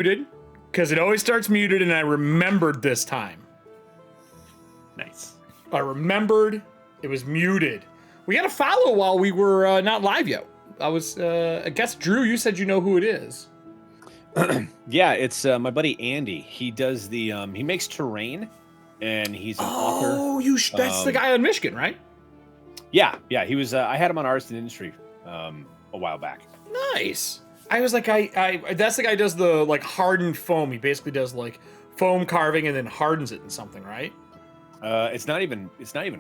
muted because it always starts muted, and I remembered this time. Nice. I remembered it was muted. We got to follow while we were not live yet. I guess, Drew, you said you know who it is. Yeah, it's my buddy Andy. He does the he makes terrain, and he's an author. Oh, that's the guy on Michigan, right? Yeah. He was. I had him on Arts and Industry a while back. Nice. I was like, that's the guy who does the like hardened foam. He basically does like foam carving and then hardens it in something, right? It's not even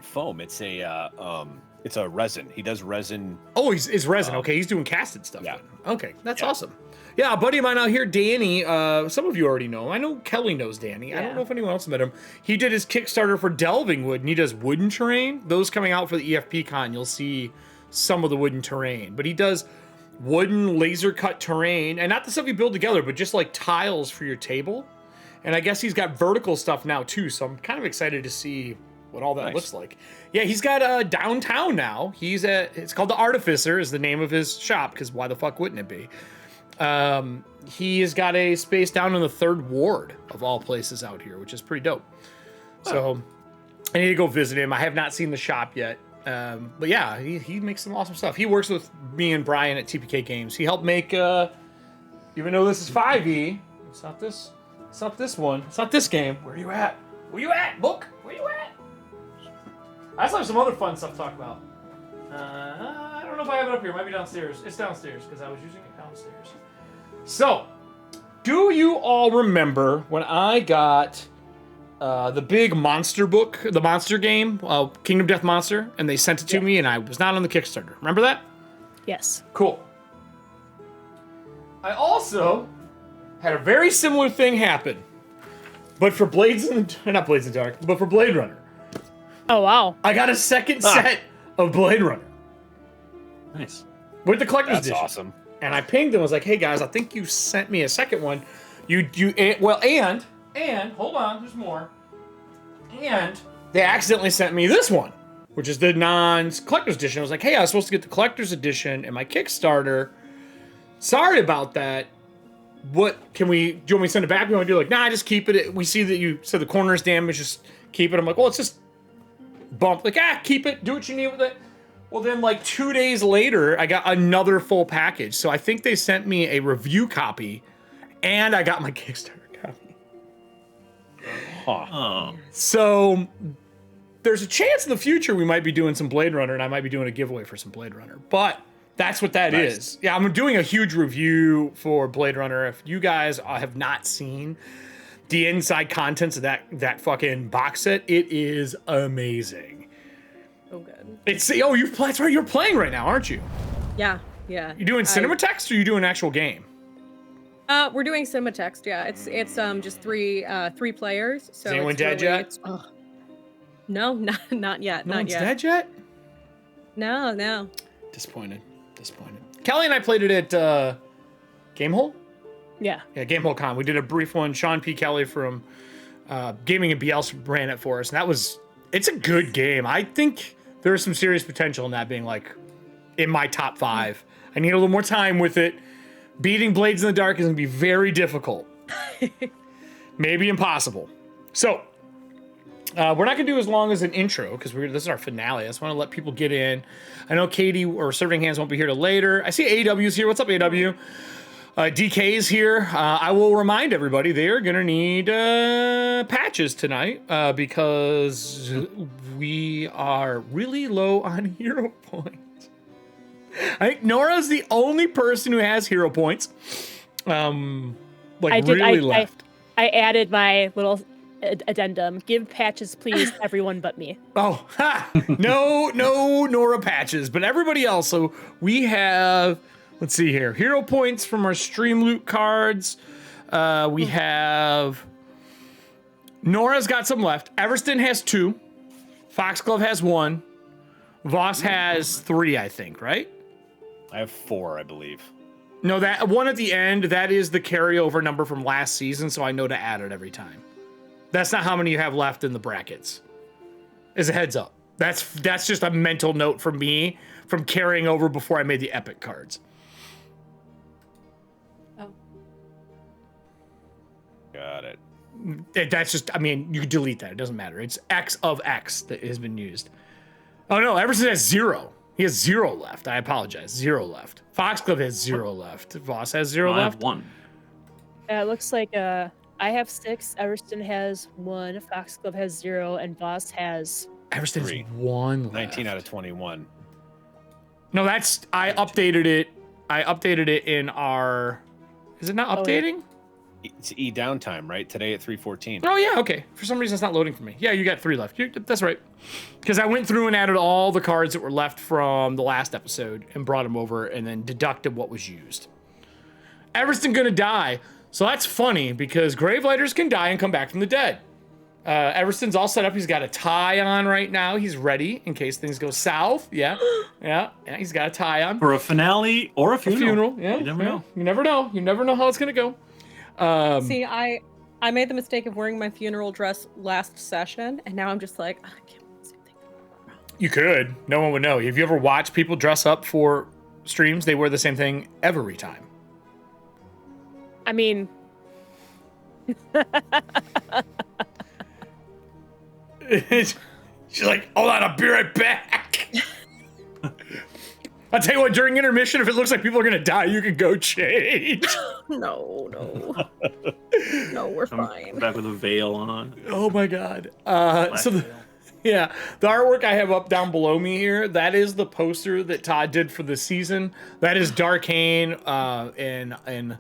foam. It's a resin. He does resin. Oh, it's resin. Okay, he's doing casted stuff. Yeah. Then. Okay, that's awesome. Yeah, a buddy of mine out here, Danny. Some of you already know him. I know Kelly knows Danny. I don't know if anyone else met him. He did his Kickstarter for Delving Wood, and he does wooden terrain. Those coming out for the EFP Con, you'll see some of the wooden terrain. But he does wooden laser cut terrain, and not the stuff you build together, but just like tiles for your table. And I guess he's got vertical stuff now too, so I'm kind of excited to see what all that looks like. Yeah, he's got downtown now. It's called The Artificer is the name of his shop, because why the fuck wouldn't it be? He has got a space down in the 3rd Ward of all places out here, which is pretty dope. So I need to go visit him. I have not seen the shop yet. But yeah, he makes some awesome stuff. He works with me and Brian at TPK Games. He helped make, even though this is 5e, it's not this one. It's not this game. Where are you at? Where you at, book? Where you at? I still have some other fun stuff to talk about. I don't know if I have it up here. It might be downstairs. It's downstairs because I was using it downstairs. So, do you all remember when I got the big monster book, the monster game, Kingdom Death Monster, and they sent it to me, and I was not on the Kickstarter? Remember that? Yes. Cool. I also had a very similar thing happen, but for not Blades in the Dark, but for Blade Runner. Oh, wow. I got a second set of Blade Runner. Nice. With the collector's edition. That's awesome. And I pinged them. I was like, hey guys, I think you sent me a second one. And hold on, there's more. And they accidentally sent me this one, which is the non-collector's edition. I was like, hey, I was supposed to get the collector's edition in my Kickstarter. Sorry about that. Do you want me to send it back? You want to do like, nah, just keep it. We see that you said the corner is damaged, just keep it. I'm like, well, it's just bump. Like, keep it. Do what you need with it. Well, then like 2 days later, I got another full package. So I think they sent me a review copy, and I got my Kickstarter copy. Huh. So there's a chance in the future we might be doing some Blade Runner, and I might be doing a giveaway for some Blade Runner. But that's what that is. Yeah, I'm doing a huge review for Blade Runner. If you guys have not seen the inside contents of that fucking box set, it is amazing. Oh, good. That's right, you're playing right now, aren't you? Yeah. You doing cinema text or you doing an actual game? We're doing cinema text. Yeah, it's just three players. So is anyone dead yet? No, not yet. No not one's yet. dead yet? No. Disappointed. Kelly and I played it at Gamehole? Yeah, Gamehole Con. We did a brief one. Sean P. Kelly from Gaming and BL ran it for us, and it's a good game. I think there's some serious potential in that being like in my top 5. I need a little more time with it. Beating Blades in the Dark is going to be very difficult. Maybe impossible. So, we're not going to do as long as an intro because this is our finale. I just want to let people get in. I know Katie or Serving Hands won't be here till later. I see AW's here. What's up, AW? DK's here. I will remind everybody they are going to need patches tonight because we are really low on hero points. I think Nora's the only person who has hero points. Left. I added my little addendum. Give patches, please, everyone but me. Oh, no Nora patches, but everybody else. So we have, let's see here, hero points from our stream loot cards. We have, Nora's got some left. Everston has 2. Foxglove has 1. Voss has 3, I think, right? I have 4, I believe. No, that one at the end, that is the carryover number from last season, so I know to add it every time. That's not how many you have left in the brackets. As a heads up. That's just a mental note from me from carrying over before I made the epic cards. Oh. Got it. That's just, I mean, you can delete that. It doesn't matter. It's X of X that has been used. Oh no, Everson has 0. He has 0 left. I apologize. 0 left. Foxglove has 0 left. Voss has 0 I left. have 1. It looks like I have 6. Everston has 1. Foxglove has 0, and Voss has. Everson has 3. 1 left. 19 out of 21. No, that's, I updated it. I updated it in our, is it not updating? It's E downtime, right? Today at 3:14. Oh yeah, okay. For some reason it's not loading for me. Yeah, you got 3 left. That's right. Because I went through and added all the cards that were left from the last episode and brought them over and then deducted what was used. Everston gonna die. So that's funny because Gravelighters can die and come back from the dead. Everston's all set up. He's got a tie on right now. He's ready in case things go south. Yeah, yeah. He's got a tie on. For a finale or a funeral. Yeah, You never know. You never know. You never know how it's gonna go. See, I made the mistake of wearing my funeral dress last session, and now I'm just like, I can't wear the same thing. You could. No one would know. Have you ever watched people dress up for streams? They wear the same thing every time. I mean, She's like, hold on, I'll be right back. I'll tell you what, during intermission, if it looks like people are going to die, you can go change. No, we're I'm fine. back with a veil on. Oh my God. Black So veil. yeah, the artwork I have up down below me here, that is the poster that Todd did for the season. That is Darkane in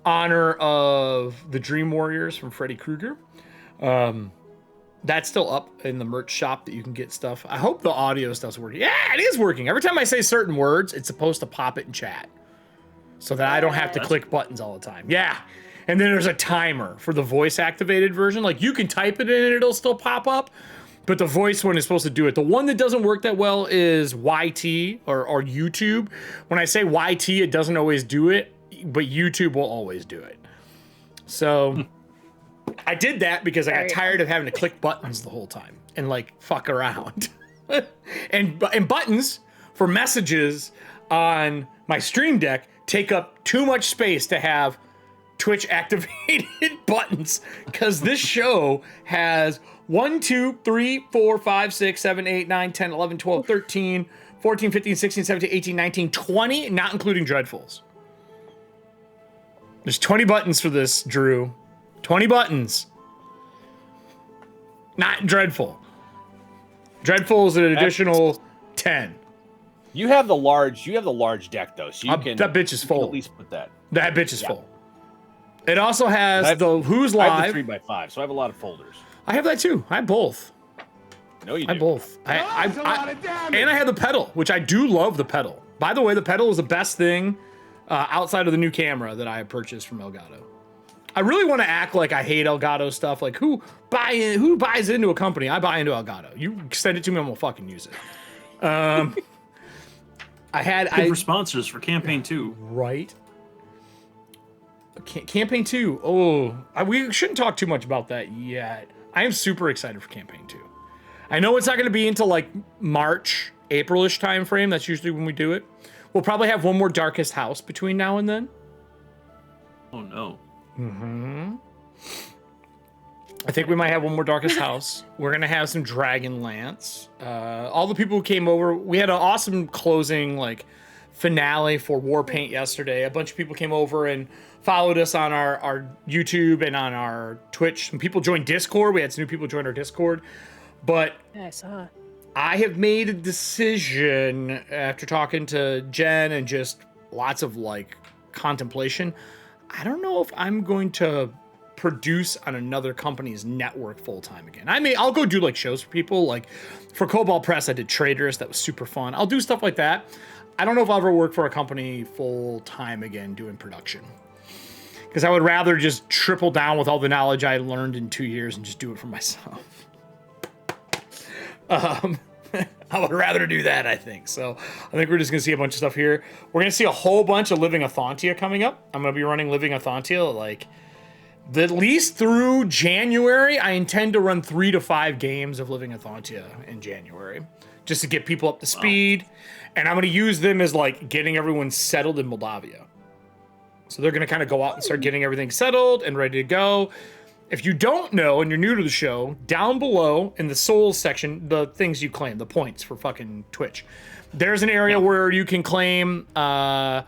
honor of the Dream Warriors from Freddy Krueger. That's still up in the merch shop that you can get stuff. I hope the audio stuff's working. Yeah, it is working. Every time I say certain words, it's supposed to pop it in chat so that I don't have to click buttons all the time. Yeah. And then there's a timer for the voice activated version. Like you can type it in and it'll still pop up, but the voice one is supposed to do it. The one that doesn't work that well is YT or YouTube. When I say YT, it doesn't always do it, but YouTube will always do it. So I did that because I got tired of having to click buttons the whole time and like fuck around. and buttons for messages on my Stream Deck take up too much space to have Twitch activated buttons because this show has 1, 2, 3, 4, 5, 6, 7, 8, 9, 10, 11, 12, 13, 14, 15, 16, 17, 18, 19, 20, not including Dreadfuls. There's 20 buttons for this, Drew. 20 buttons. Not Dreadful. Dreadful is an additional 10. You have the large deck though, so you can that bitch is you can full. at least put that. That bitch is full. It also has the Who's I have Live. the 3x5, so I have a lot of folders. I have that too. I have both. No, you I do. both. And I have the pedal, which I do love the pedal. By the way, the pedal is the best thing outside of the new camera that I have purchased from Elgato. I really want to act like I hate Elgato stuff. Like who buys into a company? I buy into Elgato. You send it to me, I'm gonna fucking use it. Good for sponsors for campaign 2. Right. Campaign 2. Oh, we shouldn't talk too much about that yet. I am super excited for campaign 2. I know it's not going to be until like March, April-ish time frame. That's usually when we do it. We'll probably have one more Darkest House between now and then. Oh no. I think we might have one more Darkest House. We're going to have some Dragonlance. All the people who came over, we had an awesome closing like finale for Warpaint yesterday. A bunch of people came over and followed us on our YouTube and on our Twitch. Some people joined Discord. We had some new people join our Discord. But yeah, I saw. I have made a decision after talking to Jen and just lots of like contemplation. I don't know if I'm going to produce on another company's network full time again. I'll go do like shows for people. Like for Cobalt Press, I did Traders. That was super fun. I'll do stuff like that. I don't know if I'll ever work for a company full time again doing production. Because I would rather just triple down with all the knowledge I learned in 2 years and just do it for myself. I would rather do that, I think. So I think we're just going to see a bunch of stuff here. We're going to see a whole bunch of Living Ethauntia coming up. I'm going to be running Living Ethauntia like at least through January. I intend to run 3 to 5 games of Living Ethauntia in January just to get people up to speed. Wow. And I'm going to use them as like getting everyone settled in Moldavia. So they're going to kind of go out and start getting everything settled and ready to go. if you don't know and you're new to the show, down below in the souls section, the things you claim, the points for fucking Twitch, there's an area where you can claim a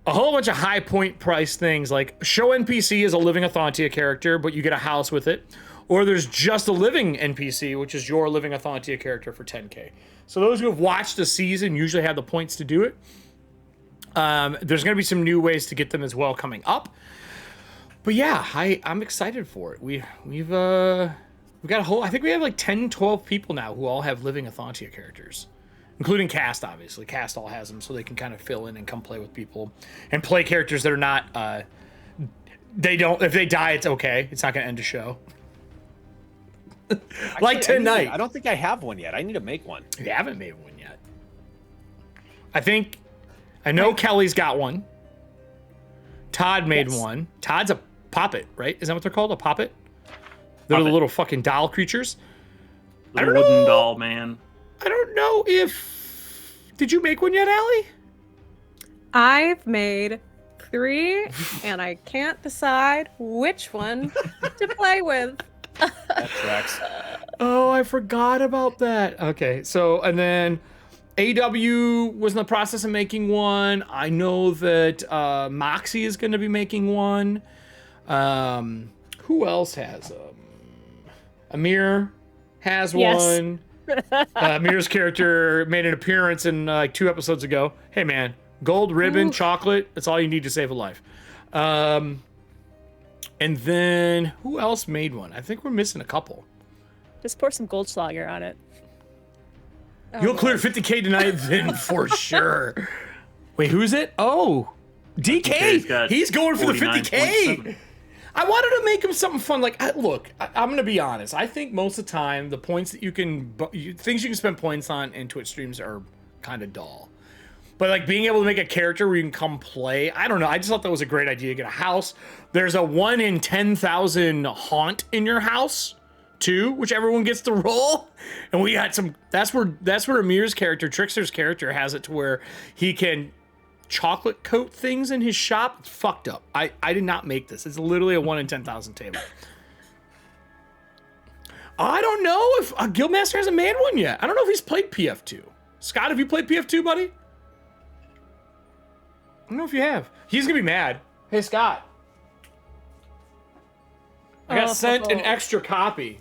whole bunch of high point price things, like show NPC is a living Ethauntia character, but you get a house with it. Or there's just a living NPC, which is your living Ethauntia character for 10K. So those who have watched the season usually have the points to do it. There's going to be some new ways to get them as well coming up. But yeah, I'm excited for it. We've got a whole, I think we have like 10, 12 people now who all have living Ethauntia characters, including Cast, obviously. Cast all has them, so they can kind of fill in and come play with people and play characters that are not, if they die, it's okay. It's not going to end a show. Like tonight. I don't think I have one yet. I need to make one. You haven't made one yet. I know Kelly's got one. Todd made one. Todd's a poppet, right? Is that what they're called? A poppet? They're the little fucking doll creatures. The wooden doll, man. I don't know if... Did you make one yet, Allie? I've made 3, and I can't decide which one to play with. That tracks. Oh, I forgot about that. Okay, so, and then AW was in the process of making one. I know that Moxie is going to be making one. Who else has them? Amir has one. Amir's character made an appearance in like 2 episodes ago. Hey, man, gold ribbon, chocolate, that's all you need to save a life. And then who else made one? I think we're missing a couple. Just pour some Goldschlager on it. You'll clear 50K tonight, then for sure. Wait, who's it? Oh, DK. He's going for the 50K. I wanted to make him something fun. Like, look, I'm going to be honest. I think most of the time, the points that things you can spend points on in Twitch streams are kind of dull. But like being able to make a character where you can come play, I don't know. I just thought that was a great idea to get a house. There's a 1 in 10,000 haunt in your house too, which everyone gets to roll. And we got some, that's where Amir's character, Trickster's character, has it to where he can chocolate coat things in his shop. It's fucked up. I did not make this. It's literally a 1 in 10,000 table. I don't know if Guildmaster hasn't made one yet. I don't know if he's played PF2. Scott, have you played PF2, buddy? I don't know if you have. He's gonna be mad. Hey, Scott. I got sent an extra copy.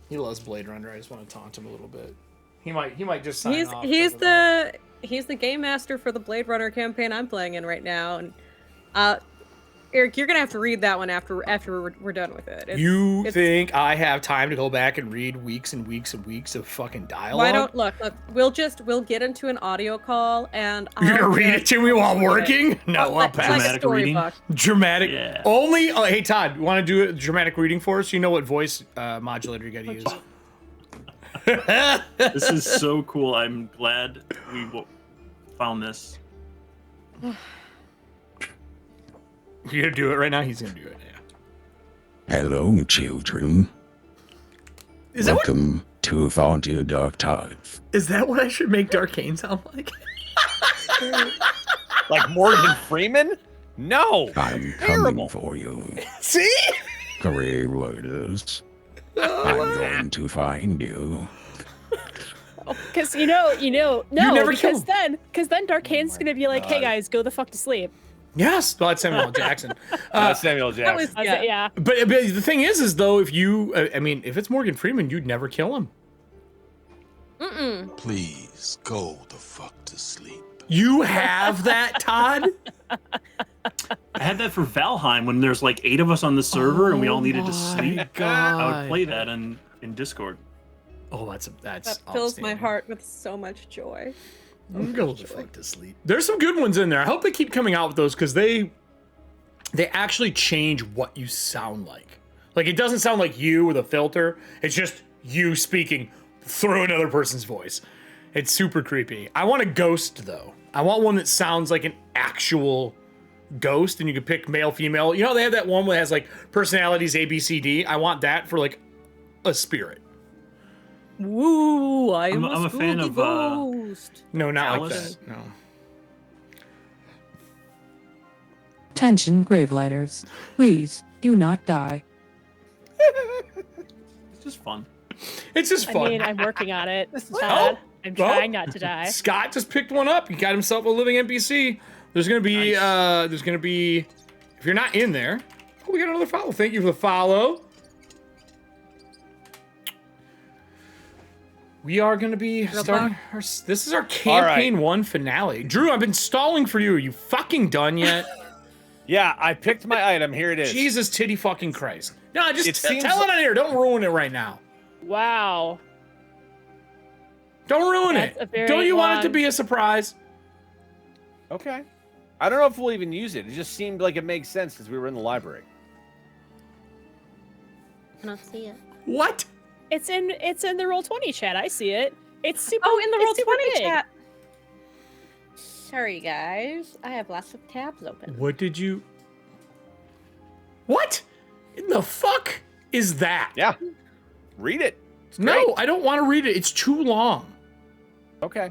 He loves Blade Runner. I just want to taunt him a little bit. He might just sign off. He's the game master for the Blade Runner campaign I'm playing in right now, and Eric, you're gonna have to read that one after we're done with it. You think I have time to go back and read weeks and weeks and weeks of fucking dialogue? Why don't look? We'll get into an audio call, and you're gonna read it to me while I'm working? No, I'll pass. Dramatic reading. Dramatic. Yeah. Only. Hey Todd, you want to do a dramatic reading for us? You know what voice modulator you got to use. This is so cool. I'm glad we found this. You gonna do it right now? He's gonna do it. Yeah. Hello, children. Welcome to Ethauntia Dark Tides. Is that what I should make Darkane sound like? Like Morgan Freeman? No. I'm coming for you. See? PREORDERs. I'm going to find you. Because because then Darkane's gonna be like, hey guys, go the fuck to sleep. Yes, well, that's Samuel L. Jackson. Samuel Jackson. Yeah. But the thing is though, if you, if it's Morgan Freeman, you'd never kill him. Please go the fuck to sleep. You have that, Todd? I had that for Valheim when there's like 8 of us on the server and we all needed to sleep. God. I would play that in Discord. Oh, that fills my heart with so much joy. Go the fuck to sleep. There's some good ones in there. I hope they keep coming out with those because they actually change what you sound like. Like it doesn't sound like you with a filter. It's just you speaking through another person's voice. It's super creepy. I want a ghost though. I want one that sounds like an actual ghost, and you can pick male, female. You know they have that one that has like personalities A, B, C, D. I want that for like a spirit. Woo! I'm a fan of ghost. No, not Alice? like that. No. Attention, Gravelighters. Please do not die. It's just fun. It's just fun. I mean, I'm working on it. Oh, I'm well, trying not to die. Scott just picked one up. He got himself a living NPC. There's gonna be if you're not in there. Oh, we got another follow. Thank you for the follow. We are gonna be starting our, this is our campaign 1 finale. Drew, I've been stalling for you. Are you fucking done yet? Yeah, I picked my item. Here it is. Jesus titty fucking Christ. No, just seems tell it on here. Don't ruin it right now. Wow. Don't ruin That's a it. very Don't you want it to long- be a surprise? Okay. I don't know if we'll even use it. It just seemed like it makes sense because we were in the library. I don't see it. What? It's in the Roll20 chat. I see it. It's super. Oh, in the it's super Roll20 big. chat. Sorry, guys. I have lots of tabs open. What did you... What in the fuck is that? Yeah. Read it. It's No, great. I don't want to read it. It's too long. Okay.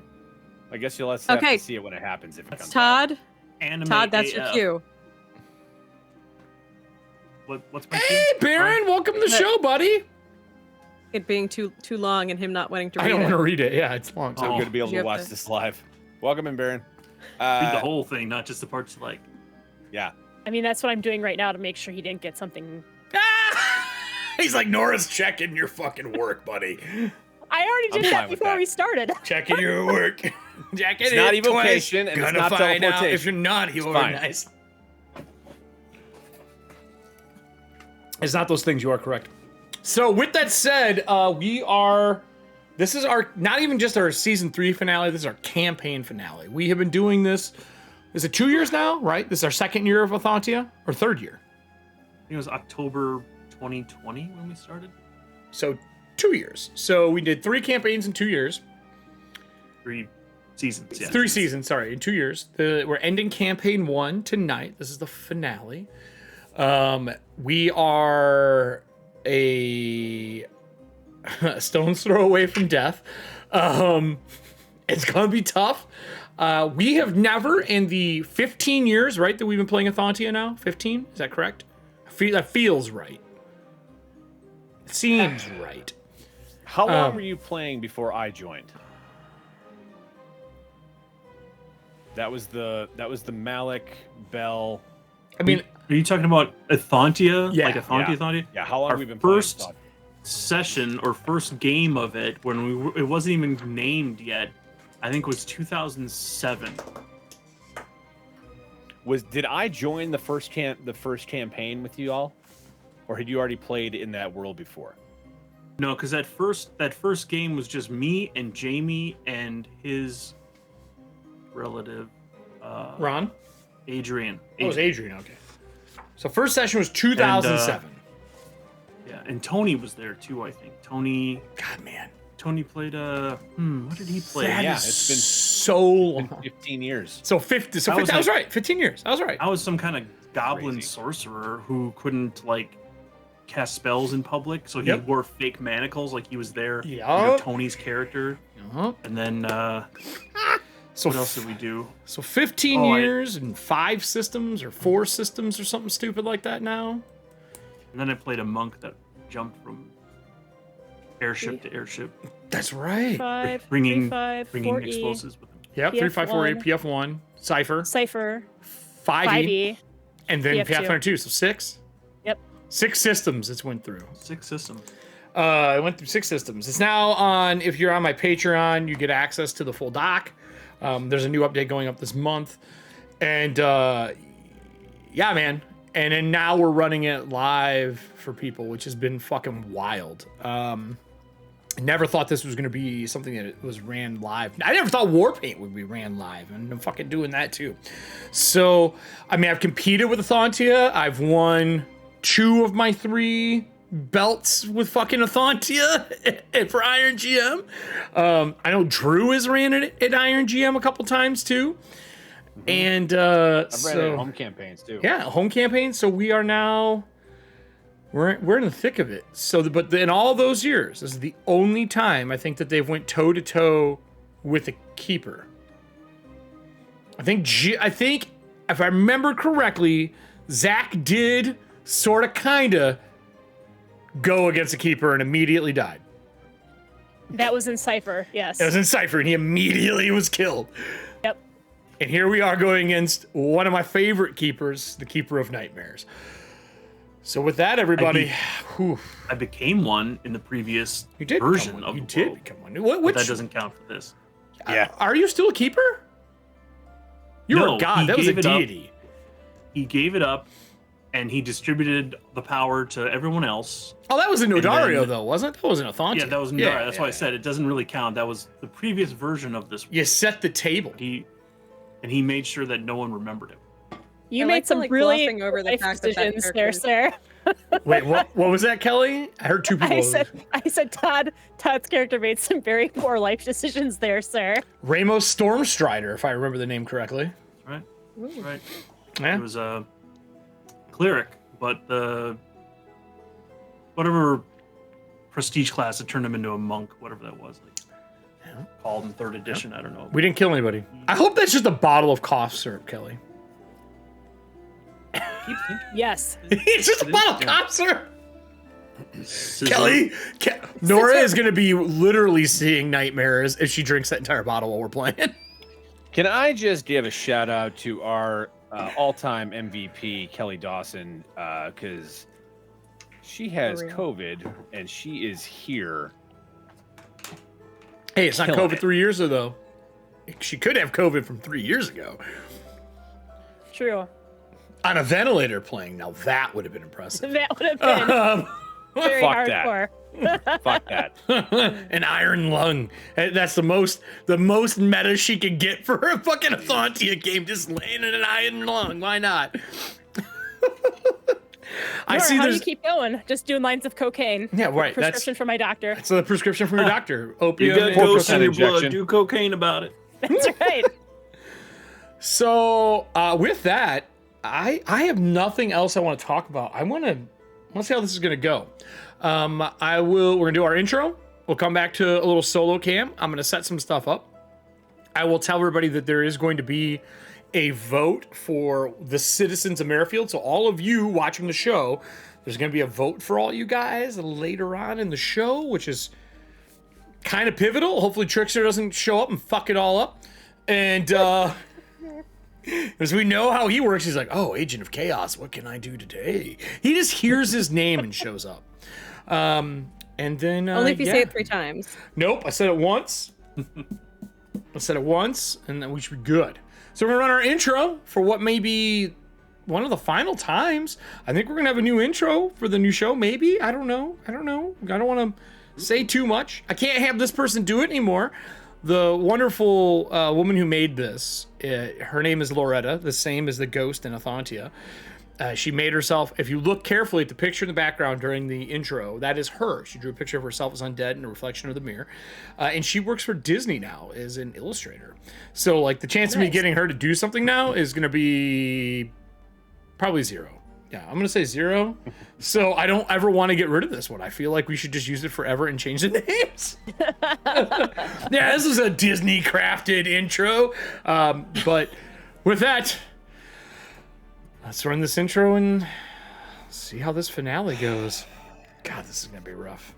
I guess you'll have Okay. to see it when it happens. If it comes out. Todd, Anime Todd, that's your AF. cue. What's my Hey, cue? Baron, welcome to the show, buddy. It being too long and him not wanting to read I don't it. want to read it. Yeah, it's long. So Oh. good to be able You to have watch to- this live. Welcome in, Baron. Read the whole thing, not just the parts you like. Yeah. I mean, that's what I'm doing right now to make sure he didn't get something. He's like, Nora's checking your fucking work, buddy. I already I'm did fine that with before that. we started. Checking your work. Checking It's not it twice. evocation, and it's Gonna not find out teleportation. if you're naughty or fine. nice. It's not those things. You are correct. So with that said, this is our, not even just our season 3 finale, this is our campaign finale. We have been doing this, is it 2 years now, right? This is our second year of Ethauntia, or third year? I think it was October 2020 when we started. So 2 years. So we did 3 campaigns in 2 years. 3 seasons. Yeah. 3 seasons, sorry, in 2 years. We're ending campaign 1 tonight. This is the finale. We are a stone's throw away from death. It's gonna be tough. We have never in the 15 years, right, that we've been playing Ethauntia now. 15, is that correct? That feels right. It seems right. How long were you playing before I joined? That was the Malik Bell. I mean, Are you talking about Ethauntia? Yeah. Like Ethauntia, Yeah. Ethauntia? Yeah, how long Our have we been first playing? session or first game of it, when it wasn't even named yet, I think was 2007. Did I join the first campaign with you all, or had you already played in that world before? No, because that first game was just me and Jamie and his relative, Ron? Adrian. Oh, it was Adrian, okay. So first session was 2007. Yeah, and Tony was there too, I think. Tony played what did he play? That Yeah, is it's been so long. 15 years. So 50. So I 50, was I was like- right. 15 years. I was right. I was some kind of goblin Crazy. sorcerer who couldn't like cast spells in public, so he Yep. wore fake manacles like he was there. Yup. Tony's character. Uh-huh. And then So what else did we do? So 15 Oh, years and 5 systems or 4 systems or something stupid like that now. And then I played a monk that jumped from airship to airship, That's right. 5, bringing 5, bringing 4E, explosives with him. Yep, 354 PF1, Cypher, Cypher, 5e, 5e. and then PF2. Pathfinder 2. So 6. Yep. 6 systems it's went through. 6 systems. I went through 6 systems. It's now on, if you're on my Patreon, you get access to the full doc. There's a new update going up this month. And yeah, man. And then now we're running it live for people, which has been fucking wild. I never thought this was going to be something that was ran live. I never thought Warpaint would be ran live, and I'm fucking doing that too. So, I mean, I've competed with Ethauntia. I've won 2 of my 3 belts with fucking Ethauntia for Iron GM. I know Drew has ran it at Iron GM a couple times too. And I've ran it at home campaigns too. yeah, home campaign. So we are now we're in the thick of it. So, but in all those years, this is the only time I think that they've went toe to toe with a keeper. I think if I remember correctly, Zach did sort of kind of go against a keeper and immediately died. That was in Cypher, yes. It was in Cypher, and he immediately was killed. Yep. And here we are going against one of my favorite keepers, the Keeper of Nightmares. So with that, everybody, I became one in the previous you did version become one. of You the did world, become one. but that doesn't count for this. Yeah. Are you still a keeper? You were No, a god. he That was a gave it up. deity. He gave it up, and he distributed the power to everyone else. Oh, that was in Nodario, then- though, wasn't it? That wasn't Ethauntia. Yeah, that was Midara. That's why I said it doesn't really count. That was the previous version of this. You set the table. He made sure that no one remembered it. You I made like some to, really glossing over the life fact that decisions there, character- sir. Wait, what was that, Kelly? I heard two people. I said Todd's character made some very poor life decisions there, sir. Ramos Stormstrider, if I remember the name correctly. Right. Ooh. Right. Yeah. It was a cleric, but the whatever prestige class that turned him into a monk, whatever that was, like called in 3rd edition. I don't know. We didn't kill anybody. I hope that's just a bottle of cough syrup, Kelly. Keep thinking. Yes. It's just a bottle of cough syrup. Sizzler. Kelly, Nora is going to be literally seeing nightmares if she drinks that entire bottle while we're playing. Can I just give a shout out to our all-time MVP, Kelly Dawson, because she has For real. COVID and she is here. Hey, it's not Killing COVID it. 3 years ago, though. She could have COVID from 3 years ago. True. On a ventilator playing. Now, that would have been impressive. That would have been very fuck that. hardcore. Fuck that. An iron lung. That's the most meta she could get for a fucking Ethauntia game. Just laying in an iron lung. Why not? I see How do there's. you keep going? Just doing lines of cocaine. Yeah, right. Prescription from my doctor. That's the prescription from your doctor. You Opium. got and- ghosts in your blood. injection. Do cocaine about it. That's right. So with that, I have nothing else I want to talk about. I want to see how this is going to go. We're going to do our intro. We'll come back to a little solo cam. I'm going to set some stuff up. I will tell everybody that there is going to be a vote for the citizens of Merrifield. So all of you watching the show, there's going to be a vote for all you guys later on in the show, which is kind of pivotal. Hopefully Trickster doesn't show up and fuck it all up. And as we know how he works, he's like, oh, Agent of Chaos, what can I do today? He just hears his name and shows up. And then Only if you yeah. say it 3 times. Nope, I said it once. I said it once, and then we should be good. So we're gonna run our intro for what may be one of the final times. I think we're gonna have a new intro for the new show, maybe. I don't know. I don't want to say too much. I can't have this person do it anymore. The wonderful woman who made this, her name is Loretta, the same as the ghost in Ethauntia. She made herself, if you look carefully at the picture in the background during the intro, that is her. She drew a picture of herself as undead in a reflection of the mirror. And she works for Disney now as an illustrator. So, like, the chance of me getting her to do something now is going to be probably 0. Yeah, I'm going to say 0. So I don't ever want to get rid of this one. I feel like we should just use it forever and change the names. Yeah, this is a Disney crafted intro. But with that, let's run this intro and see how this finale goes. God, this is going to be rough.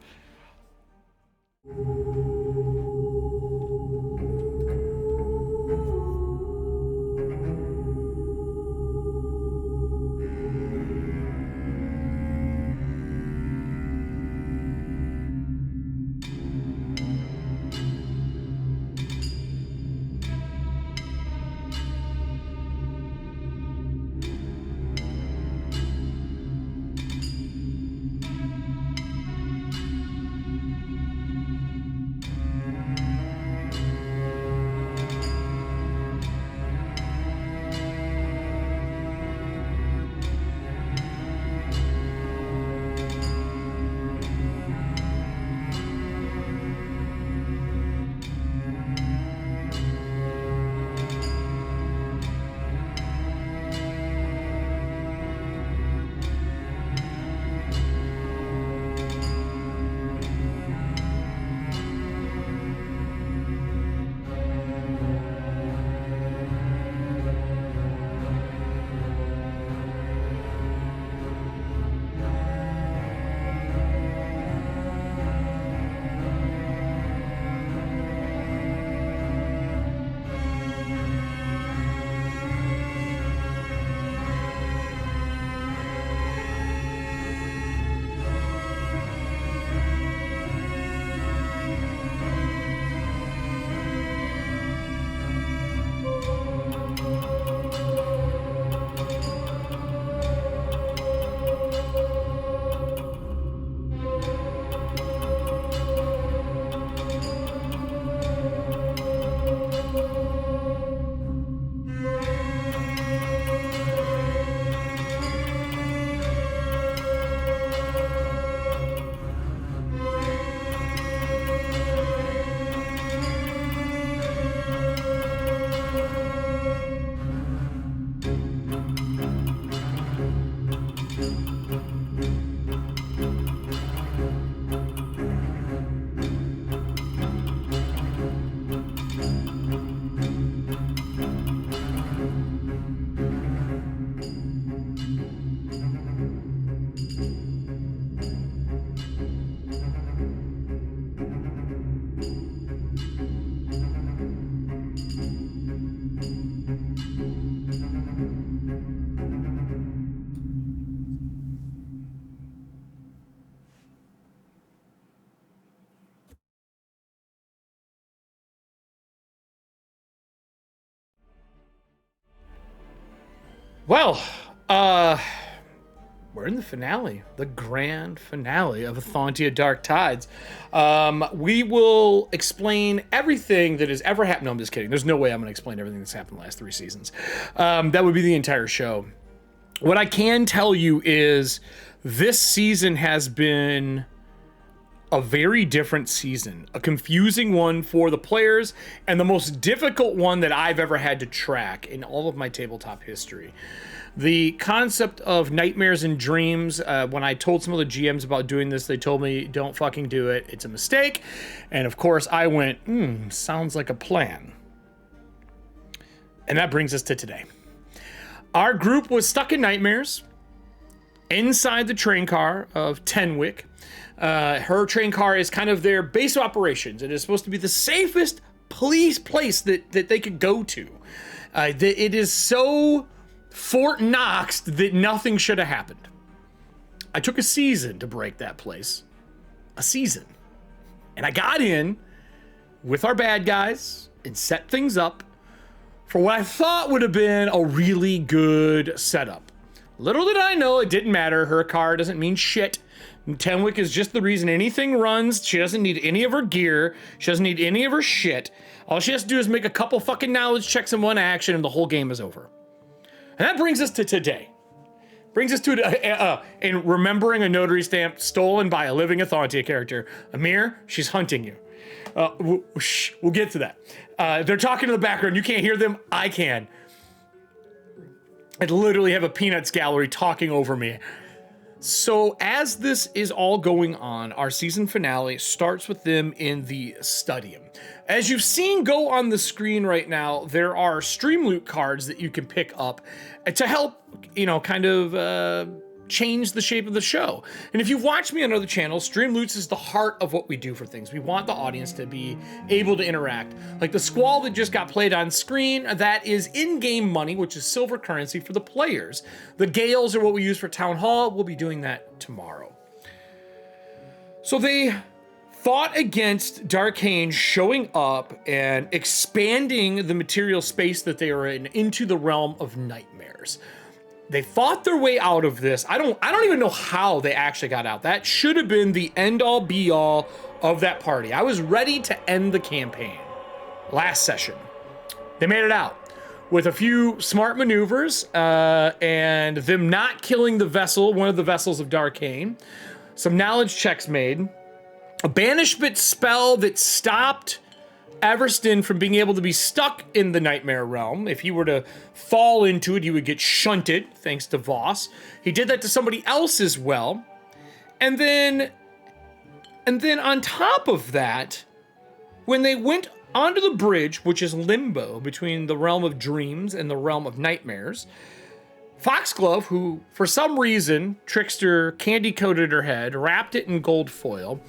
Well, we're in the finale, the grand finale of Ethauntia Dark Tides. We will explain everything that has ever happened. No, I'm just kidding. There's no way I'm going to explain everything that's happened in the last 3 seasons. That would be the entire show. What I can tell you is this season has been a very different season, a confusing one for the players, and the most difficult one that I've ever had to track in all of my tabletop history. The concept of nightmares and dreams, when I told some of the GMs about doing this, they told me, don't fucking do it. It's a mistake. And of course I went, sounds like a plan. And that brings us to today. Our group was stuck in nightmares inside the train car of Tenwick. Her train car is kind of their base of operations. It is supposed to be the safest police place that they could go to. It is so Fort Knoxed that nothing should have happened. I took a season to break that place. A season. And I got in with our bad guys and set things up for what I thought would have been a really good setup. Little did I know it didn't matter. Her car doesn't mean shit. Tenwick is just the reason anything runs. She doesn't need any of her gear. She doesn't need any of her shit. All she has to do is make a couple fucking knowledge checks in one action and the whole game is over. And that brings us to today. Brings us to in remembering a notary stamp stolen by a living Ethauntia character. Amir, she's hunting you. We'll get to that. They're talking in the background. You can't hear them. I can. I literally have a Peanuts gallery talking over me. So as this is all going on, our season finale starts with them in the Studium. As you've seen go on the screen right now, there are stream loot cards that you can pick up to help, kind of change the shape of the show. And if you've watched me on other channels, stream loots is the heart of what we do for things. We want the audience to be able to interact. Like the Squall that just got played on screen, that is in-game money, which is silver currency for the players. The Gales are what we use for Town Hall. We'll be doing that tomorrow. So they fought against Darkane showing up and expanding the material space that they are in into the realm of nightmares. They fought their way out of this. I don't even know how they actually got out. That should have been the end-all be-all of that party. I was ready to end the campaign last session. They made it out with a few smart maneuvers and them not killing the vessel, one of the vessels of Darkane. Some knowledge checks made. A banishment spell that stopped Everston from being able to be stuck in the nightmare realm. If he were to fall into it, he would get shunted, thanks to Voss. He did that to somebody else as well. And then on top of that, when they went onto the bridge, which is limbo between the realm of dreams and the realm of nightmares, Foxglove, who for some reason, Trickster candy-coated her head, wrapped it in gold foil,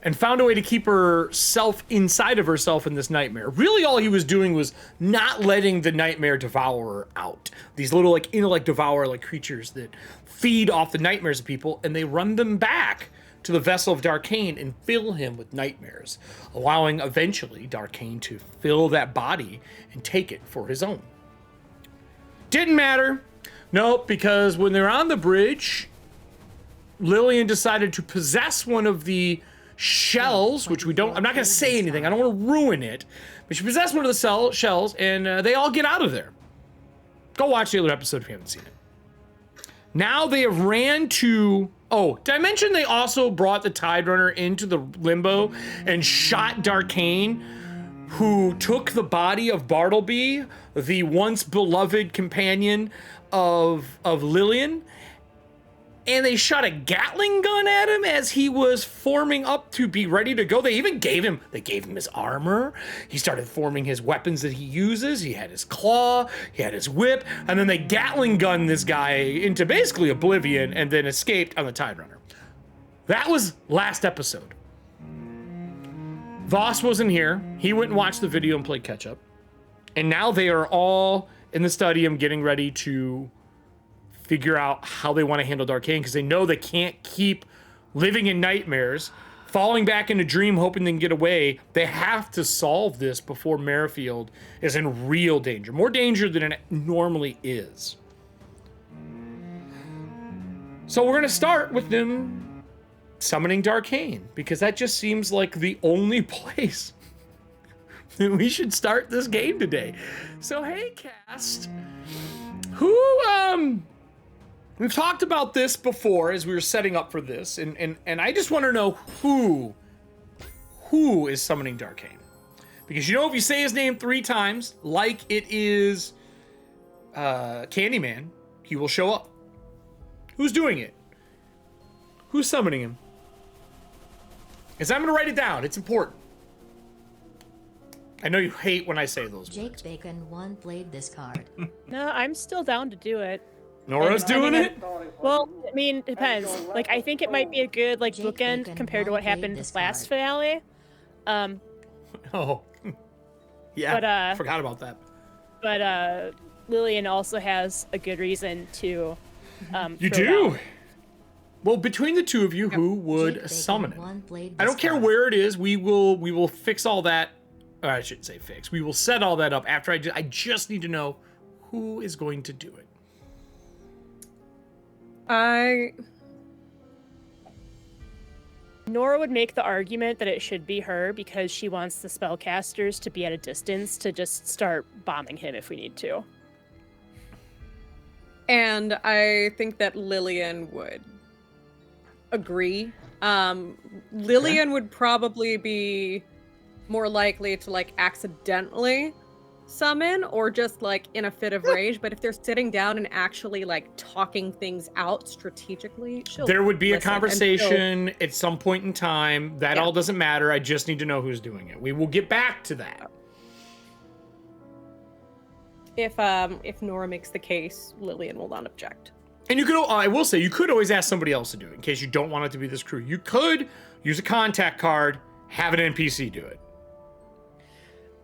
and found a way to keep herself inside of herself in this nightmare. Really all he was doing was not letting the nightmare devour her out. These little intellect devourer creatures that feed off the nightmares of people, and they run them back to the vessel of Darkane and fill him with nightmares, allowing eventually Darkane to fill that body and take it for his own. Didn't matter. Nope, because when they're on the bridge, Lillian decided to possess one of the shells, which I'm not going to say anything. I don't want to ruin it. But she possessed one of the shells, and they all get out of there. Go watch the other episode if you haven't seen it. Now they have ran to... Oh, did I mention they also brought the Tide Runner into the limbo and shot Darkane, who took the body of Bartleby, the once beloved companion of Lillian, and they shot a Gatling gun at him as he was forming up to be ready to go. They even gave him his armor. He started forming his weapons that he uses. He had his claw, he had his whip, and then they Gatling gunned this guy into basically oblivion and then escaped on the Tide Runner. That was last episode. Voss wasn't here. He went and watched the video and played catch up. And now they are all in the Studium getting ready to figure out how they want to handle Darkane, because they know they can't keep living in nightmares, falling back in a dream hoping they can get away. They have to solve this before Merrifield is in real danger. More danger than it normally is. So we're gonna start with them summoning Darkane, because that just seems like the only place that we should start this game today. So hey, cast, we've talked about this before as we were setting up for this, and I just want to know who is summoning Darkane, because if you say his name 3 times, like it is Candyman, he will show up. Who's doing it? Who's summoning him? Because I'm going to write it down. It's important. I know you hate when I say those words. Jake Bacon 1 played this card. No, I'm still down to do it. Nora's doing it? Well, I mean, it depends. Like, I think it might be a good, like, Jake bookend Bacon compared to what happened this last card. finale. Oh. Yeah, But, forgot about that. But Lillian also has a good reason to You throw do? down. Well, between the two of you, who would Jake Bacon summon him? 1 played I this don't care card. where it is. We will fix all that. Or I shouldn't say fix. We will set all that up after I just need to know who is going to do it. Nora would make the argument that it should be her because she wants the spellcasters to be at a distance to just start bombing him if we need to. And I think that Lillian would agree. Lillian would probably be more likely to like accidentally summon or just like in a fit of rage, but if they're sitting down and actually like talking things out strategically, There would be a listen and conversation at some point in time. That all doesn't matter. I just need to know who's doing it. We will get back to that. if Nora makes the case, Lillian will not object. And you could, I will say, you could always ask somebody else to do it in case you don't want it to be this crew. You could use a contact card, have an NPC do it.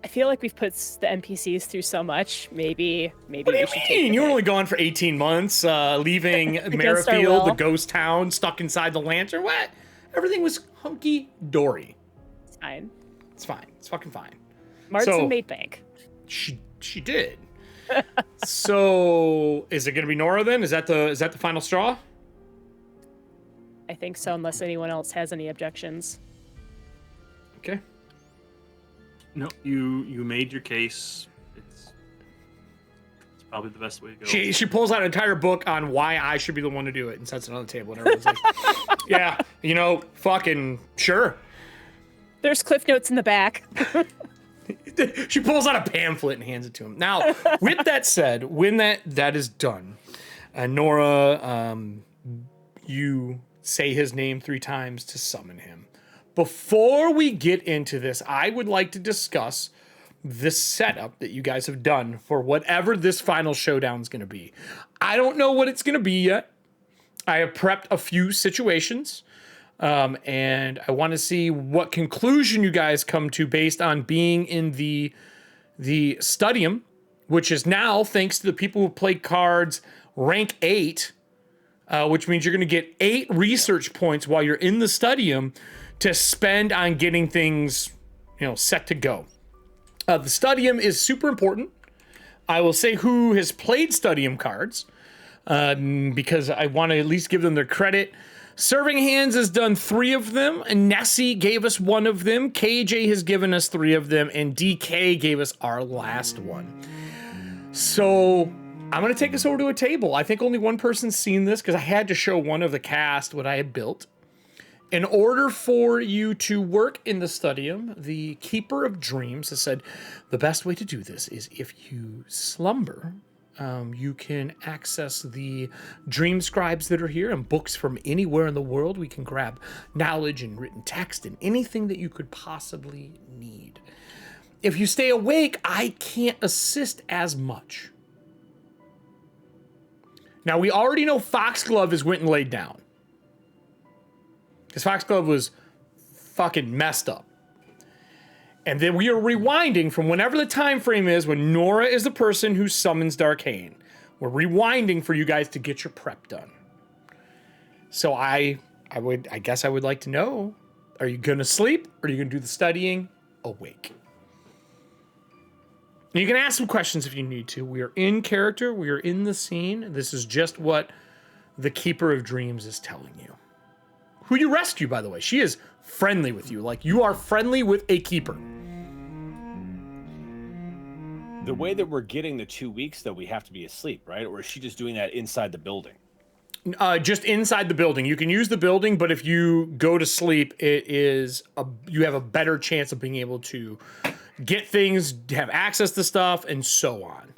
I feel like we've put the NPCs through so much. Maybe What do you mean? You were only gone for 18 months, leaving Against our Merrifield, the will. ghost town, stuck inside the lantern. What? Everything was hunky-dory. It's fine. It's fine. It's fucking fine. Martin made bank. She did. So, is it going to be Nora then? Is that the final straw? I think so, unless anyone else has any objections. Okay. No, you made your case. It's probably the best way to go. She pulls out an entire book on why I should be the one to do it and sets it on the table, and everyone's like, yeah, fucking sure. There's cliff notes in the back. She pulls out a pamphlet and hands it to him. Now, with that said, when that is done, Nora, you say his name 3 times to summon him. Before we get into this, I would like to discuss this setup that you guys have done for whatever this final showdown is going to be. I don't know what it's going to be yet. I have prepped a few situations. And I want to see what conclusion you guys come to based on being in the Studium, which is now, thanks to the people who play cards, rank 8, which means you're going to get 8 research points while you're in the Studium to spend on getting things, set to go. The Studium is super important. I will say who has played Studium cards, because I want to at least give them their credit. Serving Hands has done 3 of them, and Nessie gave us 1 of them, KJ has given us 3 of them, and DK gave us our last one. So I'm going to take us over to a table. I think only one person's seen this because I had to show one of the cast what I had built. In order for you to work in the Studium, the Keeper of Dreams has said the best way to do this is if you slumber. You can access the dream scribes that are here and books from anywhere in the world. We can grab knowledge and written text and anything that you could possibly need. If you stay awake, I can't assist as much. Now, we already know Foxglove has went and laid down. Because Foxglove was fucking messed up. And then we are rewinding from whenever the time frame is when Nora is the person who summons Darkane. We're rewinding for you guys to get your prep done. So I guess I would like to know, are you going to sleep or are you going to do the studying awake? And you can ask some questions if you need to. We are in character. We are in the scene. This is just what the Keeper of Dreams is telling you. Who you rescue, by the way. She is friendly with you. Like, you are friendly with a keeper. The way that we're getting the 2 weeks, though, we have to be asleep, right? Or is she just doing that inside the building? Just inside the building. You can use the building, but if you go to sleep, you have a better chance of being able to get things, have access to stuff, and so on.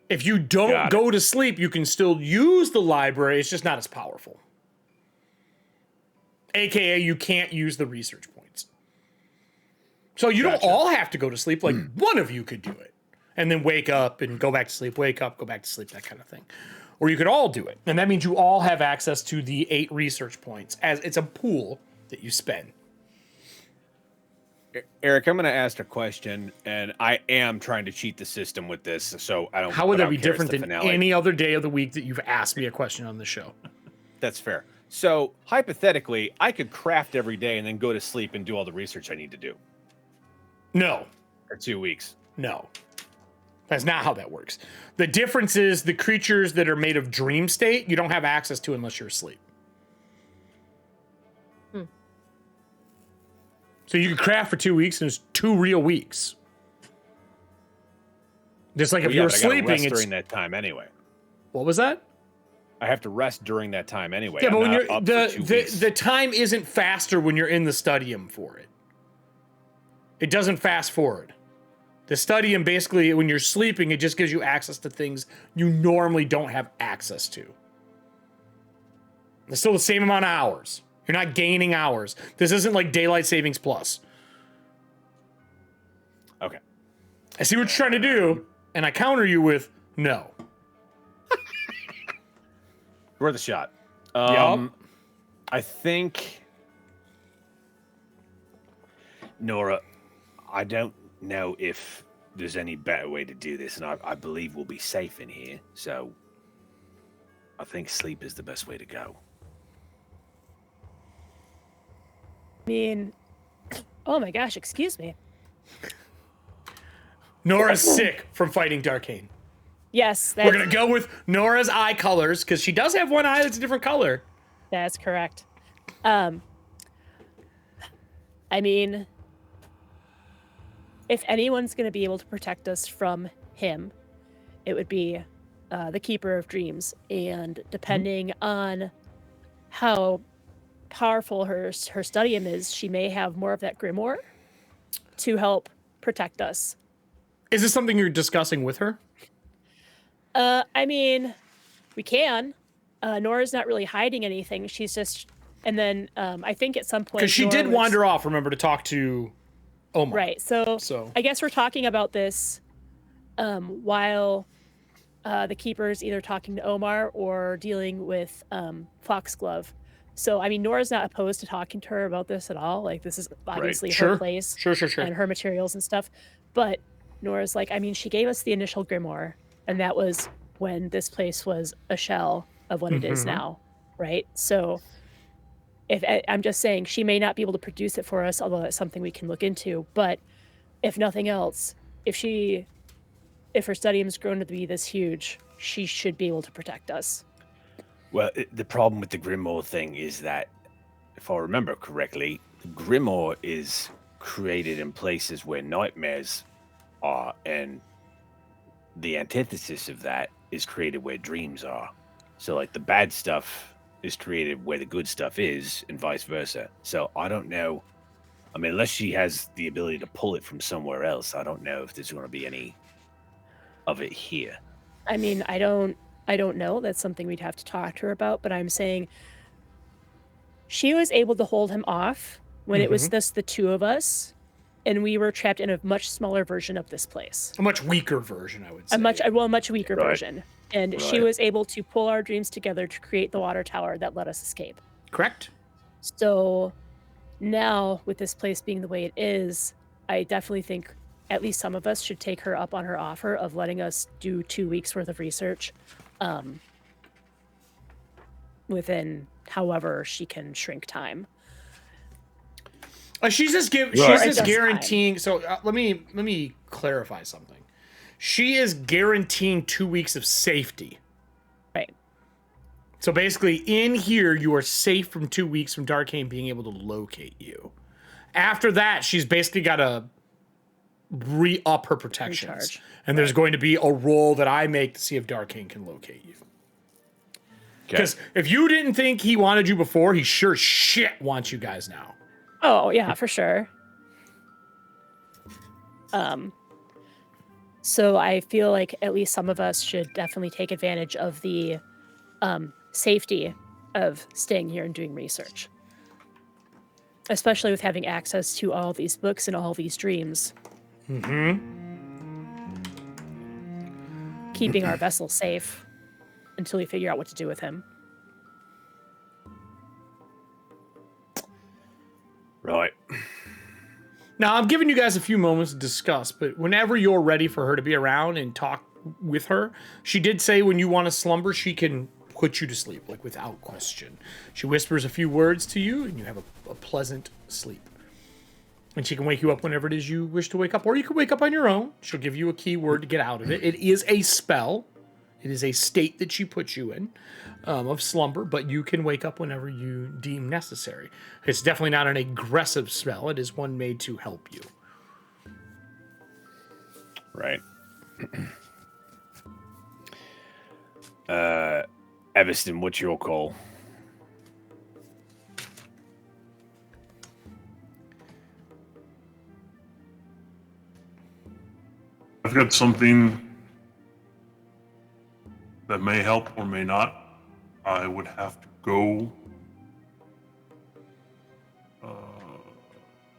If you don't go to sleep, you can still use the library. It's just not as powerful. AKA, you can't use the research points. So you don't all have to go to sleep. Like, one of you could do it. And then wake up and go back to sleep, wake up, go back to sleep, that kind of thing. Or you could all do it. And that means you all have access to the 8 research points, as it's a pool that you spend. Eric, I'm going to ask a question, and I am trying to cheat the system with this, so I don't. How would that be care, different than any other day of the week that you've asked me a question on the show? That's fair. So hypothetically, I could craft every day and then go to sleep and do all the research I need to do. No. For 2 weeks. No. That's not how that works. The difference is the creatures that are made of dream state, you don't have access to unless you're asleep. So you could craft for 2 weeks, and it's 2 real weeks. Just like if you were sleeping, it's during that time anyway. What was that? I have to rest during that time anyway. Yeah, but when you're the time isn't faster when you're in the studium for it. It doesn't fast forward. The studium basically, when you're sleeping, it just gives you access to things you normally don't have access to. It's still the same amount of hours. You're not gaining hours. This isn't like Daylight Savings Plus. Okay. I see what you're trying to do, and I counter you with no. Worth a shot. Yup. I think, Nora, I don't know if there's any better way to do this, and I believe we'll be safe in here, so I think sleep is the best way to go. I mean, oh my gosh, excuse me. Nora's sick from fighting Darkane. Yes, we're gonna go with Nora's eye colors because she does have one eye that's a different color. That's correct. I mean, if anyone's going to be able to protect us from him, it would be the Keeper of Dreams. And depending on how powerful her studium is, she may have more of that grimoire to help protect us. Is this something you're discussing with her? I mean, we can. Nora's not really hiding anything. She's just, and then I think at some point, because she did wander off. Remember to talk to Omar. Right. So I guess we're talking about this while the Keeper's either talking to Omar or dealing with Foxglove. So I mean, Nora's not opposed to talking to her about this at all. Like, this is obviously her place, sure, and her materials and stuff. But Nora's like, I mean, she gave us the initial grimoire, and that was when this place was a shell of what it is now, right? So if I'm just saying, she may not be able to produce it for us, although that's something we can look into. But if nothing else, if her studium's grown to be this huge, she should be able to protect us. Well, the problem with the grimoire thing is that, if I remember correctly, the grimoire is created in places where nightmares are, and the antithesis of that is created where dreams are. So, like, the bad stuff is created where the good stuff is, and vice versa. So I don't know. I mean, unless she has the ability to pull it from somewhere else, I don't know if there's going to be any of it here. I mean, I don't know. That's something we'd have to talk to her about. But I'm saying she was able to hold him off when it was just the two of us, and we were trapped in a much smaller version of this place. A much weaker version, I would say. A much weaker version. And she was able to pull our dreams together to create the water tower that let us escape. Correct. So now, with this place being the way it is, I definitely think at least some of us should take her up on her offer of letting us do 2 weeks worth of research within however she can shrink time. She's just guaranteeing. So let me clarify something. She is guaranteeing 2 weeks of safety. Right. So basically, in here, you are safe from 2 weeks from Darkane being able to locate you. After that, she's basically got to re-up her protections. Recharge. And there's going to be a roll that I make to see if Darkane can locate you. Because if you didn't think he wanted you before, he sure shit wants you guys now. Oh, yeah, for sure. So I feel like at least some of us should definitely take advantage of the safety of staying here and doing research. Especially with having access to all these books and all these dreams. Mm-hmm. Keeping our vessel safe until we figure out what to do with him. Right. Now, I'm giving you guys a few moments to discuss, but whenever you're ready for her to be around and talk with her, she did say when you want to slumber, she can put you to sleep, like without question. She whispers a few words to you, and you have a pleasant sleep. And she can wake you up whenever it is you wish to wake up, or you can wake up on your own. She'll give you a key word to get out of it. It is a spell. It is a state that she puts you in of slumber, but you can wake up whenever you deem necessary. It's definitely not an aggressive spell. It is one made to help you. Right. Everston, what's your call? I've got something that may help or may not. I would have to go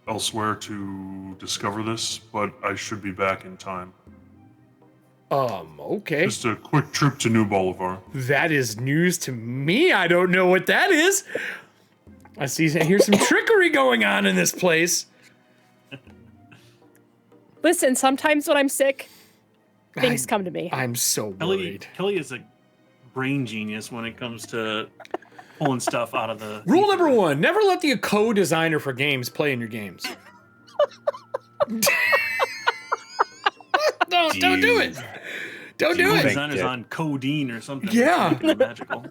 elsewhere to discover this, but I should be back in time. Okay. Just a quick trip to New Bolivar. That is news to me. I don't know what that is. I hear some trickery going on in this place. Listen, sometimes when I'm sick, things come to me. I'm so worried. Kelly is a brain genius when it comes to pulling stuff out of the... Rule number 1, never let the co-designer for games play in your games. Don't do it. Don't do it. Designer's on codeine or something. Yeah. Magical.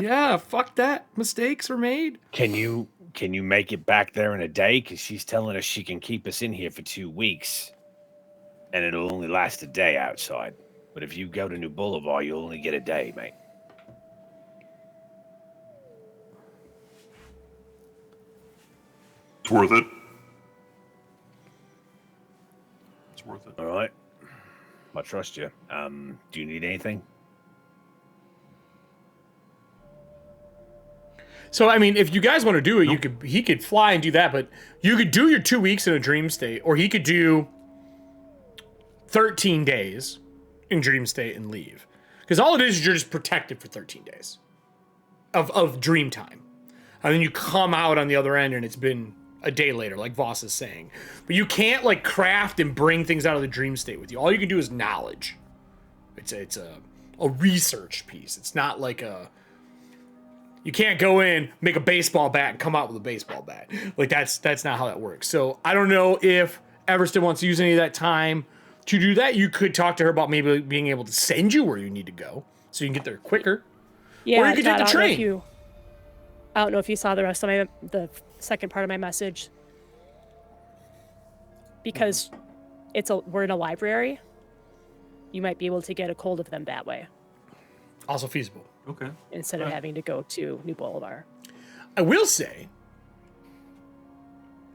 Yeah, fuck that. Mistakes were made. Can you make it back there in a day? Because she's telling us she can keep us in here for 2 weeks, and it'll only last a day outside. But if you go to New Boulevard, you'll only get a day, mate. It's worth it. It's worth it. All right. I trust you. Do you need anything? So, I mean, if you guys want to do it, he could fly and do that, but you could do your 2 weeks in a dream state, or he could do 13 days in dream state and leave. Because all it is you're just protected for 13 days of dream time. And then you come out on the other end and it's been a day later, like Voss is saying. But you can't, like, craft and bring things out of the dream state with you. All you can do is knowledge. It's a research piece. It's not like a... You can't go in, make a baseball bat, and come out with a baseball bat. Like, that's not how that works. So I don't know if Everston wants to use any of that time to do that. You could talk to her about maybe being able to send you where you need to go so you can get there quicker. Yeah, or you could take the train. I don't know if you saw the rest of the second part of my message. Because we're in a library, you might be able to get a hold of them that way. Also feasible. Okay. Instead of having to go to New Boulevard. I will say,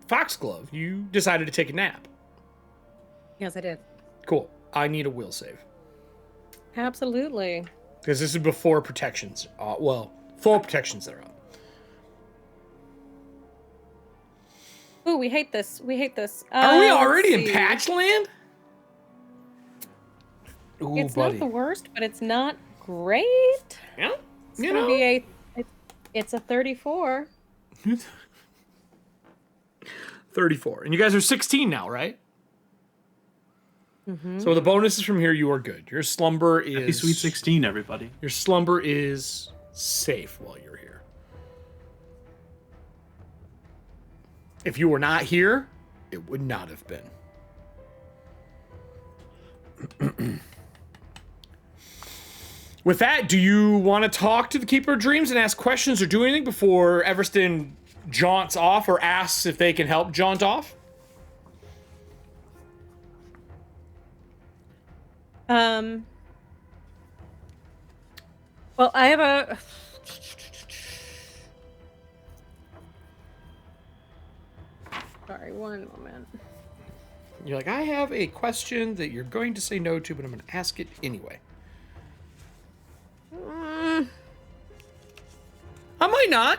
Foxglove, you decided to take a nap. Yes, I did. Cool. I need a will save. Absolutely. Because this is before protections. Full protections that are up. Ooh, we hate this. We hate this. Are we already in Patchland? Ooh, It's buddy. not the worst, but it's not great. Yeah. It's gonna be it's a 34. 34. And you guys are 16 now, right? Mm-hmm. So the bonuses from here, you are good. Your slumber is... Happy Sweet 16, everybody. Your slumber is safe while you're here. If you were not here, it would not have been. With that, do you want to talk to the Keeper of Dreams and ask questions or do anything before Everston jaunts off or asks if they can help jaunt off? Well, I have a... Sorry, one moment. You're like, I have a question that you're going to say no to, but I'm going to ask it anyway. I might not.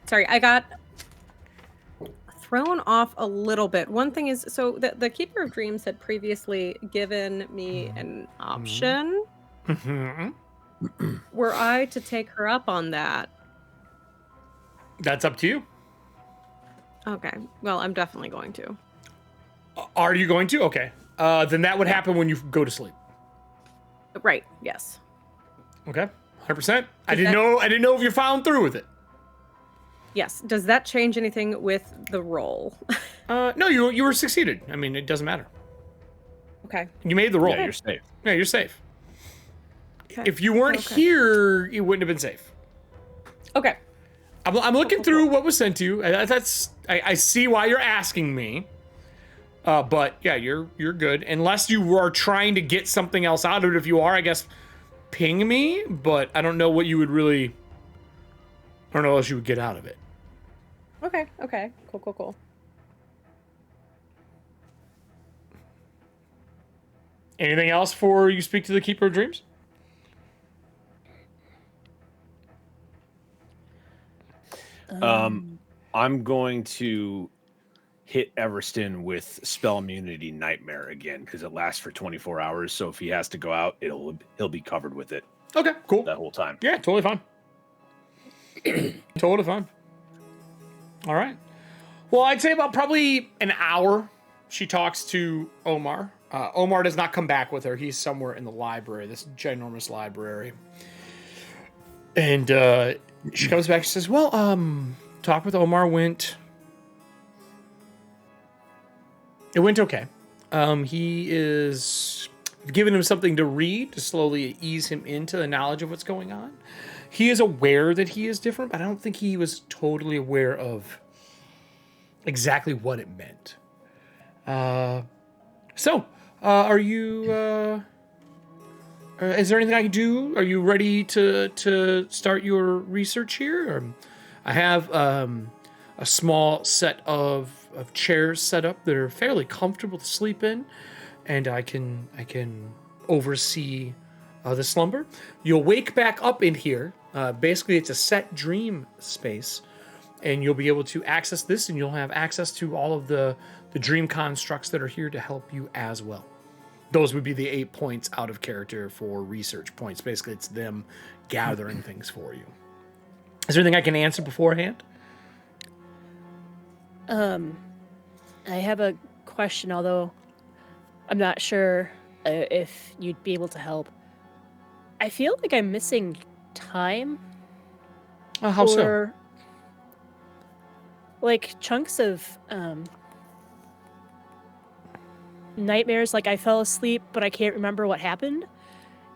Sorry, I got thrown off a little bit. One thing is, so the Keeper of Dreams had previously given me an option. Were I to take her up on that? That's up to you. Okay, well, I'm definitely going to. Are you going to? Okay. Then that would happen when you go to sleep. Right, yes. Okay, 100%. I didn't know if you found through with it. Yes. Does that change anything with the roll? No, you were succeeded. I mean, it doesn't matter. Okay. You made the roll. Yeah, you're safe. Yeah, you're safe. Okay. If you weren't here, you wouldn't have been safe. Okay. I'm looking through what was sent to you. I see why you're asking me. But yeah, you're good. Unless you are trying to get something else out of it. If you are, I guess, ping me. But I don't know what you would really... I don't know what else you would get out of it. Okay. Cool. Anything else before you speak to the Keeper of Dreams? I'm going to hit Everston with spell immunity nightmare again because it lasts for 24 hours. So if he has to go out, he'll be covered with it. Okay, cool. That whole time. Yeah, totally fine. Totally fine. All right. Well, I'd say about probably an hour she talks to Omar. Omar does not come back with her. He's somewhere in the library, this ginormous library. And she comes back and says, well, talk with Omar went okay. He is giving him something to read to slowly ease him into the knowledge of what's going on. He is aware that he is different, but I don't think he was totally aware of exactly what it meant. Are you... is there anything I can do? Are you ready to start your research here? I have a small set of chairs set up that are fairly comfortable to sleep in, and I can oversee the slumber. You'll wake back up in here. Basically, it's a set dream space, and you'll be able to access this, and you'll have access to all of the dream constructs that are here to help you as well. Those would be the 8 points out of character for research points. Basically, it's them gathering things for you. Is there anything I can answer beforehand? I have a question, although I'm not sure if you'd be able to help. I feel like I'm missing time. How so? Like chunks of nightmares, like I fell asleep, but I can't remember what happened.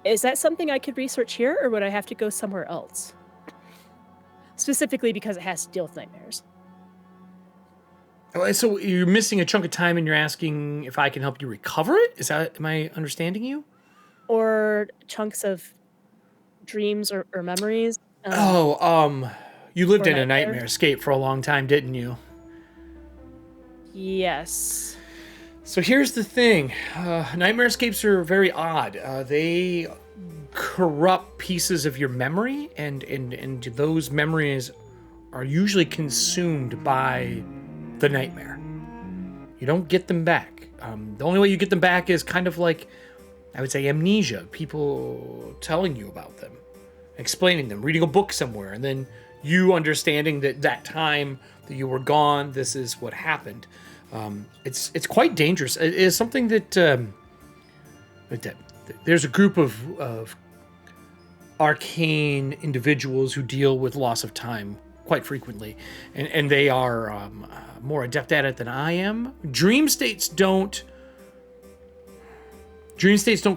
Is that something I could research here, or would I have to go somewhere else? Specifically because it has to deal with nightmares. So you're missing a chunk of time and you're asking if I can help you recover it? Am I understanding you? Or chunks of dreams or memories. You lived in a nightmare escape for a long time, didn't you? Yes. So here's the thing. Nightmare escapes are very odd. They corrupt pieces of your memory, and those memories are usually consumed by the nightmare. You don't get them back. The only way you get them back is kind of like, I would say, amnesia. People telling you about them, explaining them, reading a book somewhere, and then you understanding that time that you were gone, this is what happened. It's quite dangerous. It is something that there's a group of arcane individuals who deal with loss of time quite frequently, and they are more adept at it than I am. Dream states don't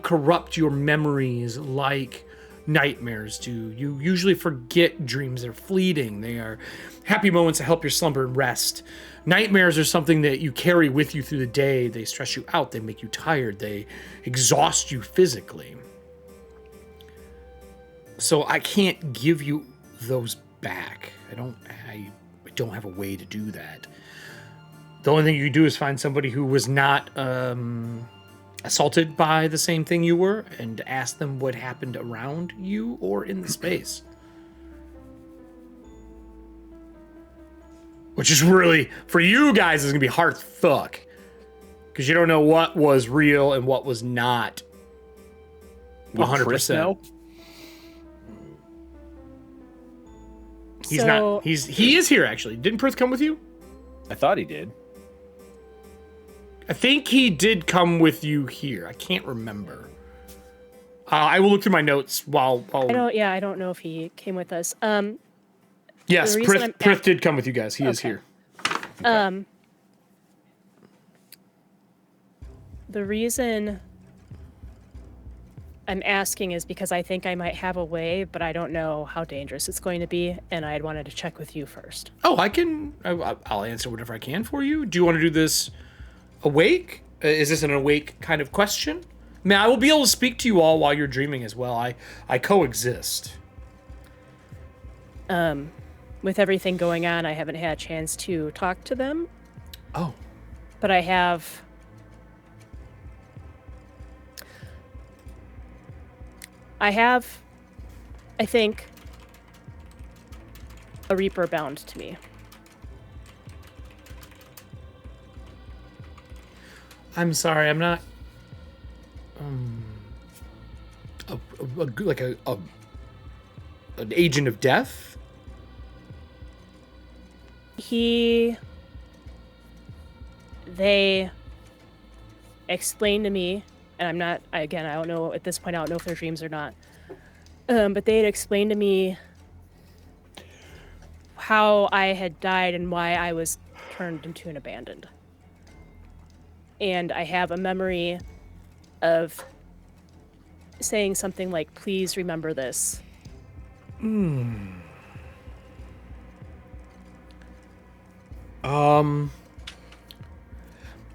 corrupt your memories like nightmares do. You usually forget dreams. They're fleeting. They are happy moments that help your slumber and rest. Nightmares are something that you carry with you through the day. They stress you out. They make you tired. They exhaust you physically. So I can't give you those back. I don't have a way to do that. The only thing you can do is find somebody who was not assaulted by the same thing you were and ask them what happened around you or in the space. Which is really, for you guys, is going to be hard fuck. Because you don't know what was real and what was not. 100%. He's not. He is here, actually. Didn't Prith come with you? I thought he did. I think he did come with you here. I can't remember. I will look through my notes while. I don't know if he came with us. Yes, Prith did come with you guys. He is here. Okay. The reason I'm asking is because I think I might have a way, but I don't know how dangerous it's going to be, and I wanted to check with you first. Oh, I'll answer whatever I can for you. Do you want to do this awake? Is this an awake kind of question? I mean, I will be able to speak to you all while you're dreaming as well. I coexist. With everything going on, I haven't had a chance to talk to them. Oh. But I have... I think, a Reaper bound to me. I'm sorry, I'm not... an agent of death? They explained to me, and I don't know, at this point, I don't know if they're dreams or not, but they had explained to me how I had died and why I was turned into an abandoned. And I have a memory of saying something like, please remember this.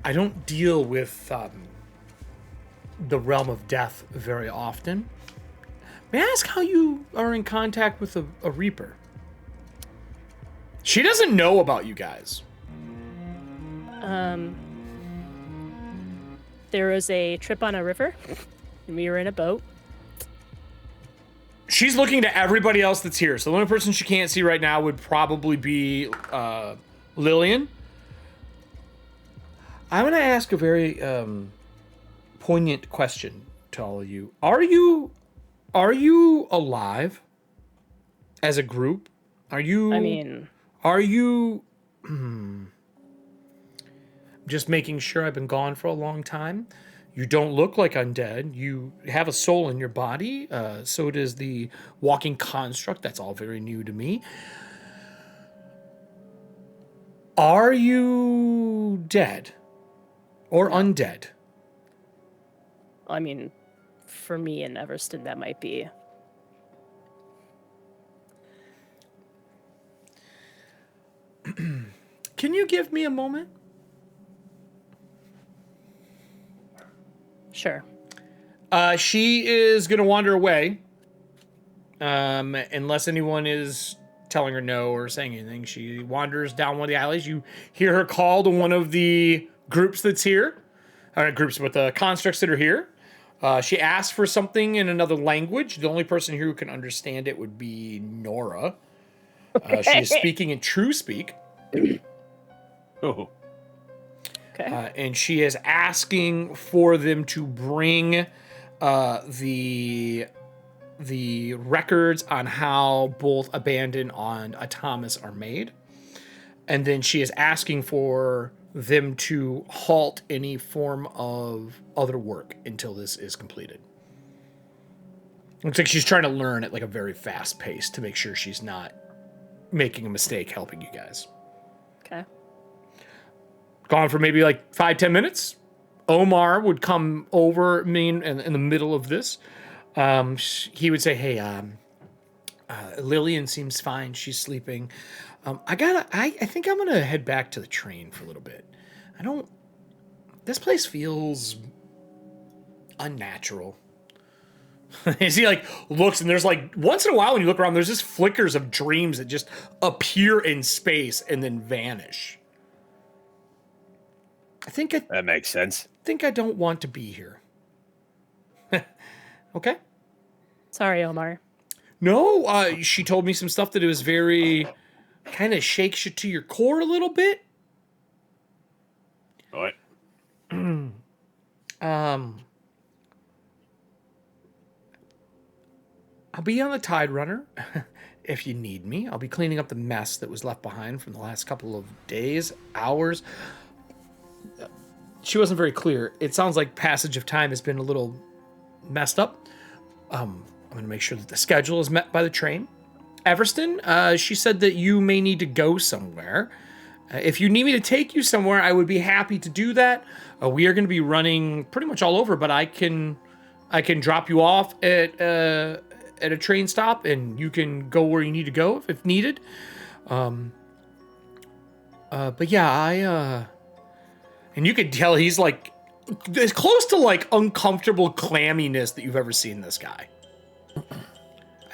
I don't deal with the realm of death very often. May I ask how you are in contact with a Reaper? She doesn't know about you guys. There was a trip on a river, and we were in a boat. She's looking to everybody else that's here. So the only person she can't see right now would probably be Lillian. I'm going to ask a very poignant question to all of you. Are you alive as a group? Are you just making sure? I've been gone for a long time. You don't look like undead. You have a soul in your body. So does the walking construct. That's all very new to me. Are you dead or undead? I mean, for me in Everston, that might be. Can you give me a moment? Sure. She is going to wander away. Unless anyone is telling her no or saying anything. She wanders down one of the alleys. You hear her call to one of the groups that's here. Groups with the constructs that are here. She asks for something in another language. The only person here who can understand it would be Nora. Okay. She is speaking in True Speak. Oh. Okay. And she is asking for them to bring the records on how both Abandon and Atomus are made. And then she is asking for them to halt any form of other work until this is completed. Looks like she's trying to learn at like a very fast pace to make sure she's not making a mistake helping you guys. Okay. Gone for maybe like 5-10 minutes. Omar would come over me in the middle of this. He would say, "Hey, Lillian seems fine. She's sleeping. I think I'm gonna head back to the train for a little bit. This place feels unnatural." As he like looks, and there's like once in a while when you look around, there's just flickers of dreams that just appear in space and then vanish. That makes sense. I think I don't want to be here. Okay. Sorry, Omar. No, she told me some stuff that it was very kind of shakes you to your core a little bit. What? I'll be on the Tide Runner if you need me. I'll be cleaning up the mess that was left behind from the last couple of days, hours. She wasn't very clear. It sounds like passage of time has been a little messed up. I'm going to make sure that the schedule is met by the train. Everston, she said that you may need to go somewhere. If you need me to take you somewhere, I would be happy to do that. We are going to be running pretty much all over, but I can drop you off at a train stop, and you can go where you need to go if needed. But yeah, and you could tell he's like as close to like uncomfortable clamminess that you've ever seen this guy.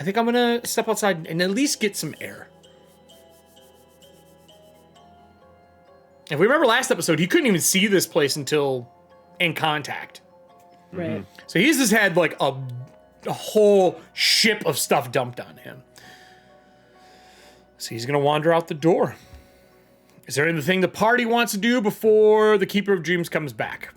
I think I'm gonna step outside and at least get some air. If we remember last episode, he couldn't even see this place until in contact. Right. So he's just had like a whole ship of stuff dumped on him. So he's gonna wander out the door. Is there anything the party wants to do before the Keeper of Dreams comes back?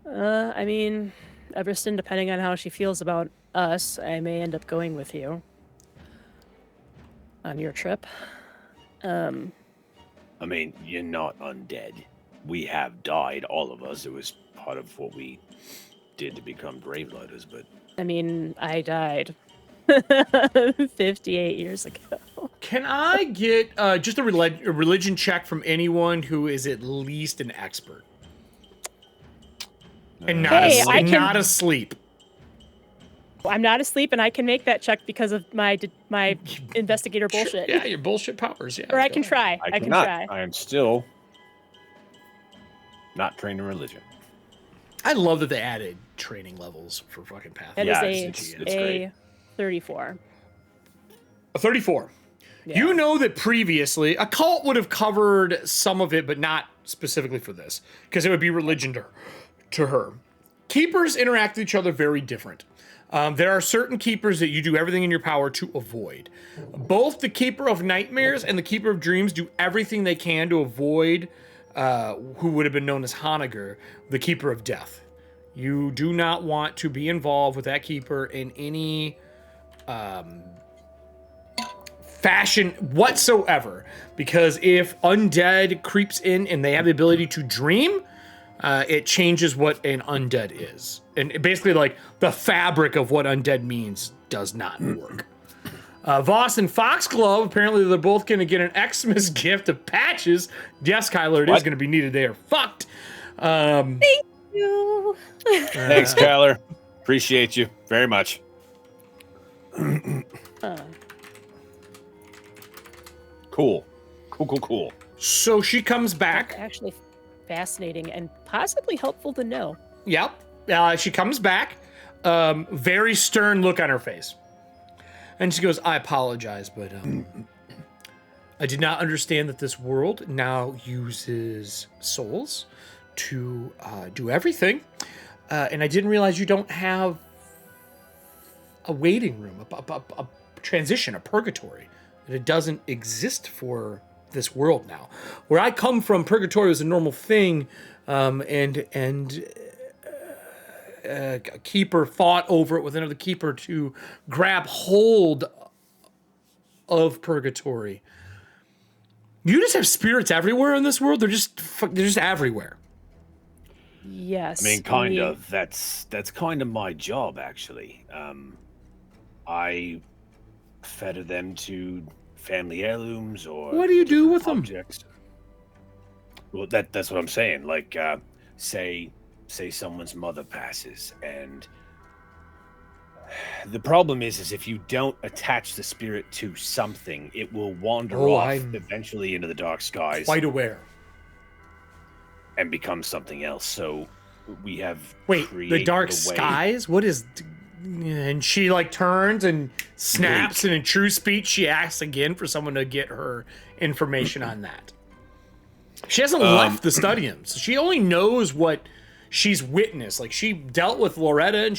I mean, Everston, depending on how she feels about us, I may end up going with you on your trip. I mean, you're not undead. We have died, all of us. It was part of what we did to become Gravelighters, but... I mean, I died 58 years ago. Can I get just a religion check from anyone who is at least an expert? And not asleep. I'm not asleep, and I can make that check because of my investigator bullshit. Yeah, your bullshit powers. Yeah. Or I can try. I can try. I am still not trained in religion. I love that they added training levels for fucking Path. That is it's a 34. A 34. Yeah. You know that previously, a cult would have covered some of it, but not specifically for this, because it would be religion to her. Keepers interact with each other very different. There are certain keepers that you do everything in your power to avoid. Both the Keeper of Nightmares and the Keeper of Dreams do everything they can to avoid who would have been known as Hanager, the Keeper of Death. You do not want to be involved with that keeper in any fashion whatsoever, because if undead creeps in and they have the ability to dream, it changes what an undead is. And basically, like, the fabric of what undead means does not work. Voss and Foxglove, apparently they're both going to get an Xmas gift of patches. Yes, Kyler, it is going to be needed. They are fucked. Thank you. Thanks, Kyler. Appreciate you very much. Cool. So she comes back. That's actually fascinating and possibly helpful to know. Yep. She comes back. Very stern look on her face. And she goes, I apologize, but I did not understand that this world now uses souls to do everything. And I didn't realize you don't have a waiting room, a transition, a purgatory. That it doesn't exist for this world now. Where I come from, purgatory is a normal thing, and a keeper fought over it with another keeper to grab hold of purgatory. You just have spirits everywhere in this world. They're just everywhere. Yes. I mean, kind of. That's kind of my job, actually. I fetter them to family heirlooms or What do you do different with them? objects. Well, that's what I'm saying. Like, say someone's mother passes, and the problem is if you don't attach the spirit to something, it will wander off I'm eventually into the dark skies. quite aware. And become something else. So we have the dark skies. What is? And she like turns and snaps, and in true speech, she asks again for someone to get her information on that. She hasn't left the Studium, so she only knows what she's witnessed. Like she dealt with Loretta,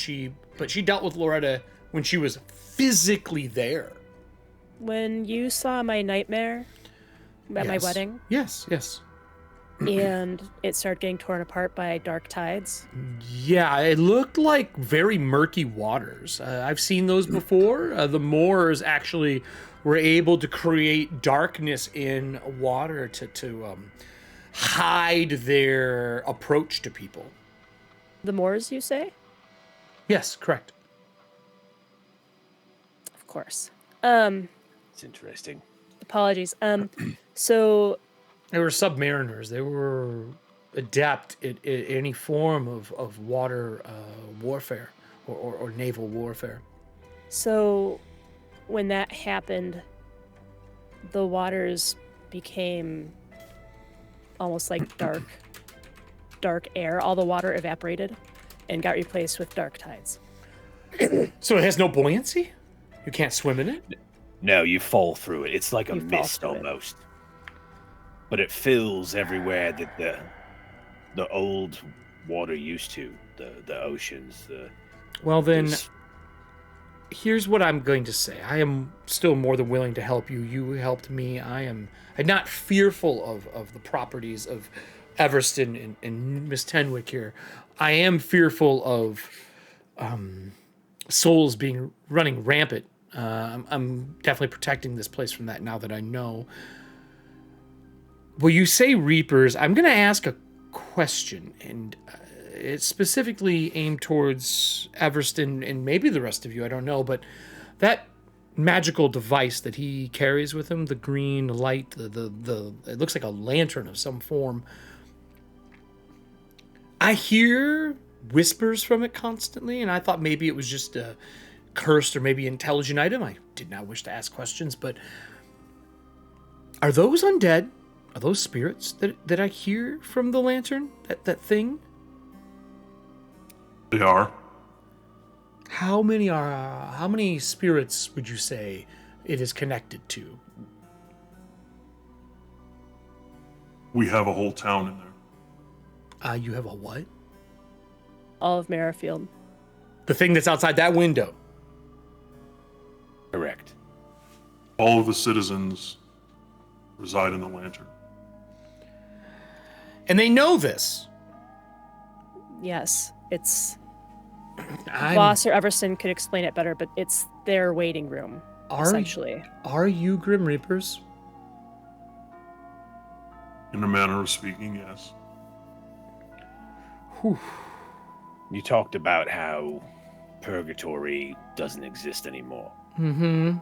but she dealt with Loretta when she was physically there. When you saw my nightmare at my wedding, yes, and it started getting torn apart by dark tides. Yeah, it looked like very murky waters. I've seen those before. The Moors actually were able to create darkness in water to hide their approach to people. The Moors, you say? Yes, correct. Of course. It's interesting. Apologies. So they were submariners. They were adept at any form of water warfare or naval warfare. So when that happened, the waters became almost like dark air. All the water evaporated and got replaced with dark tides. So it has no buoyancy? You can't swim in it? No, you fall through it. It's like a mist almost. But it fills everywhere that the old water used to, the oceans. Well then, here's what I'm going to say. I am still more than willing to help you. You helped me. I'm not fearful of the properties of Everston and Miss Tenwick here. I am fearful of souls running rampant. I'm definitely protecting this place from that now that I know. Well, you say Reapers. I'm going to ask a question, and it's specifically aimed towards Everston and maybe the rest of you. I don't know, but that magical device that he carries with him, the green light, it looks like a lantern of some form. I hear whispers from it constantly, and I thought maybe it was just a cursed or maybe intelligent item. I did not wish to ask questions, but are those undead? Are those spirits that I hear from the lantern? That thing? They are. How many spirits would you say it is connected to? We have a whole town in there. You have a what? All of Merrifield. The thing that's outside that window. Correct. All of the citizens reside in the lantern. And they know this. Yes, it's... Voss or Everston could explain it better, but it's their waiting room, essentially. Are you Grim Reapers? In a manner of speaking, yes. Whew. You talked about how purgatory doesn't exist anymore. Mm-hmm.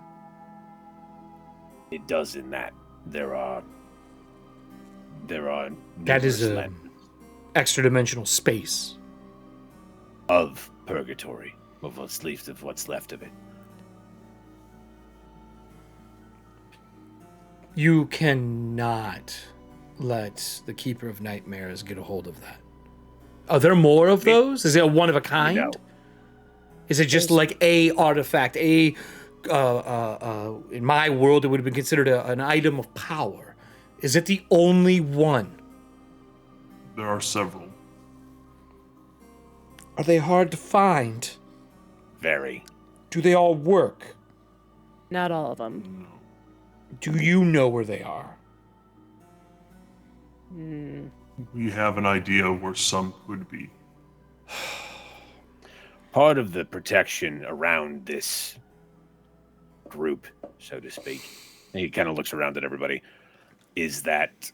It does in that there are that is a extra dimensional space of purgatory, of what's left of it. You cannot let the Keeper of Nightmares get a hold of that. Are there more of those? Is it a one of a kind? No. Is it just like a artifact? In my world, it would have been considered an item of power. Is it the only one? There are several. Are they hard to find? Very. Do they all work? Not all of them. No. Do you know where they are? We have an idea where some could be. Part of the protection around this group, so to speak, and he kind of looks around at everybody, is that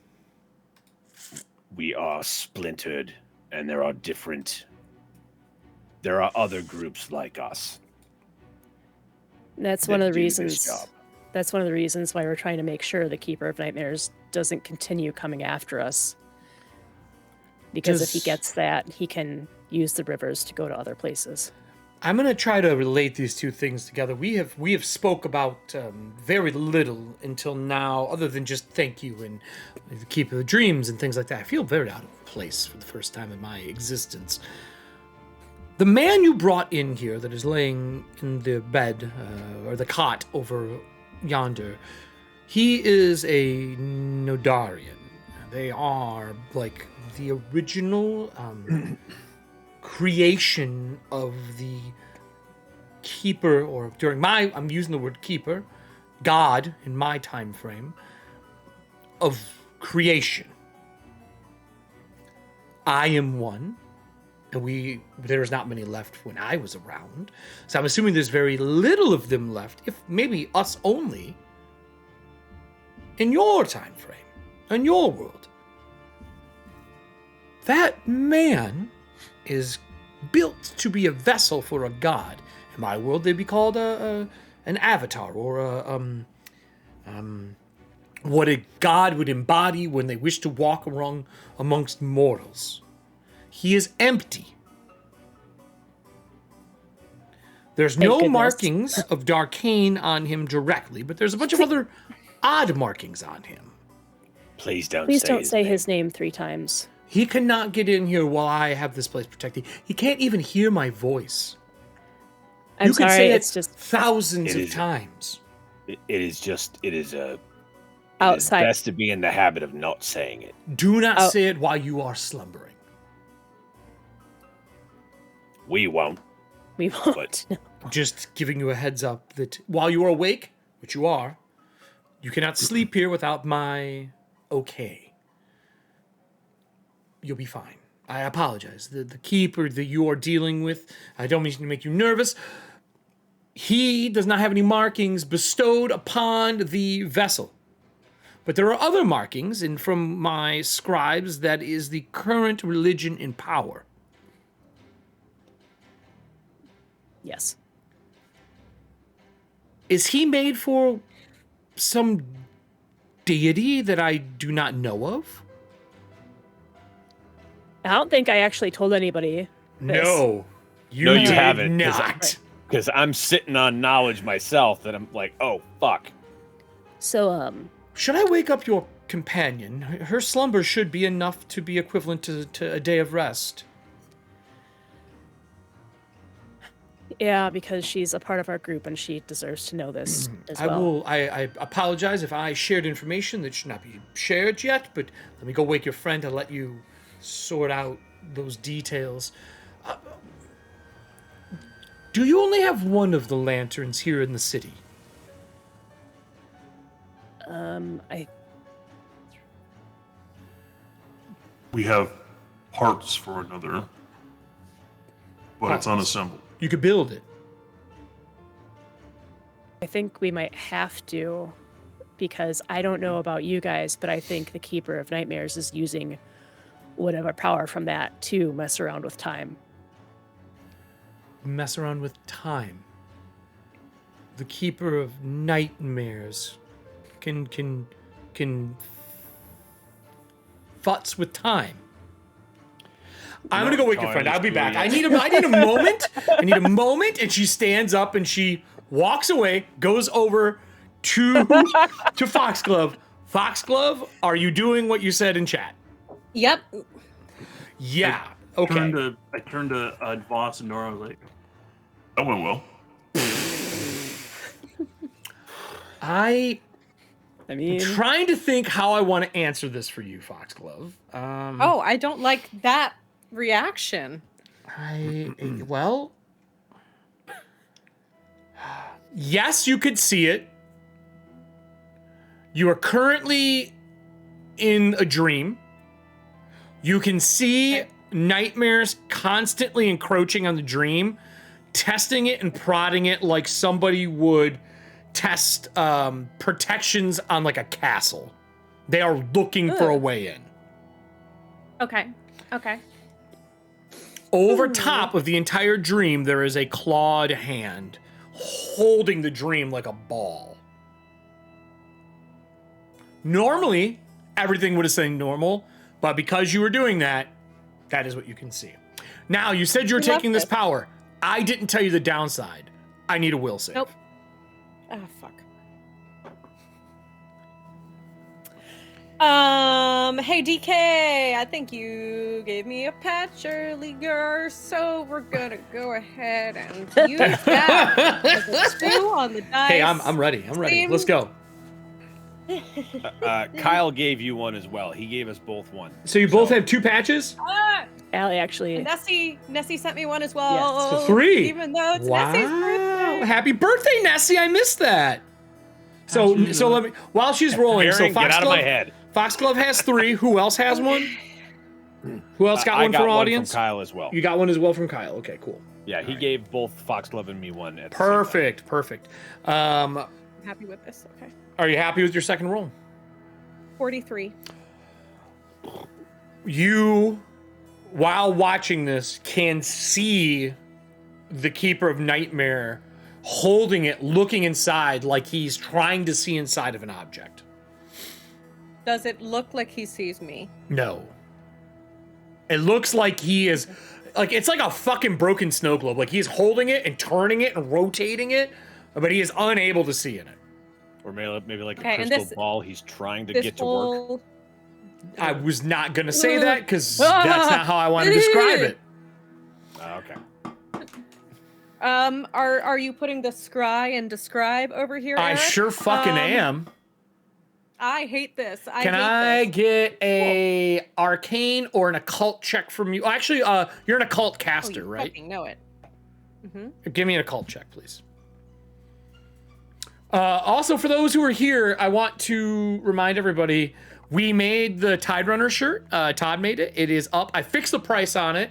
we are splintered and there are other groups like us. That's that one of the do this reasons. job. That's one of the reasons why we're trying to make sure the Keeper of Nightmares doesn't continue coming after us. Because if he gets that, he can use the rivers to go to other places. I'm gonna try to relate these two things together. We have spoke about very little until now, other than just thank you and the Keep of the Dreams and things like that. I feel very out of place for the first time in my existence. The man you brought in here that is laying in the bed or the cot over yonder, he is a Nodarian. They are like the original creation of the keeper, or I'm using the word keeper, God in my time frame, of creation. I am one, and there's not many left when I was around. So I'm assuming there's very little of them left, if maybe us only, in your time frame, in your world. That man is built to be a vessel for a god. In my world, they'd be called an avatar, or what a god would embody when they wish to walk around amongst mortals. He is empty. There's no markings of Darkane on him directly, but there's a bunch of other odd markings on him. Please don't say his name 3 times. He cannot get in here while I have this place protected. He can't even hear my voice. I'm sorry, say it's just thousands of times. It is outside. It is best to be in the habit of not saying it. Do not say it while you are slumbering. We won't. We won't. No. Just giving you a heads up that while you are awake, which you are, you cannot sleep here without my okay. You'll be fine. I apologize. The keeper that you are dealing with, I don't mean to make you nervous. He does not have any markings bestowed upon the vessel. But there are other markings, and from my scribes, that is the current religion in power. Yes. Is he made for some deity that I do not know of? I don't think I actually told anybody this. No, you haven't. Not. Because I'm sitting on knowledge myself that I'm like, oh, fuck. So, should I wake up your companion? Her slumber should be enough to be equivalent to a day of rest. Yeah, because she's a part of our group and she deserves to know this as well. I apologize if I shared information that should not be shared yet, but let me go wake your friend to let you sort out those details. Do you only have one of the lanterns here in the city? We have parts for another, but it's unassembled. You could build it. I think we might have to, because I don't know about you guys, but I think the Keeper of Nightmares is using whatever power from that to mess around with time. Mess around with time. The Keeper of Nightmares can futz with time. I'm gonna go wake your friend. I'll be back. I need a moment. I need a moment. And she stands up and she walks away, goes over to Foxglove. Foxglove, are you doing what you said in chat? Yep. Yeah. Okay. I turned to Voss and Nora. I was like, that went well. I mean, I'm trying to think how I want to answer this for you, Foxglove. Oh, I don't like that reaction. Well, yes, you could see it. You are currently in a dream. You can see nightmares constantly encroaching on the dream, testing it and prodding it like somebody would test protections on like a castle. They are looking for a way in. Okay. Over top of the entire dream, there is a clawed hand holding the dream like a ball. Normally, everything would have stayed normal, but because you were doing that, that is what you can see. Now, you said you were taking this power. I didn't tell you the downside. I need a will save. Nope. Ah, fuck. Hey DK, I think you gave me a patch earlier, so we're gonna go ahead and use that as a 2 on the dice. Hey, I'm ready. I'm ready. Let's go. Kyle gave you one as well. He gave us both one. So you both have 2 patches? Allie actually. Nessie sent me one as well. So 3. Even though it's wow. Nessie's birthday. Happy birthday, Nessie. I missed that. So let me, while she's rolling, Aaron, so get out of my head. Foxglove has 3. Who else has one? Who else got one from audience? From Kyle as well. You got one as well from Kyle. Okay, cool. Yeah, he gave both Foxglove and me one. At Perfect. I'm happy with this. Okay. Are you happy with your second roll? 43. You, while watching this, can see the Keeper of Nightmare holding it, looking inside like he's trying to see inside of an object. Does it look like he sees me? No. It looks like he is, like, it's like a fucking broken snow globe. Like, he's holding it and turning it and rotating it, but he is unable to see in it. Or maybe like a crystal ball he's trying to get to work. I was not going to say that because that's not how I want to describe it. Okay. Are you putting the scry and describe over here, I Eric? sure fucking am. I hate this. Can I get a arcane or an occult check from you? Actually, you're an occult caster, right? Fucking know it. Mm-hmm. Give me an occult check, please. Also, for those who are here, I want to remind everybody, we made the Tide Runner shirt. Todd made it. It is up. I fixed the price on it.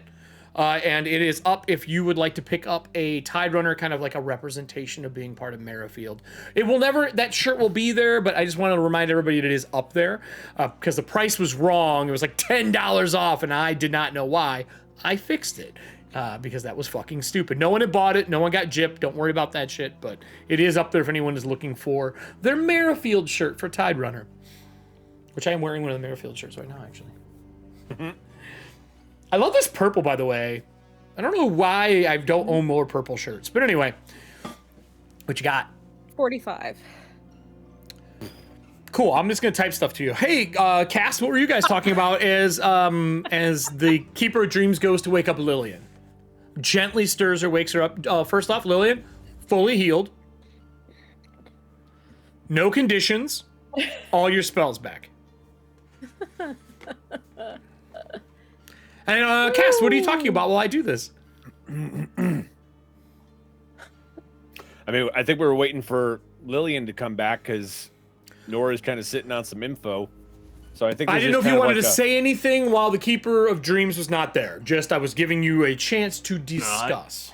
And it is up if you would like to pick up a Tide Runner, kind of like a representation of being part of Merrifield. It will never, that shirt will be there, but I just wanted to remind everybody that it is up there because the price was wrong. It was like $10 off and I did not know why. I fixed it because that was fucking stupid. No one had bought it. No one got gypped. Don't worry about that shit, but it is up there if anyone is looking for their Merrifield shirt for Tide Runner, which I am wearing one of the Merrifield shirts right now, actually. I love this purple, by the way. I don't know why I don't own more purple shirts. But anyway, what you got? 45. Cool. I'm just going to type stuff to you. Hey, Cass, what were you guys talking about as the Keeper of Dreams goes to wake up Lillian? Gently stirs her, wakes her up. First off, Lillian, fully healed. No conditions. All your spells back. And Cass, what are you talking about while I do this? I mean, I think we were waiting for Lillian to come back because Nora's kind of sitting on some info. So I think I didn't know if you wanted to say anything while the Keeper of Dreams was not there. Just I was giving you a chance to discuss.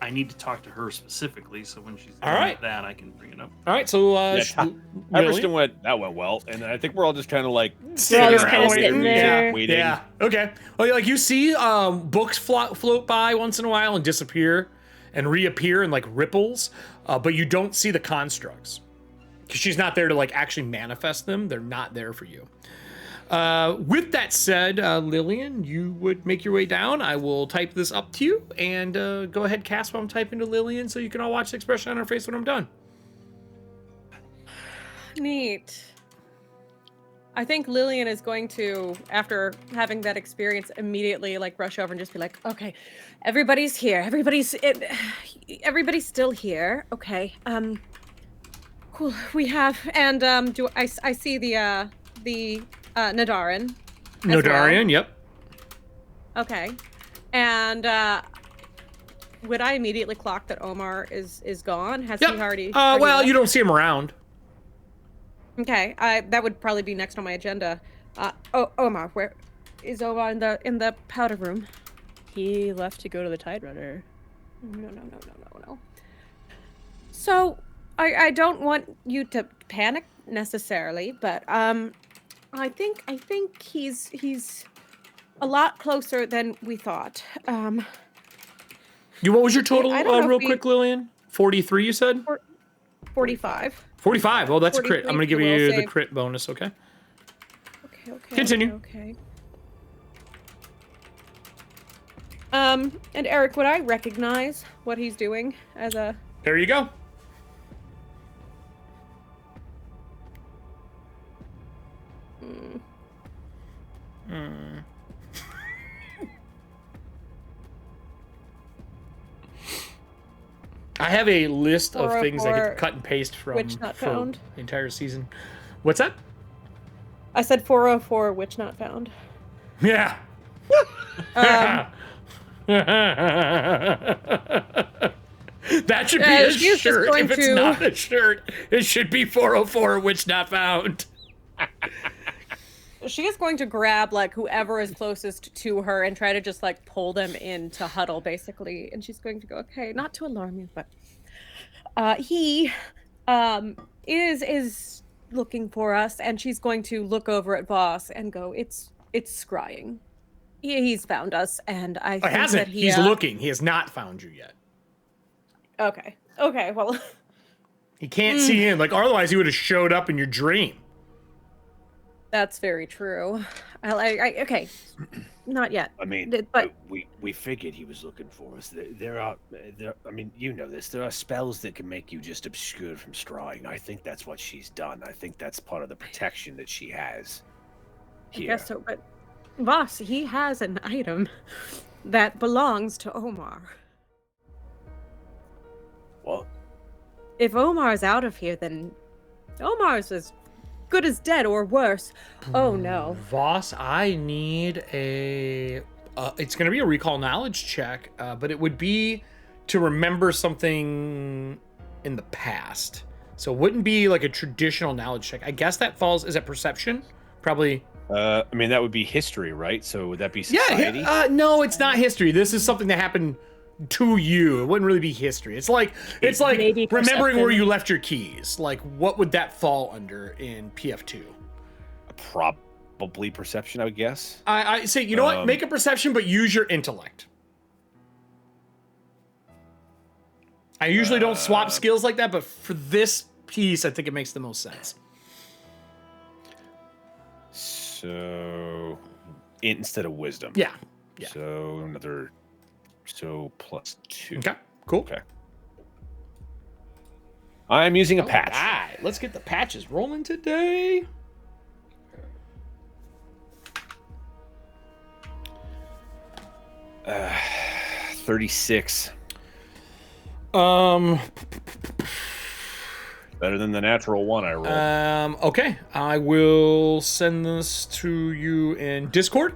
I need to talk to her specifically, so when she's all right, that I can bring it up. All right, so Everston went well, and I think we're all just kind of like sitting there. Waiting. Yeah. Okay. Well, like you see, books float by once in a while and disappear, and reappear in like ripples, but you don't see the constructs because she's not there to like actually manifest them. They're not there for you. With that said, Lillian, you would make your way down. I will type this up to you, and go ahead, Cass, while I'm typing to Lillian, so you can all watch the expression on her face when I'm done. Neat. I think Lillian is going to, after having that experience, immediately like rush over and just be like, "Okay, everybody's here. Everybody's still here. Okay. Cool. We have and I see the Nadarin. Nodarian, well. Yep. Okay. And would I immediately clock that Omar is gone? Has he already? Well, left? you don't see him around. Okay. that would probably be next on my agenda. Omar, where is Omar in the powder room? He left to go to the Tide Runner. No. So I don't want you to panic necessarily, but I think he's a lot closer than we thought. What was your total, real quick, Lillian? 43, you said? 45. 45. Oh, that's a crit. I'm going to give will you the save. crit bonus, okay? Okay. Continue. Okay. And Eric, would I recognize what he's doing as a... There you go. I have a list of things I could cut and paste from Witch Not for Found. the entire season. What's that? I said 404, Witch Not Found. Yeah. That should be a she's just shirt. going If it's to- not a shirt, it should be 404, Witch Not Found. She is going to grab, like, whoever is closest to her and try to just, like, pull them into huddle, basically. And she's going to go, okay, not to alarm you, but... he is looking for us, and she's going to look over at Voss and go, it's scrying. He's found us, and I think hasn't. that he... He's looking. He has not found you yet. Okay, well... He can't see him. Like, otherwise he would have showed up in your dream. That's very true. Okay, not yet. I mean, but we figured he was looking for us. There are, I mean, you know this. There are spells that can make you just obscured from scrying. I think that's what she's done. I think that's part of the protection that she has. Here. I guess so, but Voss, he has an item that belongs to Omar. What? If Omar's out of here, then Omar's as good as dead or worse. Oh no. Voss, I need a... it's going to be a recall knowledge check, but it would be to remember something in the past. So it wouldn't be like a traditional knowledge check. I guess that falls... Is it perception? Probably... I mean, that would be history, right? So would that be society? Yeah, no, it's not history. This is something that happened to you. It wouldn't really be history. It's like Maybe remembering where perception. you left your keys. Like, what would that fall under in PF2? Probably perception, I would guess. I say, you know what? Make a perception, but use your intellect. I usually don't swap skills like that, but for this piece, I think it makes the most sense. So, instead of wisdom. Yeah. So another. So +2. Okay. Cool. Okay. I'm using a patch. All right, let's get the patches rolling today. Uh, 36. Better than the natural one I rolled. Okay. I will send this to you in Discord.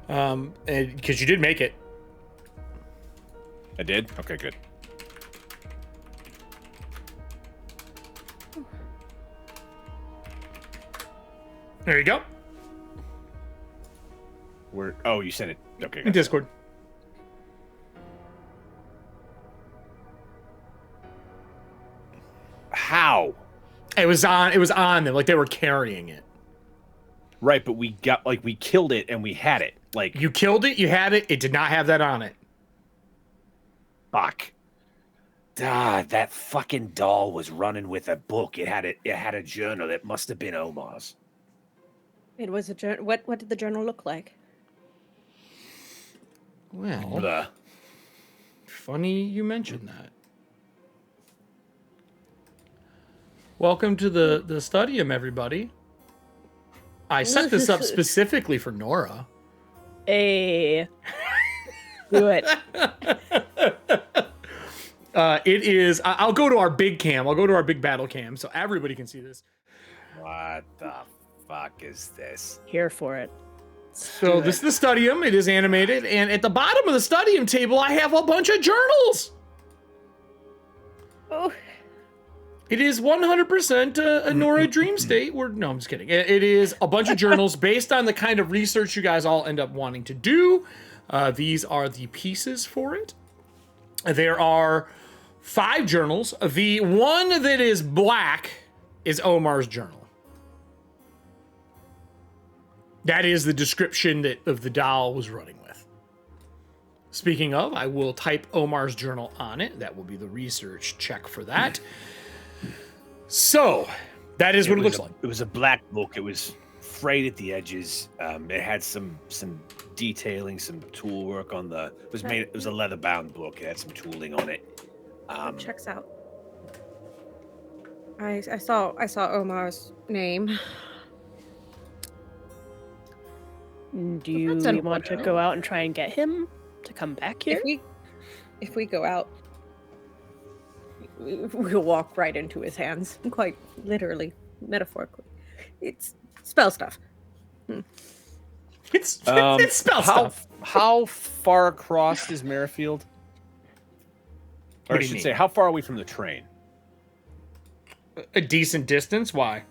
Because you did make it. I did? Okay, good. There you go. Oh, you sent it. Okay. In Discord. How? It was on them, like they were carrying it. Right, but we killed it and we had it. Like, you killed it, you had it, it did not have that on it. Fuck. That fucking doll was running with a book. It had a journal. It must have been Omar's. It was a journal. What did the journal look like? Well, funny you mentioned that. Welcome to the studium, everybody. I set this up specifically for Nora. Hey. Do it. It is. I'll go to our big cam. I'll go to our big battle cam so everybody can see this. What the fuck is this? Here for it. So this is the studium. It is animated, and at the bottom of the studium table, I have a bunch of journals. Oh. It is 100% a Nora dream state. No, I'm just kidding. It is a bunch of journals based on the kind of research you guys all end up wanting to do. These are the pieces for it. There are 5 journals. The one that is black is Omar's journal. That is the description that of the doll was running with. Speaking of, I will type Omar's journal on it. That will be the research check for that. So, that is what it looks like. It was a black book. It was frayed at the edges. It had some detailing, some tool work on the. It was a leather bound book. It had some tooling on it. Checks out. I saw Omar's name. Do you want to go out and try and get him to come back here? If we go out, we'll walk right into his hands, quite literally, metaphorically. It's spell stuff. It's spell stuff. How far across is Merrifield? Or I should say, how far are we from the train? A decent distance. Why?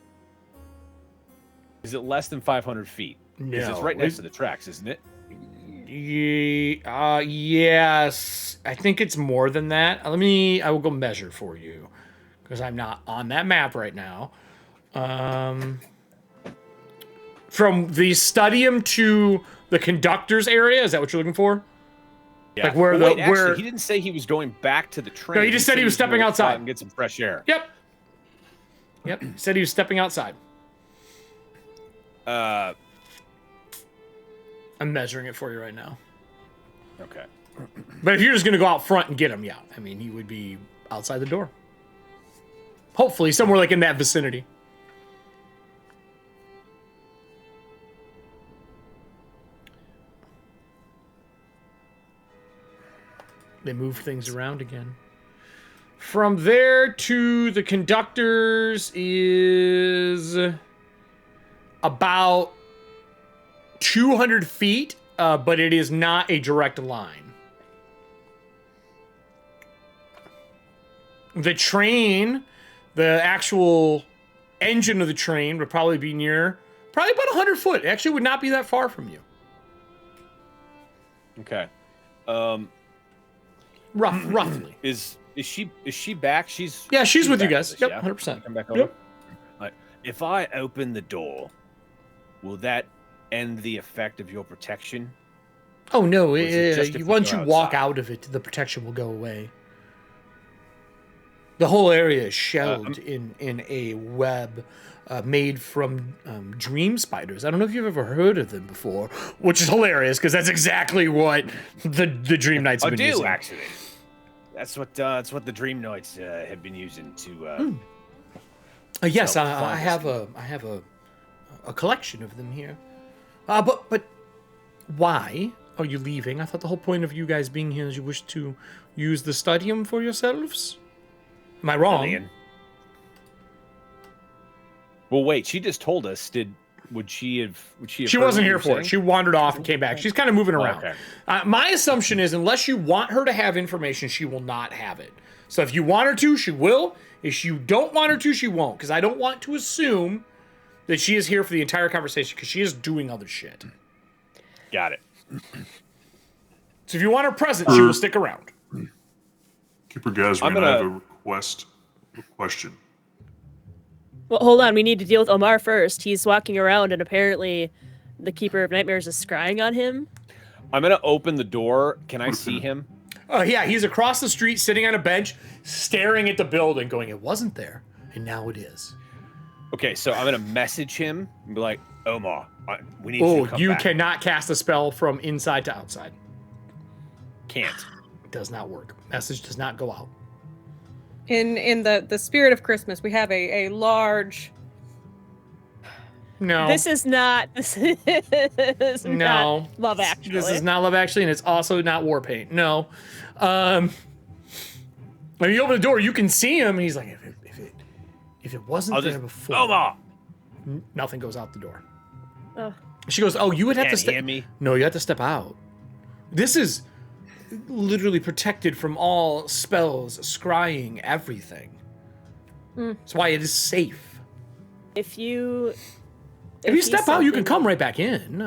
Is it less than 500 feet? No. It's right next to the tracks, isn't it? Yes. I think it's more than that. I will go measure for you because I'm not on that map right now. From the stadium to the conductor's area, is that what you're looking for? Yeah. Like where actually, he didn't say he was going back to the train. No, he just said he was stepping outside and get some fresh air. Yep. He said he was stepping outside. I'm measuring it for you right now. Okay. But if you're just gonna go out front and get him, yeah. I mean, he would be outside the door. Hopefully, somewhere like in that vicinity. They move things around again. From there to the conductors is about 200 feet, but it is not a direct line. The train, the actual engine of the train would probably be probably about 100 foot. It actually would not be that far from you. Okay. Roughly. Is she back? She's with you guys. Yep, yeah? 100%. Come back over. Yep. Right. If I open the door, will that end the effect of your protection? Oh no! Once you walk out of it, the protection will go away. The whole area is shelled in a web made from dream spiders. I don't know if you've ever heard of them before, which is hilarious because that's exactly what the Dream Knights have been using. Actually. That's what the Dream Knights have been using to. Yes, I have a collection of them here. But why are you leaving? I thought the whole point of you guys being here is you wish to use the stadium for yourselves. Am I wrong? Alien. Well, wait. She just told us. Would she have? She wasn't here for it. She wandered off and came back. She's kind of moving around. Okay. My assumption is, unless you want her to have information, she will not have it. So if you want her to, she will. If you don't want her to, she won't. Because I don't want to assume that she is here for the entire conversation, because she is doing other shit. Got it. So if you want her present, she will stick around. Keeper Gazrin, I have a question. Well, hold on. We need to deal with Omar first. He's walking around, and apparently the Keeper of Nightmares is scrying on him. I'm going to open the door. Can I see him? Yeah, he's across the street, sitting on a bench, staring at the building, going, it wasn't there, and now it is. Okay, so I'm going to message him and be like, Omar, we need you to come back. Cannot cast a spell from inside to outside. Can't. It does not work. Message does not go out. In the spirit of Christmas, we have a large. No. This is not Love Actually. This is not Love Actually, and it's also not War Paint. No. When you open the door, you can see him, and he's like, if it wasn't there before, Omar! Nothing goes out the door. Oh. She goes, oh, you would have to step. No, you have to step out. This is literally protected from all spells, scrying, everything. That's why it is safe. If you step out, you can come right back in.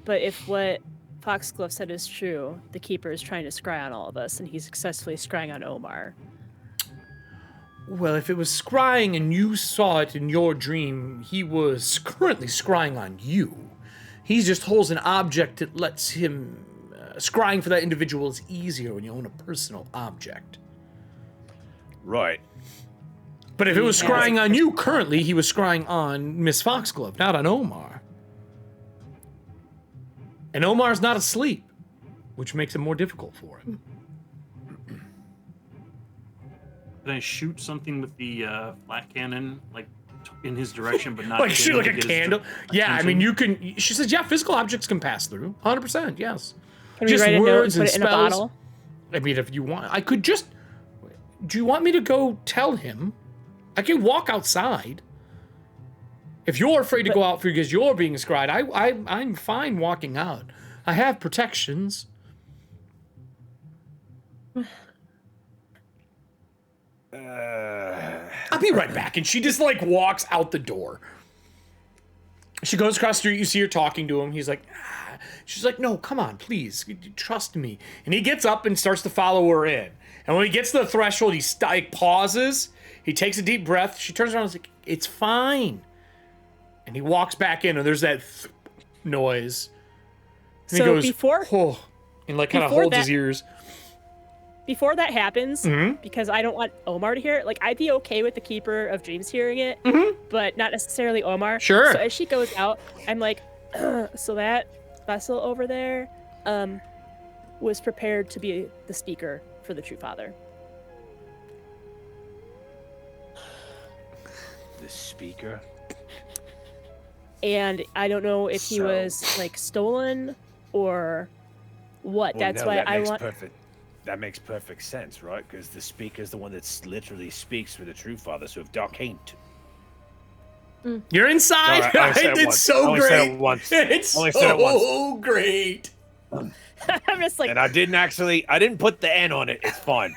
But if what Foxglove said is true, the Keeper is trying to scry on all of us, and he's successfully scrying on Omar. Well, if it was scrying and you saw it in your dream, he was currently scrying on you. He just holds an object that lets him scrying for that individual is easier when you own a personal object. Right. But if it was scrying on you, currently he was scrying on Miss Foxglove, not on Omar. And Omar's not asleep, which makes it more difficult for him. Can I shoot something with the flat cannon, like in his direction, but not Like get shoot him like to a get his candle? Yeah, I attention? mean, you can. She says, yeah, physical objects can pass through. 100%, yes. Can we write a note and put it in a spells. bottle? I mean, if you want, I could just. Do you want me to go tell him? I can walk outside. If you're afraid to go out because you're being scryed, I'm fine walking out. I have protections. I'll be right back. And she just like walks out the door. She goes across the street. You see her talking to him. He's like, ah. She's like, no, come on, please, trust me. And he gets up and starts to follow her in. And when he gets to the threshold, he pauses. He takes a deep breath. She turns around and is like, it's fine. And he walks back in, and there's that noise. And So he goes, before- oh, and like kind of before holds that- his ears. Before that happens, Mhm. because I don't want Omar to hear it, like I'd be okay with the Keeper of Dreams hearing it, but not necessarily Omar. Sure. So as she goes out, I'm like, so that vessel over there was prepared to be the speaker for the True Father. The speaker. And I don't know if he So- was like stolen or what. Well, That's no, why that I makes want. That makes perfect sense, right? Because the speaker is the one that literally speaks for the True Father. So if Doc ain't, You're inside. Sorry, I only said it It's once. so I only said great. it once. It's Only said it once. so great. I'm just like, and I didn't put the N on it. It's fine.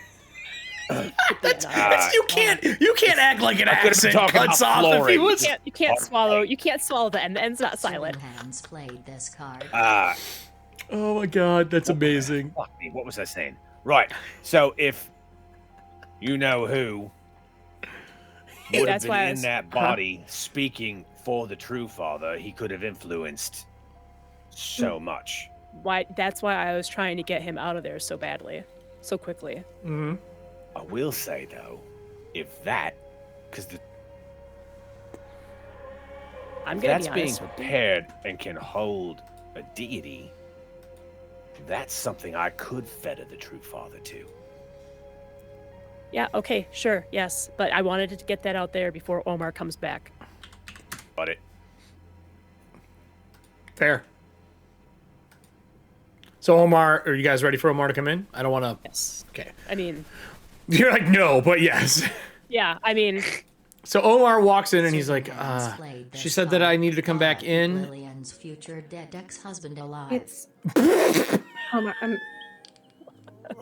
That's, you can't act like an I could've been accent talking cuts about off if he flooring. was. you can't swallow the N. The N's not silent. Hands played this card. Oh my god, that's amazing. Fuck me. What was I saying? Right. So if you know who would have That's been why I in was- that body speaking for the True Father, he could have influenced so much. That's why I was trying to get him out of there so badly, so quickly. Mm-hmm. I will say though, if that, because I'm gonna that's be being honest. prepared and can hold a deity, that's something I could fetter the True Father to. Yeah, okay, sure, yes. But I wanted to get that out there before Omar comes back. But it. Fair. So Omar, are you guys ready for Omar to come in? I don't want to. Yes. Okay. I mean, You're like, no, but yes. yeah, I mean, So Omar walks in and he's like, Hands played she this said that card. I needed to come back in. Lillian's future dead ex-husband alive. It's. Omar, I'm.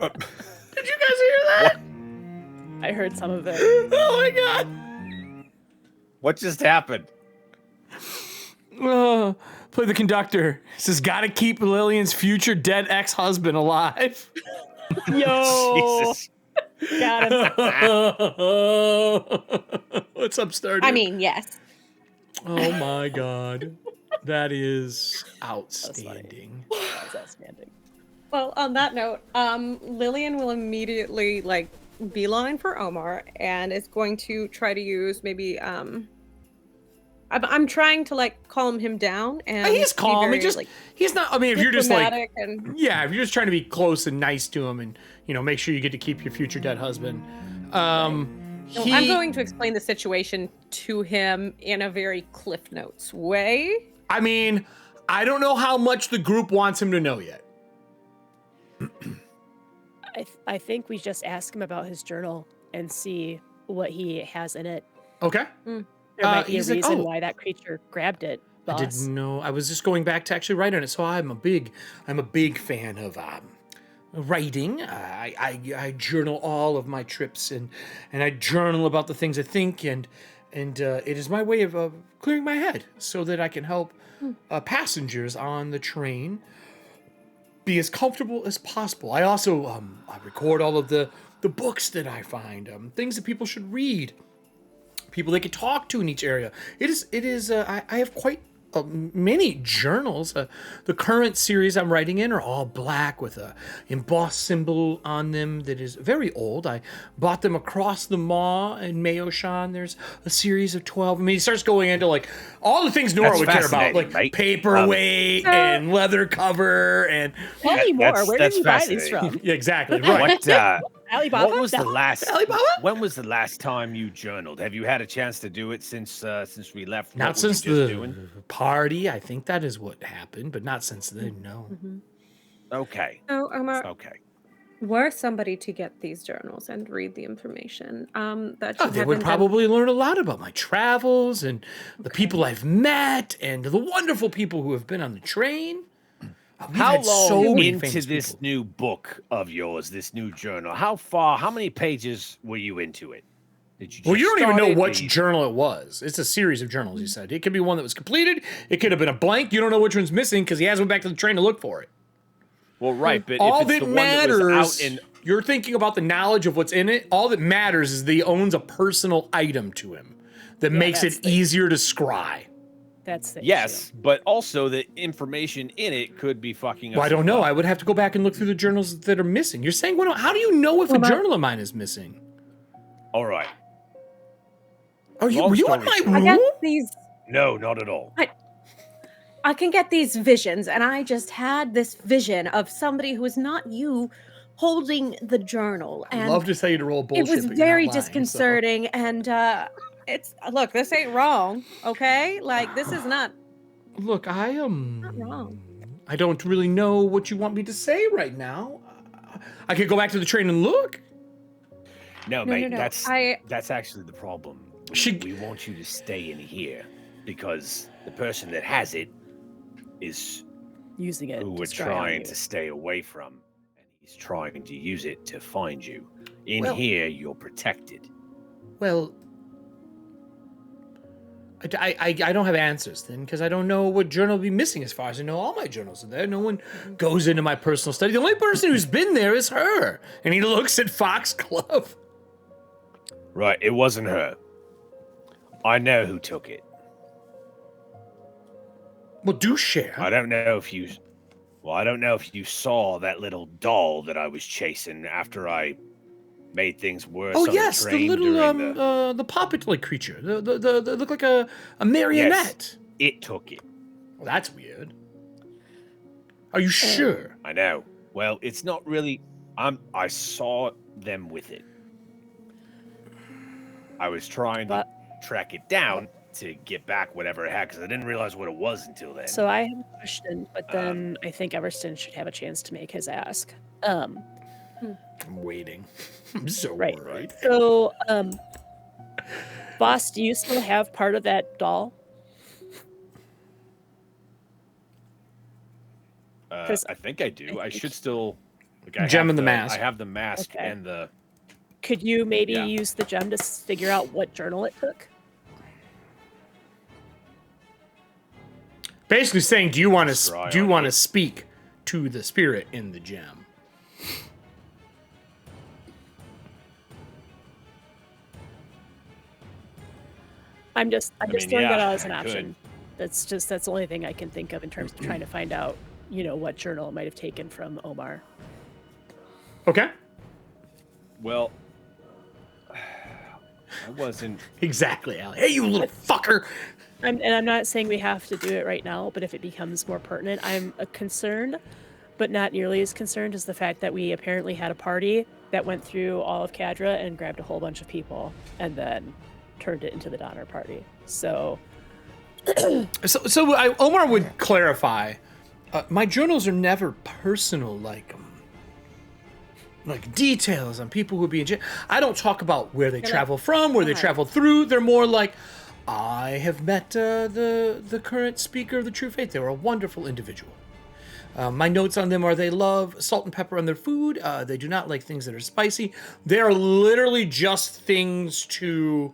Did you guys hear that? I heard some of it. Oh my god. What just happened? Oh, play the conductor. He says, gotta keep Lillian's future dead ex-husband alive. Yo, Jesus. got him. What's up, Stardew? I mean, yes. Oh my god. That is outstanding. That's outstanding. Well, on that note, Lillian will immediately like beeline for Omar and is going to try to use maybe I'm trying to like calm him down and He's be calm. very, He just like, he's not. I mean, if you're just like, diplomatic and yeah, if you're just trying to be close and nice to him, and make sure you get to keep your future dead husband. I'm going to explain the situation to him in a very Cliff Notes way. I mean, I don't know how much the group wants him to know yet. I think we just ask him about his journal and see what he has in it. Okay. There might be a he's like, reason "Oh." why that creature grabbed it, I boss. didn't know. I was just going back to actually write on it. So I'm a big fan of writing. I journal all of my trips and I journal about the things I think and it is my way of clearing my head so that I can help passengers on the train be as comfortable as possible. I also I record all of the books that I find, things that people should read, people they could talk to in each area. I have quite many journals. The current series I'm writing in are all black with a embossed symbol on them that is very old. I bought them across the mall in Mayoshan. There's a series of 12. I mean, he starts going into like all the things Nora That's would care about, fascinating, like mate. paperweight and leather cover and Tell me more. that's- Where did that's you buy these fascinating. from? yeah, exactly right. What Alibaba? what was the No. last Alibaba? when was the last time you journaled? Have you had a chance to do it since we left? What Not were you since just the doing? party. I think that is what happened, but not since then. No. Okay. So, Okay. were somebody to get these journals and read the information, that Oh, you they would haven't done- probably learn a lot about my travels and the people I've met and the wonderful people who have been on the train. We've How had long so many into famous this people. new book of yours, this new journal? How many pages were you into it? Did you? Well, just you don't even start know it? which Did you- journal it was. It's a series of journals, he said. It could be one that was completed. It could have been a blank. You don't know which one's missing because he hasn't went back to the train to look for it. Well, right, but All if it's that the one that was matters, out in you're thinking about the knowledge of what's in it. All that matters is that he owns a personal item to him that makes that's it the- easier to scry. That's the yes, but also the information in it could be fucking. Well, I us don't as know. well. I would have to go back and look through the journals that are missing. You're saying, well, how do you know if a journal of mine is missing? All right. Were you in my story I get room? these. No, not at all. I can get these visions, and I just had this vision of somebody who is not you holding the journal. I'd And love to tell you to roll bullshit, it was but you're very not lying, so- disconcerting. And it's look, this ain't wrong, okay? Like this is not Look, I wrong. I don't really know what you want me to say right now. I could go back to the train and look. No, No, mate, no. that's actually the problem. We want you to stay in here because the person that has it is using it. who to we're scry on trying you. to stay away from, and he's trying to use it to find you. In Well- here, you're protected. Well, I don't have answers then because I don't know what journal will be missing as far as I know. All my journals are there. No one goes into my personal study. The only person who's been there is her. And he looks at Foxglove. Right, it wasn't her. I know who took it. Well, do share. I don't know if you. Well, I don't know if you saw that little doll that I was chasing after I made things worse. Oh on yes, the the train little during the puppet-like creature. The look like a marionette. Yes, it took it. Well, that's weird. Are you sure? I know. Well, it's not really. I saw them with it. I was trying to track it down to get back whatever it had because I didn't realize what it was until then. So I have a question, but then I think Everston should have a chance to make his ask. I'm waiting. I'm so worried. So, boss, do you still have part of that doll? I think I do. I should still. Like, I Gem have and the mask. I have the mask Okay. and the. Could you maybe Yeah. use the gem to figure out what journal it took? Basically saying, do you want to Scry on it. speak to the spirit in the gem? I'm just mean, throwing that yeah, out as an I could. option. That's the only thing I can think of in terms of trying to find out, what journal it might have taken from Omar. Okay. Well, I wasn't. Exactly, Allie. Hey, you little fucker. And I'm not saying we have to do it right now, but if it becomes more pertinent, I'm concerned, but not nearly as concerned as the fact that we apparently had a party that went through all of Cadra and grabbed a whole bunch of people and then turned it into the Donner Party. So Omar would clarify. My journals are never personal, like details on people who would be in jail. I don't talk about where they travel from, where they traveled through. They're more like, I have met the current speaker of the True Faith. They were a wonderful individual. My notes on them are they love salt and pepper on their food. They do not like things that are spicy. They are literally just things to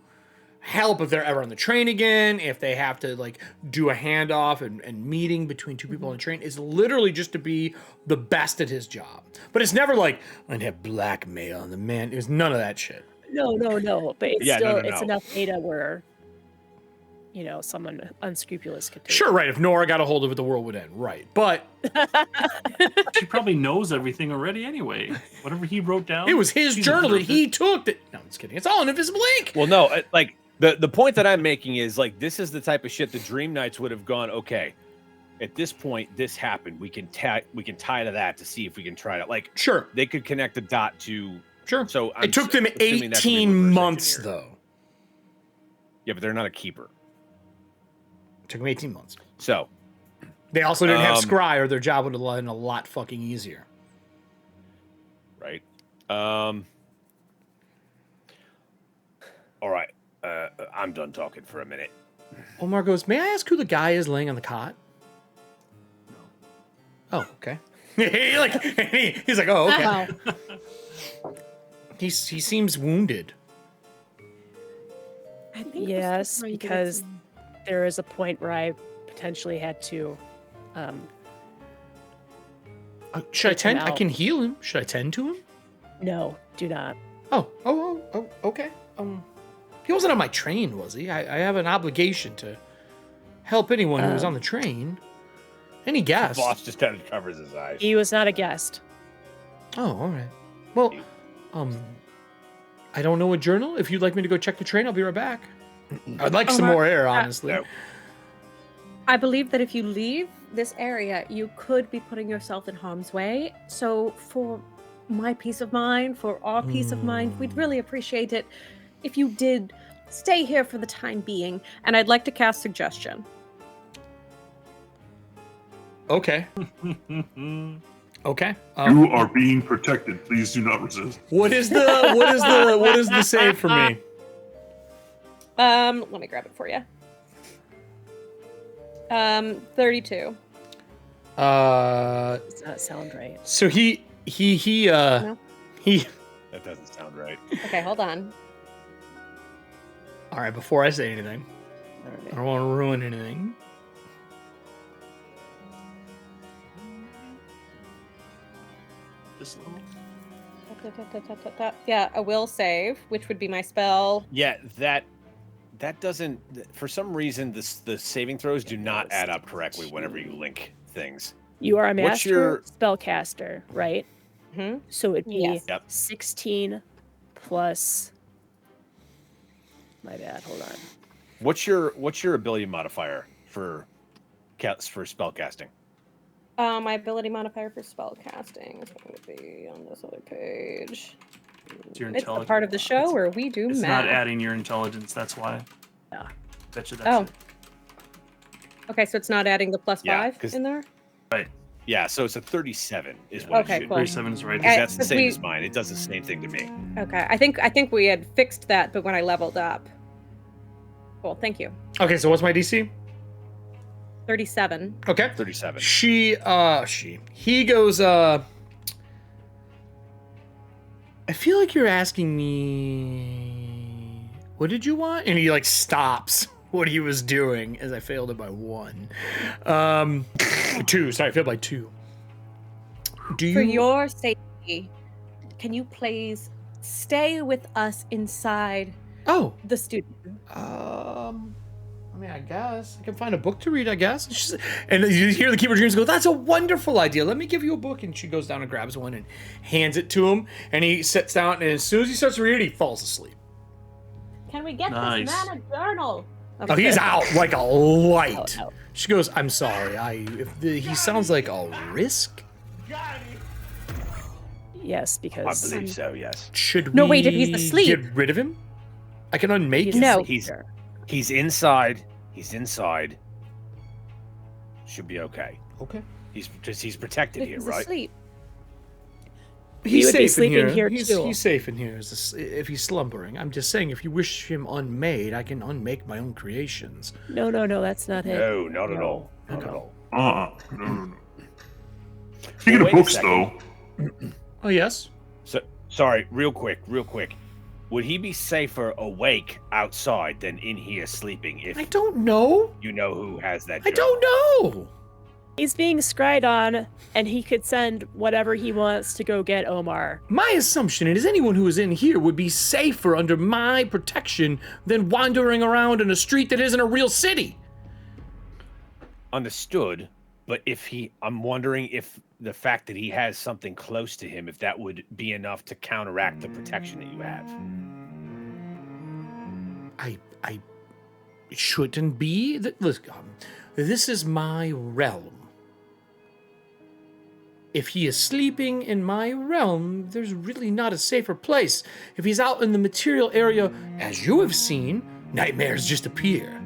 help if they're ever on the train again, if they have to do a handoff and meeting between two people on the train. It's literally just to be the best at his job. But it's never like, I'm gonna have blackmail on the man. It was none of that shit. no, but it's Yeah, still no. it's enough data where someone unscrupulous could take. Sure, right. If Nora got a hold of it, the world would end. Right. But She probably knows everything already anyway. Whatever he wrote down. it was his she's journal that observed he it. took. No, I'm just kidding. It's all an invisible ink. Well, no, like the point that I'm making is like this is the type of shit the Dream Knights would have gone. Okay, at this point, this happened. We can tie to that to see if we can try to like. Sure, they could connect the dot to. Sure. So it took them assuming that's 18 reverse months, engineered. though. Yeah, but they're not a keeper. It took them 18 months. So they also didn't have Scry, or their job would have been a lot fucking easier. Right. All right. I'm done talking for a minute. Omar goes, may I ask who the guy is laying on the cot? No. Oh, okay. he's like, oh, okay. He seems wounded. I think Yes, because there is a point where I potentially had to. Should I take him tend? I out. can heal him. Should I tend to him? No, do not. Oh, okay. He wasn't on my train, was he? I have an obligation to help anyone who was on the train. Any guest? The boss just kind of covers his eyes. He was not a guest. Oh, all right. Well, I don't know a journal. If you'd like me to go check the train, I'll be right back. I'd like some more air, honestly. No. I believe that if you leave this area, you could be putting yourself in harm's way. So for my peace of mind, for our peace of mind, we'd really appreciate it if you did stay here for the time being. And I'd like to cast suggestion. Okay. Okay. You are being protected. Please do not resist. What is the save for me? Let me grab it for you. 32. Does not sound right. So he No? That doesn't sound right. Okay, hold on. All right, before I say anything, I don't want to ruin anything. This level. Yeah, a will save, which would be my spell. Yeah, that doesn't. For some reason, the saving throws do not add up correctly whenever you link things. You are a What's master your- spellcaster, right? Mm-hmm. So it'd be Yes. Yep. 16 plus. My bad. Hold on. What's your ability modifier for spell casting? My ability modifier for spell casting is going to be on this other page. It's your It's the intelligence. part of the show where we do It's math. not adding your intelligence. That's why. Yeah. Bet you that's Oh. it. Okay, so it's not adding the plus Yeah, 5 'cause- in there? Right. Yeah, so it's a 37 is what Okay, it should cool. be. 37 is right. Because that's the Because same we- as mine. It does the same thing to me. Okay, I think we had fixed that, but when I leveled up. Cool, thank you. Okay, so what's my DC? 37. Okay. 37. He goes, I feel like you're asking me, what did you want? And he like stops what he was doing as I failed it by 1. 2, sorry, I failed by 2. Do you? For your safety, can you please stay with us inside Oh, the studio? I mean, I guess I can find a book to read. I guess, and you hear the Keeper of Dreams go, "That's a wonderful idea. Let me give you a book." And she goes down and grabs one and hands it to him. And he sits down, and as soon as he starts to read it, he falls asleep. Can we get Nice. this man a journal? Oh, he's out like a light. Oh, no. She goes, "I'm sorry. He sounds like a risk. Yes, I because believe so, yes. Should we No, wait, if he's asleep. get rid of him? I can unmake he's him." No. asleep there. He's inside. He's inside. Should be okay. Okay. He's protected If here, he's right? asleep. He would be sleeping here, he's, too. He's safe in here if he's slumbering. I'm just saying, if you wish him unmade, I can unmake my own creations. No, that's not it. No, not at No. all. Not Okay. at all. No. Speaking Wait of a books, second. though, Oh yes. So sorry, real quick. Would he be safer awake outside than in here sleeping if I don't know. you know who has that I journal? don't know. He's being scryed on, and he could send whatever he wants to go get Omar. My assumption is anyone who is in here would be safer under my protection than wandering around in a street that isn't a real city. Understood, but I'm wondering if the fact that he has something close to him, if that would be enough to counteract the protection that you have. It shouldn't be. Listen, this is my realm. If he is sleeping in my realm, there's really not a safer place. If he's out in the material area, as you have seen, nightmares just appear.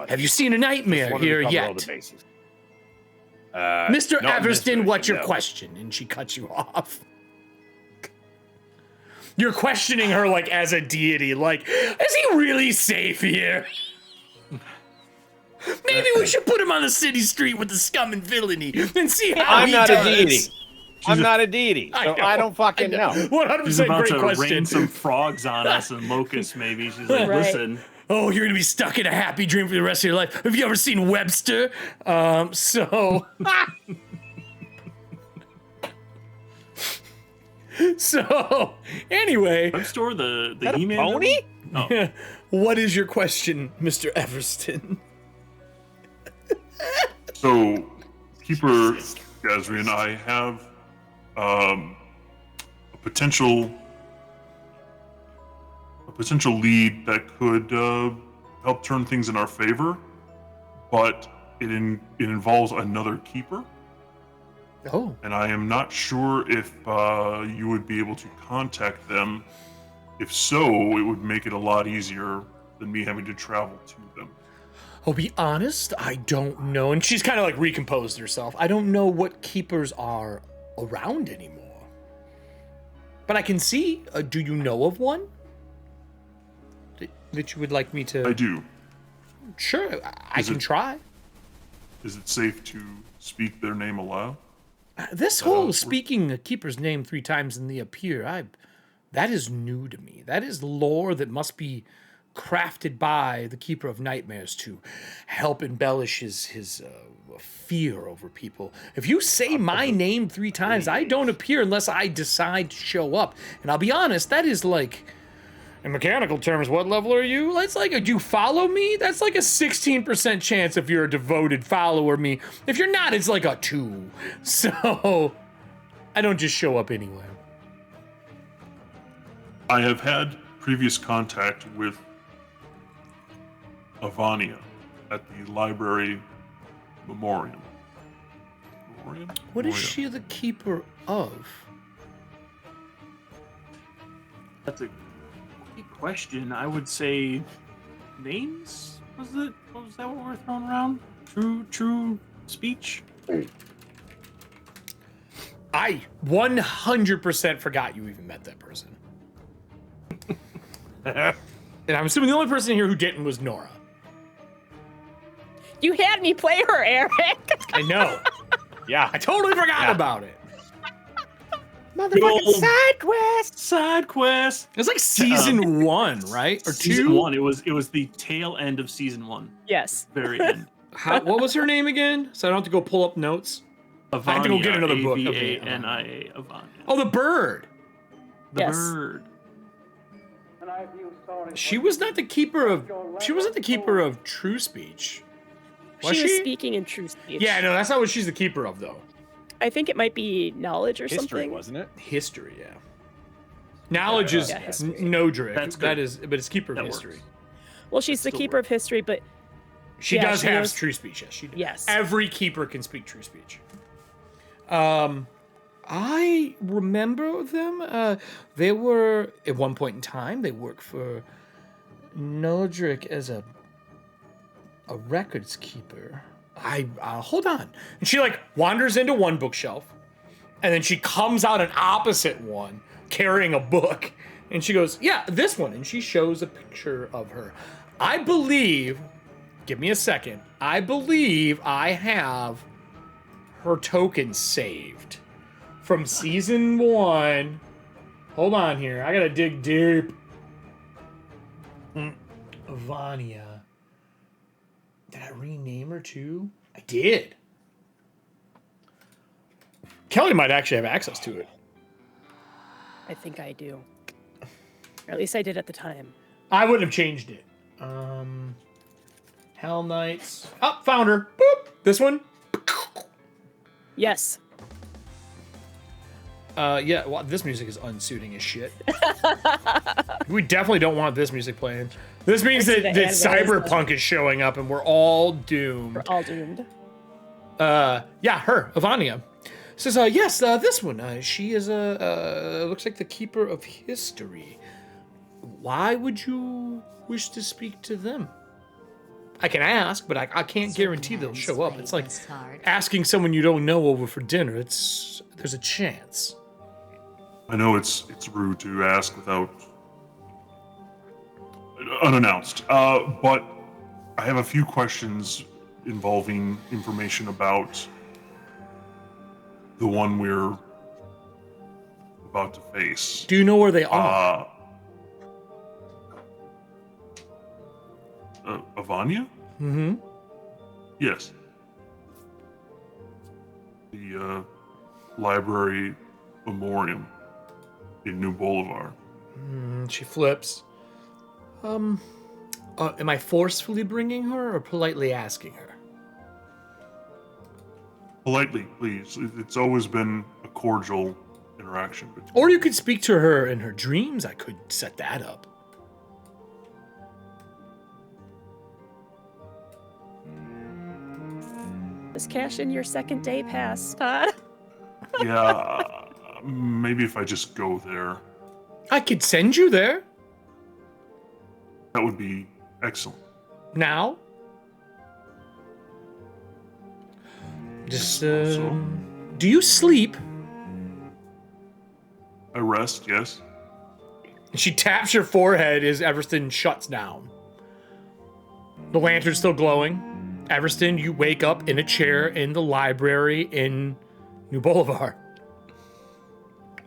Have you seen a nightmare here yet? Mr. Everston, what's your question? And she cuts you off. You're questioning her like as a deity, like, is he really safe here? Maybe we should put him on the city street with the scum and villainy and see how he does. I'm not a deity. I'm not a deity, so I don't fucking know. 100% She's about great to question. rain some frogs on us and locusts, maybe. She's like, listen. Oh, you're gonna be stuck in a happy dream for the rest of your life. Have you ever seen Webster? So anyway, Webster, the He-Man pony? Oh. What is your question, Mr. Everston? So, Keeper Gazrian, I have a potential lead that could help turn things in our favor, but it involves another keeper. Oh. And I am not sure if you would be able to contact them. If so, it would make it a lot easier than me having to travel to them. I'll be honest, I don't know. And she's kind of like recomposed herself. I don't know what keepers are around anymore. But I can see, do you know of one? That you would like me to... I do. Sure, I can try. Is it safe to speak their name aloud? This whole speaking a keeper's name 3 times in the appear, that is new to me. That is lore that must be crafted by the Keeper of Nightmares to help embellish his fear over people. If you say my name 3 times, I don't appear unless I decide to show up. And I'll be honest, that is like, in mechanical terms, what level are you? That's like, do you follow me? That's like a 16% chance if you're a devoted follower of me. If you're not, it's like a 2. So, I don't just show up anywhere. I have had previous contact with Ethauntia at the library memoriam. What is she the keeper of? That's a great question. I would say names? Was that what we're throwing around? True speech? I 100% forgot you even met that person. And I'm assuming the only person here who didn't was Nora. You had me play her, Eric. I know. Yeah. I totally forgot about it. Motherfucking side quest. It was like season 1, right? Or 2? Season 1. It was the tail end of season 1. Yes. Very end. What was her name again? So I don't have to go pull up notes. Ethauntia, I have to go get another book. Avania, Ethauntia. Oh, the bird. The bird. She was not the keeper of. She wasn't the keeper of true speech. She was speaking in true speech. Yeah, no, that's not what she's the keeper of, though. I think it might be knowledge or History, something. wasn't it? History, yeah. Knowledge is Nodric. That's good. That is, but it's keeper of history. Works. Well, she's the keeper of history, but She does have true speech. Yes, she does. Yes. Every keeper can speak true speech. I remember them. They were at one point in time. They worked for Nodric as a records keeper. Hold on. And she like wanders into one bookshelf, and then she comes out an opposite one carrying a book, and she goes, "Yeah, this one." And she shows a picture of her. I believe. Give me a second. I believe I have her token saved from season 1. Hold on here. I gotta dig deep. Ethauntia. Did I rename her too? I did. Kelly might actually have access to it. I think I do. Or at least I did at the time. I wouldn't have changed it. Hell Knights. Oh, found her. Boop. This one? Yes. Yeah, well, this music is unsuiting as shit. We definitely don't want this music playing. This means that Cyberpunk is showing up and we're all doomed. We're all doomed. Yeah, her, Ethauntia. Says, yes, this one. She is looks like the keeper of history. Why would you wish to speak to them? I can ask, but I can't guarantee they'll show up. It's like asking someone you don't know over for dinner. There's a chance. I know it's rude to ask without unannounced, but I have a few questions involving information about the one we're about to face. Do you know where they are? Evania? Mm-hmm. Yes. The library memoriam in New Boulevard. She flips. Am I forcefully bringing her or politely asking her? Politely, please. It's always been a cordial interaction. Or you could speak to her in her dreams. I could set that up. Just cash in your second day pass, Todd. Yeah, maybe if I just go there. I could send you there. That would be excellent. Now? Just, do you sleep? I rest, yes. She taps your forehead as Everston shuts down. The lantern's still glowing. Everston, you wake up in a chair in the library in New Boulevard.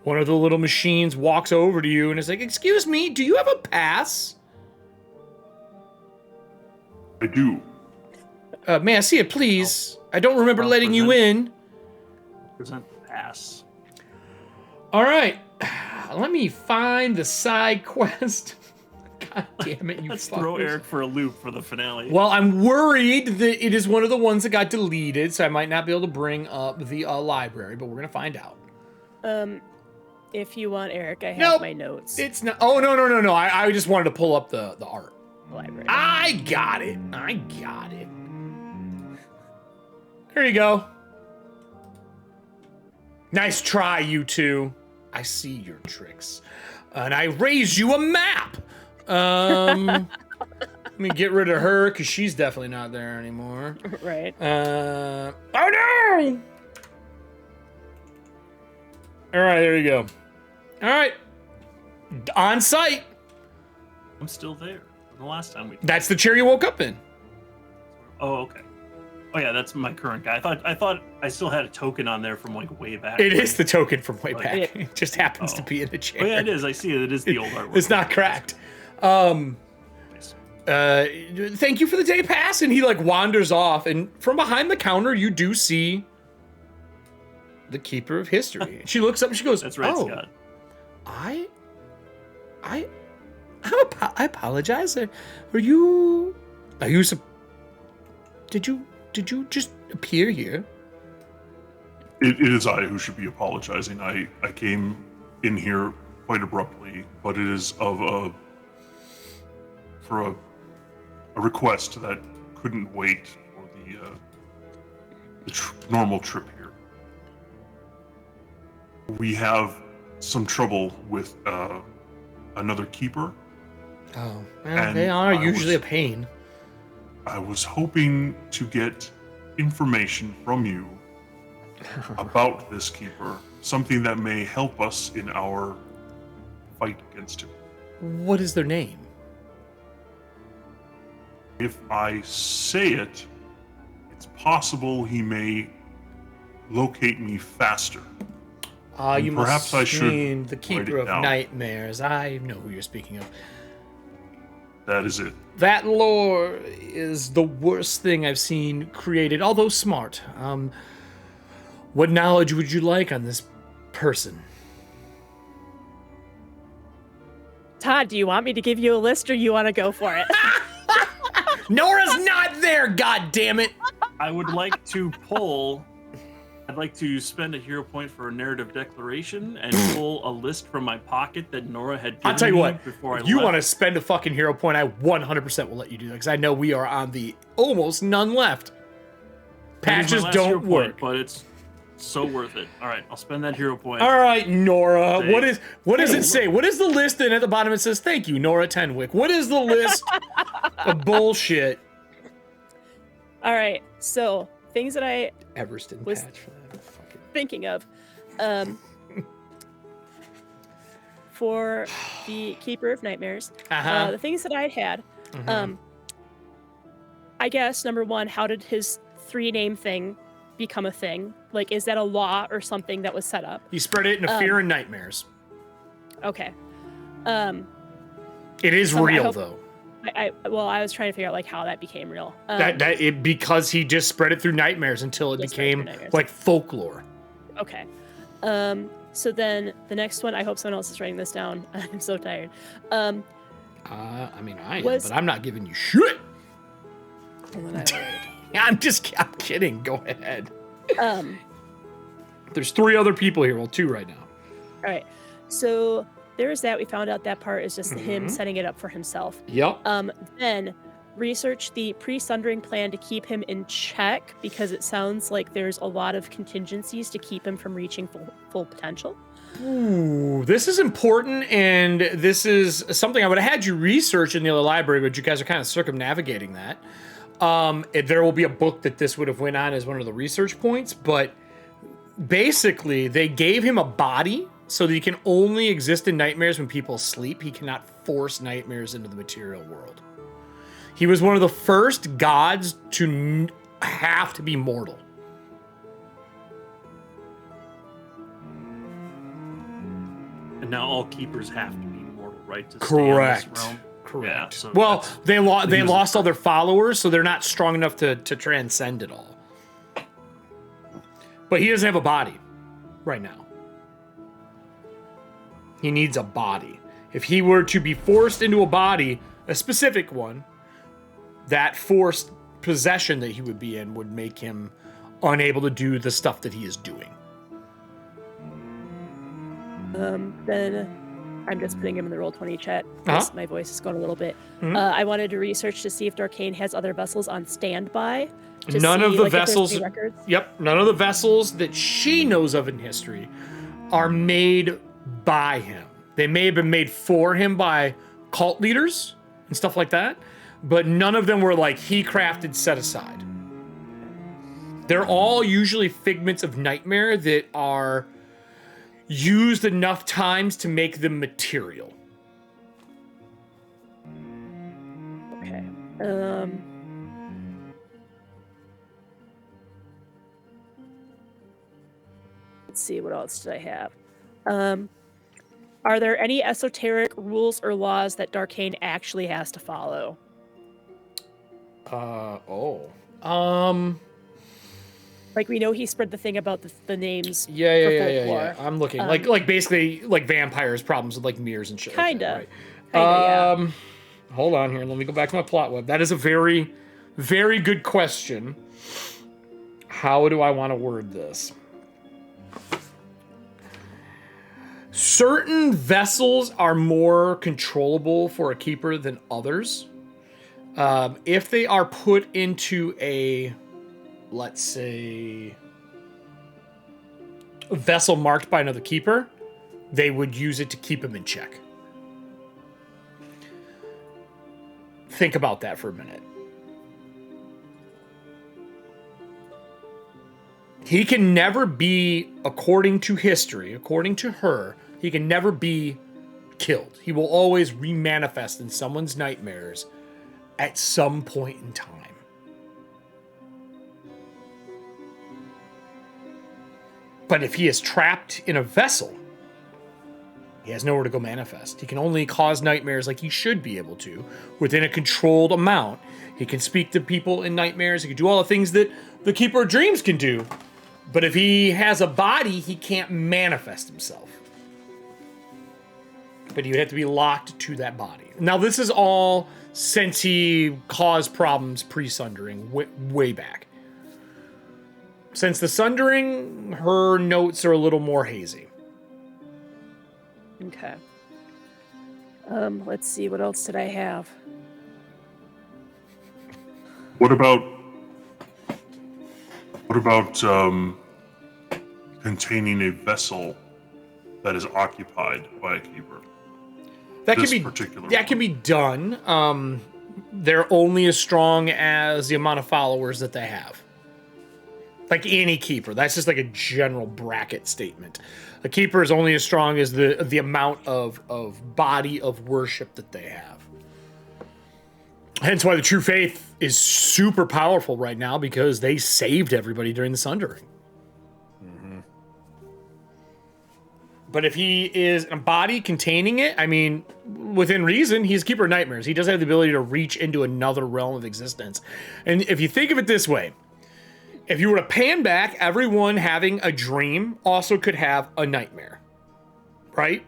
One of the little machines walks over to you and is like, "Excuse me, do you have a pass?" I do. May I see it, please? I don't remember letting you in. Present the pass. All right. Let me find the side quest. God damn it, you Let's fuckers. throw Eric for a loop for the finale. Well, I'm worried that it is one of the ones that got deleted, so I might not be able to bring up the library, but we're going to find out. If you want, Eric, I have my notes. It's not. Oh, no. I just wanted to pull up the art. Library. I got it. There you go. Nice try, you two. I see your tricks. And I raised you a map. Let me get rid of her, because she's definitely not there anymore. Right. Oh, no! All right, there you go. All right. On site. I'm still there. The last time we. That's the chair you woke up in. Oh, okay. Oh yeah, that's my current guy. I thought I still had a token on there from like way back. It is the token from way Like, back. It just happens to be in the chair. Oh yeah, it is. I see it. It is the old artwork. It's not cracked. Thank you for the day pass. And he like wanders off, and from behind the counter, you do see the keeper of history. She looks up and she goes, That's right, "Oh, Scott. I apologize. Did you just appear here?" It is I who should be apologizing. I came in here quite abruptly, but it is for a request that couldn't wait for the normal trip here. We have some trouble with another keeper. Oh, well, they are usually a pain. I was hoping to get information from you about this keeper, something that may help us in our fight against him. What is their name? If I say it, it's possible he may locate me faster. You perhaps must I should mean the write Keeper it of down. Nightmares. I know who you're speaking of. That is it. That lore is the worst thing I've seen created, although smart. What knowledge would you like on this person? Todd, do you want me to give you a list or you want to go for it? Nora's not there, god damn it! I would like to pull. I'd like to spend a hero point for a narrative declaration and pull a list from my pocket that Nora had given I'll tell you me what, before I if you left. want to spend a fucking hero point, I 100% will let you do that, because I know we are on the almost none left. That is my Patches last hero don't point, work. but it's so worth it. All right, I'll spend that hero point. All right, Nora. Say- What does it say? What is the list? And at the bottom it says, "Thank you, Nora Tenwick." What is the list of bullshit? All right, so things that I Everston was patch for that. Fucking... thinking of. For the Keeper of Nightmares, the things that I'd had, I guess, number one, how did his 3-name thing become a thing? Like, is that a law or something that was set up? He spread it into fear and nightmares. Okay. It is real, though. I was trying to figure out like how that became real. Because he just spread it through nightmares until it became like folklore. Okay. So then the next one, I hope someone else is writing this down. I'm so tired. I mean, I am, but I'm not giving you shit. I'm kidding. Go ahead. There's 3 other people here. Well, 2 right now. All right. So there's that. We found out that part is just him setting it up for himself. Yep. Then research the pre-sundering plan to keep him in check, because it sounds like there's a lot of contingencies to keep him from reaching full potential. Ooh, this is important, and this is something I would have had you research in the other library, but you guys are kind of circumnavigating that. There will be a book that this would have went on as one of the research points, but basically they gave him a body so that he can only exist in nightmares when people sleep. He cannot force nightmares into the material world. He was one of the first gods to have to be mortal. And now all keepers have to be mortal, right? To Correct. Stay in this realm? Correct. Yeah, so well, they was lost all their followers, so they're not strong enough to transcend it all. But he doesn't have a body right now. He needs a body. If he were to be forced into a body, a specific one, that forced possession that he would be in would make him unable to do the stuff that he is doing. Then I'm just putting him in the Roll20 chat because my voice is going a little bit. I wanted to research to see if Darkane has other vessels on standby. None of the vessels. Yep, none of the vessels that she knows of in history are made by him. They may have been made for him by cult leaders and stuff like that, but none of them were like he crafted, set aside. They're all usually figments of nightmare that are used enough times to make them material. Okay. Let's see, what else did I have? Are there any esoteric rules or laws that Darkane actually has to follow? Like, we know he spread the thing about the names. Yeah. I'm looking like basically like vampires' problems with like mirrors and shit. Kinda. Like that, right? Hold on here. Let me go back to my plot web. That is a very, very good question. How do I want to word this? Certain vessels are more controllable for a keeper than others. If they are put into a, let's say, a vessel marked by another keeper, they would use it to keep him in check. Think about that for a minute. He can never be, according to history, according to her, he can never be killed. He will always remanifest in someone's nightmares at some point in time. But if he is trapped in a vessel, He has nowhere to go manifest. He can only cause nightmares like he should be able to, within a controlled amount. He can speak to people in nightmares. He can do all the things that the Keeper of Dreams can do. But if he has a body, he can't manifest himself. But he would have to be locked to that body. Now, this is all since he caused problems pre-sundering, way back. Since the sundering, her notes are a little more hazy. Okay. Let's see, what else did I have? What about containing a vessel that is occupied by a keeper? That can be done. They're only as strong as the amount of followers that they have. Like any keeper. That's just like a general bracket statement. A keeper is only as strong as the amount of body of worship that they have. Hence why the True Faith is super powerful right now, because they saved everybody during the Sundering. But if he is a body containing it, I mean, within reason, he's Keeper of Nightmares. He does have the ability to reach into another realm of existence. And if you think of it this way, if you were to pan back, everyone having a dream also could have a nightmare, right?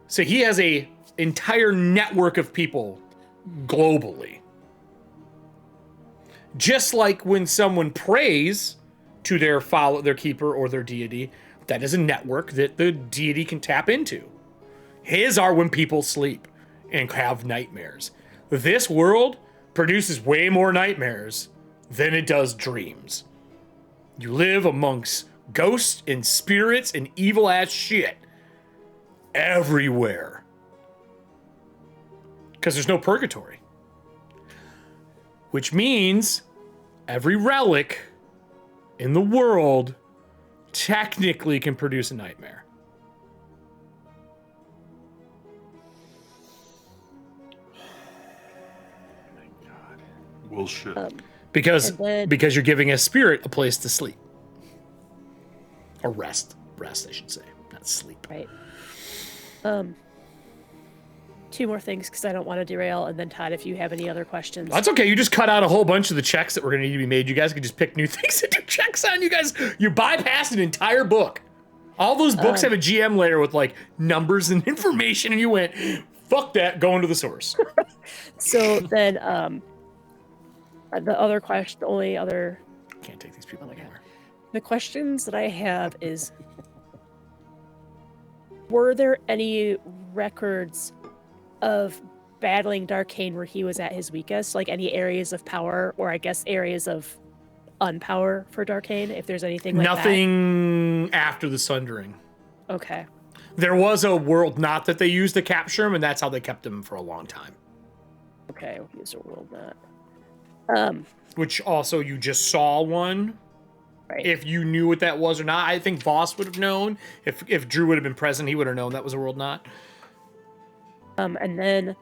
So he has a entire network of people globally. Just like when someone prays to their keeper or their deity, that is a network that the deity can tap into. His are when people sleep and have nightmares. This world produces way more nightmares than it does dreams. You live amongst ghosts and spirits and evil ass shit everywhere. Because there's no purgatory. Which means every relic in the world technically can produce a nightmare. Bullshit. Because you're giving a spirit a place to sleep. Or rest. Rest, I should say. Not sleep. Right. Two more things, because I don't want to derail, and then Todd, if you have any other questions. That's okay. You just cut out a whole bunch of the checks that were going to need to be made. You guys can just pick new things to do checks on. You bypassed an entire book. All those books have a GM layer with like numbers and information, and you went, fuck that, going to the source. So then, the other question, the only other... Can't take these people anywhere. The questions that I have is, were there any records of battling Darkane where he was at his weakest? Like any areas of power, or I guess areas of unpower for Darkane, if there's anything like that? Nothing after the Sundering. Okay. There was a world knot that they used to capture him, and that's how they kept him for a long time. Okay, we'll use a world knot. Which also, you just saw one. Right. If you knew what that was or not. I think Voss would have known. If Drew would have been present, he would have known that was a world knot. And then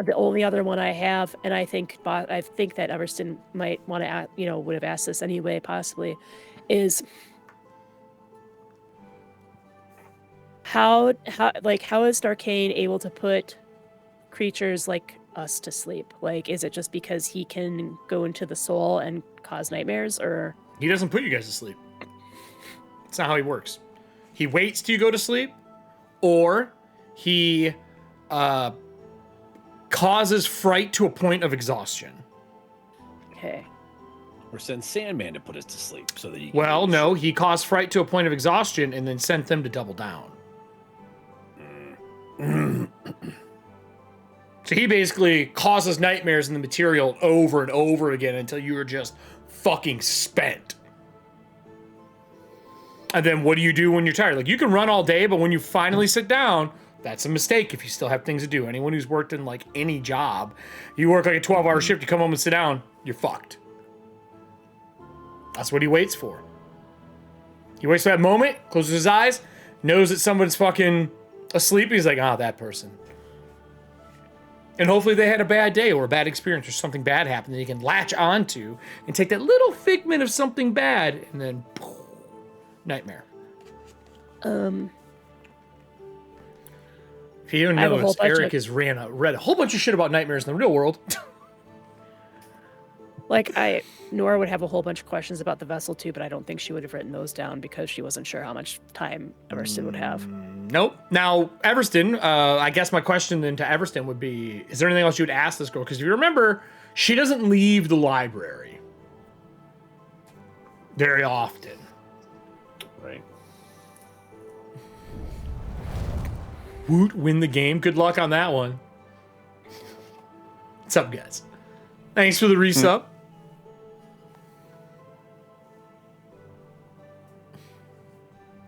the only other one I have, and I think that Everston might want to, would have asked this anyway, possibly, is how is Darkane able to put creatures like us to sleep? Like, is it just because he can go into the soul and cause nightmares, or? He doesn't put you guys to sleep. That's not how he works. He waits till you go to sleep, or he causes fright to a point of exhaustion. Okay. Or send Sandman to put us to sleep so that he. Well, no, he caused fright to a point of exhaustion and then sent them to double down. So he basically causes nightmares in the material over and over again until you are just fucking spent. And then what do you do when you're tired? Like, you can run all day, but when you finally sit down, that's a mistake if you still have things to do. Anyone who's worked in like any job, you work like a 12-hour shift, you come home and sit down, you're fucked. That's what he waits for. He waits for that moment, closes his eyes, knows that someone's fucking asleep. He's like, that person. And hopefully they had a bad day or a bad experience or something bad happened that he can latch onto and take that little figment of something bad and then nightmare. Theo I have a whole knows bunch Erik of- has read a whole bunch of shit about nightmares in the real world. Like Nora would have a whole bunch of questions about the vessel too, but I don't think she would have written those down because she wasn't sure how much time Everston would have. Nope. Now, Everston, I guess my question then to Everston would be, is there anything else you would ask this girl? Because if you remember, she doesn't leave the library very often. Right. Woot, win the game. Good luck on that one. What's up, guys? Thanks for the resub.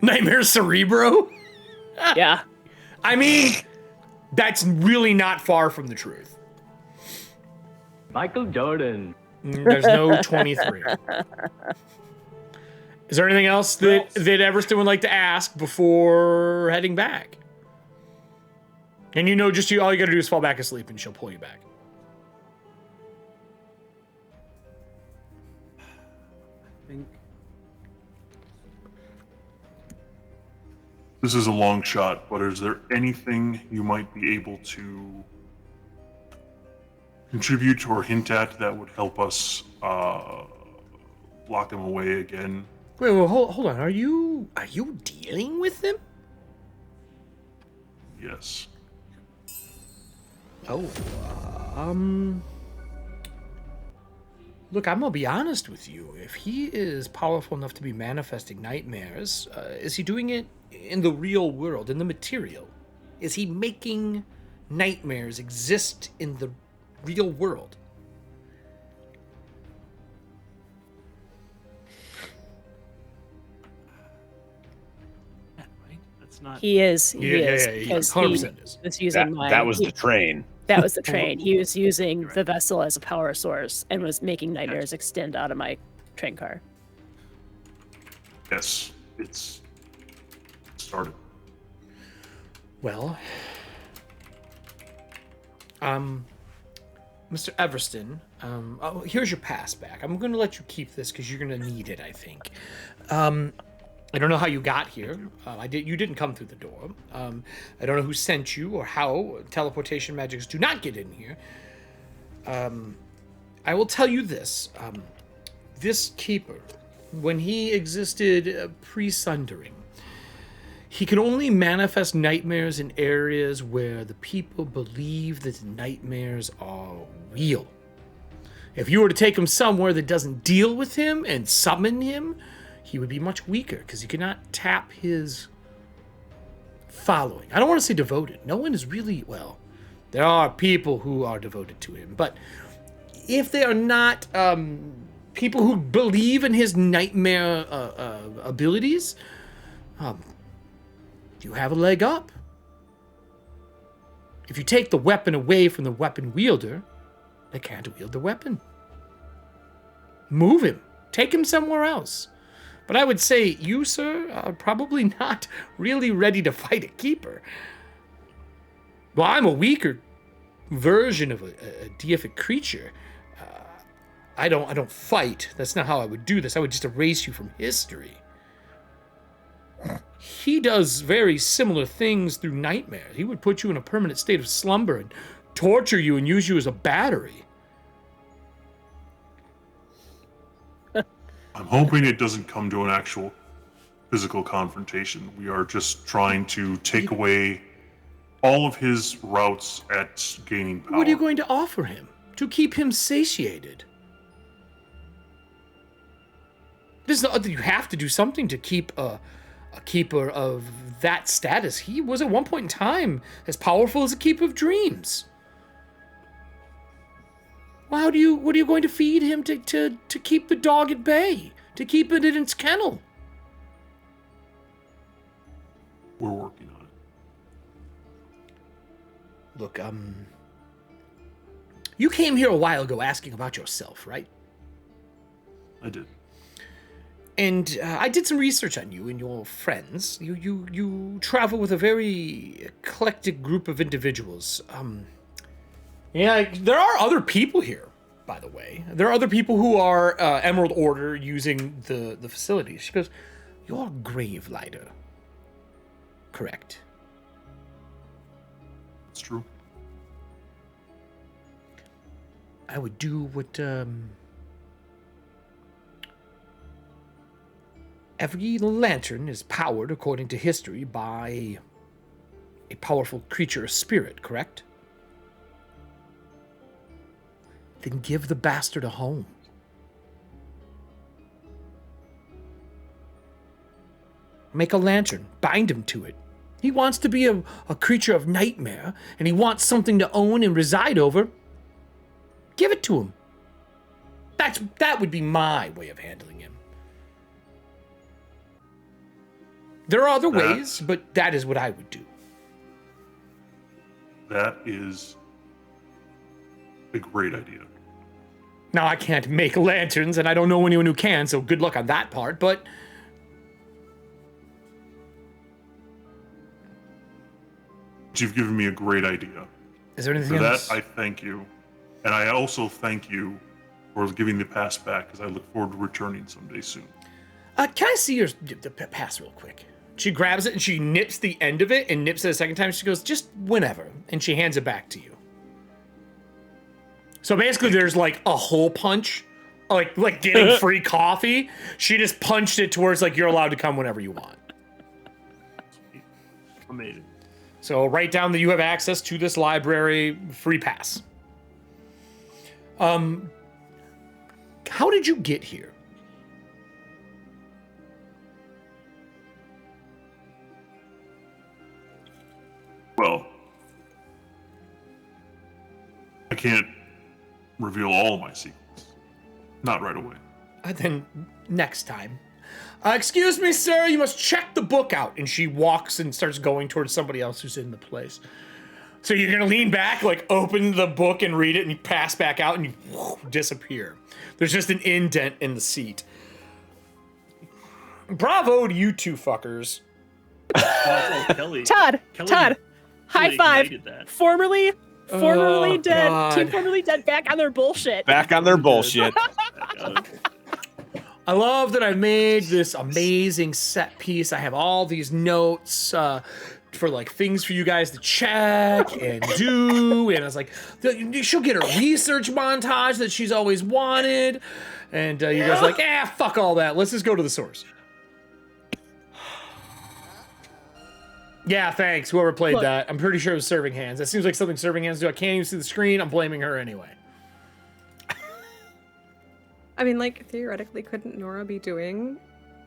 Nightmare Cerebro? Yeah. I mean, that's really not far from the truth. Michael Jordan. There's no 23. Is there anything else that Everston would like to ask before heading back? And you know, all you gotta do is fall back asleep and she'll pull you back. I think This is a long shot, but is there anything you might be able to contribute or hint at that would help us lock him away again? Wait, hold on. Are you dealing with them? Yes. Oh, look, I'm gonna be honest with you. If he is powerful enough to be manifesting nightmares, is he doing it in the real world, in the material? Is he making nightmares exist in the real world? right. That's not. He is. He is. Yeah, Because 100% is. he was using That was the train. That was the train. He was using the vessel as a power source and was making nightmares extend out of my train car. Yes, it's started. Well, Mr. Everston, here's your pass back. I'm going to let you keep this because you're going to need it, I think. I don't know how you got here. You didn't come through the door. I don't know who sent you or how. Teleportation magics do not get in here. I will tell you this. This keeper, when he existed pre-sundering, he can only manifest nightmares in areas where the people believe that nightmares are real. If you were to take him somewhere that doesn't deal with him and summon him, he would be much weaker because he cannot tap his following. I don't want to say devoted. No one is really, well, there are people who are devoted to him, but if they are not people who believe in his nightmare abilities, you have a leg up. If you take the weapon away from the weapon wielder, they can't wield the weapon. Move him. Take him somewhere else. But I would say you, sir, are probably not really ready to fight a keeper. Well, I'm a weaker version of a deific creature. I don't fight. That's not how I would do this. I would just erase you from history. He does very similar things through nightmares. He would put you in a permanent state of slumber and torture you and use you as a battery. I'm hoping it doesn't come to an actual physical confrontation. We are just trying to take away all of his routes at gaining power. What are you going to offer him to keep him satiated? You have to do something to keep a keeper of that status. He was at one point in time as powerful as a keeper of dreams. Well, what are you going to feed him to keep the dog at bay? To keep it in its kennel? We're working on it. Look, you came here a while ago asking about yourself, right? I did. And I did some research on you and your friends. You travel with a very eclectic group of individuals. Yeah, there are other people here, by the way. There are other people who are Emerald Order using the facilities. She goes, you're a grave lighter. Correct. That's true. I would do what every lantern is powered, according to history, by a powerful creature, a spirit, correct? Then give the bastard a home. Make a lantern, bind him to it. He wants to be a creature of nightmare, and he wants something to own and reside over. Give it to him. That would be my way of handling him. There are other ways, but that is what I would do. That is a great idea. Now, I can't make lanterns, and I don't know anyone who can, so good luck on that part, but... You've given me a great idea. Is there anything For else? that, I thank you. And I also thank you for giving the pass back, because I look forward to returning someday soon. Can I see the pass real quick? She grabs it, and she nips the end of it, and nips it a second time. She goes, just whenever, and she hands it back to you. So basically, there's like a hole punch, like getting free coffee. She just punched it towards like you're allowed to come whenever you want. Amazing. So write down that you have access to this library, free pass. How did you get here? Well, I can't reveal all of my secrets. Not right away. Then next time. Excuse me, sir, you must check the book out. And she walks and starts going towards somebody else who's in the place. So you're gonna lean back, like open the book and read it, and you pass back out and you disappear. There's just an indent in the seat. Bravo to you two fuckers. Kelly. Todd, high five. ignited that. Formerly dead. God. Team formerly dead. Back on their bullshit. Back on their bullshit. I love that I made this amazing set piece. I have all these notes for like things for you guys to check and do. And I was like, she'll get her research montage that she's always wanted. And you guys are like, fuck all that. Let's just go to the source. Yeah, thanks. Whoever played that. I'm pretty sure it was Serving Hands. That seems like something Serving Hands do. I can't even see the screen. I'm blaming her anyway. I mean, like, theoretically, couldn't Nora be doing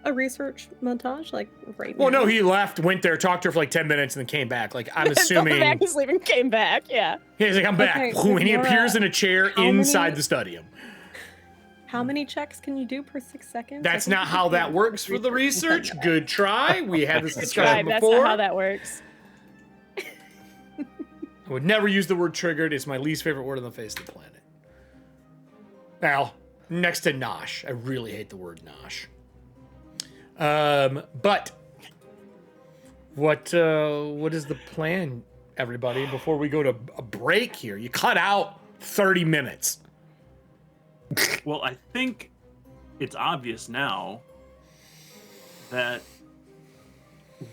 a research montage, like, right Well, now? no, he left, went there, talked to her for like 10 minutes, and then came back. Like, I'm assuming... Back is leaving, came back, yeah. He's like, I'm back. Okay, And he Nora, appears in a chair how inside many- the stadium. How many checks can you do per 6 seconds? That's I think not you how can that do works for the research. that. Good try. We had this discussion Right, that's before. not how that works. I would never use the word triggered. It's my least favorite word on the face of the planet. Now, next to nosh. I really hate the word nosh. But what is the plan, everybody, before we go to a break here? You cut out 30 minutes. Well, I think it's obvious now that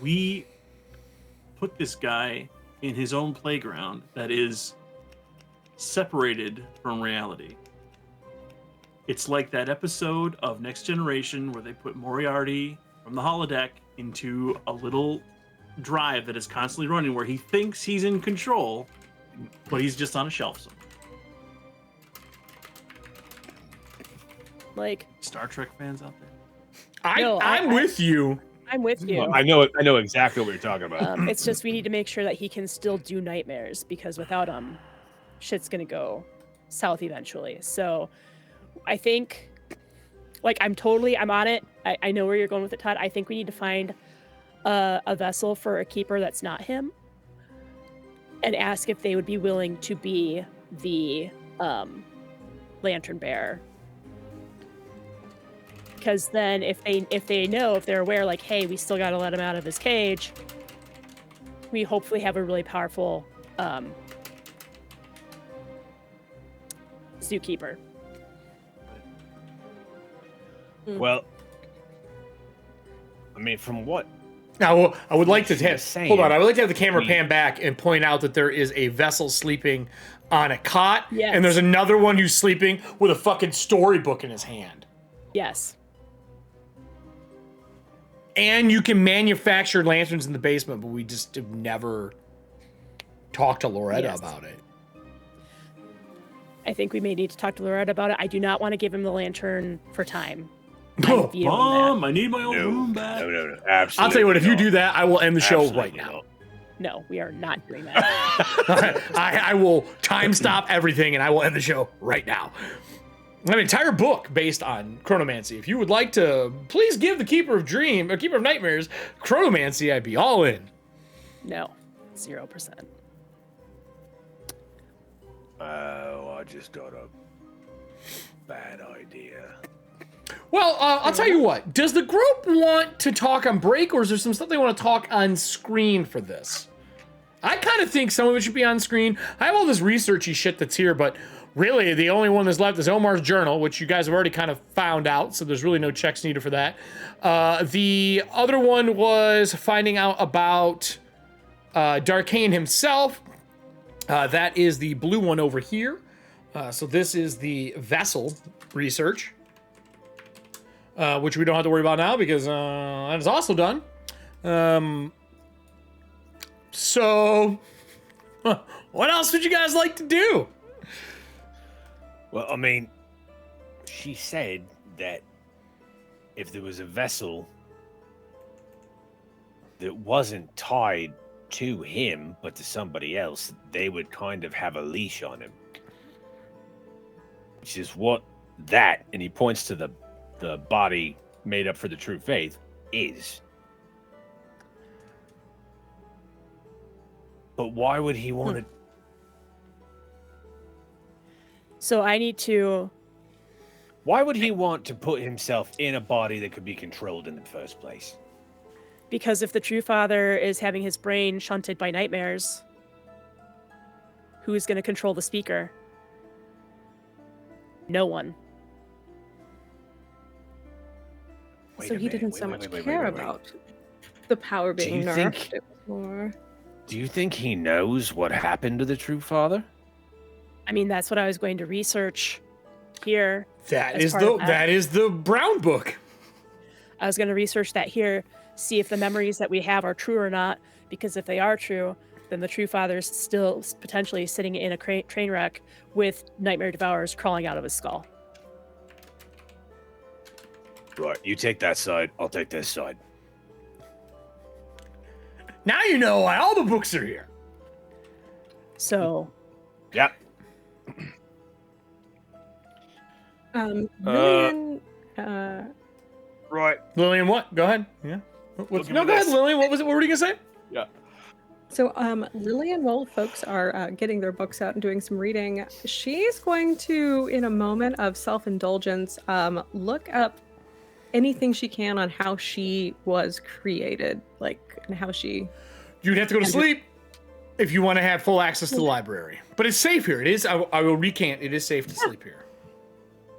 we put this guy in his own playground that is separated from reality. It's like that episode of Next Generation where they put Moriarty from the holodeck into a little drive that is constantly running where he thinks he's in control, but he's just on a shelf somewhere. Like, Star Trek fans out there? I'm with you. I'm with you. I know exactly what you're talking about. It's just we need to make sure that he can still do nightmares, because without him, shit's gonna go south eventually. So I think, like, I'm on it. I know where you're going with it, Todd. I think we need to find a vessel for a keeper that's not him, and ask if they would be willing to be the lantern bearer. Because then if they're aware, like, hey, we still got to let him out of his cage, we hopefully have a really powerful zookeeper. Well, I mean, from what Now, I would like to She was saying hold on. I would like to have the camera we- pan back and point out that there is a vessel sleeping on a cot, Yes. and there's another one who's sleeping with a fucking storybook in his hand. Yes. And you can manufacture lanterns in the basement, but we just have never talked to Loretta Yes. about it. I think we may need to talk to Loretta about it. I do not want to give him the lantern for time. Oh, I'm vetoing that. Mom, I need my old room back. No, absolutely. I'll tell you what, if you not. do that, I will end the show Absolutely right now. not. No, we are not doing that. I will time stop everything and I will end the show right now. I have an entire book based on chronomancy. If you would like to, please give the Keeper of Nightmares chronomancy, I'd be all in. No, 0%. Oh, I just got a bad idea. Well, I'll tell you what. Does the group want to talk on break, or is there some stuff they want to talk on screen for this? I kind of think some of it should be on screen. I have all this researchy shit that's here, but really the only one that's left is Omar's journal, which you guys have already kind of found out, so there's really no checks needed for that. The other one was finding out about Darkane himself. That is the blue one over here. So this is the vessel research. Which we don't have to worry about now because that is also done. So, what else would you guys like to do? Well, I mean, she said that if there was a vessel that wasn't tied to him but to somebody else, they would kind of have a leash on him. Which is what that, and he points to the body made up for the true faith, is. But why would he want to? So I need to. Why would he want to put himself in a body that could be controlled in the first place? Because if the True Father is having his brain shunted by nightmares, who is going to control the speaker? No one. Wait So a he minute, didn't wait, so wait, much wait, wait, care wait, wait. about the power being you nerfed. think- It was more. Do you think he knows what happened to the true father? I mean, that's what I was going to research here. That As is part the of that. that is the brown book. I was going to research that here, see if the memories that we have are true or not. Because if they are true, then the True Father's still potentially sitting in a train wreck with Nightmare Devourers crawling out of his skull. Right, you take that side, I'll take this side. Now you know why all the books are here. So, Yeah. Lillian, Right. Lillian, what? Go ahead. Yeah. Look No, at go ahead, this. Lillian. What was it? What were you gonna say? Yeah. So, Lillian, while folks are getting their books out and doing some reading, she's going to, in a moment of self-indulgence, look up anything she can on how she was created, like, and how she... You'd have to go to sleep if you want to have full access to the library. But it's safe here. It is. I will recant. It is safe to sleep here.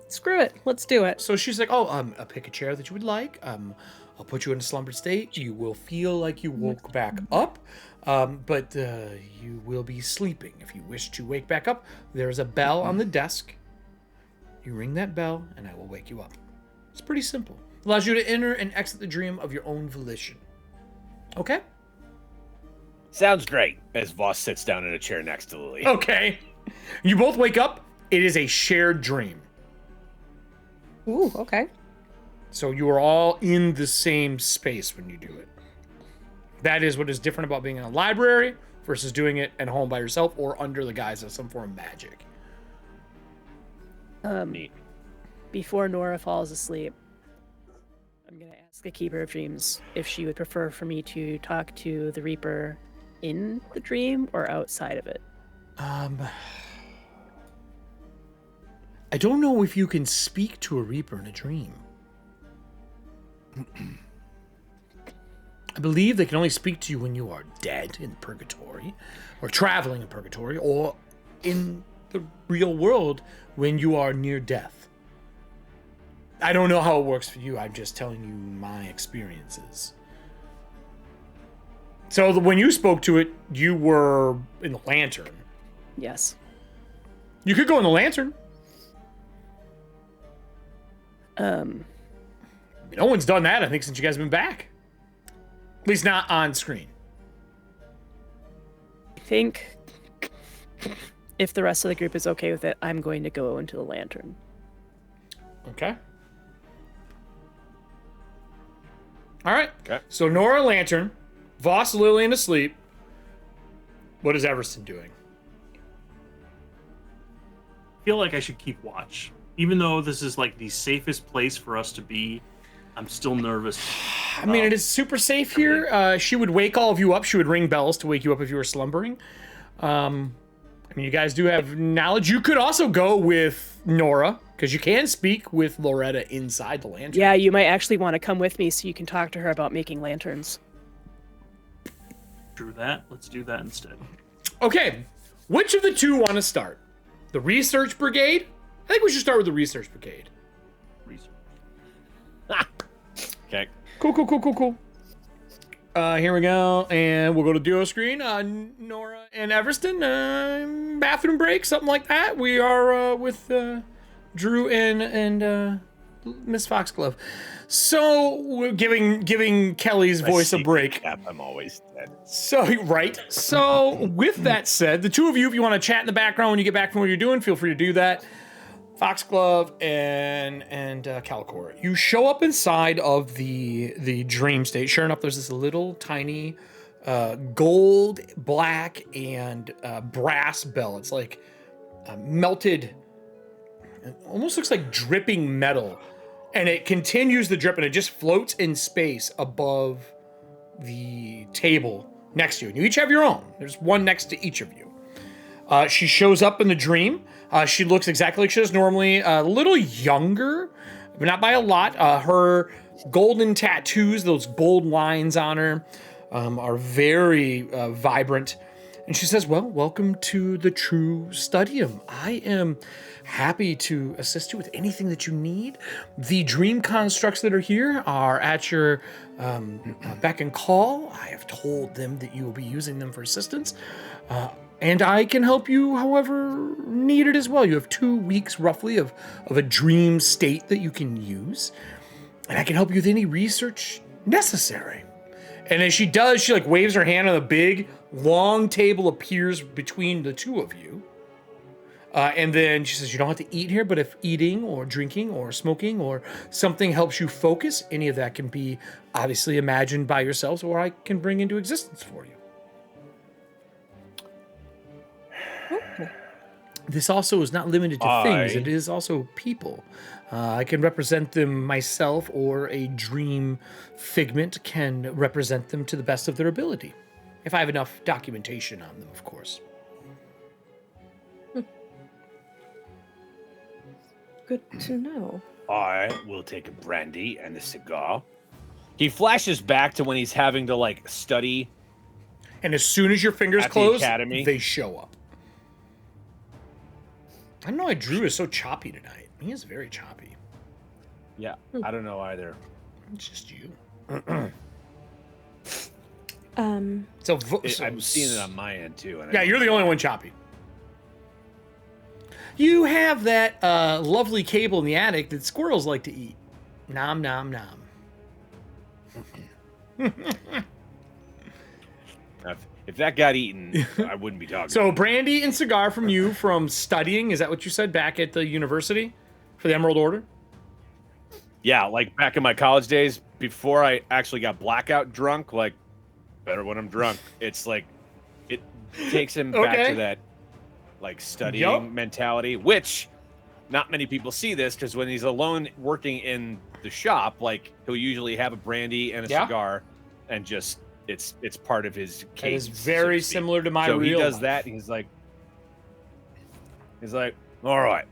Screw it. Let's do it. So she's like, "Oh, I'll pick a chair that you would like. I'll put you in a slumbered state. You will feel like you woke back up, but you will be sleeping. If you wish to wake back up, there is a bell on the desk. You ring that bell, and I will wake you up. It's pretty simple. Allows you to enter and exit the dream of your own volition. Okay? Sounds great. As Voss sits down in a chair next to Lily. Okay. You both wake up. It is a shared dream. Ooh, okay. So you are all in the same space when you do it. That is what is different about being in a library versus doing it at home by yourself or under the guise of some form of magic. Neat. Before Nora falls asleep, I'm going to ask the Keeper of Dreams if she would prefer for me to talk to the Reaper in the dream or outside of it. I don't know if you can speak to a Reaper in a dream. I believe they can only speak to you when you are dead in purgatory, or traveling in purgatory, or in the real world when you are near death. I don't know how it works for you. I'm just telling you my experiences. So when you spoke to it, you were in the lantern. Yes. You could go in the lantern. No one's done that, I think, since you guys have been back. At least not on screen. I think if the rest of the group is okay with it, I'm going to go into the lantern. Okay. All right. Okay. So Nora lantern, Voss, Lillian asleep. What is Everston doing? I feel like I should keep watch. Even though this is like the safest place for us to be, I'm still nervous. I mean, it is super safe here. She would wake all of you up. She would ring bells to wake you up if you were slumbering. I mean, you guys do have knowledge. You could also go with Nora, because you can speak with Loretta inside the lantern. Yeah, you might actually want to come with me so you can talk to her about making lanterns. True that. Let's do that instead. Okay. Which of the two want to start? The research brigade? I think we should start with the research brigade. Research. Okay. Cool. Here we go, and we'll go to duo screen. Nora and Everston, bathroom break, something like that. We are with Drew and Miss Foxglove. So we're giving Kelly's voice a break. I'm always dead. So right. So with that said, the two of you, if you want to chat in the background when you get back from what you're doing, feel free to do that. Foxglove and Calcor. You show up inside of the dream state. Sure enough, there's this little tiny gold, black, and brass bell. It's like melted. It almost looks like dripping metal, and it continues to drip, and it just floats in space above the table next to you. And you each have your own. There's one next to each of you. She shows up in the dream. She looks exactly like she does normally, a little younger, but not by a lot. Her golden tattoos, those gold lines on her, are very vibrant. And she says, well, welcome to the True Studium. I am happy to assist you with anything that you need. The dream constructs that are here are at your beck and call. I have told them that you will be using them for assistance. And I can help you however needed as well. You have 2 weeks roughly of a dream state that you can use. And I can help you with any research necessary. And as she does, she like waves her hand, and a big, long table appears between the two of you. And then she says, you don't have to eat here, but if eating or drinking or smoking or something helps you focus, any of that can be obviously imagined by yourselves, or I can bring into existence for you. This also is not limited to things. It is also people. I can represent them myself, or a dream figment can represent them to the best of their ability. If I have enough documentation on them, of course. Good to know. I will take a brandy and a cigar. He flashes back to when he's having to like study. And as soon as your fingers at close, the academy, they show up. I don't know why Drew is so choppy tonight. He is very choppy. Yeah, I don't know either. It's just you. So I'm seeing it on my end too. And yeah, you're the only one choppy. You have that lovely cable in the attic that squirrels like to eat. Nom, nom, nom. If that got eaten, I wouldn't be talking. So brandy and cigar from you from studying. Is that what you said back at the university for the Emerald Order? Yeah, like back in my college days, before I actually got blackout drunk, like better when I'm drunk. It's like, it takes him back to that like studying mentality, which not many people see this, because when he's alone working in the shop, like he'll usually have a brandy and a cigar and just it's part of his case. It is very similar to my real real he does life. that, and he's like, all right,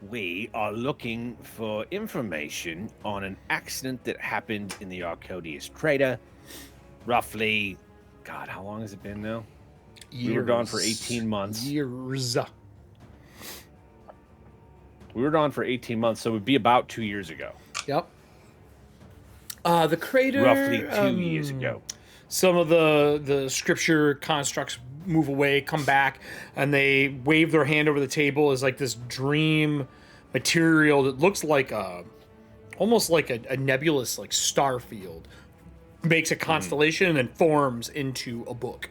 we are looking for information on an accident that happened in the Arcodius Crater roughly, God, how long has it been now? We were gone for 18 months. Years. We were gone for 18 months, so it would be about 2 years ago. Yep. The crater... Roughly 2 years ago. some of the scripture constructs move away, come back, and they wave their hand over the table as like this dream material that looks like almost like a nebulous like star field makes a constellation and then forms into a book.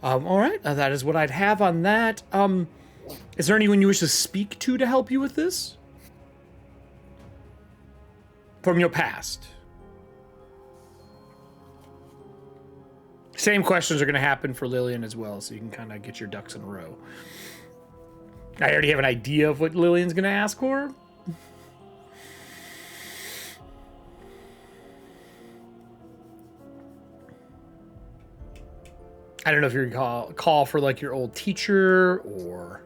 All right, that is what I'd have on that. Is there anyone you wish to speak to help you with this? From your past. Same questions are going to happen for Lillian as well, so you can kind of get your ducks in a row. I already have an idea of what Lillian's going to ask for. I don't know if you're going to call for like your old teacher or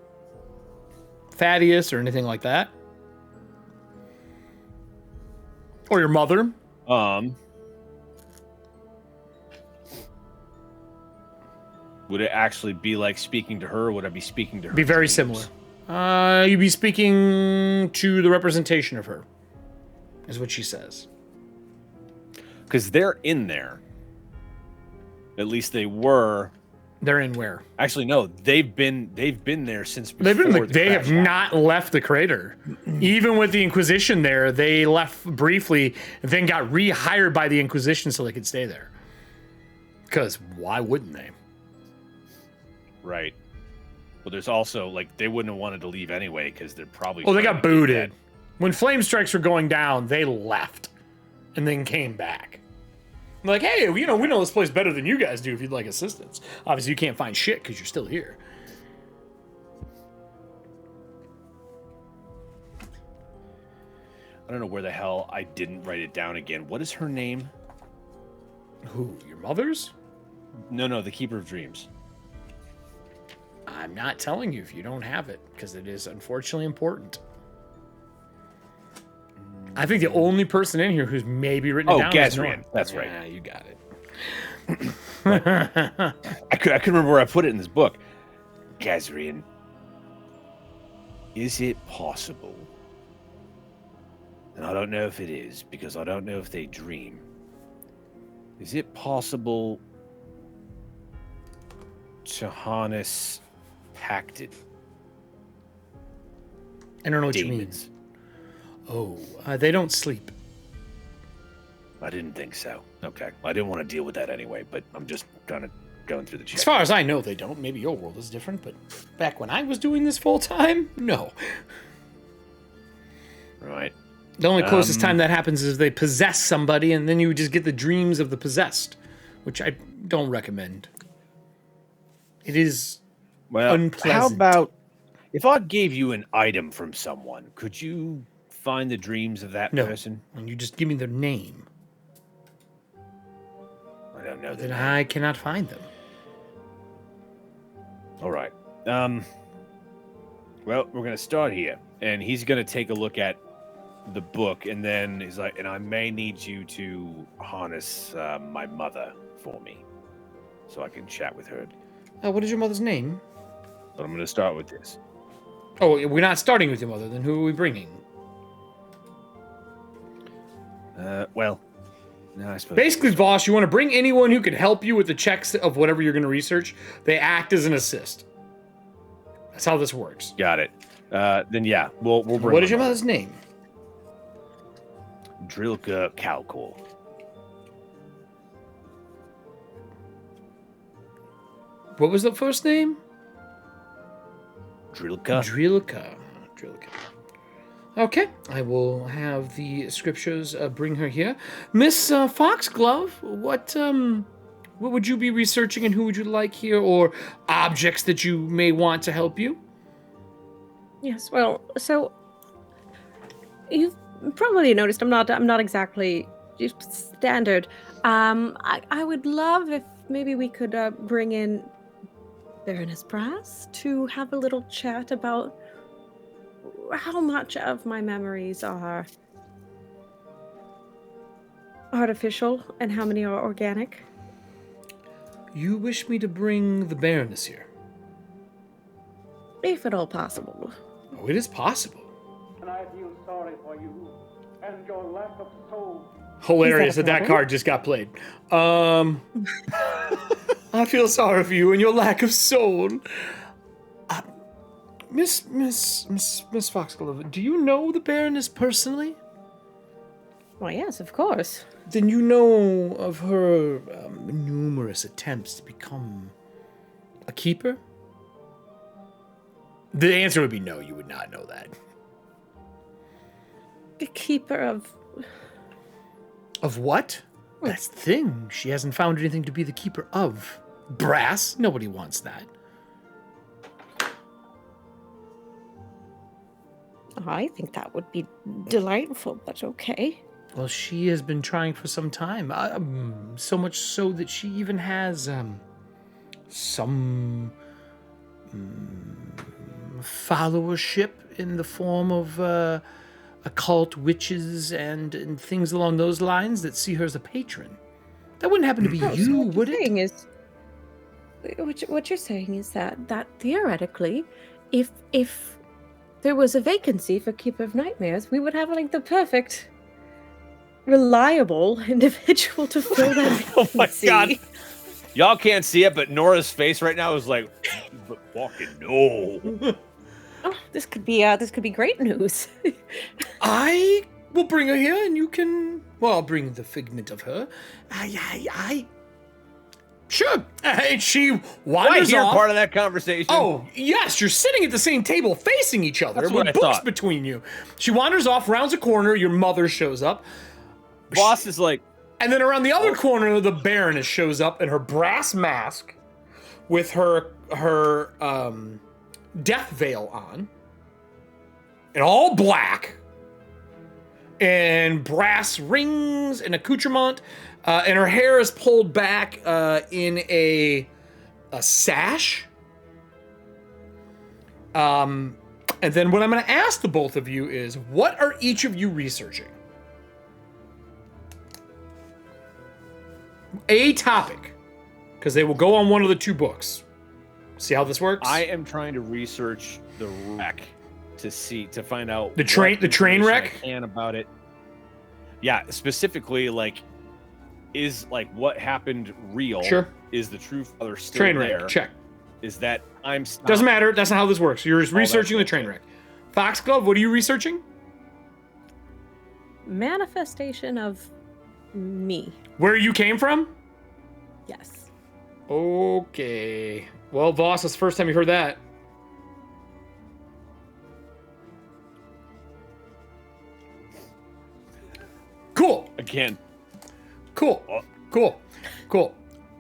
Thaddeus or anything like that. Or your mother. Would it actually be like speaking to her, or would I be speaking to her? Be very similar. You'd be speaking to the representation of her, is what she says. Because they're in there. At least they were. They're in where? Actually, no. They've been there since before. They have not left the crater. Even with the Inquisition there, they left briefly, and then got rehired by the Inquisition so they could stay there. Because why wouldn't they? Right. But there's also, like, they wouldn't have wanted to leave anyway because they're probably... Oh, they got booted. When flame strikes were going down, they left and then came back. Like, hey, we know this place better than you guys do if you'd like assistance. Obviously, you can't find shit because you're still here. I don't know where the hell I didn't write it down again. What is her name? Who? Your mother's? No, the Keeper of Dreams. I'm not telling you if you don't have it, because it is unfortunately important. I think the only person in here who's maybe written it down is Norm. That's right. Yeah, you got it. I couldn't remember where I put it in this book. Gazrian, is it possible? And I don't know if it is, because I don't know if they dream. Is it possible to harness Pacted? I don't know what demons? you mean. Oh, they don't sleep. I didn't think so. Okay. I didn't want to deal with that anyway, but I'm just kind of going through the check. As far as I know, they don't. Maybe your world is different, but back when I was doing this full time, no. Right. The only closest time that happens is they possess somebody, and then you just get the dreams of the possessed, which I don't recommend. It is unpleasant. How about if I gave you an item from someone, could you find the dreams of that person? And you just give me their name. I don't know. Then I cannot find them. All right. Well, we're going to start here. And he's going to take a look at the book. And then he's like, and I may need you to harness my mother for me so I can chat with her. What is your mother's name? But I'm going to start with this. Oh, we're not starting with your mother. Then who are we bringing? Well, no, I suppose. Basically, Voss, you want to bring anyone who can help you with the checks of whatever you're going to research. They act as an assist. That's how this works. Got it. Then yeah, we'll bring. What is your mother's name? Drilka Kalkor. What was the first name? Drilka. Drilka. Okay, I will have the scriptures bring her here. Miss Foxglove, what would you be researching and who would you like here, or objects that you may want to help you? Yes, well, so you've probably noticed I'm not exactly standard. I would love if maybe we could bring in Baroness Brass to have a little chat about how much of my memories are artificial and how many are organic. You wish me to bring the Baroness here? If at all possible. Oh, it is possible. And I feel sorry for you and your lack of soul. Hilarious that brother? card just got played. I feel sorry for you and your lack of soul. Miss Foxglove, do you know the Baroness personally? Well, yes, of course. Then you know of her numerous attempts to become a keeper? The answer would be no, you would not know that. The keeper of... Of what? That's the thing. She hasn't found anything to be the keeper of. Brass? Nobody wants that. I think that would be delightful, but okay. Well, she has been trying for some time. So much so that she even has some followership in the form of occult witches and things along those lines that see her as a patron. That wouldn't happen to be you, would it? What you're saying is that theoretically, if there was a vacancy for Keeper of Nightmares, we would have like the perfect, reliable individual to fill that vacancy. Oh my god. Y'all can't see it, but Nora's face right now is like, fucking no. Oh, this could be great news. I will bring her here, and you can. Well, I'll bring the figment of her. Sure. She wanders hear off. part of that conversation? Oh, yes, you're sitting at the same table facing each other That's what with I books thought. between you. She wanders off, rounds a corner, your mother shows up. Boss is like... And then around the other corner, the Baroness shows up in her brass mask with her death veil on. And all black. And brass rings and accoutrement. And her hair is pulled back in a sash. And then what I'm going to ask the both of you is, what are each of you researching? A topic, because they will go on one of the two books. See how this works? I am trying to research the wreck to find out the train wreck. I can about it. Yeah, specifically, like, is like what happened real? Sure. Is the true father still Train there? wreck. Check. Is that I'm stopped? Doesn't matter. That's not how this works. You're researching the that's train wreck. Foxglove, what are you researching? Manifestation of me. Where you came from? Yes. Okay. Well, Voss, that's the first time you heard that. Cool. Again. Cool.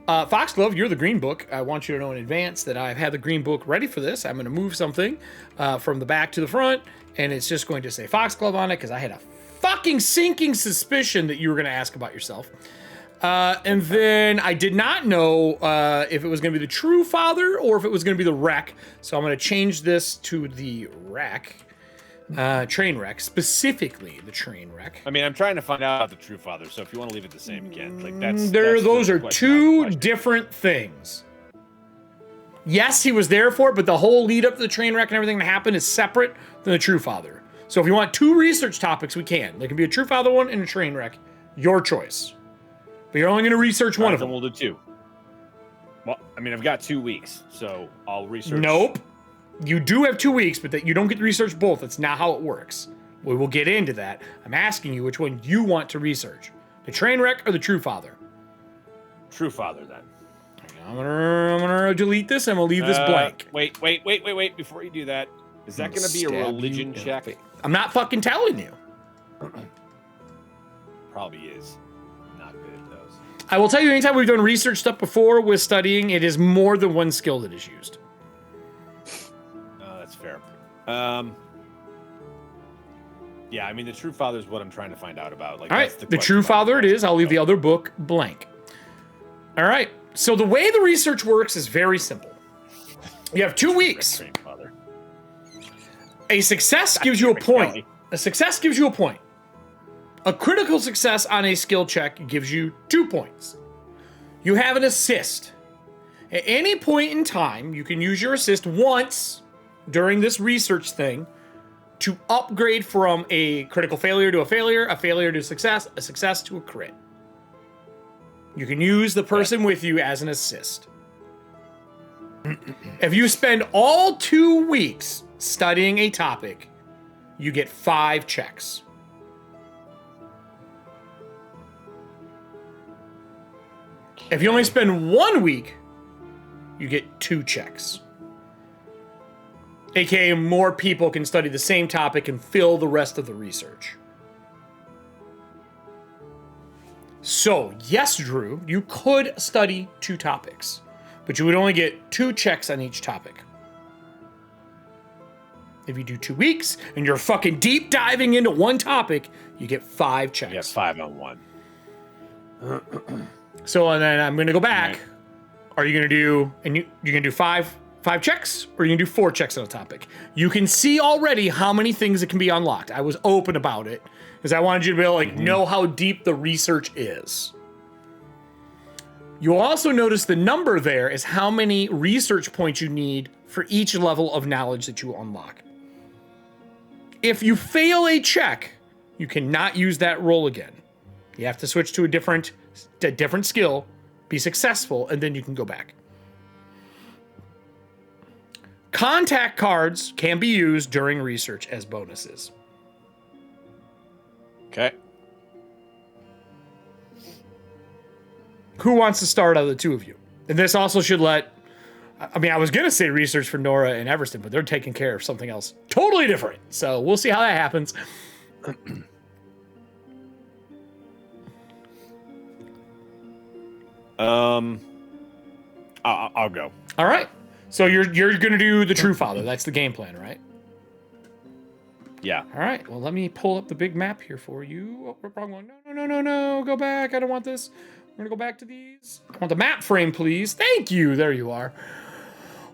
Foxglove, you're the green book. I want you to know in advance that I've had the green book ready for this. I'm going to move something from the back to the front, and it's just going to say Foxglove on it because I had a fucking sinking suspicion that you were going to ask about yourself. And then I did not know if it was going to be the true father or if it was going to be the wreck. So I'm going to change this to the wreck. Train wreck, specifically the train wreck. I mean, I'm trying to find out about the true father, so if you want to leave it the same again, like that's those the are question two different things. Yes, he was there for it, but the whole lead up to the train wreck and everything that happened is separate than the true father. So if you want two research topics, we can. There can be a true father one and a train wreck. Your choice. But you're only going to research one of them. We'll do two. Well, I mean, I've got 2 weeks, so I'll research. Nope. You do have 2 weeks, but that you don't get to research both. That's not how it works. We will get into that. I'm asking you which one you want to research. The train wreck or the true father? True father, then. I'm gonna delete this and we'll leave this blank. Wait. Before you do that, is that going to be a religion check? I'm not fucking telling you. Probably is. Not good at those. I will tell you, anytime we've done research stuff before with studying, it is more than one skill that is used. That's fair. Yeah, I mean, the true father is what I'm trying to find out about. Like, all right, that's the true father it is. I'll leave the other book blank. All right, so the way the research works is very simple. You have 2 weeks. A success gives you a point. A success gives you a point. A critical success on a skill check gives you 2 points. You have an assist. At any point in time, you can use your assist once during this research thing to upgrade from a critical failure to a failure to a success to a crit. You can use the person with you as an assist. If you spend all 2 weeks studying a topic, you get 5 checks. If you only spend 1 week, you get 2 checks. AKA more people can study the same topic and fill the rest of the research. So, yes, Drew, you could study 2 topics, but you would only get 2 checks on each topic. If you do 2 weeks and you're fucking deep diving into one topic, you get 5 checks. Yeah, 5 on 1. So, and then I'm going to go back. Right. Are you going to do, and you're going to do 5 checks, or are you going to do 4 checks on a topic? You can see already how many things that can be unlocked. I was open about it because I wanted you to be able to know how deep the research is. You'll also notice the number there is how many research points you need for each level of knowledge that you unlock. If you fail a check, you cannot use that roll again. You have to switch to a different skill, be successful, and then you can go back. Contact cards can be used during research as bonuses. Okay. Who wants to start out of the 2 of you? And this also should let... I mean, I was going to say research for Nora and Everston, but they're taking care of something else totally different. So we'll see how that happens. I'll go. All right. So you're going to do the True Father. That's the game plan, right? Yeah. All right. Well, let me pull up the big map here for you. Oh, wrong one. No. Go back. I don't want this. We're going to go back to these. I want the map frame, please. Thank you. There you are.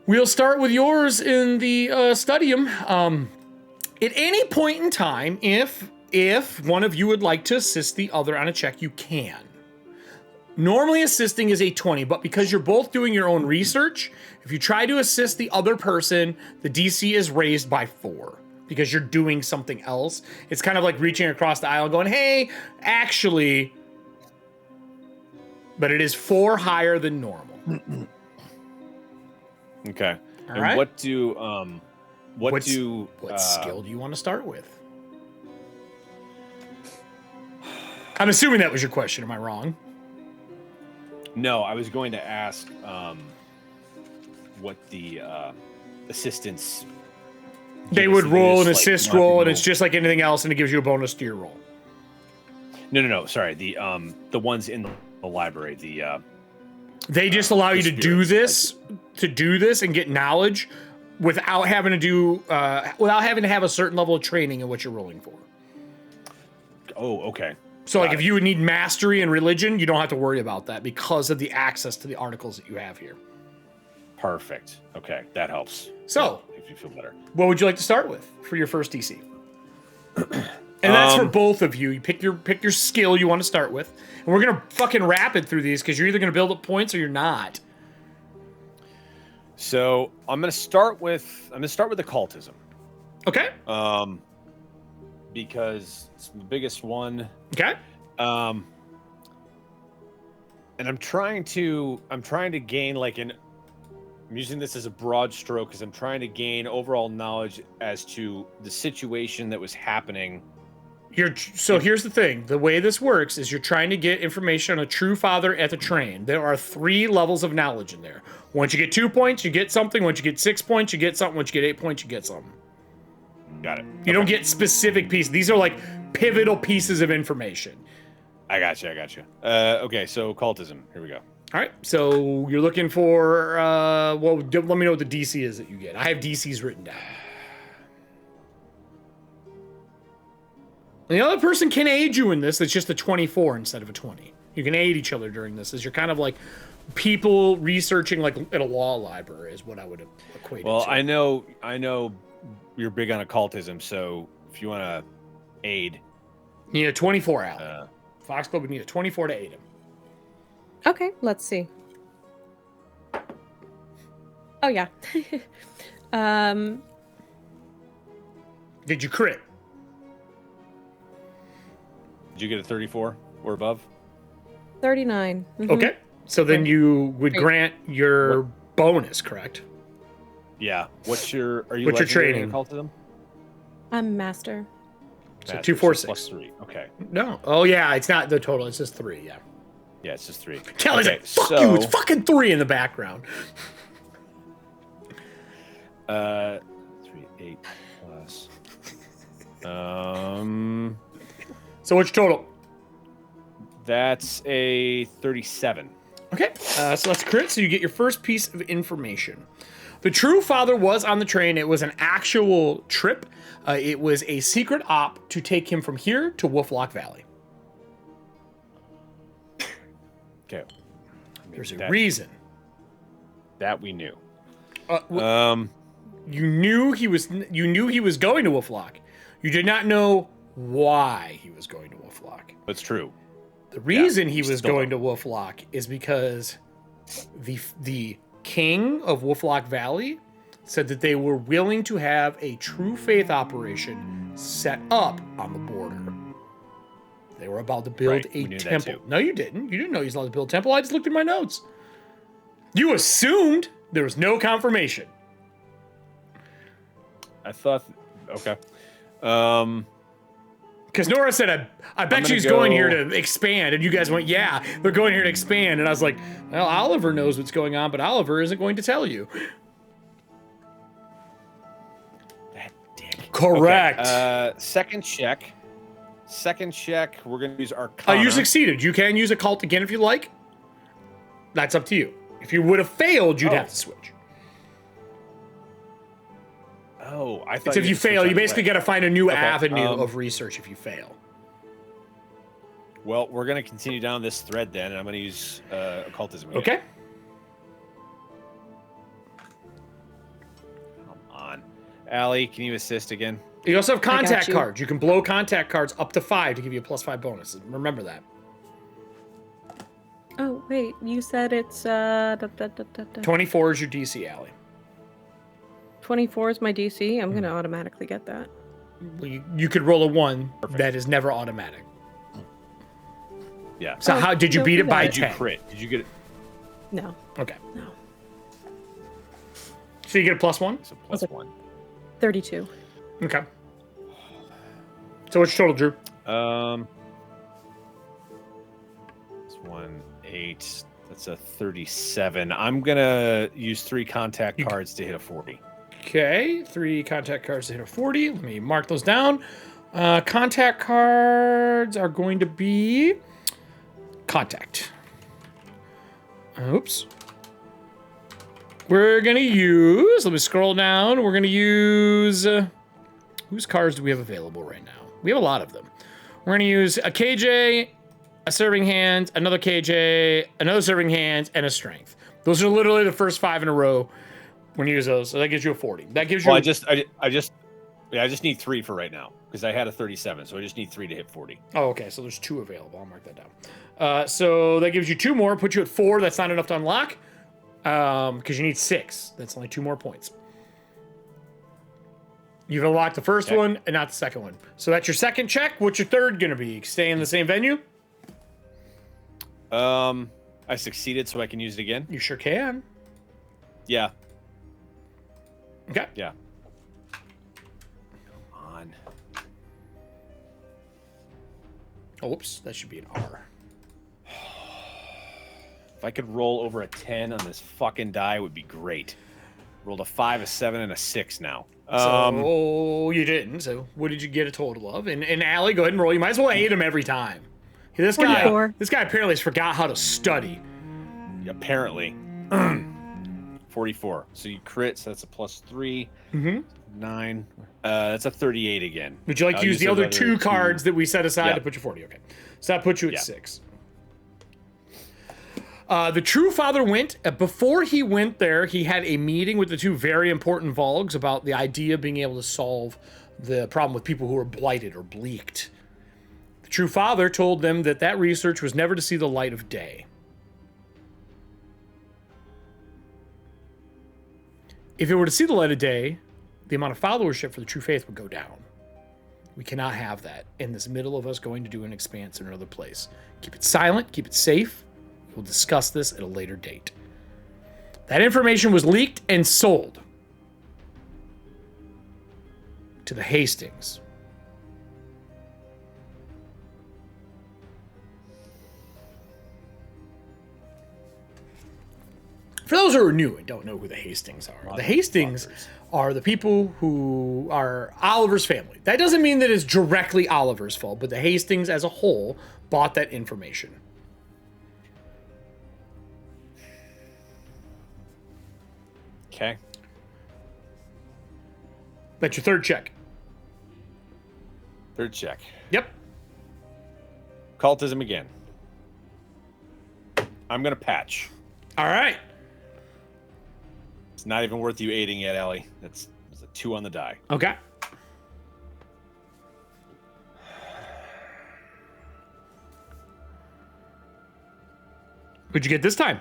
We'll start with yours in the studium. At any point in time, if one of you would like to assist the other on a check, you can. Normally assisting is a 20, but because you're both doing your own research, if you try to assist the other person, the DC is raised by 4 because you're doing something else. It's kind of like reaching across the aisle going, hey, actually, but it is 4 higher than normal. Okay. All and right. What skill do you want to start with? I'm assuming that was your question. Am I wrong? No, I was going to ask what the assistants. They would roll an assist roll, and it's just like anything else, and it gives you a bonus to your roll. No. Sorry, the ones in the library. They just allow you to do this, and get knowledge without having to have a certain level of training in what you're rolling for. Oh, okay. So, like, if you would need mastery and religion, you don't have to worry about that because of the access to the articles that you have here. Perfect. Okay, that helps. So, makes me feel better. What would you like to start with for your first DC? And that's for both of you. You pick your skill you want to start with, and we're gonna fucking rapid through these because you're either gonna build up points or you're not. So I'm gonna start with occultism. Okay. Because it's the biggest one. Okay. And I'm trying to gain I'm using this as a broad stroke because I'm trying to gain overall knowledge as to the situation that was happening. So here's the thing. The way this works is you're trying to get information on a True Father at the train. There are 3 levels of knowledge in there. Once you get 2 points, you get something. Once you get 6 points, you get something. Once you get 8 points, you get something. Got it. You don't get specific pieces. These are like pivotal pieces of information. I got you. Okay, so occultism. Here we go. All right. So you're looking for, let me know what the DC is that you get. I have DCs written down. And the other person can aid you in this. It's just a 24 instead of a 20. You can aid each other during this as you're kind of like people researching like at a law library is what I would equate it to. Well, I know you're big on occultism, so if you want to aid. You need a 24 out. Fox Club would need a 24 to aid him. Okay, let's see. Oh, yeah. Yeah, Did you crit? Did you get a 34 or above? 39. Okay. So then you would Great. grant your bonus, correct? Yeah. What's your What's your legendary in training? occultism? I'm master. So Master, 2, 4, so 6. plus 3. Okay. No. Oh yeah, it's not the total. It's just 3. Yeah. Yeah, it's just 3. Kelly's okay, like, fuck you. It's fucking 3 in the background. 3, 8 plus. So what's your total? That's a 37. Okay. So that's crit. So you get your first piece of information. The true father was on the train. It was an actual trip. It was a secret op to take him from here to Wolflock Valley. Okay. There's a reason. That we knew. You knew he was going to Wolflock. You did not know why he was going to Wolflock. That's true. The reason he was going to Wolflock is because the king of Wolflock Valley said that they were willing to have a true faith operation set up on the border. They were about to build a temple. No, you didn't. You didn't know he was allowed to build a temple. I just looked at my notes. You assumed there was no confirmation. I thought, okay. Because Nora said, I bet she's going here to expand. And you guys went, yeah, they're going here to expand. And I was like, well, Oliver knows what's going on, but Oliver isn't going to tell you. That dick. Correct. Okay, second check. We're going to use Arcana. You succeeded. You can use occult again if you like. That's up to you. If you would have failed, you'd have to switch. Oh, I thought It's if you fail, you basically got to find a new avenue of research if you fail. Well, we're going to continue down this thread then, and I'm going to use occultism again. Okay. Come on. Allie, can you assist again? You also have contact cards. You can blow contact cards up to 5 to give you a +5 bonus. Remember that. Oh, wait. You said it's 24 is your DC, Allie. 24 is my DC. I'm going to automatically get that. Well, you could roll a 1 that is never automatic. Yeah. So how did you beat it by 10? Did you crit? Did you get it? No. Okay. No. So you get a +1? So +1. 32. Okay. So what's your total, Drew? It's 1, 8. That's a 37. I'm going to use 3 contact cards to hit a 40. Okay, 3 contact cards to hit a 40. Let me mark those down. Contact cards are going to be contact. Oops. We're going to use, let me scroll down. We're going to use, whose cards do we have available right now? We have a lot of them. We're going to use a KJ, a serving hand, another KJ, another serving hand, and a strength. Those are literally the first 5 in a row. When you use those, so that gives you a 40. That gives you. Well, I just need 3 for right now because I had a 37, so I just need 3 to hit 40. Oh, okay. So there's 2 available. I'll mark that down. So that gives you 2 more. Put you at 4. That's not enough to unlock. Because you need 6. That's only 2 more points. You've unlocked the first one and not the second one. So that's your second check. What's your third gonna be? Stay in the same venue? I succeeded, so I can use it again. You sure can. Yeah. Okay. Yeah. Come on. Oh, whoops. That should be an R. If I could roll over a 10 on this fucking die, it would be great. Rolled a 5, a 7, and a 6 now. So you didn't. So what did you get a total of? And Allie, go ahead and roll. You might as well aid him every time. This guy apparently has forgot how to study. Apparently. 44. So you crit, so that's a +3. 9. That's a 38 again. Would you like to use the other 2 cards that we set aside to put you 40? Okay. So that puts you at 6. The true father went. Before he went there, he had a meeting with the 2 very important Volgs about the idea of being able to solve the problem with people who are blighted or bleaked. The true father told them that that research was never to see the light of day. If it were to see the light of day, the amount of followership for the true faith would go down. We cannot have that in this middle of us going to do an expanse in another place. Keep it silent, keep it safe. We'll discuss this at a later date. That information was leaked and sold to the Hastings. For those who are new and don't know who the Hastings are, the Hastings are the people who are Oliver's family. That doesn't mean that it's directly Oliver's fault, but the Hastings as a whole bought that information. Okay. That's your third check. Third check. Yep. Cultism again. I'm going to patch. All right. It's not even worth you aiding yet, Ellie. That's a 2 on the die. Okay. What'd you get this time?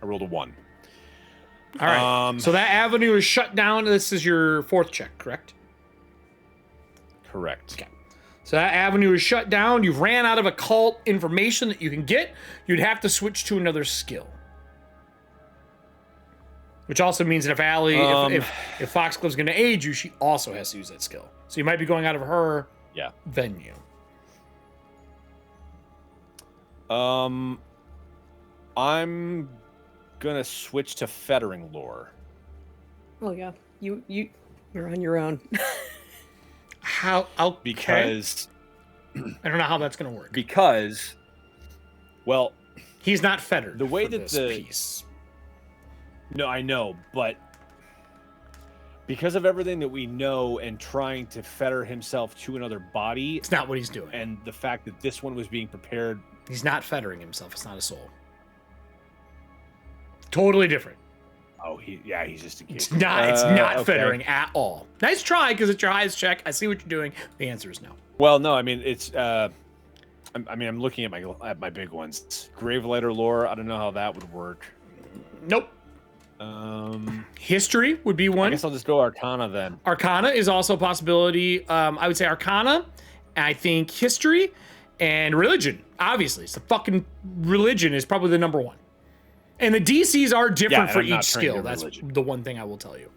I rolled a 1. All right. So that avenue is shut down. This is your fourth check, correct? Correct. Okay. So that avenue is shut down. You've ran out of occult information that you can get. You'd have to switch to another skill. Which also means that if Allie, if Foxglove's going to aid you, she also has to use that skill. So you might be going out of her venue. I'm gonna switch to fettering lore. Oh yeah, you're on your own. How? Okay. Because I don't know how that's gonna work. Because, well, he's not fettered. The way for that this the piece. No, I know, but because of everything that we know and trying to fetter himself to another body, it's not what he's doing. And the fact that this one was being prepared, he's not fettering himself. It's not a soul. Totally different. Oh, he's just a kid. It's not fettering at all. Nice try, because it's your highest check. I see what you're doing. The answer is no. Well, no, I mean it's. I'm looking at my big ones. Gravelighter lore. I don't know how that would work. Nope. History would be one. I guess I'll just go Arcana then. Arcana is also a possibility. I would say Arcana. I think history and religion. Obviously, so fucking religion is probably the number one. And the DCs are different for each skill. That's the one thing I will tell you.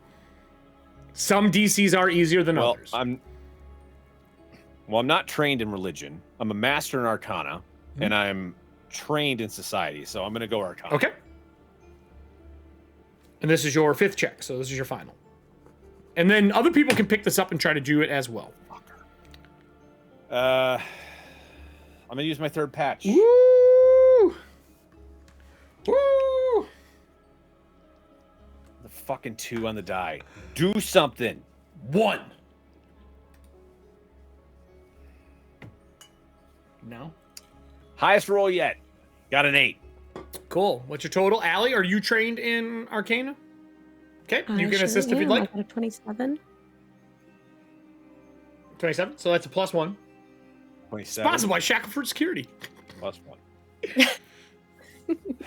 Some DCs are easier than others. I'm not trained in religion. I'm a master in Arcana, and I'm trained in society. So I'm going to go Arcana. Okay. And this is your fifth check, so this is your final. And then other people can pick this up and try to do it as well. I'm going to use my third patch. Woo! Woo! The fucking 2 on the die. Do something. 1. No. Highest roll yet. Got an 8. Cool. What's your total? Allie, are you trained in Arcana? Okay, you can assist if you'd like. I got a 27. 27, so that's a +1. 27. Sponsored by Shackleford Security. +1.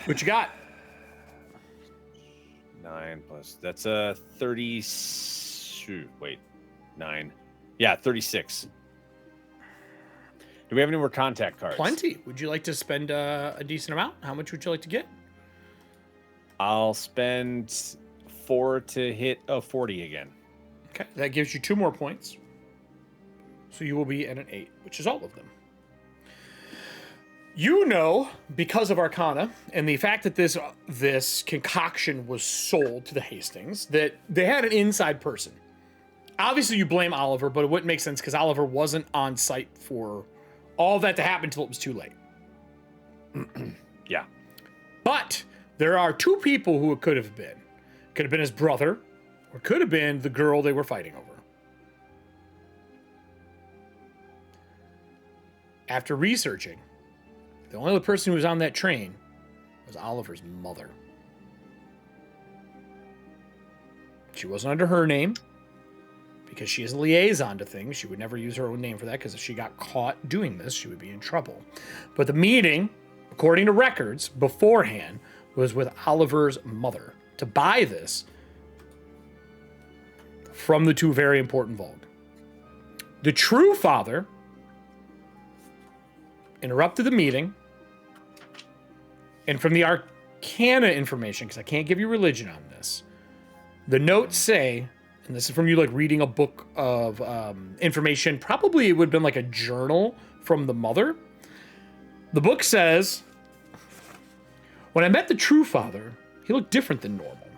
What you got? 9 plus. That's a 30. Wait, 9. Yeah, 36. Do we have any more contact cards? Plenty. Would you like to spend a decent amount? How much would you like to get? I'll spend 4 to hit 40 again. Okay, that gives you 2 more points. So you will be at an 8, which is all of them. You know, because of Arcana and the fact that this concoction was sold to the Hastings, that they had an inside person. Obviously, you blame Oliver, but it wouldn't make sense because Oliver wasn't on site for all that to happen until it was too late. Yeah. But there are 2 people who it could have been. Could have been his brother, or could have been the girl they were fighting over. After researching, the only other person who was on that train was Oliver's mother. She wasn't under her name, because she is a liaison to things. She would never use her own name for that, because if she got caught doing this, she would be in trouble. But the meeting, according to records, beforehand, was with Oliver's mother to buy this from the 2 very important Vogue. The true father interrupted the meeting, and from the Arcana information, because I can't give you religion on this, the notes say, and this is from you like reading a book of information, probably it would have been like a journal from the mother. The book says, when I met the true father, he looked different than normal.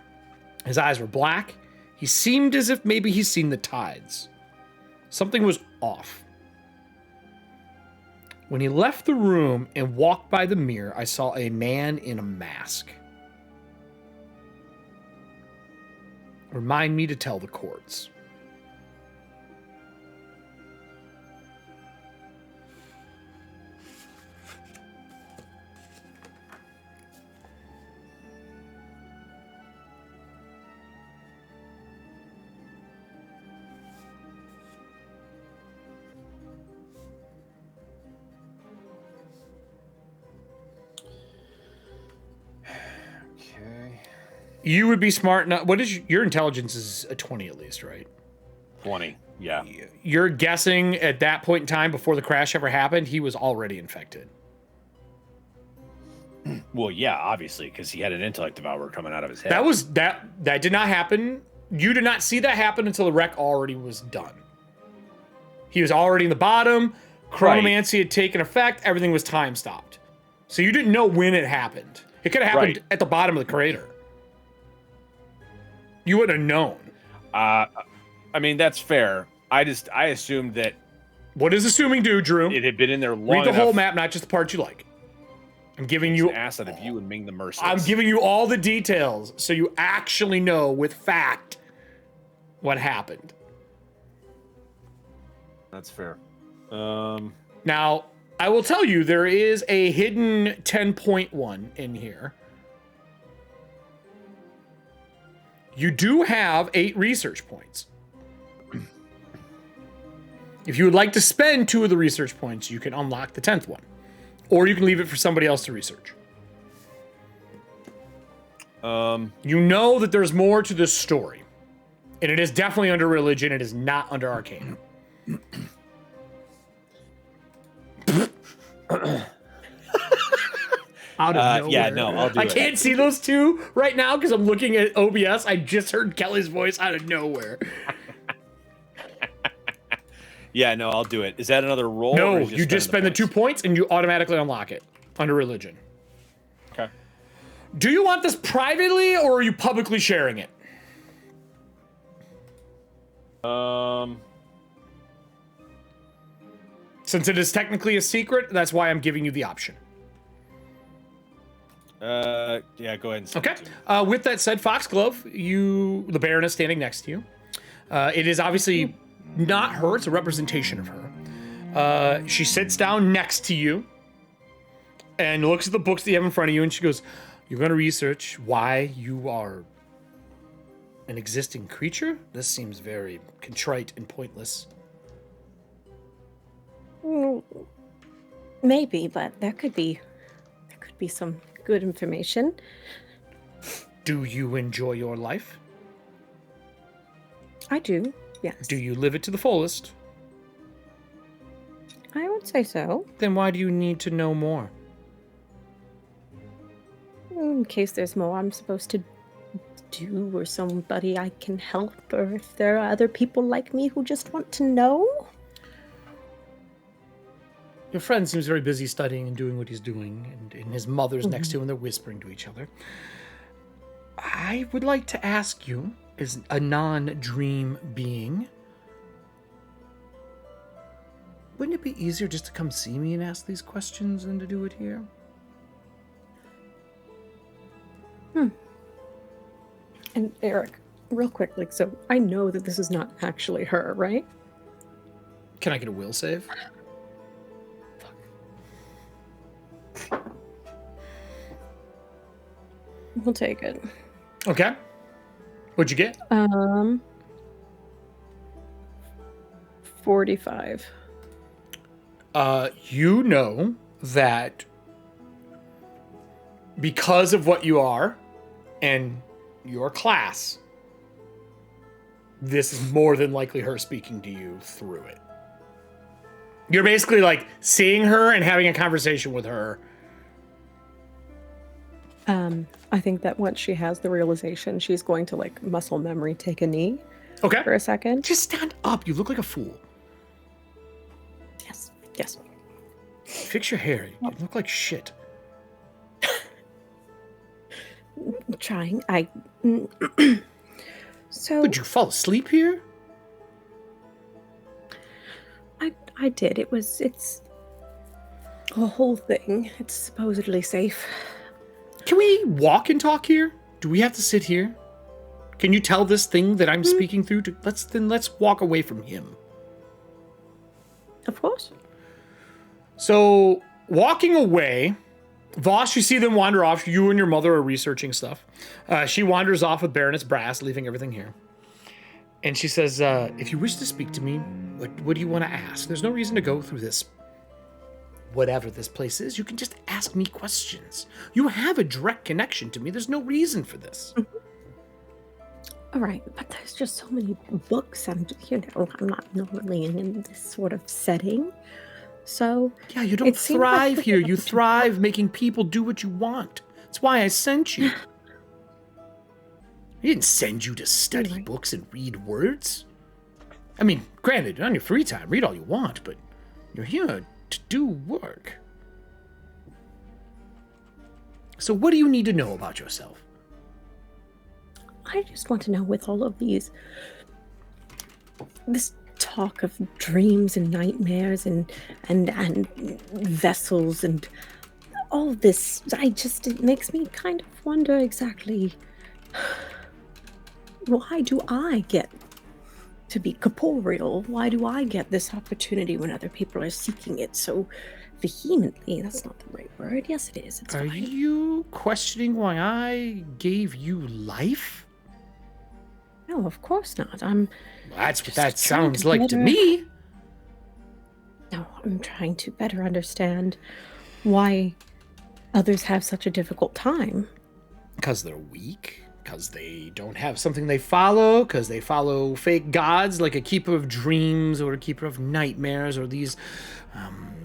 His eyes were black. He seemed as if maybe he's seen the tides. Something was off. When he left the room and walked by the mirror, I saw a man in a mask. Remind me to tell the courts. You would be smart enough. What is your intelligence is a 20 at least, right? 20, yeah. You're guessing at that point in time before the crash ever happened, he was already infected. Well, yeah, obviously, because he had an intellect devourer coming out of his head. That did not happen. You did not see that happen until the wreck already was done. He was already in the bottom. Chronomancy had taken effect. Everything was time stopped. So you didn't know when it happened. It could have happened at the bottom of the crater. You wouldn't have known. I mean, that's fair. I assumed that. What does assuming do, Drew? It had been in there long Read the enough. whole map, not just the parts you like. I'm giving you an asset of you and Ming the Merciless. I'm giving you all the details so you actually know with fact what happened. That's fair. Now, I will tell you there is a hidden 10.1 in here. You do have 8 research points. If you would like to spend 2 of the research points, you can unlock the 10th one. Or you can leave it for somebody else to research. You know that there's more to this story. And it is definitely under religion. It is not under arcana. Out of nowhere. Yeah, no, I'll do it. I can't see those two right now because I'm looking at OBS. I just heard Kelly's voice out of nowhere. Yeah, no, I'll do it. Is that another roll? No, or you just spend the 2 points and you automatically unlock it under religion. Okay. Do you want this privately or are you publicly sharing it? Since it is technically a secret, that's why I'm giving you the option. Yeah, go ahead and send it to me. With that said, Foxglove, the Baroness standing next to you. It is obviously not her, it's a representation of her. She sits down next to you and looks at the books that you have in front of you, and she goes, "You're going to research why you are an existing creature? This seems very contrite and pointless." Maybe, but there could be some good information. Do you enjoy your life? I do, yes. Do you live it to the fullest? I would say so. Then why do you need to know more? In case there's more I'm supposed to do, or somebody I can help, or if there are other people like me who just want to know. Your friend seems very busy studying and doing what he's doing, and his mother's next to him, and they're whispering to each other. I would like to ask you, as a non-dream being, wouldn't it be easier just to come see me and ask these questions than to do it here? And Eric, real quick, so I know that this is not actually her, right? Can I get a will save? We'll take it. Okay. What'd you get? 45. You know that because of what you are and your class, this is more than likely her speaking to you through it. You're basically like seeing her and having a conversation with her. I think that once she has the realization, she's going to like muscle memory take a knee. Okay. For a second. Just stand up. You look like a fool. Yes. Yes. Fix your hair. You look like shit. Trying. So. Would you fall asleep here? I did. It's a whole thing. It's supposedly safe. Can we walk and talk here? Do we have to sit here? Can you tell this thing that I'm speaking through to let's walk away from him. Of course. So walking away, Voss, you see them wander off. You and your mother are researching stuff. She wanders off with Baroness Brass, leaving everything here. And she says, if you wish to speak to me, what do you want to ask? There's no reason to go through this. Whatever this place is, you can just ask me questions. You have a direct connection to me. There's no reason for this. All right, but there's just so many books, and I'm not normally in this sort of setting. So yeah, you don't thrive here. You thrive making people do what you want. That's why I sent you. I didn't send you to study books and read words. I mean, granted, on your free time, read all you want, but you're here to do work. So what do you need to know about yourself? I just want to know, with all of this talk of dreams and nightmares and vessels and all this, it makes me kind of wonder exactly, why do I get to be corporeal? Why do I get this opportunity when other people are seeking it so vehemently? That's not the right word. Yes, it is. It's fine. Are you questioning why I gave you life? No, of course not. That's what that sounds like to me. No, I'm trying to better understand why others have such a difficult time. Because they're weak. Because they don't have something they follow. Because they follow fake gods like a keeper of dreams or a keeper of nightmares or these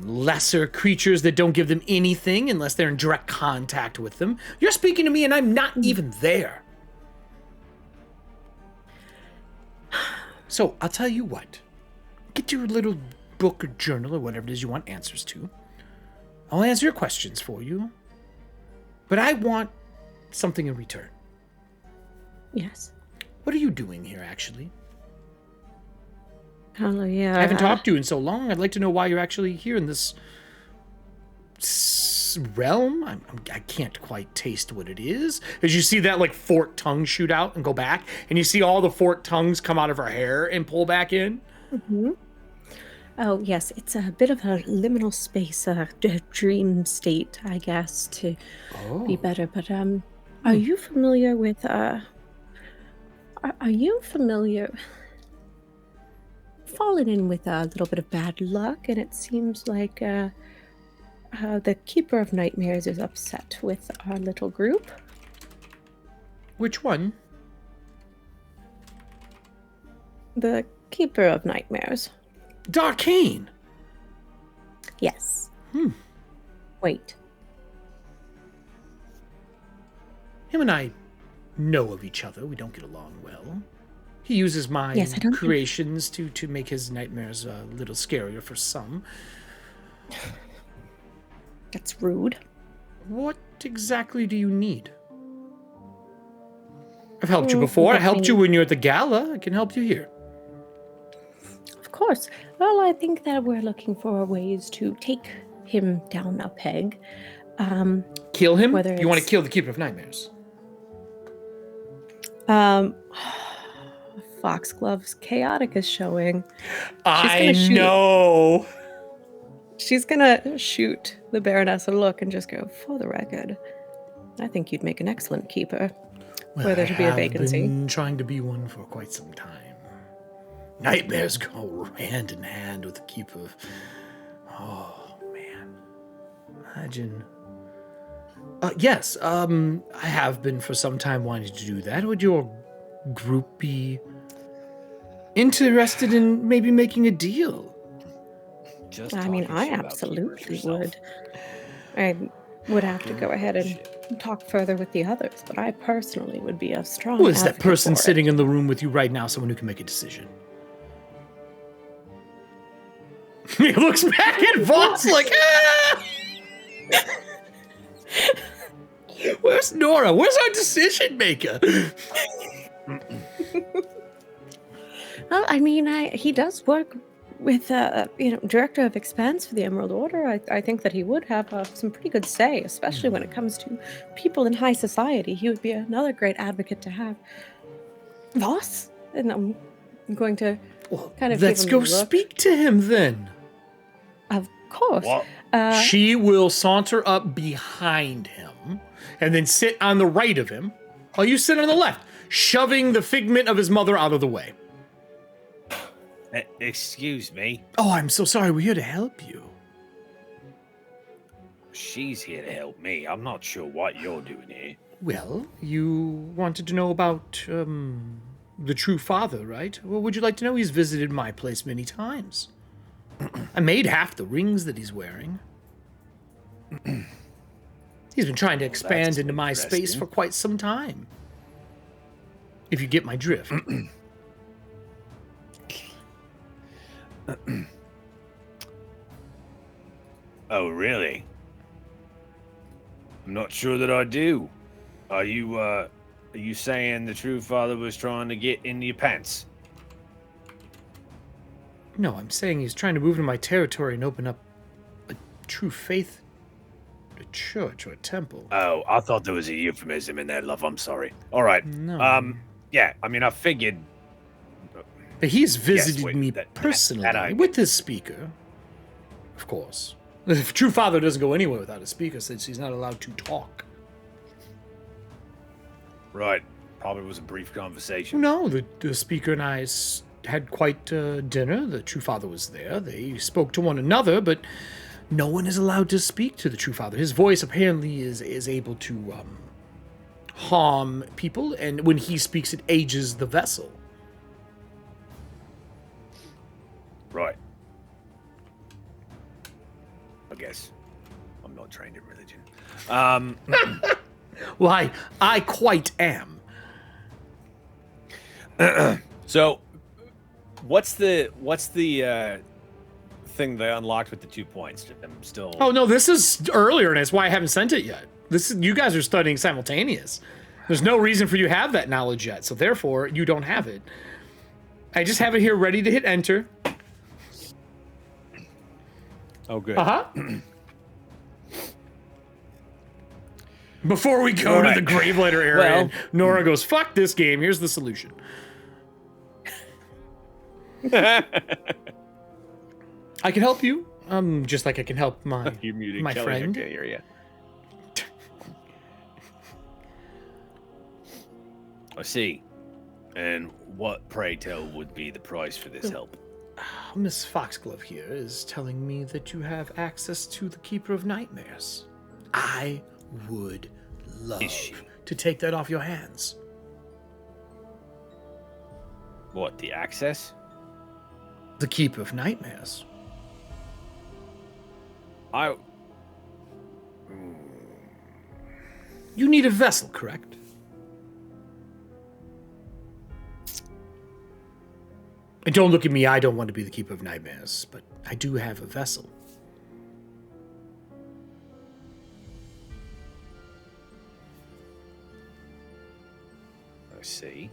lesser creatures that don't give them anything unless they're in direct contact with them. You're speaking to me and I'm not even there. So, I'll tell you what. Get your little book or journal or whatever it is you want answers to. I'll answer your questions for you. But I want something in return. Yes. What are you doing here, actually? Hello, yeah. I haven't talked to you in so long. I'd like to know why you're actually here in this realm. I can't quite taste what it is. As you see that like forked tongue shoot out and go back, and you see all the forked tongues come out of her hair and pull back in. Mm-hmm. Oh yes, it's a bit of a liminal space, a dream state, I guess, to be better. But are you familiar with? Are you familiar? Fallen in with a little bit of bad luck, and it seems like the Keeper of Nightmares is upset with our little group. Which one? The Keeper of Nightmares. Darkane! Yes. Wait. Him and I know of each other. We don't get along well. He uses my creations to make his nightmares a little scarier for some. That's rude. What exactly do you need? I've helped you before. I helped you when you were at the gala. I can help you here. Of course. Well, I think that we're looking for ways to take him down a peg. Kill him? You want to kill the Keeper of Nightmares? Foxglove's Chaotic is showing. I know. She's gonna shoot the Baroness a look and just go, for the record, I think you'd make an excellent keeper. Well, were there to be a vacancy. I've been trying to be one for quite some time. Nightmares go hand in hand with the keeper of... Oh, man. Imagine... yes, I have been for some time wanting to do that. Would your group be interested in maybe making a deal? just I mean, talking I shit about absolutely keepers yourself. would. I would have to go ahead and talk further with the others, but I personally would be a strong Who is that advocate person for it. sitting in the room with you right now? Someone who can make a decision. He looks back at Voss like, ah! Where's Nora? Where's our decision maker? Well, I mean, he does work with, director of expense for the Emerald Order. I think that he would have some pretty good say, especially when it comes to people in high society. He would be another great advocate to have. Voss? And I'm going to kind of Let's give him go a look. speak to him then. Of course. What? She will saunter up behind him and then sit on the right of him while you sit on the left, shoving the figment of his mother out of the way. Excuse me. Oh, I'm so sorry. We're here to help you. She's here to help me. I'm not sure what you're doing here. Well, you wanted to know about the true father, right? Well, would you like to know? He's visited my place many times. I made half the rings that he's wearing. He's been trying to expand into my space for quite some time. If you get my drift. Oh, really? I'm not sure that I do. Are you saying the true father was trying to get into your pants? No, I'm saying he's trying to move into my territory and open up a true faith, a church or a temple. Oh, I thought there was a euphemism in there, love. I'm sorry. All right. No. Yeah, I mean, I figured. But he's visited wait, me that personally I with his speaker. Of course. The true father doesn't go anywhere without a speaker since he's not allowed to talk. Right. Probably was a brief conversation. No, the speaker and I had quite dinner. The true father was there. They spoke to one another, but no one is allowed to speak to the true father. His voice apparently is able to harm people, and when he speaks, it ages the vessel. Right. I guess I'm not trained in religion. Well, I quite am. So, what's the thing they unlocked with the 2 points? I'm still. Oh no, this is earlier, and that's why I haven't sent it yet. You guys are studying simultaneous. There's no reason for you to have that knowledge yet, so therefore you don't have it. I just have it here ready to hit enter. Oh, good. Before we go to the grave letter area, Well, Nora goes, "Fuck this game. Here's the solution." I can help you. Just like I can help my You're muted, my Kelly. friend. I can't hear you. I see. And what, pray tell, would be the price for this help? Miss Foxglove here is telling me that you have access to the Keeper of Nightmares. I would love to take that off your hands. What, the access? The Keeper of Nightmares. You need a vessel, correct? And don't look at me, I don't want to be the Keeper of Nightmares, but I do have a vessel. I see.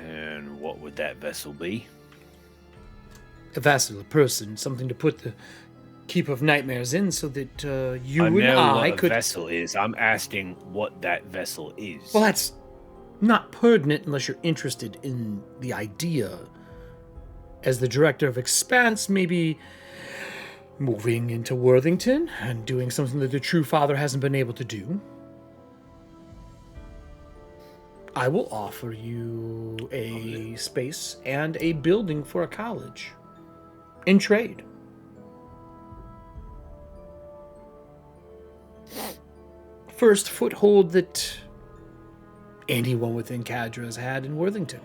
And what would that vessel be? A vessel, a person, something to put the Keeper of Nightmares in so that you I and know I what could... a vessel is. I'm asking what that vessel is. Well, that's not pertinent unless you're interested in the idea. As the director of Expanse, maybe moving into Worthington and doing something that the True Father hasn't been able to do. I will offer you a space and a building for a college in trade. First foothold that anyone within Cadra has had in Worthington.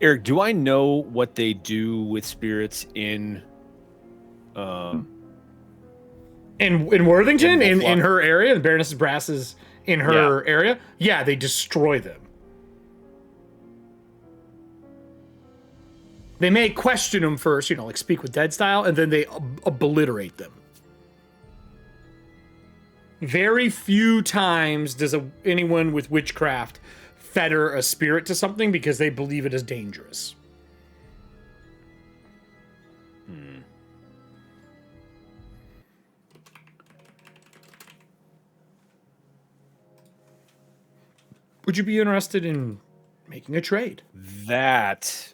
Eric, do I know what they do with spirits in Worthington, In in her area, the Baroness Brass is in her area. Yeah, they destroy them. They may question them first, like Speak with Dead style, and then they obliterate them. Very few times does anyone with witchcraft fetter a spirit to something because they believe it is dangerous. Would you be interested in making a trade? That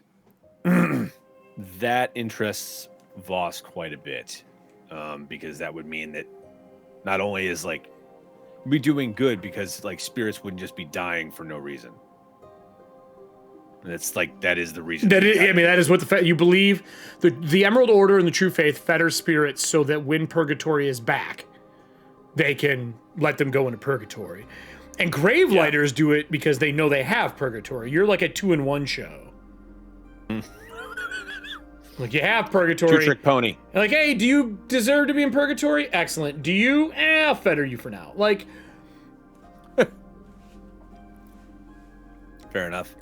interests Voss quite a bit, because that would mean that not only is we doing good, because spirits wouldn't just be dying for no reason. And it's that is the reason. That is what you believe. The Emerald Order and the True Faith fetter spirits so that when purgatory is back, they can let them go into purgatory. And Gravelighters do it because they know they have purgatory. You're like a 2-in-1 show. You have purgatory. Two-trick pony. Hey, do you deserve to be in purgatory? Excellent. Do you? I'll fetter you for now. Fair enough.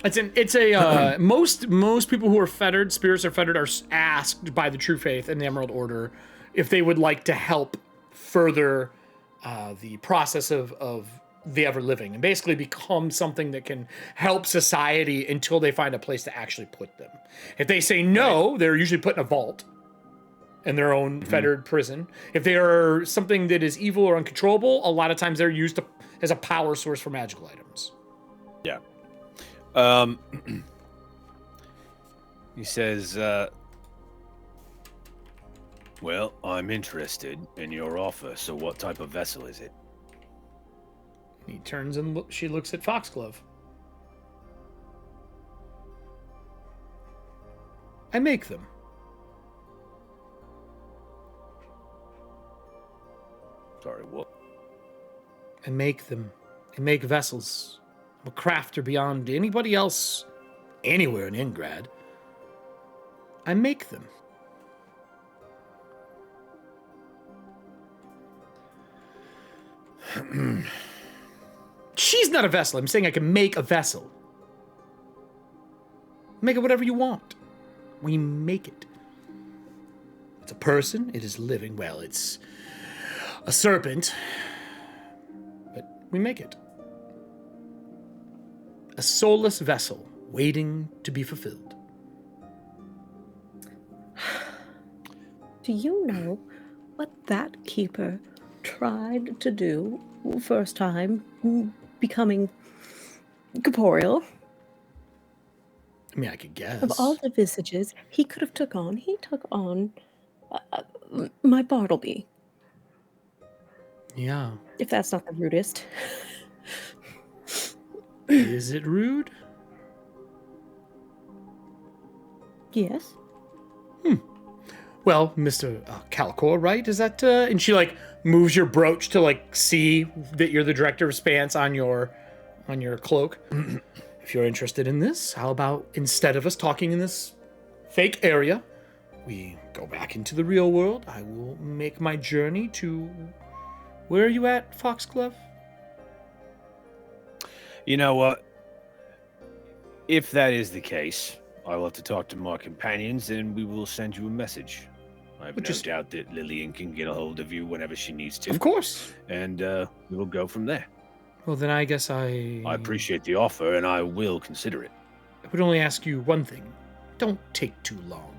Most people who are fettered, spirits are fettered, are asked by the True Faith and the Emerald Order if they would like to help further the process of the ever living and basically become something that can help society until they find a place to actually put them. If they say no, they're usually put in a vault in their own fettered prison. If they are something that is evil or uncontrollable, a lot of times they're used as a power source for magical items. Yeah. He says, well, I'm interested in your offer, so what type of vessel is it? He turns and she looks at Foxglove. I make them. Sorry, what? I make them. I make vessels. I'm a crafter beyond anybody else anywhere in Ingrad. I make them. She's not a vessel. I'm saying I can make a vessel. Make it whatever you want. We make it. It's a person. It is living. Well, it's a serpent. But we make it. A soulless vessel waiting to be fulfilled. Do you know what that keeper tried to do first time becoming corporeal? I mean, I could guess. Of all the visages he could have took on, he took on my Bartleby. Yeah. If that's not the rudest. Is it rude? Yes. Well, Mr. Calcor, right? Is that, and she moves your brooch to see that you're the director of Spance on your cloak. If you're interested in this, how about instead of us talking in this fake area, we go back into the real world. I will make my journey to, where are you at, Foxglove? You know what? If that is the case, I will have to talk to my companions and we will send you a message. I have no doubt that Lillian can get a hold of you whenever she needs to. Of course. And we will go from there. Well, then I guess I appreciate the offer and I will consider it. I would only ask you one thing. Don't take too long.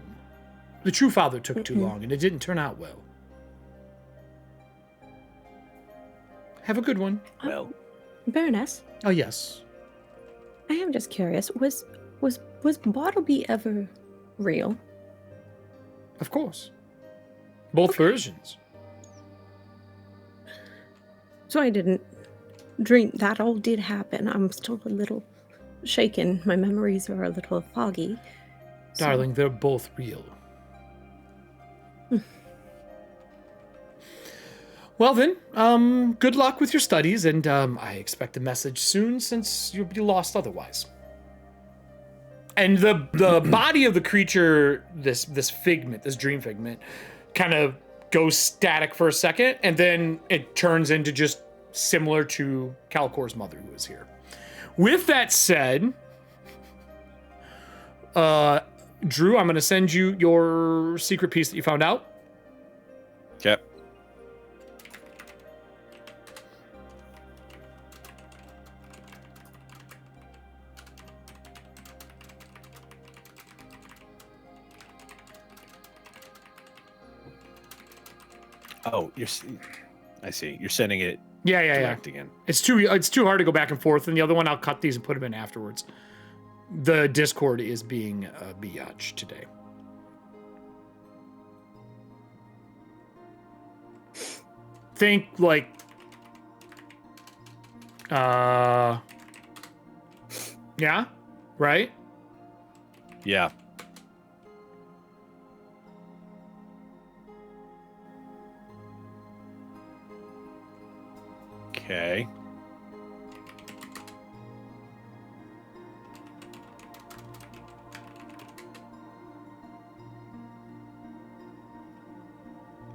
The True Father took too long and it didn't turn out well. Have a good one. Well, Baroness? Oh, yes. I am just curious. Was Bartleby ever real? Of course. Both versions. So I didn't dream that all did happen. I'm still a little shaken. My memories are a little foggy. Darling, they're both real. Well then, good luck with your studies, and I expect a message soon since you'll be lost otherwise. And the body of the creature, this figment, this dream figment, kind of goes static for a second, and then it turns into just similar to Calcor's mother, who is here. With that said, Drew, I'm going to send you your secret piece that you found out. Okay. Oh, I see. You're sending it. Yeah. Again. It's too hard to go back and forth, and the other one I'll cut these and put them in afterwards. The Discord is being a biatch today. Think like yeah, right? Yeah. Okay.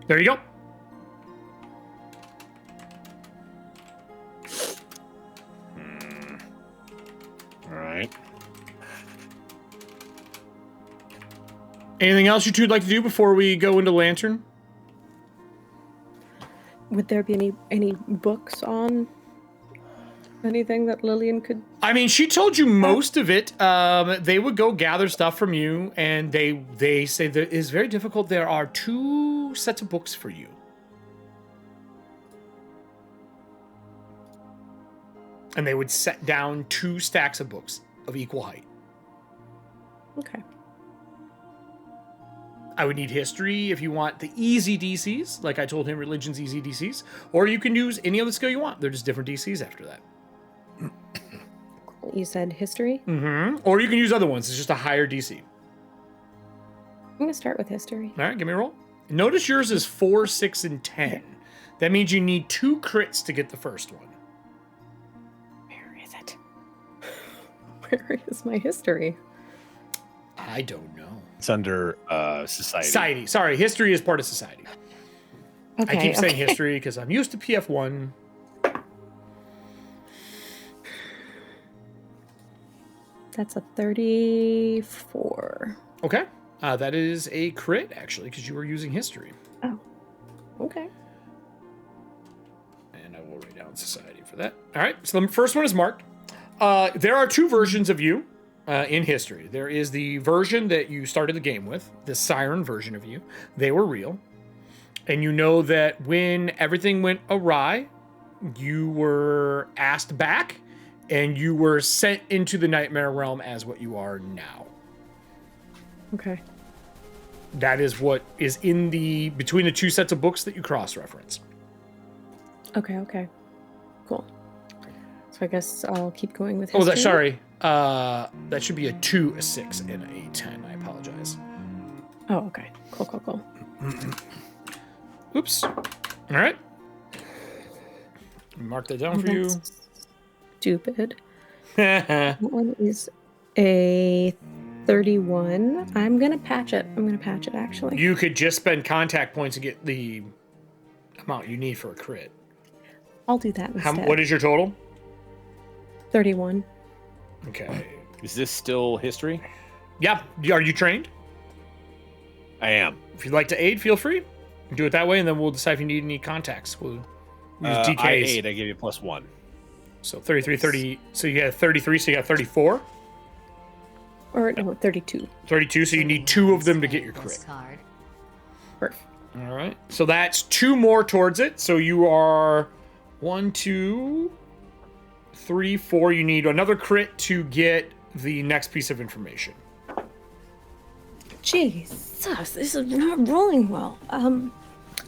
There you go. All right. Anything else you two would like to do before we go into Lantern? Would there be any books on anything that Lillian could? I mean, she told you most of it. They would go gather stuff from you, and they say that it is very difficult. There are 2 sets of books for you. And they would set down 2 stacks of books of equal height. Okay. I would need history if you want the easy DCs, like I told him, religion's easy DCs, or you can use any other skill you want. They're just different DCs after that. You said history? Mm-hmm. Or you can use other ones. It's just a higher DC. I'm going to start with history. All right, give me a roll. Notice yours is 4, 6, and 10. That means you need 2 crits to get the first one. Where is it? Where is my history? I don't know. It's under society. Society. Sorry, history is part of society. Okay, I keep saying history because I'm used to PF1. That's a 34. Okay. That is a crit, actually, because you were using history. Oh, okay. And I will write down society for that. All right, so the first one is marked. There are 2 versions of you in history. There is the version that you started the game with, the siren version of you. They were real. And you know that when everything went awry, you were asked back, and you were sent into the nightmare realm as what you are now. Okay. That is what is in between the 2 sets of books that you cross-reference. Okay. Cool. So I guess I'll keep going with history. Oh, sorry. That should be a 2, a 6, and a 10. I apologize. Oh, okay. Cool. Oops. All right. Mark that down for you. Stupid. That one is a 31. I'm gonna patch it. Actually. You could just spend contact points to get the amount you need for a crit. I'll do that instead. What is your total? 31. Okay. Is this still history? Yeah. Are you trained? I am. If you'd like to aid, feel free. Do it that way, and then we'll decide if you need any contacts. We'll use DKs. I aid. I give you +1. So 33, 30. So you got 33, so you got 34? Or no, 32. 32, so you need 2 of them to get your crit. Perfect. All right. So that's 2 more towards it. So you are 1, 2, 3, 4. You need another crit to get the next piece of information. Jesus, this is not rolling well.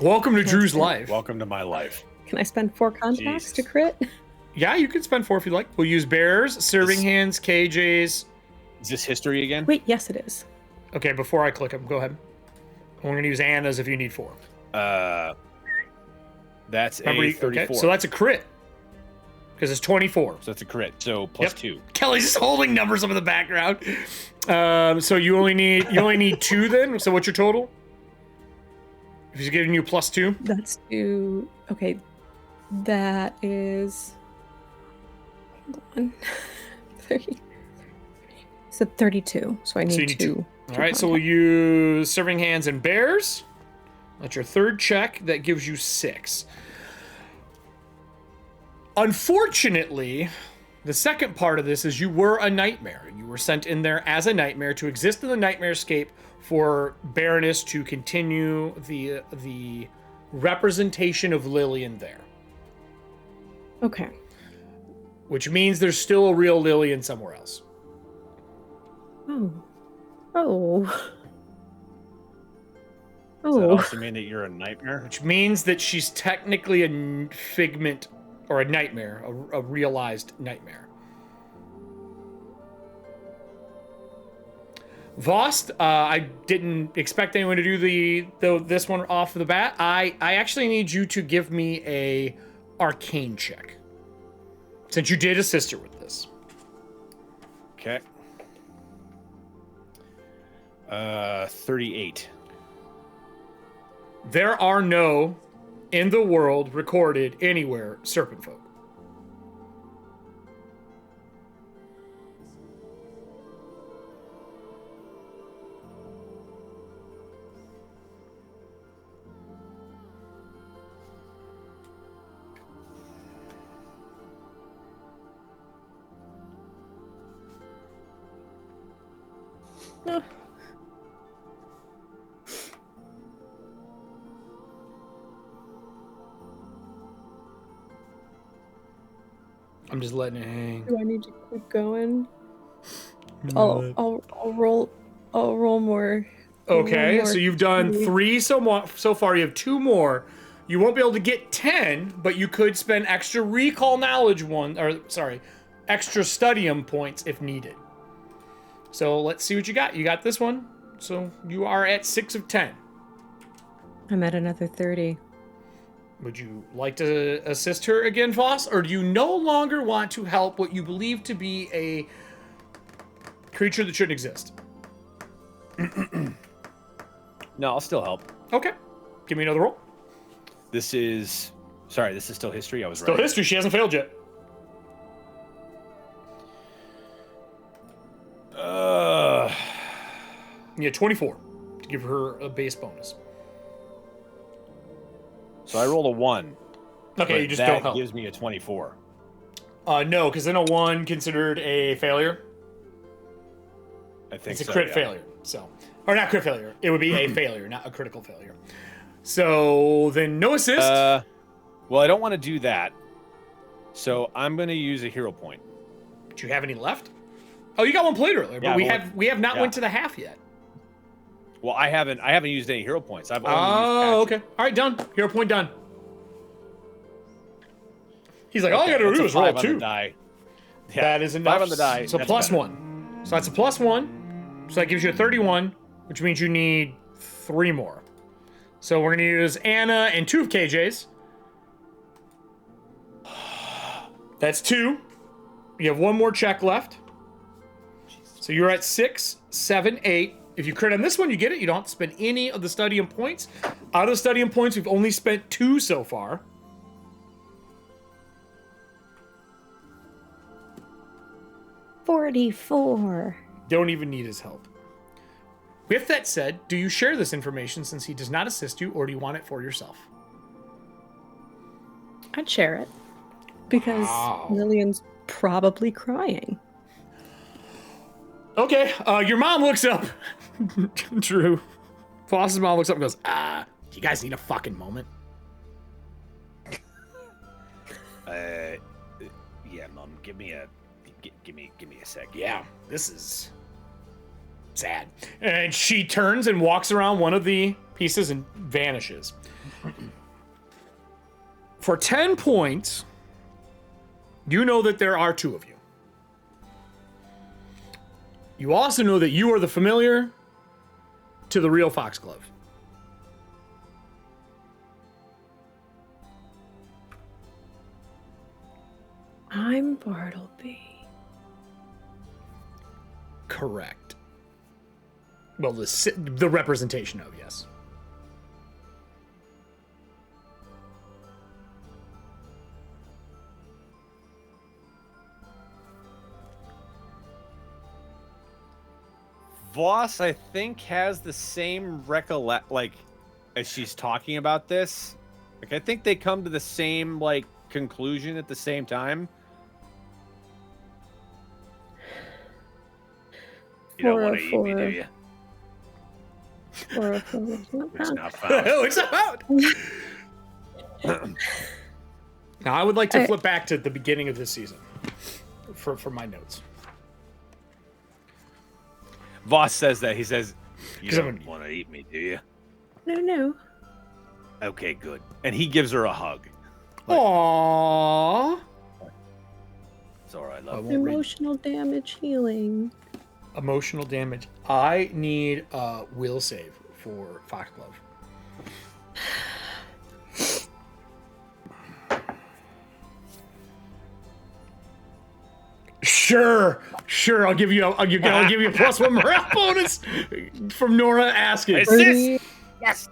Welcome to Drew's life. Welcome to my life. Can I spend 4 contacts to crit? Yeah, you can spend 4 if you like. We'll use bears, serving hands, KJs. Is this history again? Wait, yes, it is. Okay, before I click them, go ahead. I'm going to use Anna's if you need 4. That's Remember, a 34. Okay, so that's a crit. Because it's 24. So that's a crit. So plus 2. Kelly's just holding numbers up in the background. So you only need 2 then. So what's your total? If he's giving you plus 2. That's 2. Okay, that is. Hold on. 30. So 32. So I need, So you need 2. All right. So we'll use Serving Hands and Bears. That's your third check. That gives you 6. Unfortunately, the second part of this is you were a nightmare. You were sent in there as a nightmare to exist in the nightmare scape for Baroness to continue the representation of Lillian there. Okay. Which means there's still a real Lillian somewhere else. Oh. Oh. Does that also mean that you're a nightmare? Which means that she's technically a figment or a nightmare, a realized nightmare. Vost, I didn't expect anyone to do this one off the bat. I actually need you to give me a arcane check, since you did assist her with this. Okay. 38. There are no, in the world, recorded anywhere, serpent folk. I'm just letting it hang. Do I need to keep going? I'll roll more. Okay, so you've done 3 so far. You have 2 more. You won't be able to get 10, but you could spend extra recall knowledge extra studium points if needed. So let's see what you got. You got this one. So you are at 6 of 10. I'm at another 30. Would you like to assist her again, Voss? Or do you no longer want to help what you believe to be a creature that shouldn't exist? No, I'll still help. Okay. Give me another roll. This is still history. I was Still right. history. She hasn't failed yet. Yeah, 24 to give her a base bonus. So I rolled a 1. Okay, you just that don't help. gives me a 24. No, because then a 1 considered a failure. I think it's a crit failure. So, or not crit failure. It would be a failure, not a critical failure. So then no assist. Well, I don't want to do that. So I'm going to use a hero point. Do you have any left? Oh, you got one played earlier, but Yeah, we have not went to the half yet. Well, I haven't used any hero points. I've only used okay. All right, done. Hero point done. He's like, all I gotta do is roll 2. Die. Yeah, that is enough. 5 on the die. So plus 1. So that's a plus 1. So that gives you a 31, which means you need 3 more. So we're gonna use Anna and 2 of KJ's. That's 2. You have 1 more check left. So you're at 6, 7, 8. If you crit on this one, you get it. You don't have to spend any of the studium points. Out of the studium points, we've only spent 2 so far. $44. Don't even need his help. With that said, do you share this information since he does not assist you, or do you want it for yourself? I'd share it. Because Lillian's probably crying. Okay, your mom looks up. Drew. Voss's mom looks up and goes, do you guys need a fucking moment? Yeah, Mom, give me a sec. Yeah, this is sad. And she turns and walks around one of the pieces and vanishes. For 10 points, you know that there are 2 of you. You also know that you are the familiar to the real Foxglove. I'm Bartleby. Correct. Well, the representation of, yes. Voss, I think, has the same as she's talking about this. Like, I think they come to the same, conclusion at the same time. You don't want to eat me, do you? 404. It's not found. No, it's not. Now, I would like to flip back to the beginning of this season for my notes. Voss says that. He says, you don't want to eat me, do you? No. Okay, good. And he gives her a hug. Aww. It's all right, love. Emotional damage healing. Emotional damage. I need a will save for Foxglove. Sure. I'll give you a +1 morale bonus from Nora asking. Yes.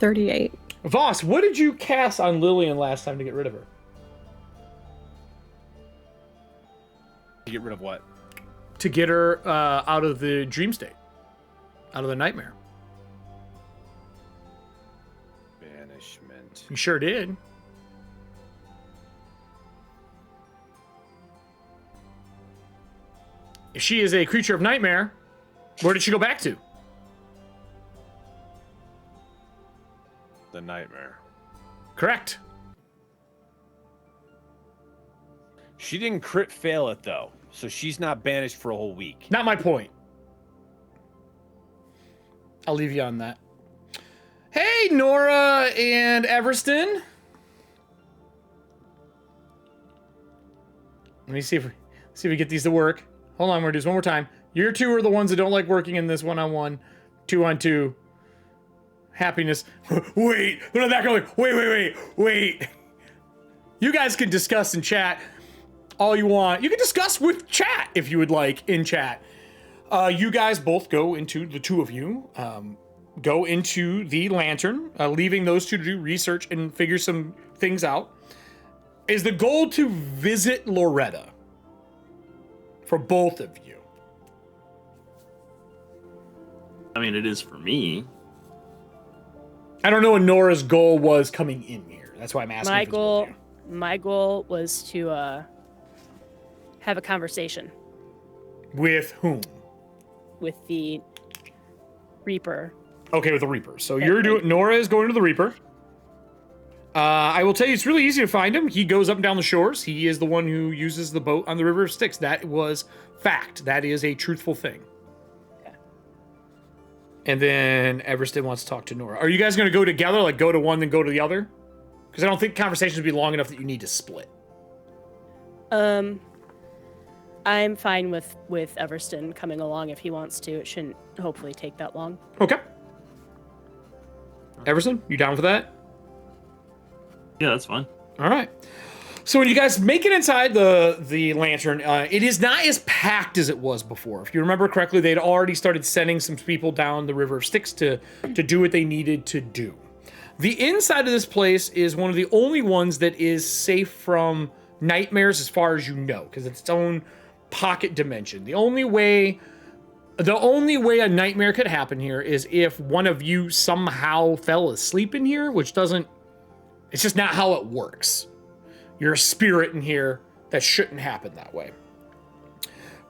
38. Voss, what did you cast on Lillian last time to get rid of her? To get rid of what? To get her out of the dream state, out of the nightmare. Banishment. You sure did. If she is a creature of nightmare, where did she go back to? The nightmare. Correct. She didn't crit fail it, though, so she's not banished for a whole week. Not my point. I'll leave you on that. Hey, Nora and Everston. Let me see if we get these to work. Hold on, we're gonna do this one more time. You two are the ones that don't like working in this 1-on-1, 2-on-2. Happiness. Wait, they're not that going. Wait. You guys can discuss in chat all you want. You can discuss with chat if you would like in chat. You guys both go into, the two of you, go into the lantern, leaving those two to do research and figure some things out. Is the goal to visit Loretta for both of you? I mean, it is for me. I don't know what Nora's goal was coming in here. That's why I'm asking. My goal was to have a conversation. With whom? With the Reaper. Okay, with the Reaper. So Nora is going to the Reaper. I will tell you, it's really easy to find him. He goes up and down the shores. He is the one who uses the boat on the River of Styx. That was fact. That is a truthful thing. Okay. And then Everston wants to talk to Nora. Are you guys going to go together, like go to one, then go to the other? Because I don't think conversations would be long enough that you need to split. I'm fine with Everston coming along if he wants to. It shouldn't hopefully take that long. Okay. Everston, you down for that? Yeah, that's fine. All right. So when you guys make it inside the lantern, it is not as packed as it was before. If you remember correctly, they'd already started sending some people down the River of Styx to do what they needed to do. The inside of this place is one of the only ones that is safe from nightmares as far as you know, because it's its own pocket dimension. The only way a nightmare could happen here is if one of you somehow fell asleep in here, which doesn't... It's just not how it works. You're a spirit in here. That shouldn't happen that way.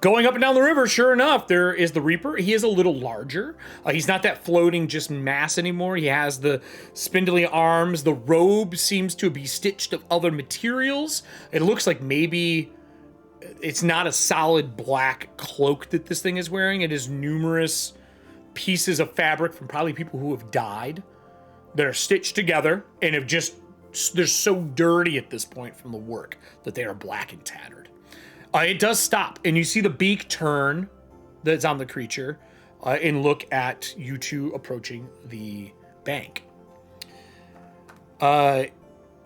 Going up and down the river, sure enough, there is the Reaper. He is a little larger. He's not that floating just mass anymore. He has the spindly arms. The robe seems to be stitched of other materials. It looks like maybe it's not a solid black cloak that this thing is wearing. It is numerous pieces of fabric from probably people who have died that are stitched together and have just... They're so dirty at this point from the work that they are black and tattered. It does stop, and you see the beak turn that's on the creature and look at you two approaching the bank.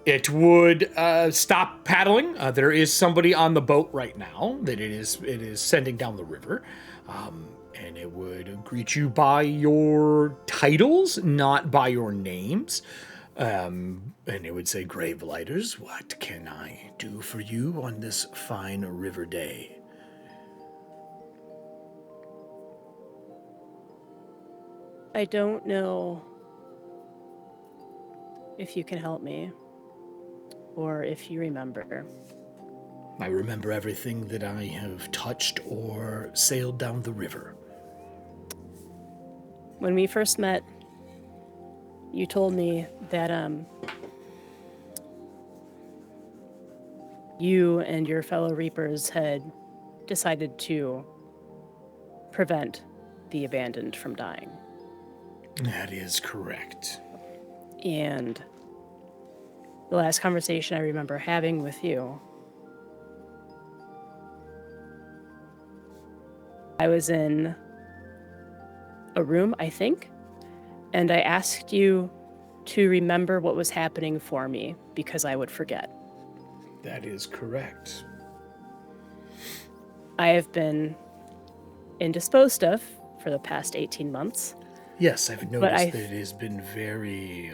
It would stop paddling. There is somebody on the boat right now that it is sending down the river. And it would greet you by your titles, not by your names. And it would say, Gravelighters, what can I do for you on this fine river day? I don't know if you can help me, or if you remember. I remember everything that I have touched or sailed down the river. When we first met, you told me that you and your fellow Reapers had decided to prevent the abandoned from dying. That is correct. And the last conversation I remember having with you, I was in a room, I think, and I asked you to remember what was happening for me because I would forget. That is correct. I have been indisposed of for the past 18 months. Yes, I've noticed that it has been very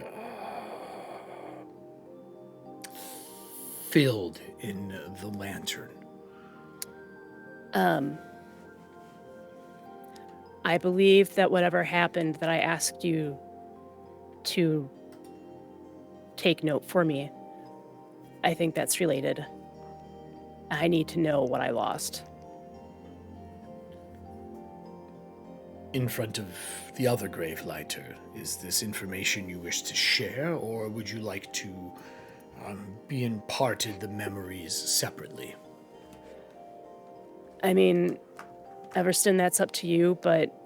filled in the lantern. I believe that whatever happened, that I asked you to take note for me. I think that's related. I need to know what I lost. In front of the other Gravelighter, is this information you wish to share, or would you like to be imparted the memories separately? I mean, Everston, that's up to you, but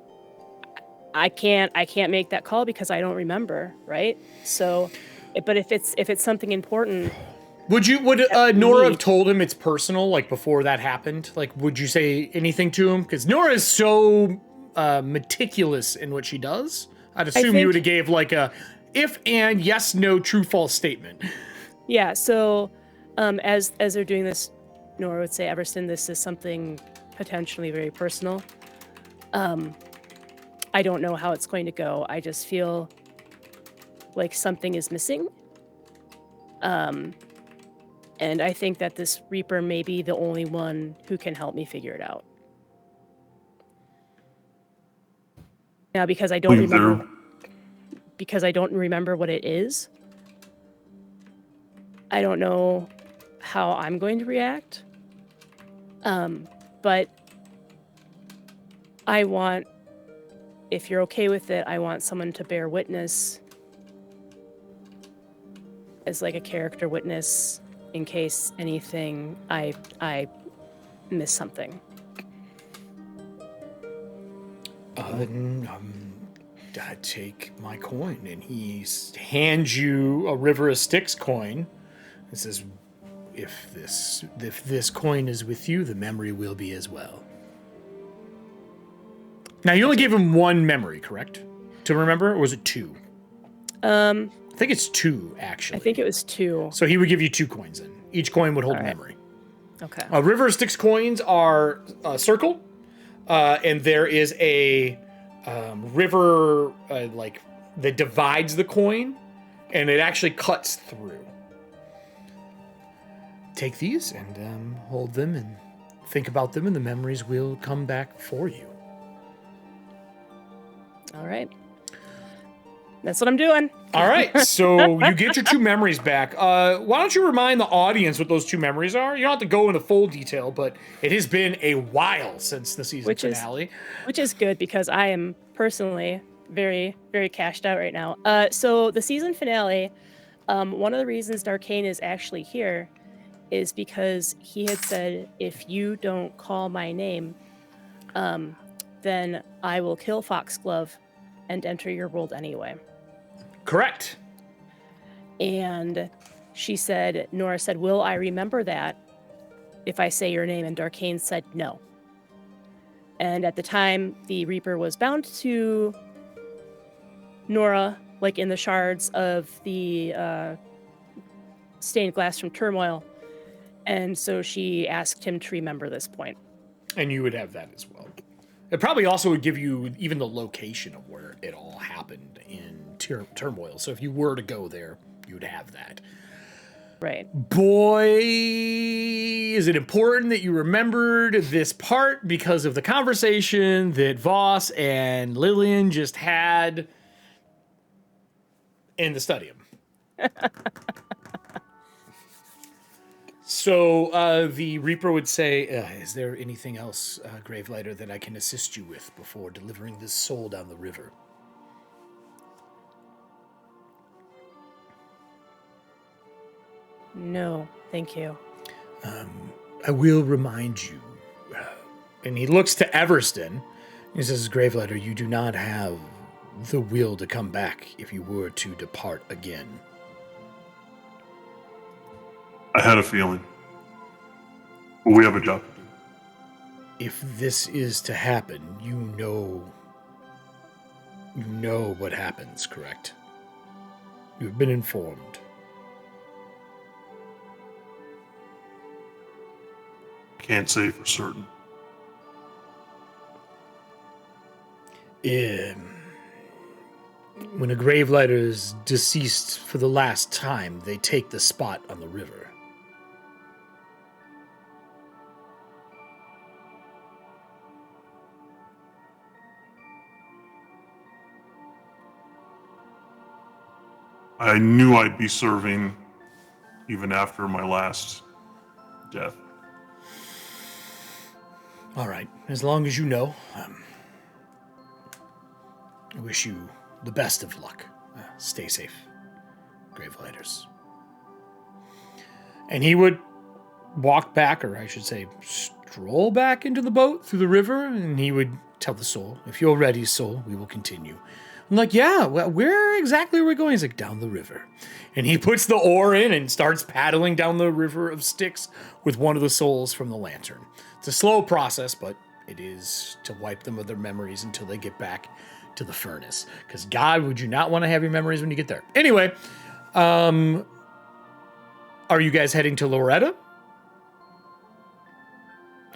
I can't make that call because I don't remember, right? So, but if it's something important, would Nora have told him it's personal, like before that happened? Like, would you say anything to him? Because Nora is so meticulous in what she does. I'd assume you would have gave like a if and yes, no, true, false statement. Yeah. So, as they're doing this, Nora would say, Everston, this is something potentially very personal. I don't know how it's going to go. I just feel like something is missing. And I think that this Reaper may be the only one who can help me figure it out. Now, because I don't remember what it is, I don't know how I'm going to react. But I want, if you're okay with it, I want someone to bear witness as like a character witness in case anything, I miss something. Then I take my coin, and he hands you a River of Styx coin. It says, if this coin is with you, the memory will be as well. Now, you only gave him one memory, correct? To remember, or was it two? I think it's two, actually. I think it was two. So he would give you 2 coins then. Each coin would hold a memory. Okay. River of Styx coins are circle, and there is a river like that divides the coin, and it actually cuts through. Take these and hold them and think about them, and the memories will come back for you. All right. That's what I'm doing. All right, so you get your 2 memories back. Why don't you remind the audience what those 2 memories are? You don't have to go into full detail, but it has been a while since the season finale. Which is good because I am personally very, very cashed out right now. So the season finale, one of the reasons Darkane is actually here is because he had said, if you don't call my name, then I will kill Foxglove and enter your world anyway. Correct. And Nora said, will I remember that if I say your name? And Darkane said no. And at the time, the Reaper was bound to Nora, like in the shards of the stained glass from turmoil. And so she asked him to remember this point. And you would have that as well. It probably also would give you even the location of where it all happened in turmoil. So if you were to go there, you would have that. Right. Boy, is it important that you remembered this part because of the conversation that Voss and Lillian just had in the stadium. So the Reaper would say, is there anything else, Gravelighter, that I can assist you with before delivering this soul down the river? No, thank you. I will remind you, and he looks to Everston. He says, Gravelighter, you do not have the will to come back if you were to depart again. I had a feeling. But we have a job to do. If this is to happen, you know what happens, correct? You've been informed. Can't say for certain. When a Gravelighter is deceased for the last time, they take the spot on the river. I knew I'd be serving even after my last death. All right, as long as you know, I wish you the best of luck. Stay safe, Gravelighters. And he would walk back, or I should say, stroll back into the boat through the river, and he would tell the soul, if you're ready, soul, we will continue. I'm like, yeah, well, where exactly are we going? He's like, down the river. And he puts the oar in and starts paddling down the river of sticks with one of the souls from the lantern. It's a slow process, but it is to wipe them of their memories until they get back to the furnace. Because God, would you not want to have your memories when you get there? Anyway, are you guys heading to Loretta?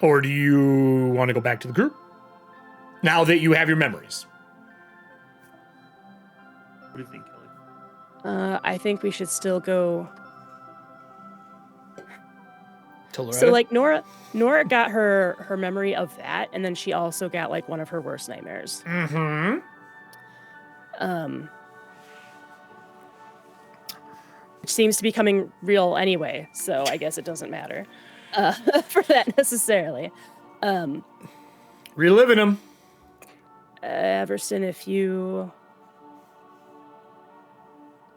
Or do you want to go back to the group? Now that you have your memories. What do you think, Kelly? I think we should still go. To Loretta? So, like, Nora got her memory of that, and then she also got, like, one of her worst nightmares. Mm-hmm. Which seems to be becoming real anyway, so I guess it doesn't matter for that necessarily. Reliving them. Everston, if you...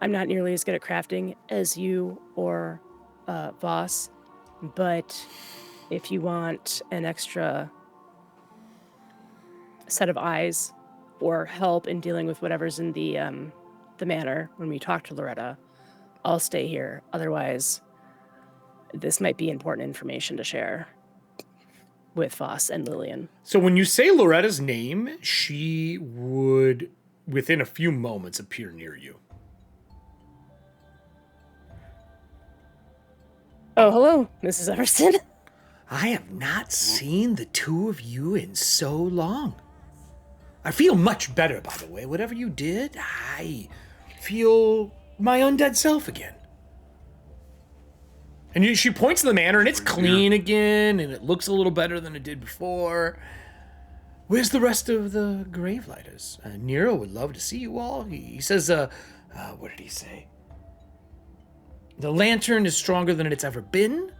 I'm not nearly as good at crafting as you or Voss, but if you want an extra set of eyes or help in dealing with whatever's in the manor when we talk to Loretta, I'll stay here. Otherwise, this might be important information to share with Voss and Lillian. So when you say Loretta's name, she would, within a few moments, appear near you. Oh, hello, Mrs. Everston. I have not seen the two of you in so long. I feel much better, by the way. Whatever you did, I feel my undead self again. And she points to the manor, and it's clean again, and it looks a little better than it did before. Where's the rest of the Gravelighters? Nero would love to see you all. He says, what did he say? The lantern is stronger than it's ever been.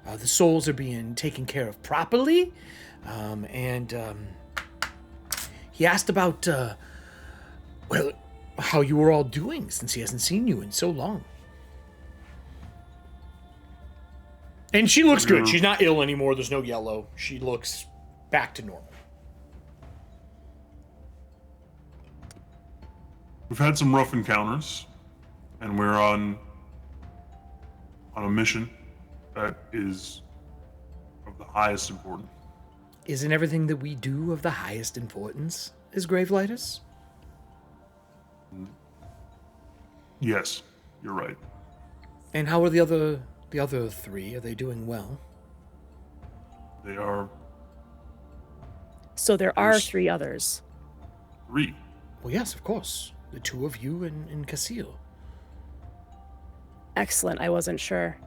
The souls are being taken care of properly. And he asked about, how you were all doing since he hasn't seen you in so long. And she looks good. She's not ill anymore. There's no yellow. She looks back to normal. We've had some rough encounters, and we're on a mission that is of the highest importance. Isn't everything that we do of the highest importance as Gravelighters? Yes, you're right. And how are the other three? Are they doing well? They are So there are There's- 3 others. 3. Well, yes, of course. The 2 of you and Casil. Excellent. I wasn't sure.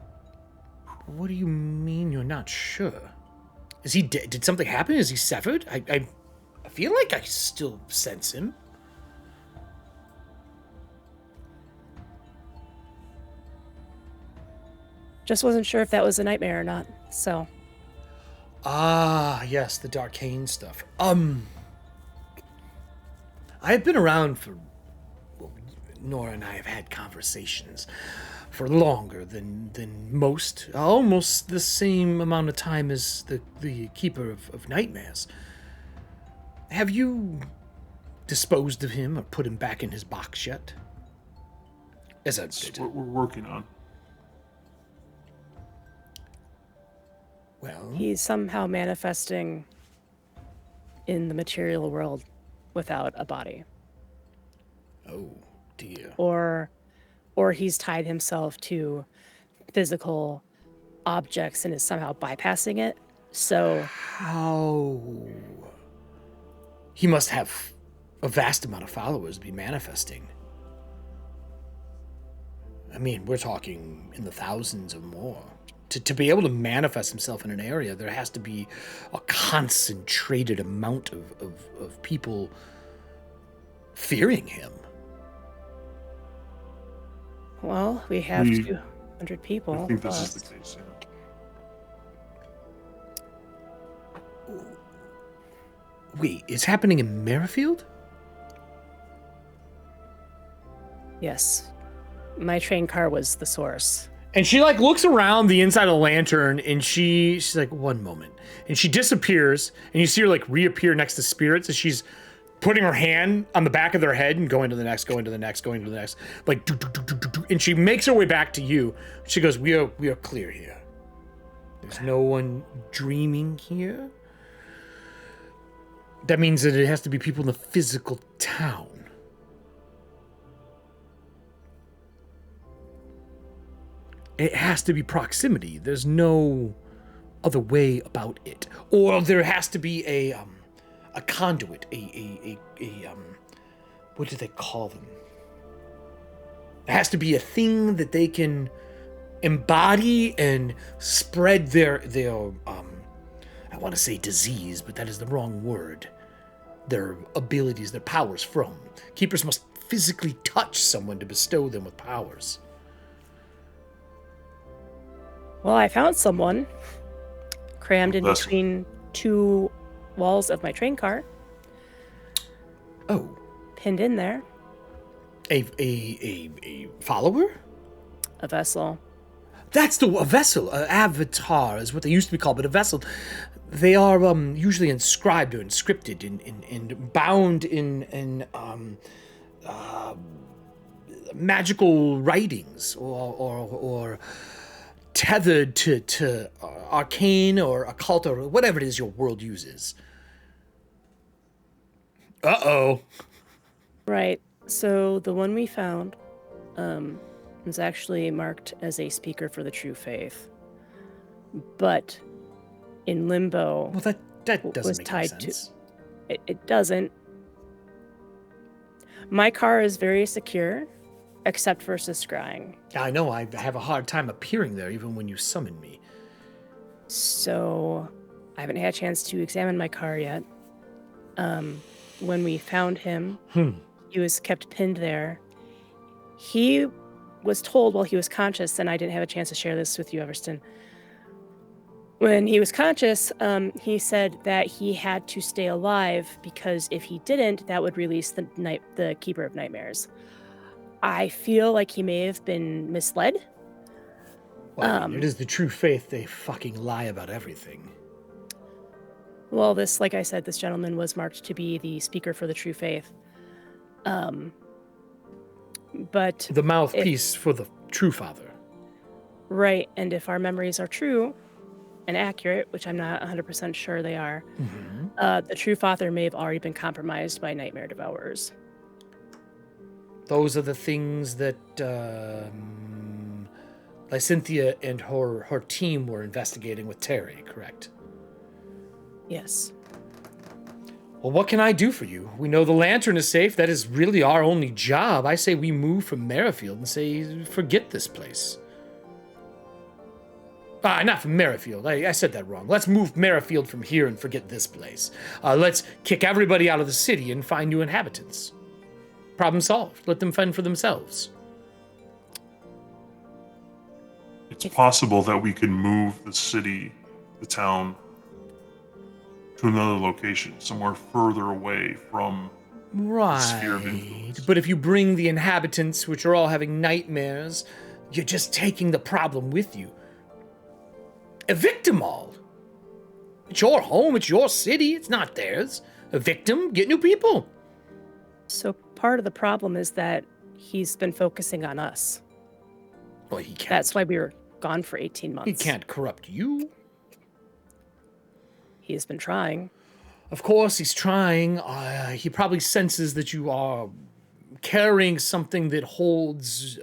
What do you mean you're not sure? Is he dead? Did something happen? Is he severed? I feel like I still sense him. Just wasn't sure if that was a nightmare or not. So, Ah, yes, the Darkane stuff. I've been around for... Well, Nora and I have had conversations for longer than most. Almost the same amount of time as the Keeper of Nightmares. Have you disposed of him or put him back in his box yet? That's what we're working on. Well, he's somehow manifesting in the material world without a body. oh dear. Or he's tied himself to physical objects and is somehow bypassing it. So How? He must have a vast amount of followers to be manifesting. I mean, we're talking in the thousands or more. To be able to manifest himself in an area, there has to be a concentrated amount of people fearing him. well, we have We- 200 people. I think this plus. is the case, yeah. Wait, it's happening in Merrifield? Yes. My train car was the source. And she like looks around the inside of the lantern and she's like, one moment. And she disappears and you see her like reappear next to spirits as she's putting her hand on the back of their head and going to the next, going to the next, going to the next. Like, do, do, do, do, do, do. And she makes her way back to you. She goes, we are clear here. There's no one dreaming here. That means that it has to be people in the physical town. It has to be proximity. There's no other way about it. Or there has to be a conduit, what do they call them? There has to be a thing that they can embody and spread their I want to say disease, but that is the wrong word. Their abilities, their powers from. Keepers must physically touch someone to bestow them with powers. Well, I found someone crammed in That's- between 2 walls of my train car, Oh, pinned in there, a follower? a vessel. That's a vessel. Avatar is what they used to be called, but a vessel. They are usually inscribed or inscripted and bound in magical writings or tethered to arcane or occult or whatever it is your world uses. Uh-oh. Right. So the one we found was actually marked as a speaker for the true faith. But in limbo, Well, that doesn't was make any tied to- sense. it doesn't. My car is very secure, except for scrying. I know, I have a hard time appearing there even when you summon me. So I haven't had a chance to examine my car yet. When we found him, he was kept pinned there. He was told while he was conscious, and I didn't have a chance to share this with you, Everston. When he was conscious, he said that he had to stay alive because if he didn't, that would release the Keeper of Nightmares. I feel like he may have been misled. Well, I mean, it is the true faith. They fucking lie about everything. Well, this, like I said, this gentleman was marked to be the speaker for the true faith. But The mouthpiece for the true father. right, and if our memories are true and accurate, which I'm not 100% sure they are, the true father may have already been compromised by nightmare devourers. Those are the things that Lysynthia and her team were investigating with Terry, correct? Yes. Well, what can I do for you? We know the lantern is safe. That is really our only job. I say we move from Merrifield and say, forget this place. Not from Merrifield. I said that wrong. Let's move Merrifield from here and forget this place. Let's kick everybody out of the city and find new inhabitants. Problem solved. Let them fend for themselves. It's possible that we can move the town, to another location, somewhere further away from the sphere of influence. But if you bring the inhabitants, which are all having nightmares, you're just taking the problem with you. Evict them all. It's your home, it's your city, it's not theirs. Evict them, get new people. So part of the problem is that he's been focusing on us. Well, he can't. That's why we were gone for 18 months. He can't corrupt you. He has been trying. Of course, he's trying. He probably senses that you are carrying something that holds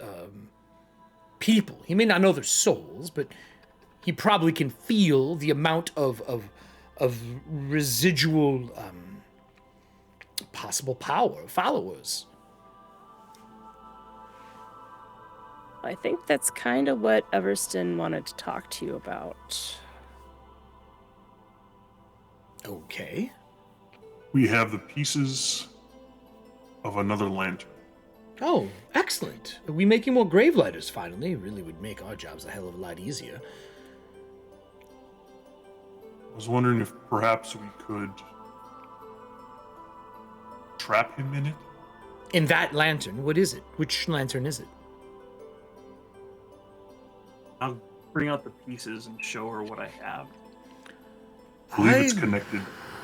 people. He may not know their souls, but he probably can feel the amount of residual possible power, followers. I think that's kind of what Everston wanted to talk to you about. Okay. We have the pieces of another lantern. Oh, excellent. Are we making more grave lighters finally? It really would make our jobs a hell of a lot easier. I was wondering if perhaps we could trap him in it. In that lantern, what is it? Which lantern is it? I'll bring out the pieces and show her what I have. I believe it's connected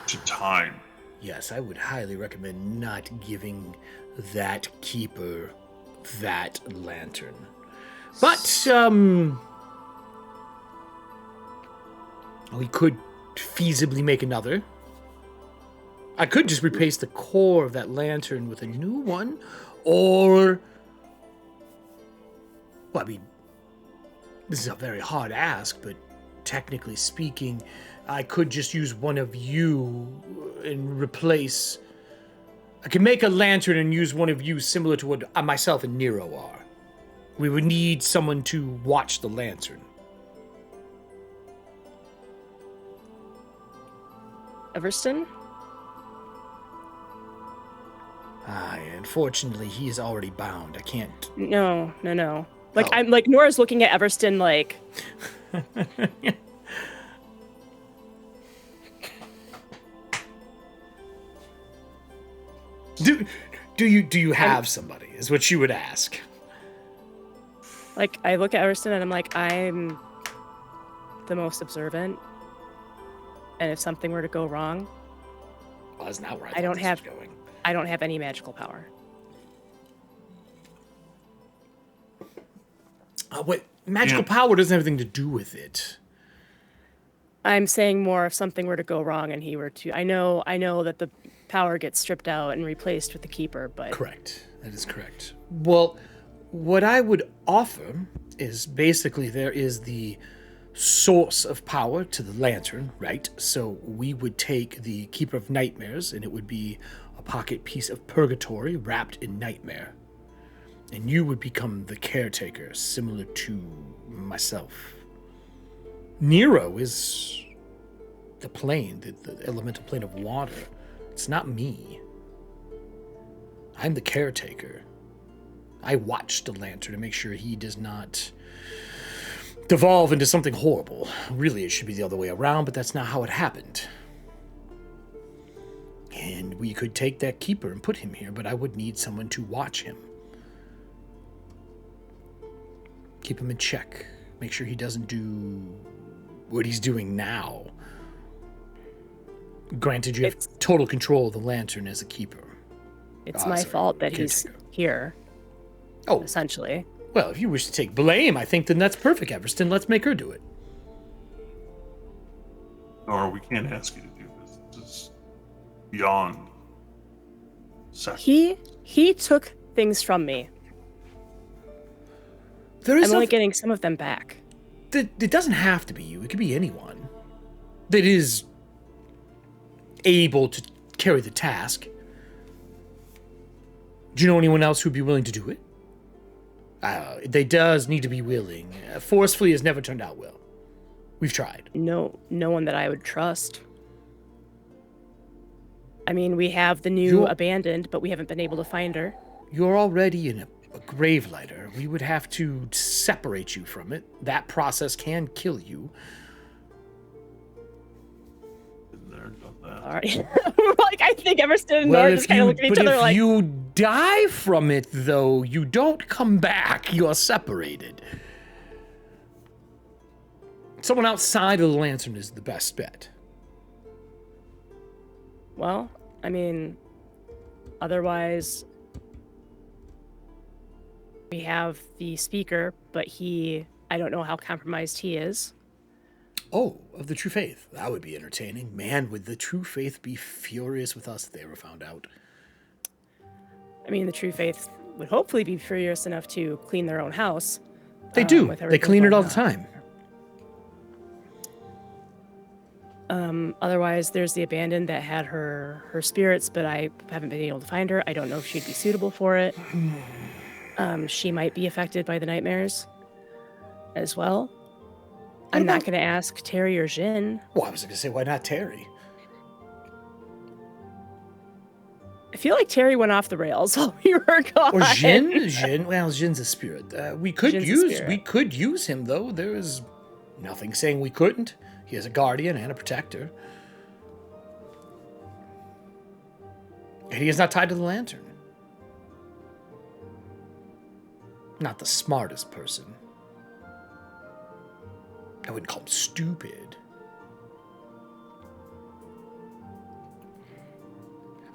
to time. Yes, I would highly recommend not giving that keeper that lantern. But, we could feasibly make another. I could just replace the core of that lantern with a new one, or... Well, I mean, this is a very hard ask, but technically speaking, I could just use one of you and replace... I could make a lantern and use one of you similar to what myself and Nero are. We would need someone to watch the lantern. Everston? Unfortunately, he is already bound. I can't... No. Like, I'm like, Nora's looking at Everston like... Do you have somebody, is what she would ask. Like, I look at Everston and I'm like, I'm the most observant. And if something were to go wrong... Well, that's not where I don't have going. I don't have any magical power. What magical power doesn't have anything to do with it. I'm saying more if something were to go wrong and he were to... I know that the power gets stripped out and replaced with the keeper, but... Correct. That is correct. Well, what I would offer is basically there is the source of power to the lantern, right? So we would take the Keeper of Nightmares, and it would be a pocket piece of purgatory wrapped in nightmare. And you would become the caretaker, similar to myself. Nero is the plane, the elemental plane of water. It's not me. I'm the caretaker. I watch the lantern to make sure he does not devolve into something horrible. Really, it should be the other way around, but that's not how it happened. And we could take that keeper and put him here, but I would need someone to watch him. Keep him in check. Make sure he doesn't do what he's doing now. Granted, you have total control of the lantern as a keeper. It's my fault that he's here. Oh. Essentially. Well, if you wish to take blame, I think then that's perfect, Everston. Let's make her do it. Nora, we can't ask you to do this. This is beyond sacrifice. He took things from me. There is I'm only getting some of them back. It doesn't have to be you. It could be anyone that is able to carry the task. Do you know anyone else who'd be willing to do it? They does need to be willing. Forcefully has never turned out well. We've tried. No one that I would trust. I mean, we have the new abandoned, but we haven't been able to find her. You're already in a grave lighter. We would have to separate you from it. That process can kill you. Been there, done that. All right. Like, I think Emerson and Nora just kind of look at each other like... If you die from it, though, you don't come back. You're separated. Someone outside of the lantern is the best bet. Well, I mean, otherwise, we have the speaker, but I don't know how compromised he is. Oh, of the True Faith. That would be entertaining. Man, would the True Faith be furious with us if they were found out? I mean, the True Faith would hopefully be furious enough to clean their own house. They do. They clean it all the time. Otherwise, there's the abandoned that had her spirits, but I haven't been able to find her. I don't know if she'd be suitable for it. She might be affected by the nightmares as well. I'm not going to ask Terry or Jin. Well, I was going to say, why not Terry? I feel like Terry went off the rails while we were gone. Or Jin? Well, Jin's a spirit. We could use him, though. There is nothing saying we couldn't. He has a guardian and a protector. And he is not tied to the lantern. Not the smartest person. I wouldn't call him stupid.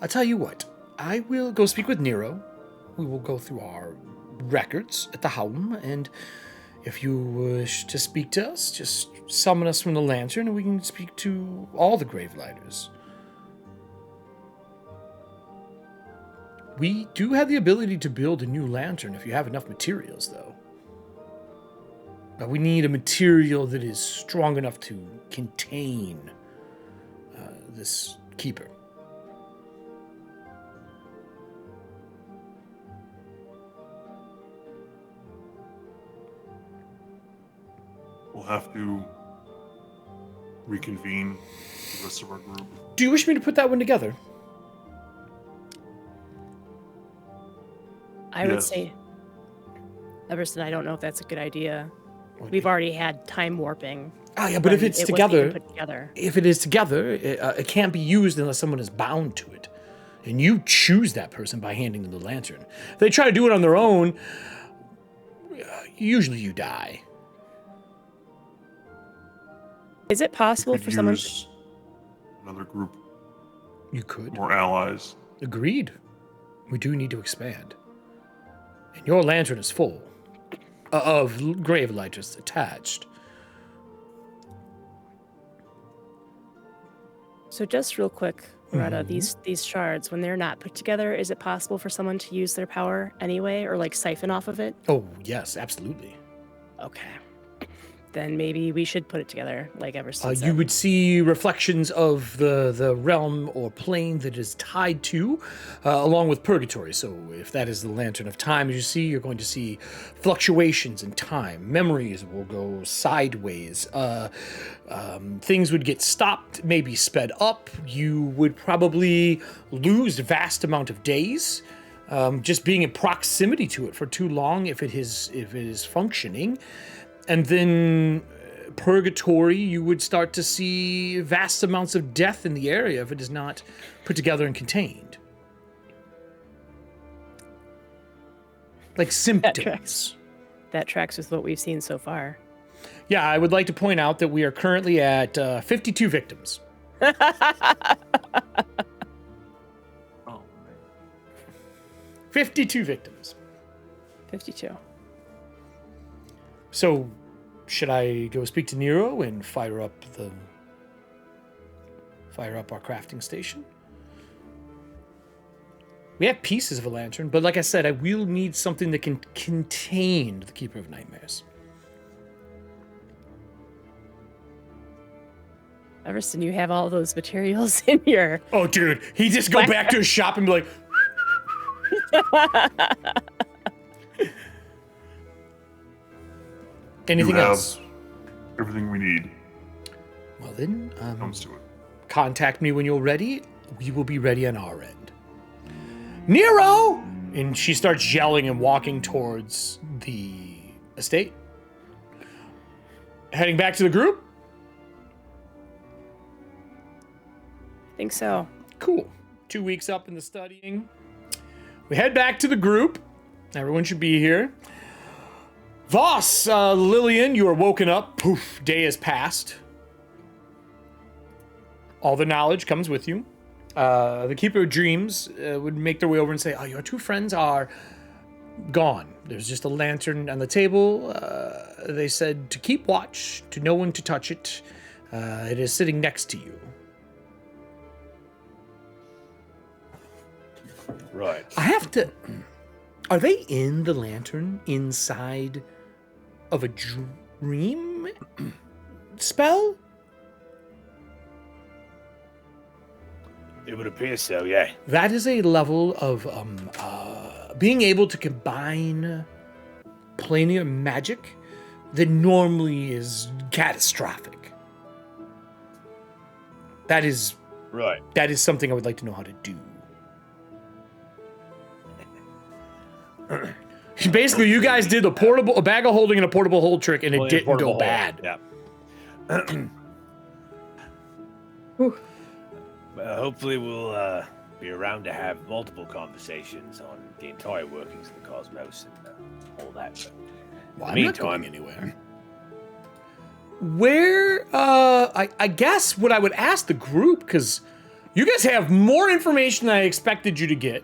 I'll tell you what. I will go speak with Nero. We will go through our records at the helm, and if you wish to speak to us, just summon us from the lantern and we can speak to all the Gravelighters. We do have the ability to build a new lantern if you have enough materials, though. But we need a material that is strong enough to contain this keeper. We'll have to reconvene the rest of our group. Do you wish me to put that one together? I would say, Everson, I don't know if that's a good idea. We've already had time warping. Oh yeah, but if it's together, if it is together, it can't be used unless someone is bound to it, and you choose that person by handing them the lantern. If they try to do it on their own, usually you die. Is it possible for someone? Another group. You could. More allies. Agreed. We do need to expand. And your lantern is full of Gravelighters attached. So just real quick, Loretta, these shards, when they're not put together, is it possible for someone to use their power anyway, or like siphon off of it? Oh, yes, absolutely. Okay. Then maybe we should put it together, like Everson said. You would see reflections of the realm or plane that is tied to, along with purgatory. So if that is the lantern of time, as you see, you're going to see fluctuations in time. Memories will go sideways. Things would get stopped, maybe sped up. You would probably lose a vast amount of days. Just being in proximity to it for too long if it is functioning. And then purgatory, you would start to see vast amounts of death in the area if it is not put together and contained. Like symptoms. That tracks with what we've seen so far. Yeah, I would like to point out that we are currently at 52 victims. Oh, 52 victims. 52. So, should I go speak to Nero and fire up our crafting station? We have pieces of a lantern, but like I said, I will need something that can contain the Keeper of Nightmares. Everson, you have all those materials in your... Oh, dude, he just go back to his shop and be like... Anything else? Everything we need. Well then, comes to it. Contact me when you're ready. We will be ready on our end. Nero! And she starts yelling and walking towards the estate. Heading back to the group? I think so. Cool. 2 weeks up in the studying. We head back to the group. Everyone should be here. Voss, Lillian, you are woken up. Poof, day has passed. All the knowledge comes with you. The Keeper of Dreams would make their way over and say, your two friends are gone. There's just a lantern on the table. They said to keep watch, to no one to touch it. It is sitting next to you. Right. I have to... Are they in the lantern inside of a dream spell? It would appear so, yeah. That is a level of being able to combine planar magic that normally is catastrophic. That is... Right. That is something I would like to know how to do. Basically, you guys did a bag of holding and a portable hold trick, and it didn't go bad. Yeah. Well, hopefully we'll be around to have multiple conversations on the entire workings of the cosmos and all that. So, well, I'm not going anywhere. Where, I guess what I would ask the group, because you guys have more information than I expected you to get.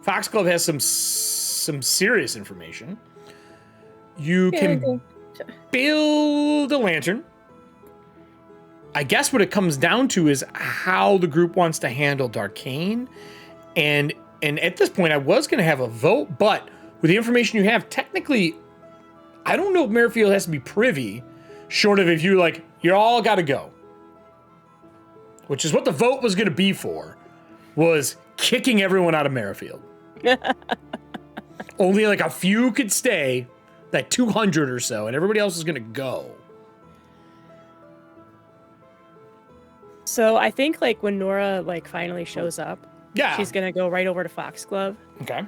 Foxglove has some serious information. You can build a lantern. I guess what it comes down to is how the group wants to handle Darkane. And at this point, I was going to have a vote, but with the information you have, technically, I don't know if Merrifield has to be privy, short of if you you all got to go. Which is what the vote was going to be for, was kicking everyone out of Merrifield. Only a few could stay, 200 or so, and everybody else is going to go. So I think when Nora finally shows up, she's gonna go right over to Foxglove. Okay.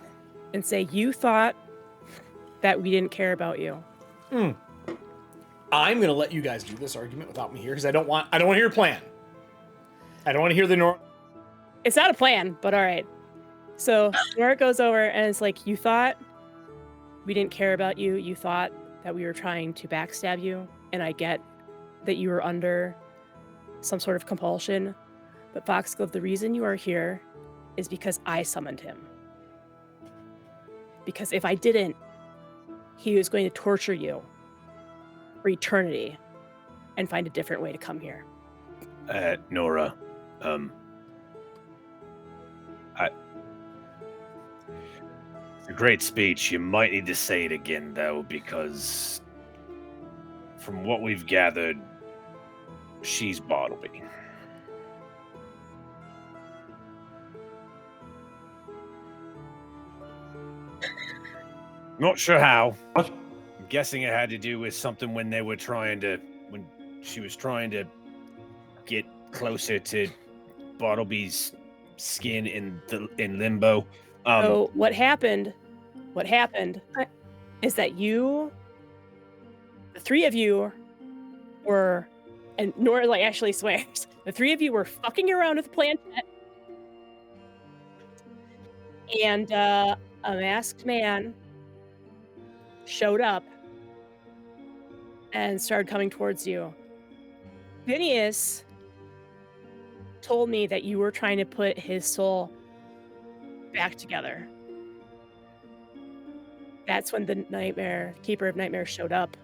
And say, "You thought that we didn't care about you." I'm gonna let you guys do this argument without me here because I don't want to hear your plan. I don't want to hear the Nora. It's not a plan, but all right. So Nora goes over and it's "You thought we didn't care about you. You thought that we were trying to backstab you, and I get that you were under some sort of compulsion, but Foxglove, the reason you are here is because I summoned him. Because if I didn't, he was going to torture you for eternity and find a different way to come here." Nora, it's a great speech. You might need to say it again, though, because from what we've gathered, she's Bartleby. Not sure how. What? I'm guessing it had to do with something when she was trying to get closer to Bartleby's skin in limbo. So what happened is that the three of you were, and Nora actually swears, the three of you were fucking around with the planchette, and a masked man showed up and started coming towards you. Phineas told me that you were trying to put his soul back together. That's when the Keeper of Nightmares showed up,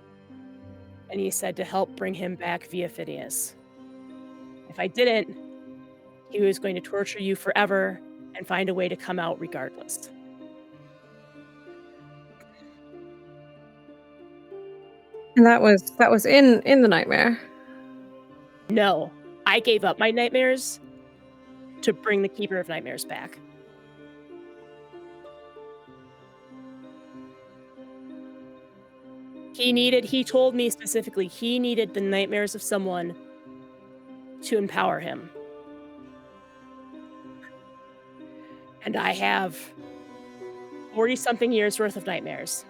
and he said to help bring him back via Phineas. If I didn't, he was going to torture you forever and find a way to come out regardless. And that was in the nightmare. No, I gave up my nightmares to bring the Keeper of Nightmares back. He told me specifically, he needed the nightmares of someone to empower him. And I have 40-something years worth of nightmares.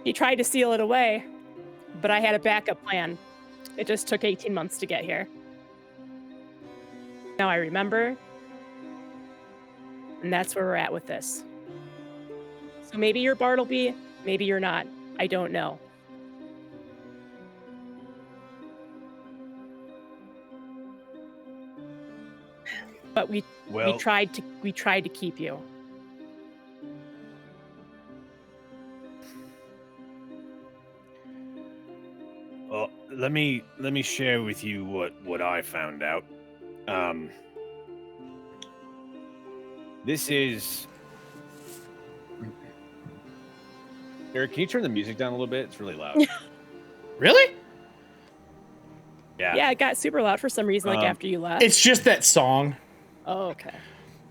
He tried to seal it away, but I had a backup plan. It just took 18 months to get here. Now I remember, and that's where we're at with this. So maybe you're Bartleby, maybe you're not. I don't know. But we tried to keep you. Well, let me share with you what I found out. This is Eric. Can you turn the music down a little bit? It's really loud. Really? Yeah. Yeah, it got super loud for some reason, like after you left. It's just that song. Oh, okay.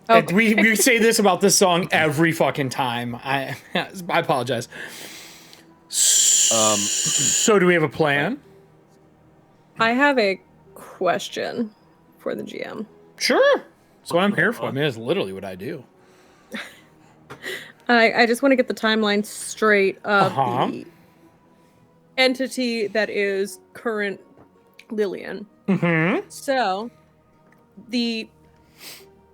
And we say this about this song every fucking time. I apologize. So do we have a plan? I have a question for the GM. Sure. That's what I'm here for. I mean, that's literally what I do. I just want to get the timeline straight of the entity that is current Lillian. Mm-hmm. So, the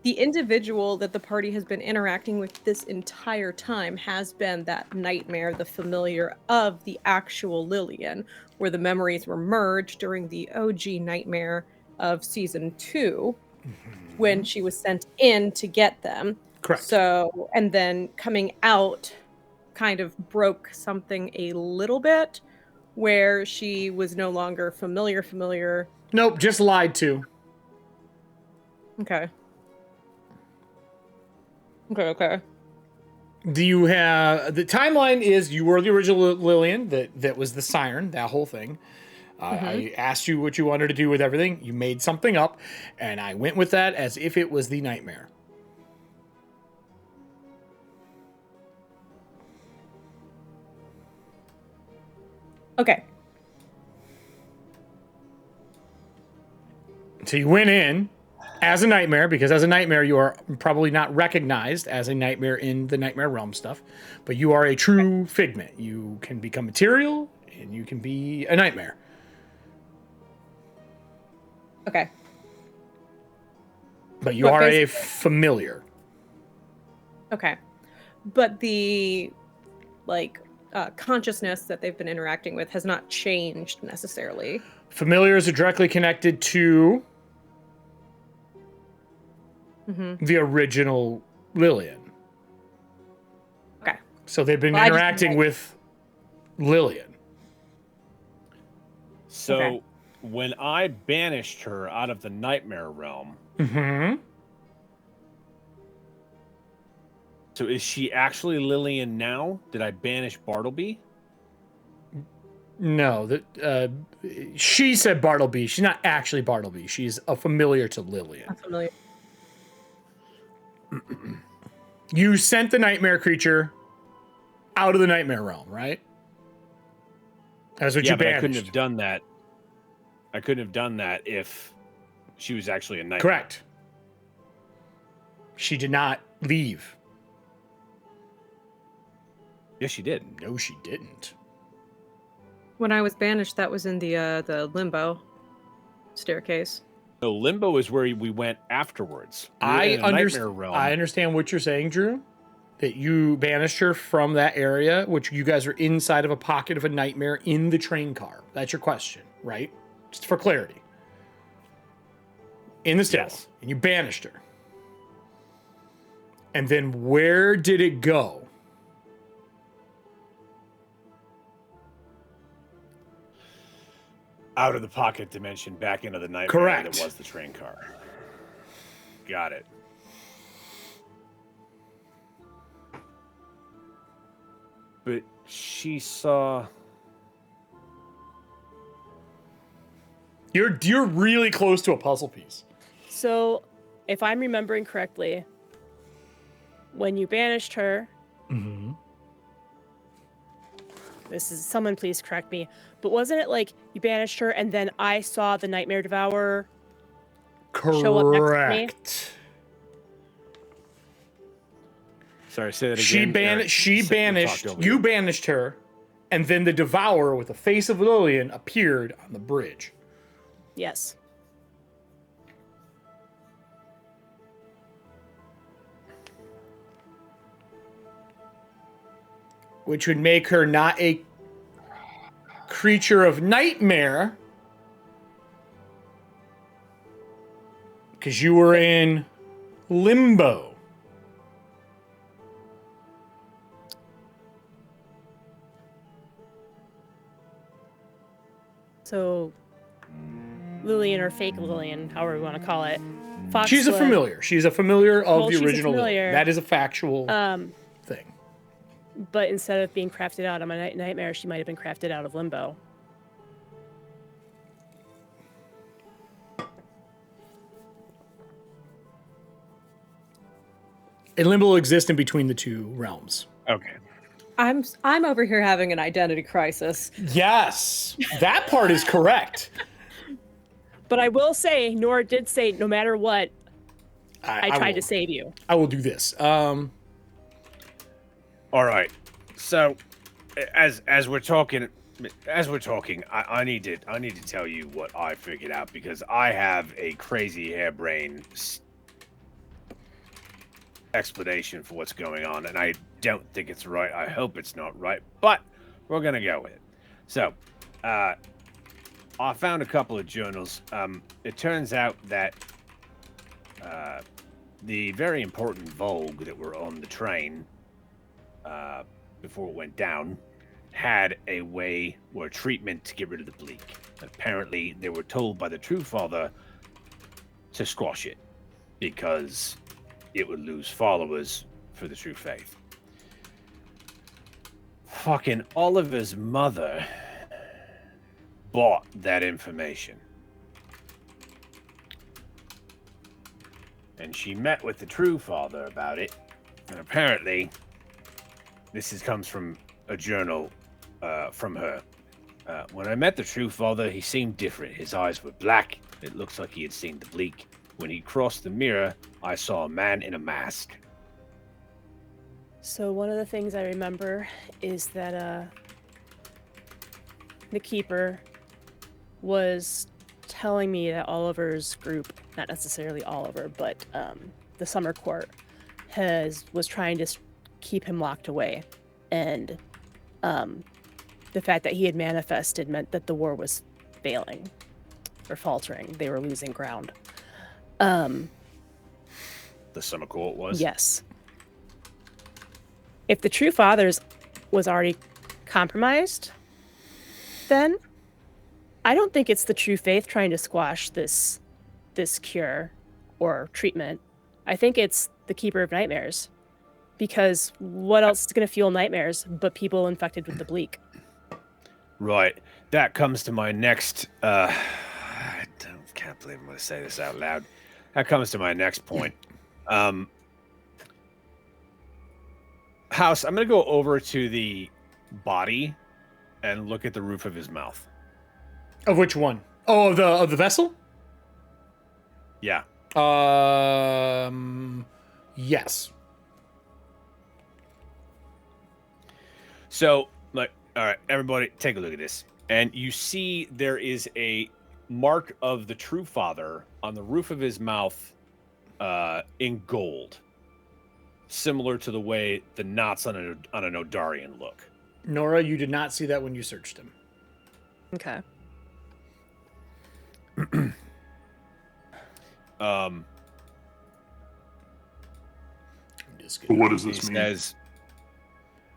individual that the party has been interacting with this entire time has been that nightmare, the familiar of the actual Lillian, where the memories were merged during the OG nightmare of season 2, when she was sent in to get them. Correct. So, and then coming out kind of broke something a little bit, where she was no longer familiar. Nope, just lied to. Okay. Do you have the timeline? Is you were the original Lillian that was the siren, that whole thing. I asked you what you wanted to do with everything. You made something up, and I went with that as if it was the nightmare. Okay. So you went in as a nightmare, because as a nightmare, you are probably not recognized as a nightmare in the nightmare realm stuff, but you are a true figment. You can become material, and you can be a nightmare. Okay. But you are a familiar. Okay. But the, consciousness that they've been interacting with has not changed necessarily. Familiars are directly connected to the original Lillian. Okay. So they've been interacting with Lillian. So when I banished her out of the nightmare realm, so is she actually Lillian now? Did I banish Bartleby? No, she said Bartleby. She's not actually Bartleby. She's a familiar to Lillian. Familiar. You sent the nightmare creature out of the nightmare realm, right? That's what you banished. I couldn't have done that. I couldn't have done that if she was actually a nightmare. Correct. She did not leave. Yes, she did. No, she didn't. When I was banished, that was in the limbo staircase. No, limbo is where we went afterwards. I understand what you're saying, Drew. That you banished her from that area, which you guys are inside of a pocket of a nightmare in the train car. That's your question, right? Just for clarity. In the stairwell. Yes. And you banished her. And then where did it go? out of the pocket dimension back into the nightmare Correct. that was the train car. Got it. But she saw... You're really close to a puzzle piece. So, if I'm remembering correctly, when you banished her, someone please correct me, but wasn't it like you banished her and then I saw the Nightmare Devourer show up next to me? Correct. Sorry, say that again. You banished her, and then the Devourer with the face of Lillian appeared on the bridge. Yes. Which would make her not a creature of nightmare. Because you were in limbo. So, Lillian or fake Lillian, however we want to call it. Foxla, She's a familiar. She's a familiar of the she's a original Lillian. familiar. That is a factual thing. But instead of being crafted out of my nightmare, she might have been crafted out of limbo. And limbo will exist in between the two realms. Okay. I'm over here having an identity crisis. Yes, that part is correct. But I will say, Nora did say, no matter what, I tried to save you. I will do this. All right. So, as we're talking, I need to tell you what I figured out because I have a crazy harebrained explanation for what's going on, and I don't think it's right. I hope it's not right, but we're gonna go with it. So, I found a couple of journals. It turns out that the very important Vogue that were on the train before it went down had a way or a treatment to get rid of the bleak. Apparently, they were told by the True Father to squash it because it would lose followers for the true faith. Fucking Oliver's mother bought that information. And she met with the True Father about it. And apparently, comes from a journal from her. When I met the True Father, he seemed different. His eyes were black. It looks like he had seen the bleak. When he crossed the mirror, I saw a man in a mask. So one of the things I remember is that the Keeper was telling me that Oliver's group, not necessarily Oliver, but the Summer Court, was trying to keep him locked away. And the fact that he had manifested meant that the war was failing or faltering. They were losing ground. The Summer Court was? Yes. If the True Fathers was already compromised, then I don't think it's the True Faith trying to squash this cure or treatment. I think it's the Keeper of Nightmares. Because what else is going to fuel nightmares but people infected with the bleak? Right. That comes to my next... I can't believe I'm going to say this out loud. That comes to my next point. House, I'm going to go over to the body and look at the roof of his mouth. Of which one? Oh, of the vessel? Yeah. Yes. So, all right, everybody, take a look at this. And you see there is a mark of the True Father on the roof of his mouth in gold. Similar to the way the knots on an Odarian look. Nora, you did not see that when you searched him. Okay. But what does this mean? Says,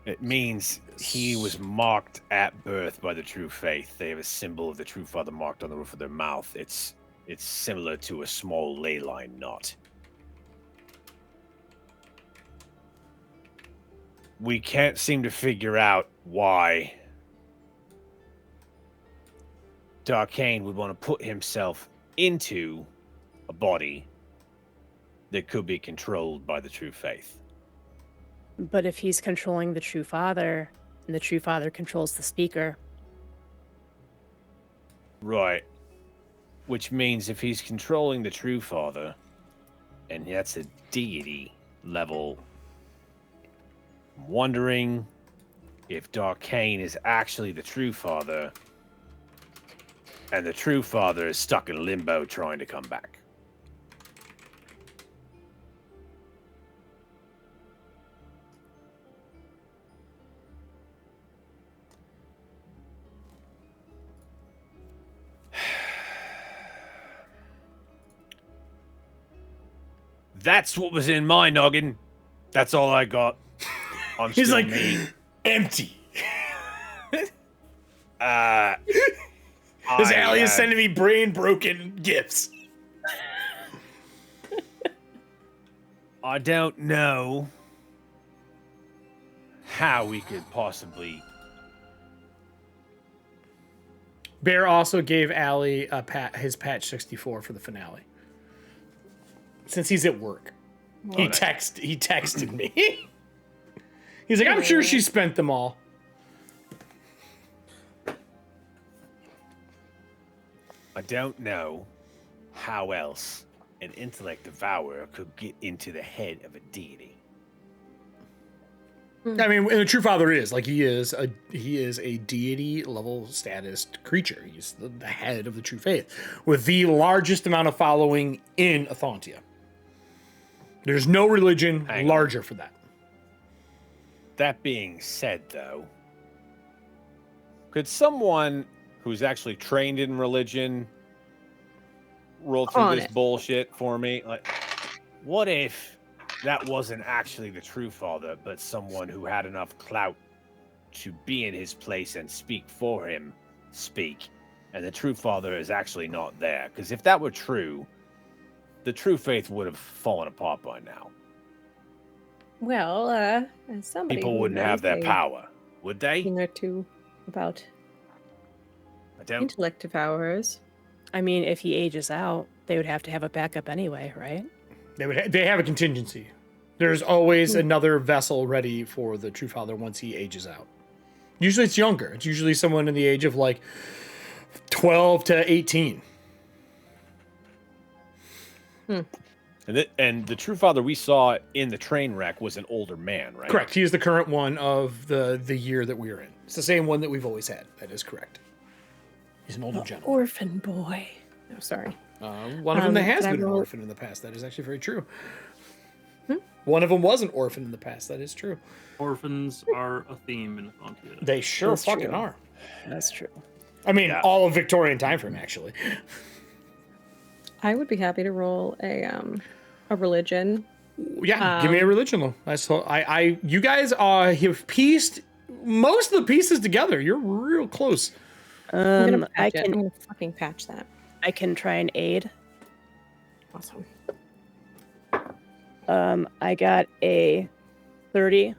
It means he was marked at birth by the true faith. They have a symbol of the true father marked on the roof of their mouth. It's similar to a small ley line knot. We can't seem to figure out why Darkane would want to put himself into a body that could be controlled by the true faith. But if he's controlling the true father, and the true father controls the speaker. Right. Which means if he's controlling the true father, and that's a deity level, I'm wondering if Darkane is actually the true father, and the true father is stuck in limbo trying to come back. That's what was in my noggin. That's all I got. I'm He's still like, me. empty. This I alley is have- sending me brain broken gifts. I don't know how we could possibly. Bear also gave Allie his patch 64 for the finale. Since he's at work. He texted me. He's like, I'm sure she spent them all. I don't know how else an intellect devourer could get into the head of a deity. I mean, and the True Father is like he is a deity level status creature. He's the head of the True Faith with the largest amount of following in Ethauntia. There's no religion larger for that. That being said, though, could someone who's actually trained in religion roll through this bullshit for me? Like, what if that wasn't actually the true father, but someone who had enough clout to be in his place and speak for him, and the true father is actually not there? Because if that were true, the true faith would have fallen apart by now. Well, as somebody People who wouldn't have knows that power, would they? thing or two about I don't. intellect devourers. I mean, if he ages out, they would have to have a backup anyway, right? They have a contingency. There's always another vessel ready for the True Father once he ages out. Usually it's younger. It's usually someone in the age of like 12 to 18. And the true father we saw in the train wreck was an older man, right? Correct. He is the current one of the year that we're in. It's the same one that we've always had. That is correct. He's an older gentleman. Orphan boy. Oh, sorry. One of them that has did I been an roll- orphan in the past. That is actually very true. One of them was an orphan in the past. That is true. Orphans are a theme in Ethauntia. They sure That's fucking true. are. That's true. I mean, all of Victorian time frame, actually. I would be happy to roll a religion. Yeah, give me a religion though. You guys have pieced most of the pieces together. You're real close. I'm gonna I patch it. I'm can gonna fucking patch that. I can try and aid. Awesome. I got a 30,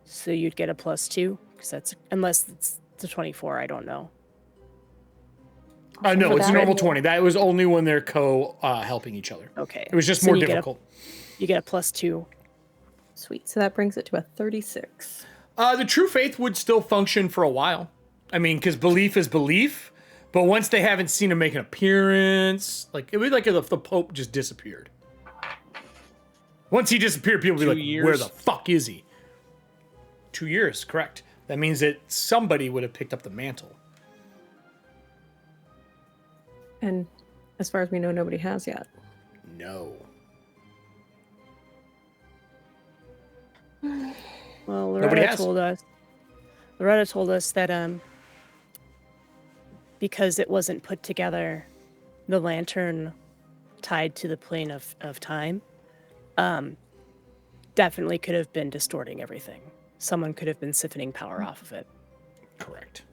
so you'd get a +2 because that's unless it's the 24. I don't know. No, For it's a that, normal I- 20. That was only when they're helping each other. Okay, It was just so more you get a- difficult. You get a +2. Sweet. So that brings it to a 36. The true faith would still function for a while. I mean, because belief is belief, but once they haven't seen him make an appearance, like it would be like if the Pope just disappeared. Once he disappeared, people would be 2 like, years? "Where the fuck is he?" 2 years, correct. That means that somebody would have picked up the mantle. And as far as we know, nobody has yet. No. Well, Nobody Loretta has. told us that because it wasn't put together, the lantern tied to the plane of time, definitely could have been distorting everything. someone could have been siphoning power off of it. Correct.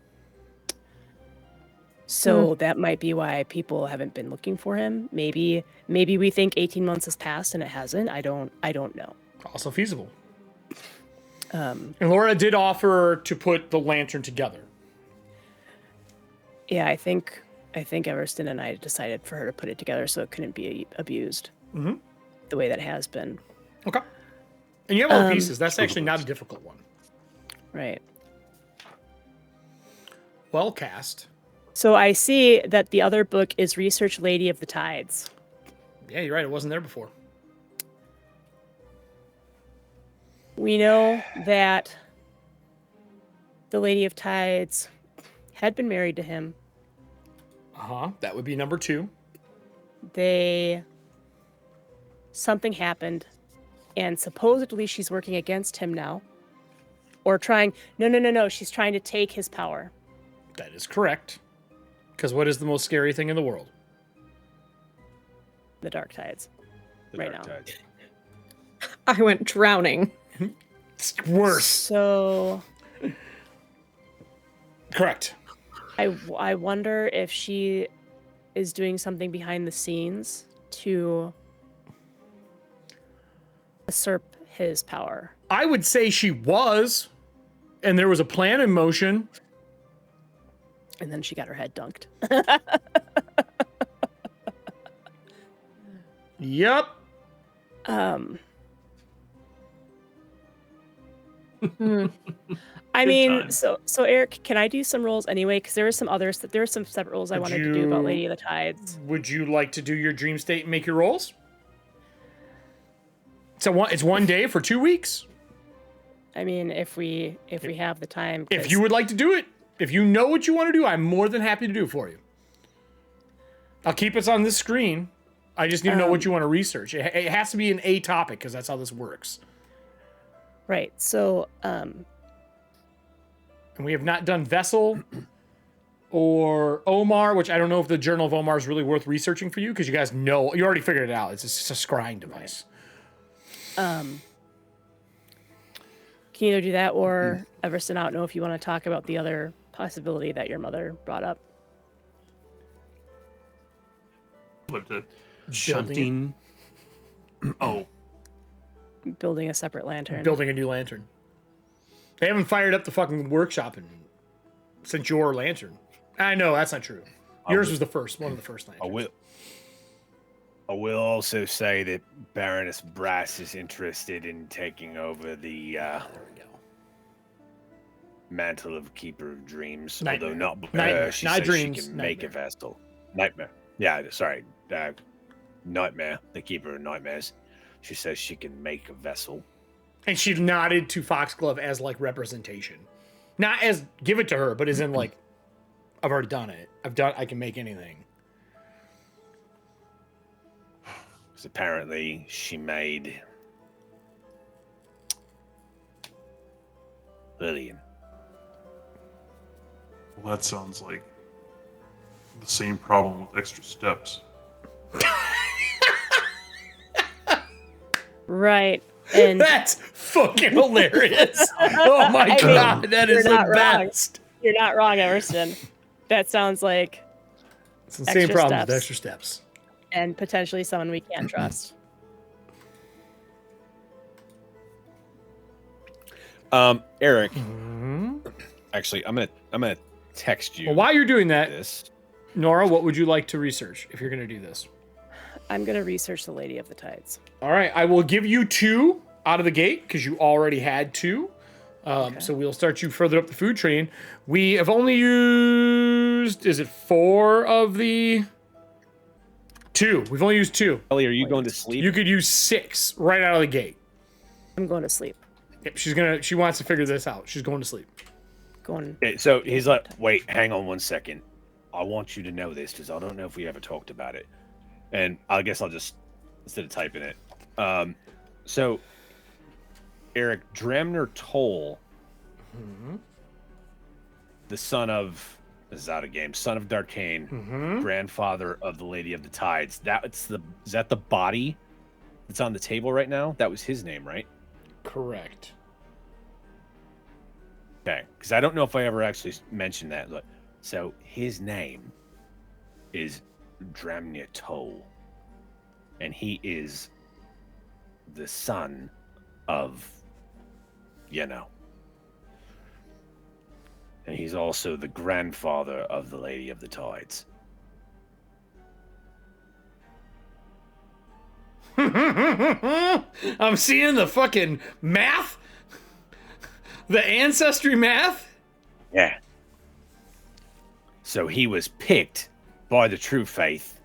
So that might be why people haven't been looking for him. Maybe we think 18 months has passed and it hasn't. I don't know. Also feasible. And Laura did offer to put the lantern together. Yeah, I think Everston and I decided for her to put it together so it couldn't be abused the way that it has been. Okay. And you have all the pieces. That's actually not a difficult one. Right. Well cast. So I see that the other book is Research Lady of the Tides. Yeah, you're right. It wasn't there before. We know that the Lady of Tides had been married to him. That would be number 2. Something happened, and supposedly she's working against him now. Or trying... No. She's trying to take his power. That is correct. Because what is the most scary thing in the world? The Dark Tides. Tides. I went drowning. It's worse. So... Correct. I wonder if she is doing something behind the scenes to usurp his power. I would say she was, and there was a plan in motion. And then she got her head dunked. Yep. I mean, so Eric, can I do some rolls anyway? Because there are some others. There are some separate rolls I wanted to do about Lady of the Tides. Would you like to do your dream state and make your rolls? So it's one day for 2 weeks. I mean, if we have the time. If you would like to do it, if you know what you want to do, I'm more than happy to do it for you. I'll keep it on this screen. I just need to know what you want to research. It has to be an A topic because that's how this works. Right. So, and we have not done Vessel or Omar, which I don't know if the Journal of Omar is really worth researching for you because you guys know, you already figured it out. It's just a scrying device. Can you either do that or Everson, I don't know if you want to talk about the other possibility that your mother brought up. What the shunting? Oh. Building a separate lantern. Building a new lantern. They haven't fired up the fucking workshop since your lantern. I know, that's not true. Yours was the first, one of the first lanterns. I will also say that Baroness Brass is interested in taking over the mantle of Keeper of Dreams. Nightmare. Although not Nightmare. she Not says dreams, she can make a nightmare. vessel. Nightmare. Yeah, sorry. Nightmare, the Keeper of Nightmares. She says she can make a vessel. And she nodded to Foxglove as like representation. Not as give it to her, but as in like, I've already done it. I can make anything. Because apparently she made Lillian. Well, that sounds like the same problem with extra steps. Right. And that's fucking hilarious. Oh my god, that is the best. You're not wrong, Everson. That sounds like it's the same problem with extra steps. And potentially someone we can't trust. Eric. Actually, I'm gonna text you. Well, while you're doing that, Nora, what would you like to research if you're gonna do this? I'm gonna research the Lady of the Tides. All right, I will give you 2 out of the gate because you already had 2. So we'll start you further up the food chain. We have only used, is it 4 of the 2? We've only used 2. Ellie, are you going to sleep? You could use 6 right out of the gate. I'm going to sleep. Yep, she wants to figure this out. She's going to sleep. Okay, so he's like, wait, hang on 1 second. I want you to know this because I don't know if we ever talked about it. And I guess I'll just, instead of typing it. So, Eric, Dremner Toll, the son of, this is out of game, son of Darkane, grandfather of the Lady of the Tides. Is that the body that's on the table right now? That was his name, right? Correct. Okay, because I don't know if I ever actually mentioned that. Look, so his name is Dramnir Toll, and he is the son of, and he's also the grandfather of the Lady of the Tides. I'm seeing the fucking math. The ancestry math. Yeah. So he was picked by the true faith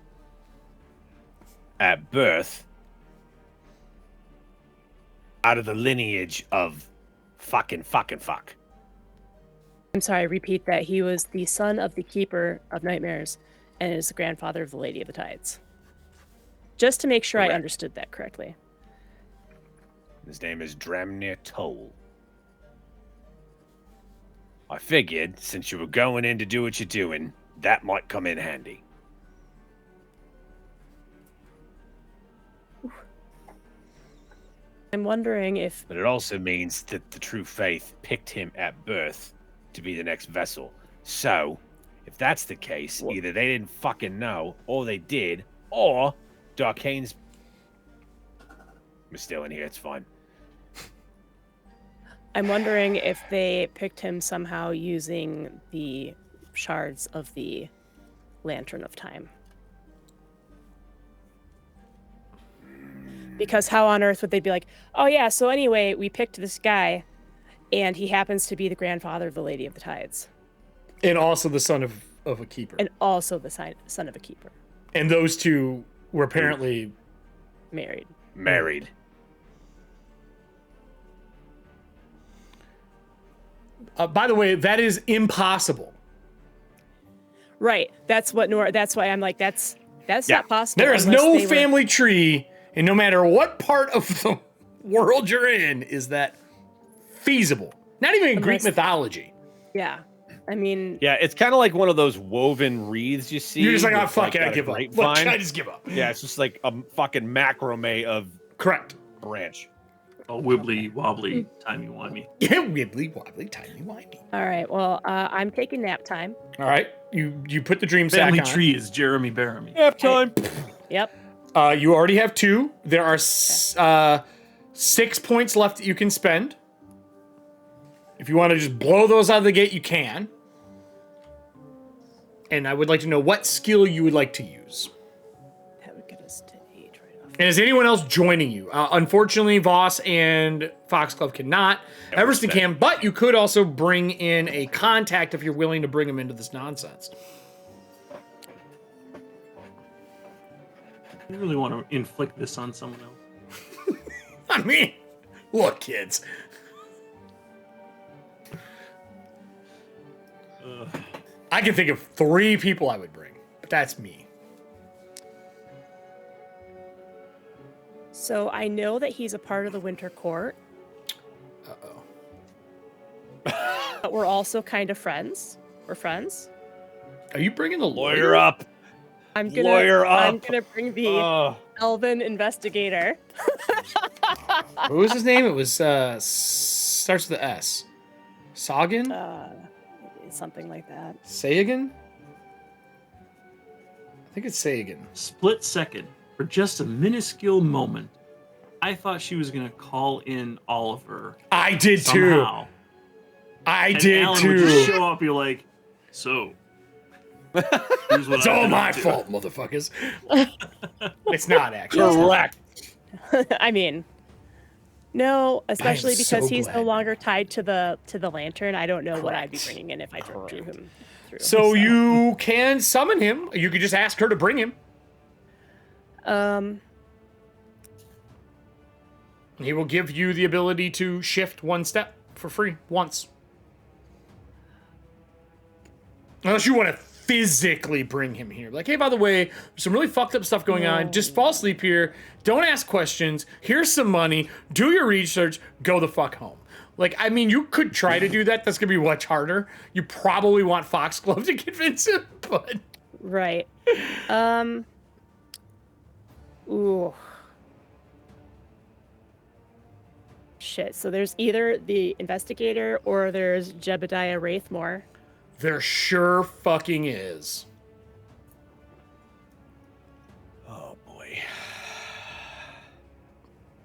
at birth out of the lineage of fuck. I'm sorry, repeat that. He was the son of the Keeper of Nightmares and is the grandfather of the Lady of the Tides. Just to make sure Correct. I understood that correctly. His name is Dramnir Toll. I figured, since you were going in to do what you're doing, that might come in handy. I'm wondering if... But it also means that the true faith picked him at birth to be the next vessel. So, if that's the case, either they didn't fucking know, or they did, or Darkane's... We're still in here, it's fine. I'm wondering if they picked him somehow using the shards of the Lantern of Time. Because how on earth would they be like, oh yeah, so anyway, we picked this guy, and he happens to be the grandfather of the Lady of the Tides. And also the son of a keeper. And also the son of a keeper. And those two were apparently... Married. By the way, that is impossible. Right. That's what Nora. That's why I'm like, that's not possible. There is no family tree, and no matter what part of the world you're in, is that feasible. Not even in Greek mythology. Yeah. I mean... Yeah, it's kind of like one of those woven wreaths you see. You're just like, oh, fuck it, I give up. Look, I just give up. Yeah, it's just like a fucking macrame of... Correct. Branch. Oh, wibbly wobbly, timey-wimey. Yeah, wibbly wobbly, timey-wimey. All right, well, I'm taking nap time. All right, you put the dream sack on. Family tree is Jeremy Baramy. Nap time. Yep. You already have 2. There are 6 points left that you can spend. If you want to just blow those out of the gate, you can. And I would like to know what skill you would like to use. That would get us to 8 right off. And is anyone else joining you? Unfortunately, Voss and Foxglove cannot. Everston can, but you could also bring in a contact if you're willing to bring him into this nonsense. I really want to inflict this on someone else. I mean, look, kids. I can think of 3 people I would bring, but that's me. So I know that he's a part of the Winter Court. Uh-oh. But we're also kind of friends. We're friends. Are you bringing the Lawyer up. I'm gonna bring the Elven investigator. What was his name? It was starts with the S. Sagan? Something like that. Sagan? I think it's Sagan. Split second, for just a minuscule moment, I thought she was gonna call in Oliver. I did somehow. too. I And did Alan too. would just show up, be like, so. Here's what It's I all did my do." fault, motherfuckers. It's not actually. Correct. I mean, no, especially I'm because so he's no glad. longer tied to the lantern. I don't know what I'd be Correct. bringing in if I drew him through. So you can summon him. You could just ask her to bring him. He will give you the ability to shift 1 step for free once. Unless you want to physically bring him here. Like, hey, by the way, there's some really fucked up stuff going on. Just fall asleep here. Don't ask questions. Here's some money. Do your research. Go the fuck home. Like, I mean, you could try to do that. That's going to be much harder. You probably want Foxglove to convince him, but... Right. Ooh. shit. So there's either the investigator or there's Jebediah Wraithmore. There sure fucking is. Oh boy.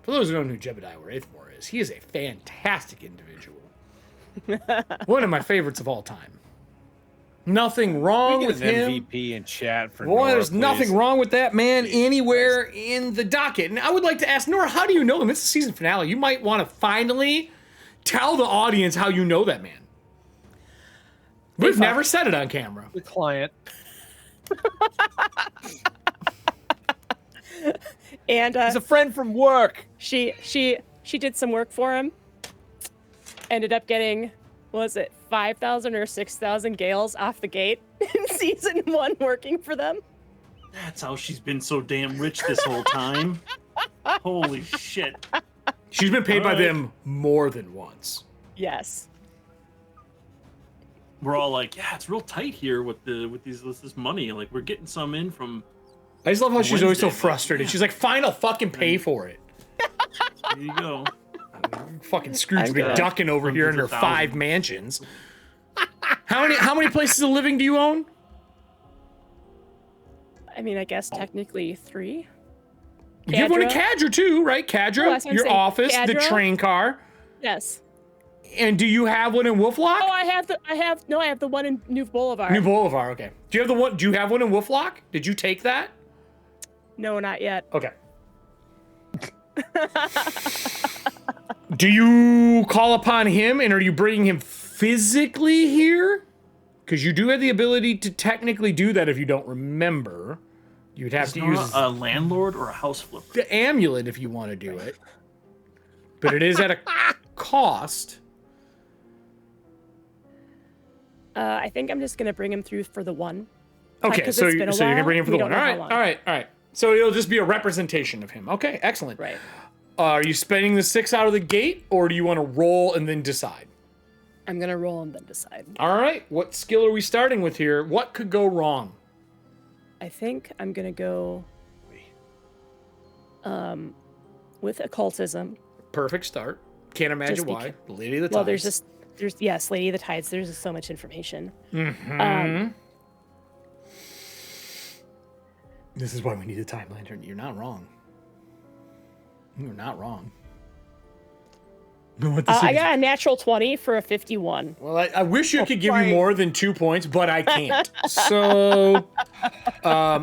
For those who don't know who Jebediah Wraithmore is, he is a fantastic individual. One of my favorites of all time. Nothing wrong with him. MVP in chat for Boy, Nora, there's please. nothing wrong with that man anywhere in the docket. And I would like to ask Nora, how do you know him? It's the season finale. You might want to finally tell the audience how you know that man. We've never said it on camera. The client. And he's a friend from work. She did some work for him. Ended up getting, what was it, 5,000 or 6,000 gales off the gate in season 1 working for them. That's how she's been so damn rich this whole time. Holy shit. She's been paid by them more than once. Yes. We're all like, yeah, it's real tight here with this money. Like, we're getting some in from. I just love how she's always so Wednesday, but frustrated. yeah. She's like, fine, I'll fucking pay for it. There you go. Fucking Scrooge McDuckin over here in her 5 mansions. How many places of living do you own? I mean, I guess technically 3. You have one in Cadra too, right? Cadra, that's what I'm your saying. office, the Cadra? train car. Yes. And do you have one in Wolflock? Oh, I have the one in New Boulevard. New Boulevard, okay. Do you have one in Wolflock? Did you take that? No, not yet. Okay. Do you call upon him, and are you bringing him physically here? Because you do have the ability to technically do that if you don't remember. You'd have to use a landlord or a house flipper. The amulet if you want to do it. But it is at a cost. I think I'm just gonna bring him through for the one. Okay, so you're gonna bring him for the one. All right. So it'll just be a representation of him. Okay, excellent. Right. Are you spending the 6 out of the gate, or do you want to roll and then decide? I'm gonna roll and then decide. All right. What skill are we starting with here? What could go wrong? I think I'm gonna go with occultism. Perfect start. Can't imagine why. Lady of the Tides. Well, there's Lady of the Tides. There's just so much information. Mm-hmm. This is why we need a time lantern. You're not wrong. You're not wrong. I got a natural 20 for a 51. Well, I wish you could give you more than 2 points, but I can't. So,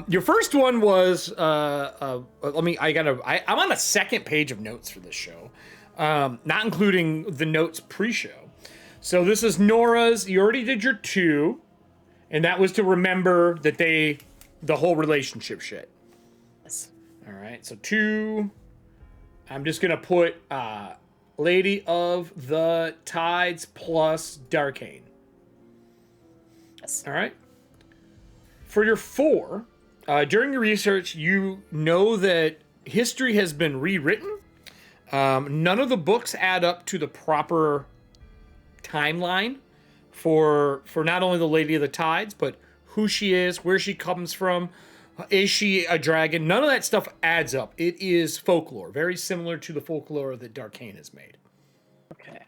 your first one was I'm on the second page of notes for this show, not including the notes pre-show. So this is Nora's. You already did your 2, and that was to remember that the whole relationship shit. Yes. All right. So 2. I'm just gonna put Lady of the Tides plus Darkane. Yes. All right. For your 4, during your research, you know that history has been rewritten. None of the books add up to the proper timeline for not only the Lady of the Tides, but who she is, where she comes from. Is she a dragon? None of that stuff adds up. It is folklore, very similar to the folklore that Darkane has made. Okay.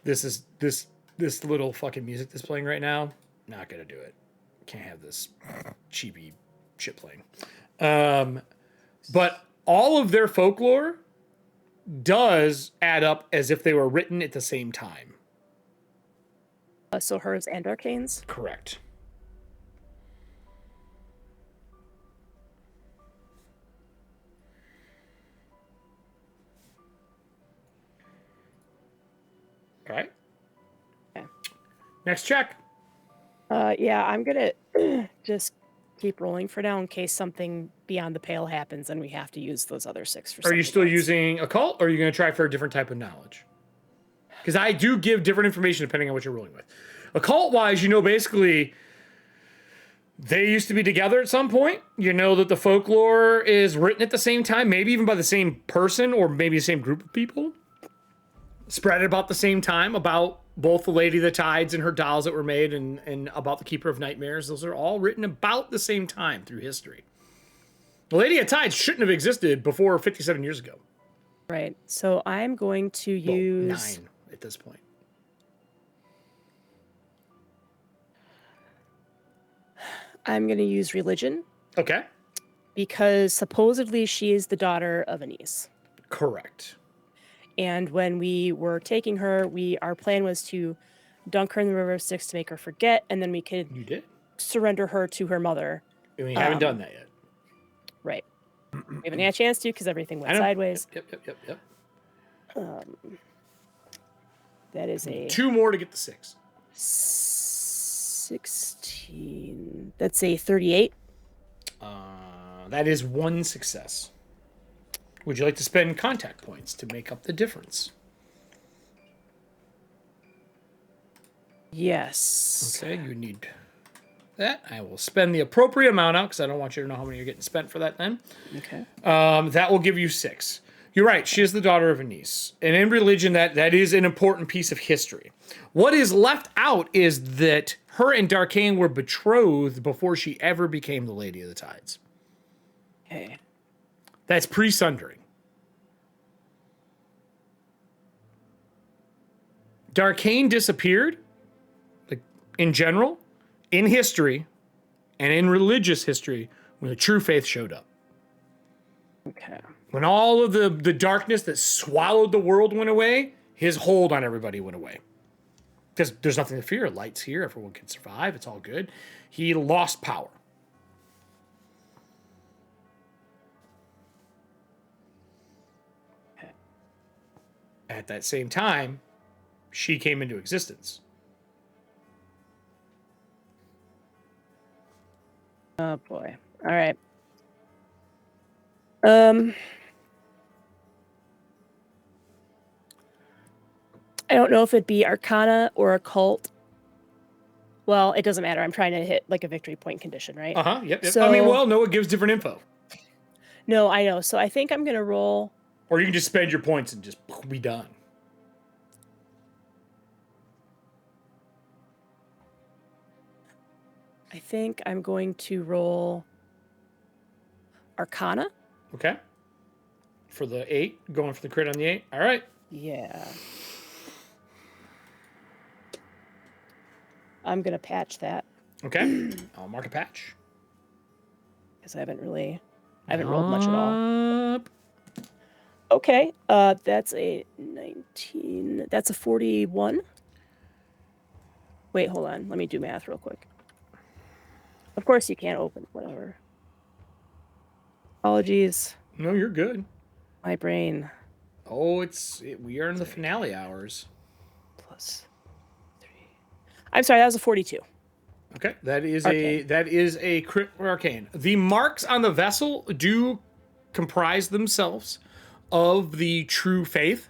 This little fucking music that's playing right now, not gonna do it. Can't have this cheapy shit playing. But all of their folklore does add up as if they were written at the same time. So hers and Arcane's? Correct. Okay. Okay. Next check. Yeah, I'm gonna just keep rolling for now in case something beyond the pale happens and we have to use those other 6 for Are you still using occult, or are you going to try for a different type of knowledge? Because I do give different information depending on what you're rolling with. Occult-wise, you know basically they used to be together at some point. You know that the folklore is written at the same time, maybe even by the same person or maybe the same group of people. Spread about the same time about both the Lady of the Tides and her dolls that were made and about the Keeper of Nightmares. Those are all written about the same time through history. The Lady of Tides shouldn't have existed before 57 years ago. Right. So I'm going to Well, use 9 at this point. I'm going to use religion Okay. because supposedly she is the daughter of a niece. Correct. And when we were taking her, our plan was to dunk her in the River of Styx to make her forget, and then we could You did? surrender her to her mother. I mean, you haven't done that yet. Right. We haven't had a chance to because everything went sideways. Yep. That is a 2 more to get the 6. 16. That's a 38. That is 1 success. Would you like to spend contact points to make up the difference? Yes. Okay, you need that. I will spend the appropriate amount out because I don't want you to know how many you're getting spent for that then. Okay. That will give you 6. You're right. She is the daughter of a niece. And in religion, that is an important piece of history. What is left out is that her and Darkane were betrothed before she ever became the Lady of the Tides. Okay. That's pre-sundering. Darkane disappeared, like in general, in history, and in religious history when the true faith showed up. Okay. When all of the darkness that swallowed the world went away, his hold on everybody went away. Because there's nothing to fear. Light's here. Everyone can survive. It's all good. He lost power. At that same time, she came into existence. Oh boy. All right. I don't know if it'd be Arcana or Occult. Well, it doesn't matter. I'm trying to hit like a victory point condition, right? Yep. So, I mean, well, no, it gives different info. No, I know. So I think I'm gonna roll. Or you can just spend your points and just be done. I think I'm going to roll Arcana. Okay. For the 8, going for the crit on the 8. All right. Yeah. I'm gonna patch that Okay. I'll mark a patch. because I haven't rolled much at all. Okay. That's a 19. That's a 41. Wait, hold on. Let me do math real quick. Of course you can't open whatever. Apologies. No, you're good. My brain. Oh, we are in the finale hours. Plus 3. I'm sorry, that was a 42. Okay, that is Arcane. a crit arcane. The marks on the vessel do comprise themselves of the true faith.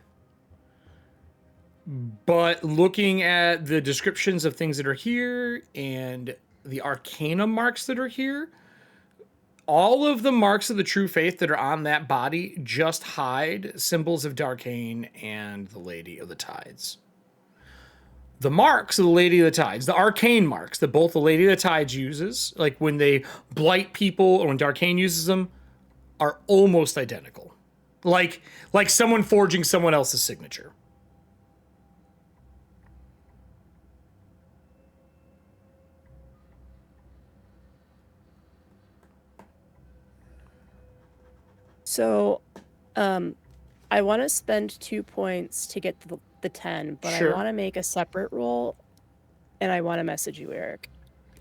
But looking at the descriptions of things that are here and the arcana marks that are here, all of the marks of the true faith that are on that body just hide symbols of Darkane and the Lady of the Tides. The marks of the Lady of the Tides, the arcane marks that both the Lady of the Tides uses, like when they blight people or when Darkane uses them, are almost identical. Like someone forging someone else's signature. So, I want to spend 2 points to get the 10, but Sure. I want to make a separate roll, and I want to message you, Eric.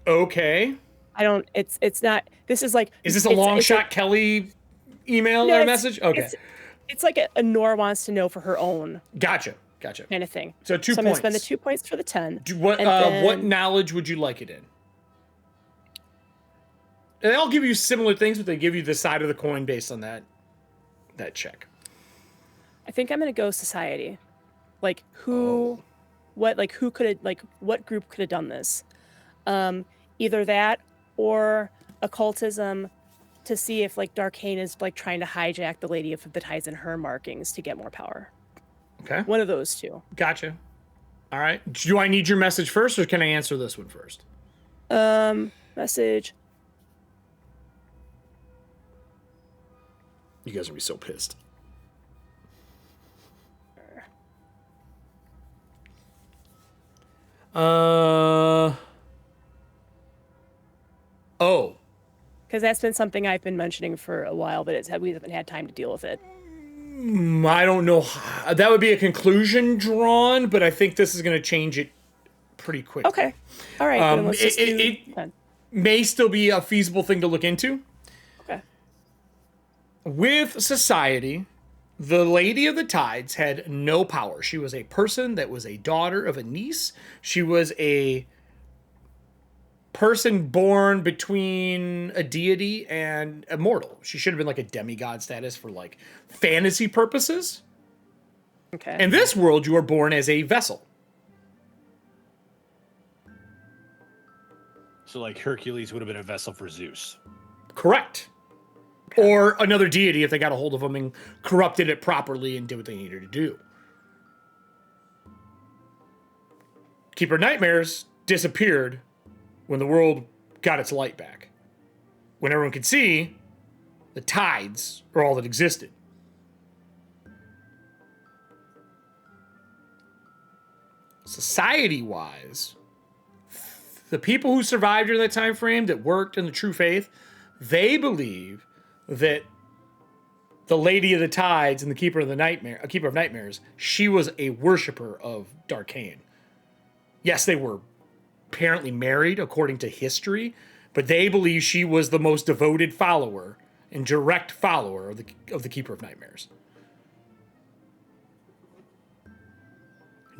Okay. I don't. It's not. This is like. Is this a long shot Kelly email or message? Okay. It's like a Nora wants to know for her own. Gotcha. Kind of thing. So 2 points. I'm going to spend the 2 points for the 10. What knowledge would you like it in? And they all give you similar things, but they give you the side of the coin based on that check. I think I'm going to go society. Like who could have, like what group could have done this? Either that or occultism to see if like Darkane is like trying to hijack the Lady of the Tides and her markings to get more power. Okay. One of those two. Gotcha. All right. Do I need your message first or can I answer this one first? Message. You guys are gonna be so pissed. Oh. Because that's been something I've been mentioning for a while, but we haven't had time to deal with it. I don't know. That would be a conclusion drawn, but I think this is going to change it pretty quick. Okay. All right. Then let's just it may still be a feasible thing to look into. Okay. With society, the Lady of the Tides had no power. She was a person that was a daughter of a niece. She was a person born between a deity and a mortal. She should have been like a demigod status for like fantasy purposes. Okay. In this world, you are born as a vessel. So, like, Hercules would have been a vessel for Zeus. Correct. Okay. Or another deity if they got a hold of them and corrupted it properly and did what they needed to do. Keeper of Nightmares disappeared when the world got its light back. When everyone could see, the tides are all that existed. Society-wise, the people who survived during that time frame that worked in the true faith, they believe that the Lady of the Tides and the Keeper of Nightmares, she was a worshiper of Darkane. Yes, they were apparently married according to history, but they believe she was the most devoted follower and direct follower of the Keeper of Nightmares.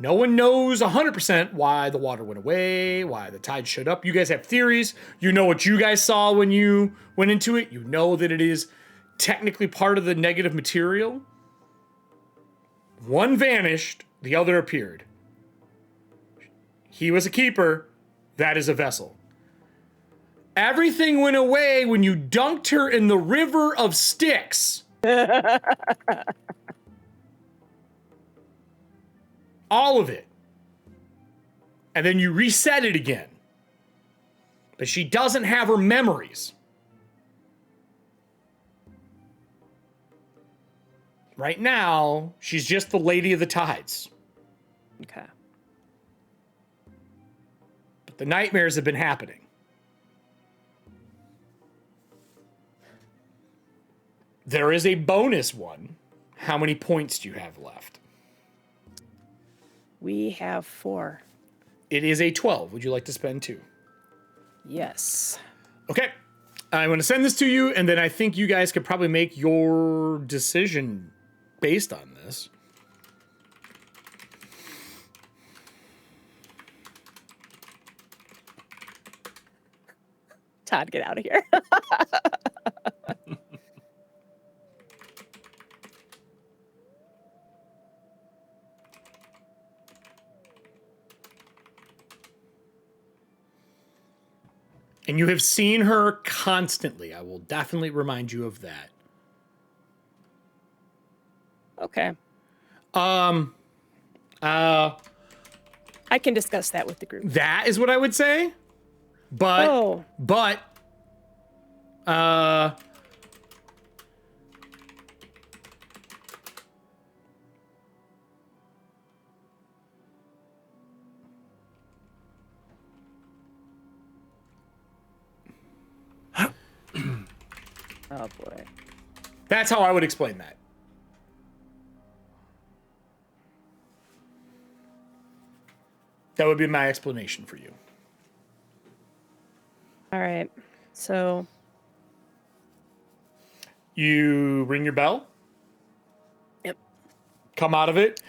No one knows 100% why the water went away, why the tide showed up. You guys have theories. You know what you guys saw when you went into it. You know that it is technically part of the negative material. One vanished, the other appeared. He was a keeper, that is a vessel. Everything went away when you dunked her in the river of Styx. All of it. And then you reset it again. But she doesn't have her memories. Right now, she's just the Lady of the Tides. Okay. But the nightmares have been happening. There is a bonus one. How many points do you have left? We have 4. It is a 12. Would you like to spend 2? Yes. Okay. I'm going to send this to you, and then I think you guys could probably make your decision based on this. Todd, get out of here. And you have seen her constantly. I will definitely remind you of that. Okay. I can discuss that with the group. That is what I would say. But oh. Oh boy. That's how I would explain that. That would be my explanation for you. All right. So you ring your bell? Yep. Come out of it.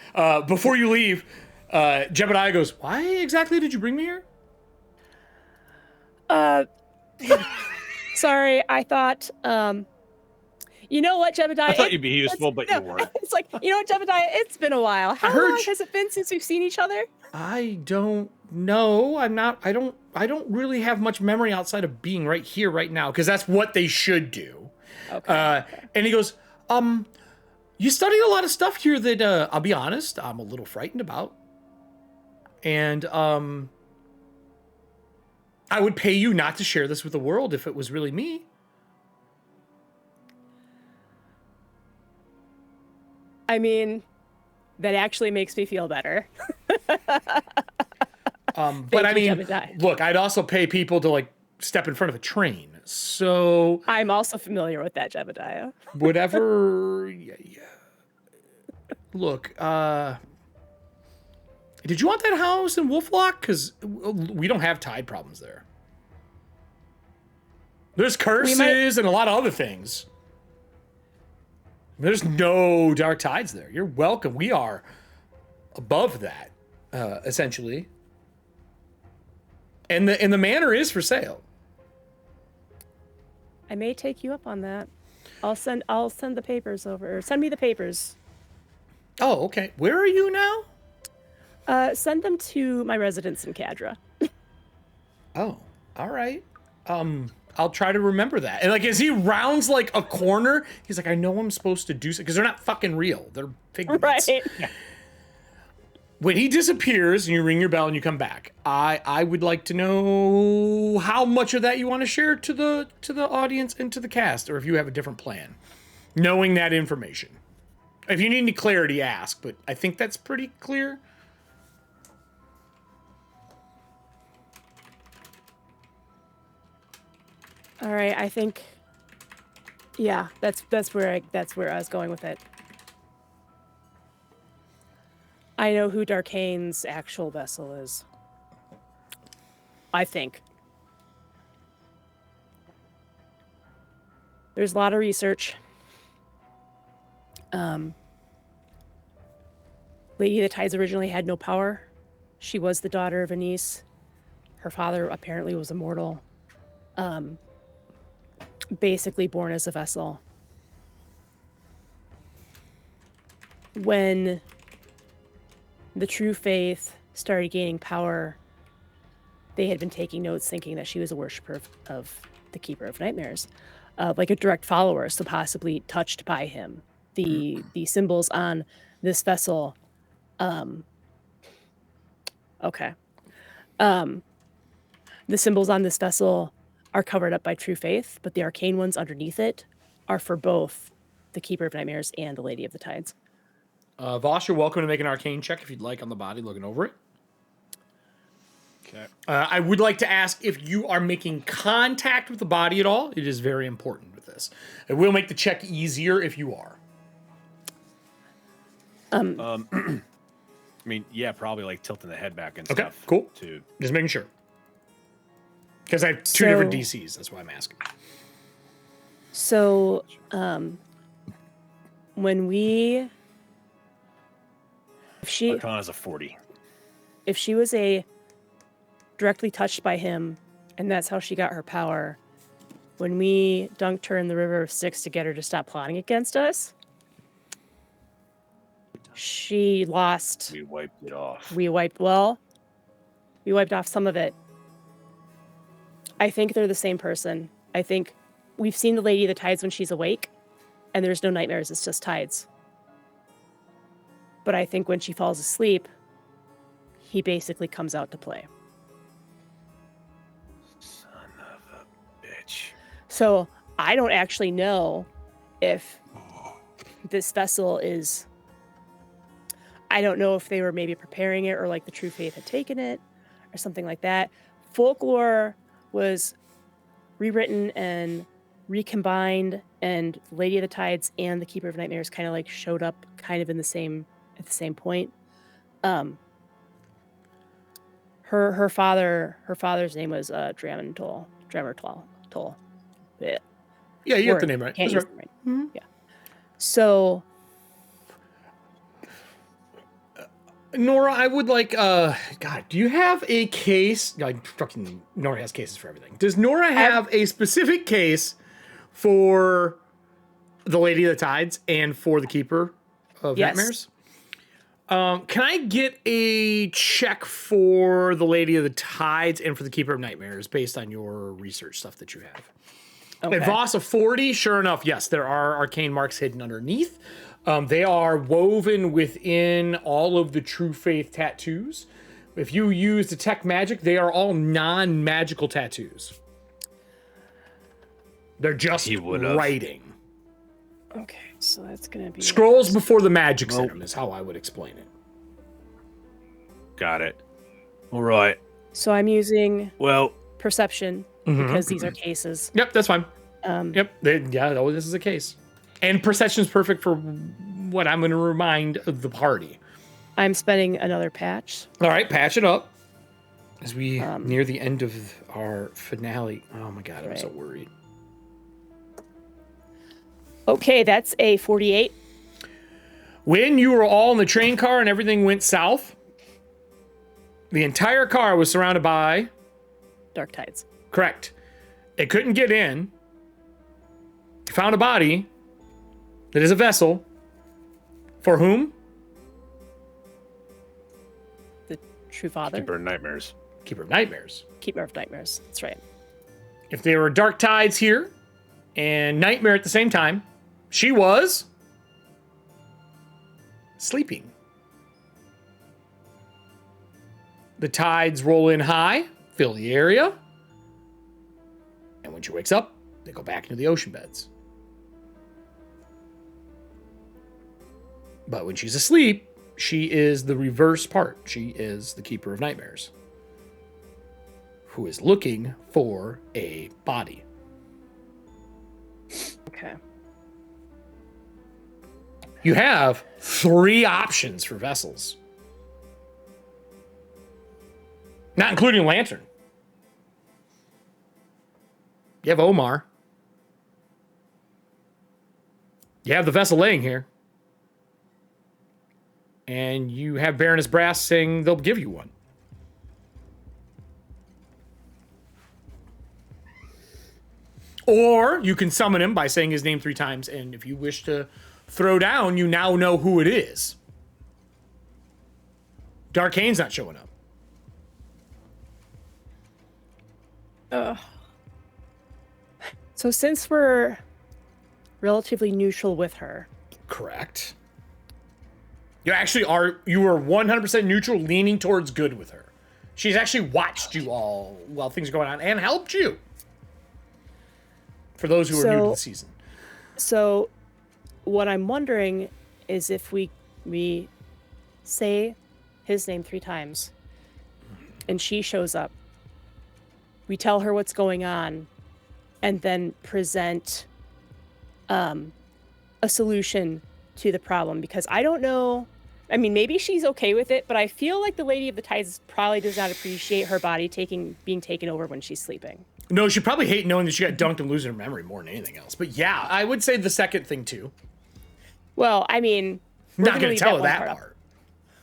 Before you leave, Jebediah goes, "Why exactly did you bring me here?" Sorry, I thought, you know what, Jebediah? I thought you'd be useful, but you weren't. It's like, you know what, Jebediah? It's been a while. How long has it been since we've seen each other? I don't know. I don't really have much memory outside of being right here, right now, because that's what they should do. Okay. And he goes, you study a lot of stuff here that, I'll be honest, I'm a little frightened about. And, I would pay you not to share this with the world if it was really me. I mean, that actually makes me feel better. But I Thank you, mean, Jebediah. look, I'd also pay people to like step in front of a train. So I'm also familiar with that, Jebediah. whatever. Yeah. Look, did you want that house in Wolflock? Because we don't have tide problems there. There's curses and a lot of other things. There's no dark tides there. You're welcome. We are above that, essentially. And the manor is for sale. I may take you up on that. I'll send the papers over. Or send me the papers. Oh, okay. Where are you now? Send them to my residence in Cadra. Oh, all right. I'll try to remember that. And like, as he rounds like a corner, he's like, I know I'm supposed to do so because they're not fucking real. They're figments. Right. When he disappears and you ring your bell and you come back, I would like to know how much of that you want to share to the audience and to the cast, or if you have a different plan. Knowing that information. If you need any clarity, ask, but I think that's pretty clear. All right, I think, yeah, that's where I was going with it. I know who Darkane's actual vessel is. I think. There's a lot of research. Lady of the Tides originally had no power. She was the daughter of Anise. Her father apparently was immortal. Basically born as a vessel. When the True Faith started gaining power, they had been taking notes thinking that she was a worshiper of the Keeper of Nightmares. Like a direct follower, so possibly touched by him. The symbols on this vessel, okay. The symbols on this vessel are covered up by True Faith, but the arcane ones underneath it are for both the Keeper of Nightmares and the Lady of the Tides. Voss, you're welcome to make an arcane check if you'd like on the body, looking over it. Okay. I would like to ask if you are making contact with the body at all. It is very important with this. It will make the check easier if you are. I mean, yeah, probably like tilting the head back and Okay, stuff. cool. To Just making sure. Because I have two different DCs. That's why I'm asking. So, when we... Arcana's a 40. If she was directly touched by him, and that's how she got her power, when we dunked her in the River of Styx to get her to stop plotting against us, she lost. We wiped it off. We wiped off some of it. I think they're the same person. I think we've seen the Lady of the Tides when she's awake, and there's no nightmares, it's just tides. But I think when she falls asleep, he basically comes out to play. Son of a bitch. So I don't actually know if this vessel is... I don't know if they were maybe preparing it or like the True Faith had taken it or something like that. Folklore was rewritten and recombined, and Lady of the Tides and the Keeper of Nightmares kind of like showed up kind of at the same point. Her father's name was Dramontoll. Yeah, you got the name right. Can't That's use right. the name. Yeah. So Nora, I would like, God, do you have a case? God, fucking Nora has cases for everything. Does Nora have a specific case for the Lady of the Tides and for the Keeper of Nightmares? Can I get a check for the Lady of the Tides and for the Keeper of Nightmares based on your research stuff that you have? Okay. A Voss of 40, sure enough, yes, there are arcane marks hidden underneath. They are woven within all of the True Faith tattoos. If you use Detect Magic, they are all non-magical tattoos. They're just writing. Okay, so that's going to be... Scrolls before the magic's in them is how I would explain it. Got it. All right. So I'm using Well, perception because these are cases. Yep, that's fine. This is a case. And perception is perfect for what I'm going to remind the party. I'm spending another patch. All right, patch it up as we near the end of our finale. Oh my God, I'm so worried. Okay, that's a 48. When you were all in the train car and everything went south, the entire car was surrounded by Dark Tides. Correct. It couldn't get in. You found a body that is a vessel. For whom? The True Father. Keeper of Nightmares. Keeper of Nightmares. Keeper of Nightmares. That's right. If there were Dark Tides here and Nightmare at the same time, she was sleeping. The tides roll in high, fill the area, and when she wakes up, they go back into the ocean beds. But when she's asleep, she is the reverse part. She is the Keeper of Nightmares, who is looking for a body. Okay. You have 3 options for vessels. Not including Lantern. You have Omar. You have the vessel laying here. And you have Baroness Brass saying they'll give you one. Or you can summon him by saying his name 3 times, and if you wish to throw down, you now know who it is. Darkane's not showing up. So since we're relatively neutral with her. Correct. You actually are, you are 100% neutral, leaning towards good with her. She's actually watched you all while things are going on and helped you. For those who are new to the season. So what I'm wondering is if we say his name 3 times and she shows up, we tell her what's going on and then present a solution to the problem, because I don't know. I mean, maybe she's okay with it, but I feel like the Lady of the Tides probably does not appreciate her body being taken over when she's sleeping. No, she'd probably hate knowing that she got dunked and losing her memory more than anything else. But yeah, I would say the second thing too. Well, I mean, not going to tell her that part.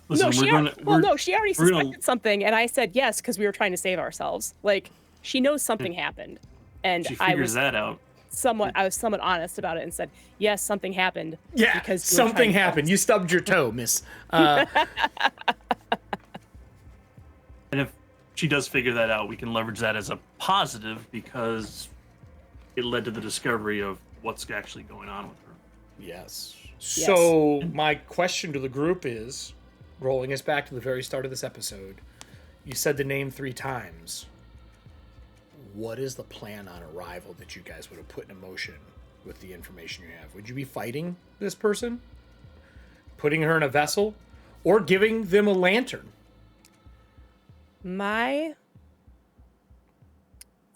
Listen, she already suspected something, and I said yes because we were trying to save ourselves. Like, she knows something happened, and she figures that out. I was somewhat honest about it and said, yes, something happened. Yeah, because something happened. You stubbed your toe, miss. And if she does figure that out, we can leverage that as a positive because it led to the discovery of what's actually going on with her. Yes. So my question to the group is, rolling us back to the very start of this episode, you said the name 3 times. What is the plan on arrival that you guys would have put in motion with the information you have? Would you be fighting this person? Putting her in a vessel? Or giving them a lantern? My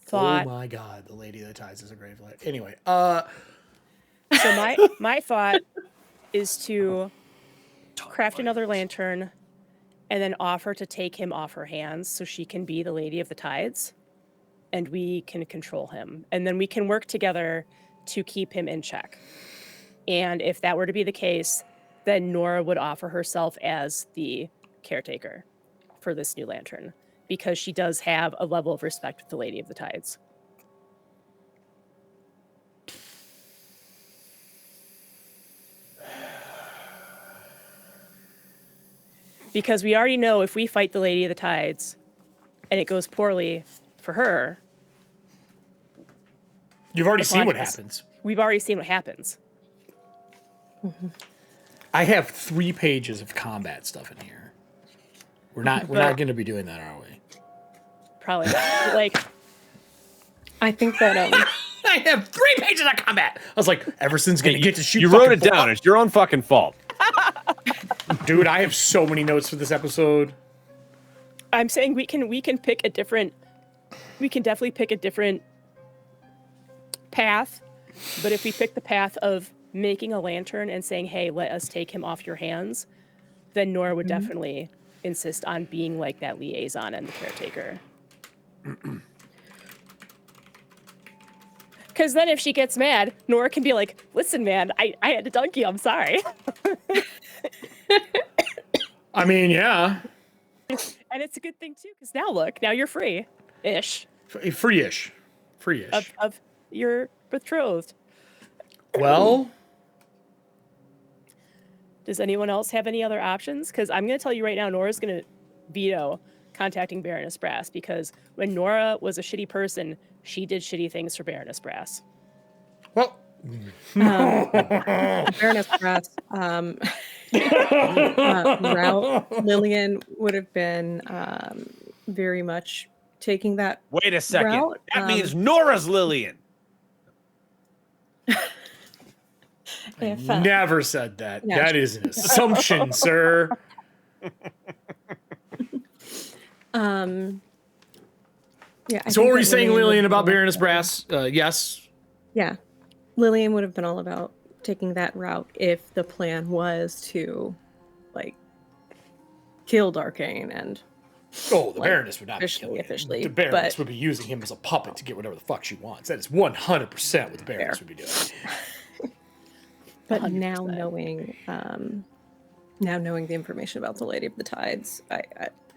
thought... Oh my God, the Lady of the Tides is a grave light. Anyway, So my thought is to craft another lantern and then offer to take him off her hands so she can be the Lady of the Tides. And we can control him. And then we can work together to keep him in check. And if that were to be the case, then Nora would offer herself as the caretaker for this new lantern, because she does have a level of respect with the Lady of the Tides. Because we already know if we fight the Lady of the Tides and it goes poorly for her. You've already seen what happens. We've already seen what happens. Mm-hmm. I have 3 pages of combat stuff in here. We're not going to be doing that, are we? Probably not. Like, I think that I have 3 pages of combat. I was like, Everson's going to get to shoot. You wrote it down. It's your own fucking fault. Dude, I have so many notes for this episode. I'm saying we can pick a different. We can definitely pick a different path, but if we pick the path of making a lantern and saying, "Hey, let us take him off your hands," then Nora would definitely insist on being like that liaison and the caretaker. Because then if she gets mad, Nora can be like, "Listen, man, I had to dunk you. I'm sorry." I mean, yeah. And it's a good thing too, because now look, now you're free-ish. Free-ish. Of your betrothed. Well, does anyone else have any other options? Because I'm going to tell you right now, Nora's going to veto contacting Baroness Brass, because when Nora was a shitty person, she did shitty things for Baroness Brass. Well, Baroness Brass route, Lillian would have been very much taking that. Wait a second. route. That means Nora's Lillian. If, never said that. yeah. That is an assumption, sir. Yeah. I So think what were you that saying, would Lillian, be about all Baroness about- Brass? Yes. Yeah, Lillian would have been all about taking that route if the plan was to, like, kill Darkane and. Oh, the like, Baroness would not be killing him. officially, The Baroness but- would be using him as a puppet to get whatever the fuck she wants. That is 100% what the Baroness would be doing. But 100%. now knowing the information about the Lady of the Tides, I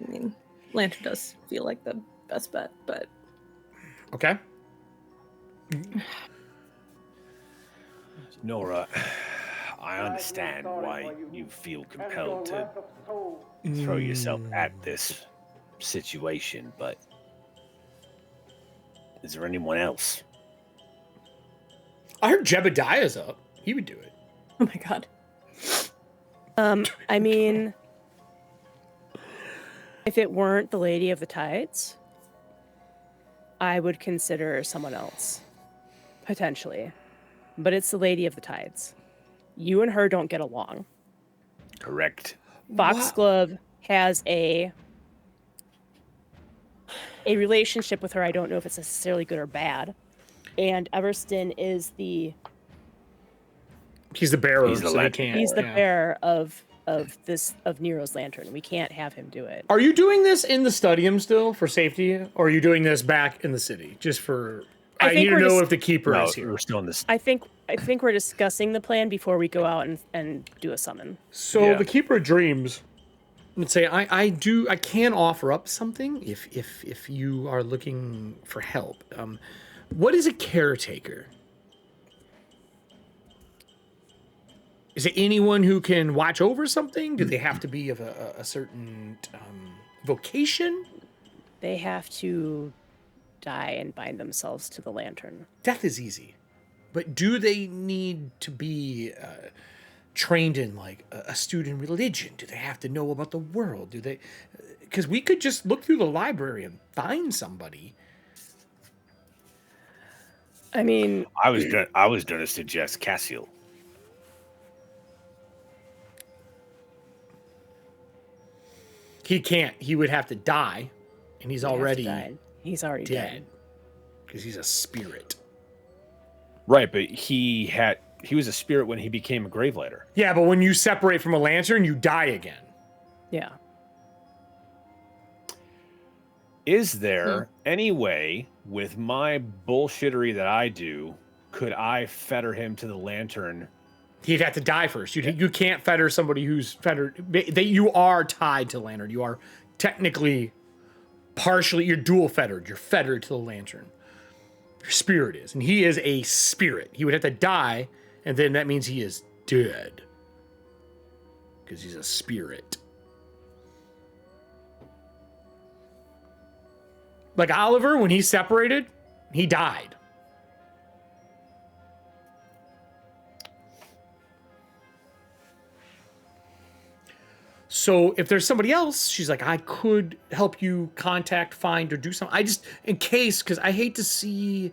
mean, Lantern does feel like the best bet, but Okay. Nora, I understand why you feel compelled to throw yourself at this situation, but is there anyone else? I heard Jebediah's up. He would do it. oh my god. I mean, if it weren't the Lady of the Tides, I would consider someone else, potentially. But it's the Lady of the Tides. You and her don't get along. Correct. Foxglove has a relationship with her. I don't know if it's necessarily good or bad. And Everston is He's the bearer. He's the so he lantern. can't. he's the yeah. bearer of Nero's lantern. We can't have him do it. Are you doing this in the stadium still for safety, or are you doing this back in the city just for? I I think need to we're know just- if the keeper No, is here. we're still in this. I think we're discussing the plan before we go out and do a summon. So Yeah. the keeper of dreams would say, I can offer up something if you are looking for help. What is a caretaker? Is it anyone who can watch over something? Do they have to be of a certain vocation? They have to die and bind themselves to the lantern. Death is easy, but do they need to be trained in like a student religion? Do they have to know about the world? Do they? Because we could just look through the library and find somebody. I mean, I was going to suggest Cassiel. He can't. He would have to die, and he's already died. He's already dead because he's a spirit. Right, but he was a spirit when he became a Gravelighter. Yeah, but when you separate from a lantern, you die again. Yeah. Is there any way, with my bullshittery that I do, could I fetter him to the lantern? He'd have to die first. You can't fetter somebody who's fettered. You are tied to the lantern. You are technically partially. You're dual fettered. You're fettered to the lantern. Your spirit is, and he is a spirit. He would have to die, and then that means he is dead because he's a spirit. Like Oliver, when he separated, he died. So if there's somebody else, she's like, I could help you contact, find, or do something. I just, in case, because I hate to see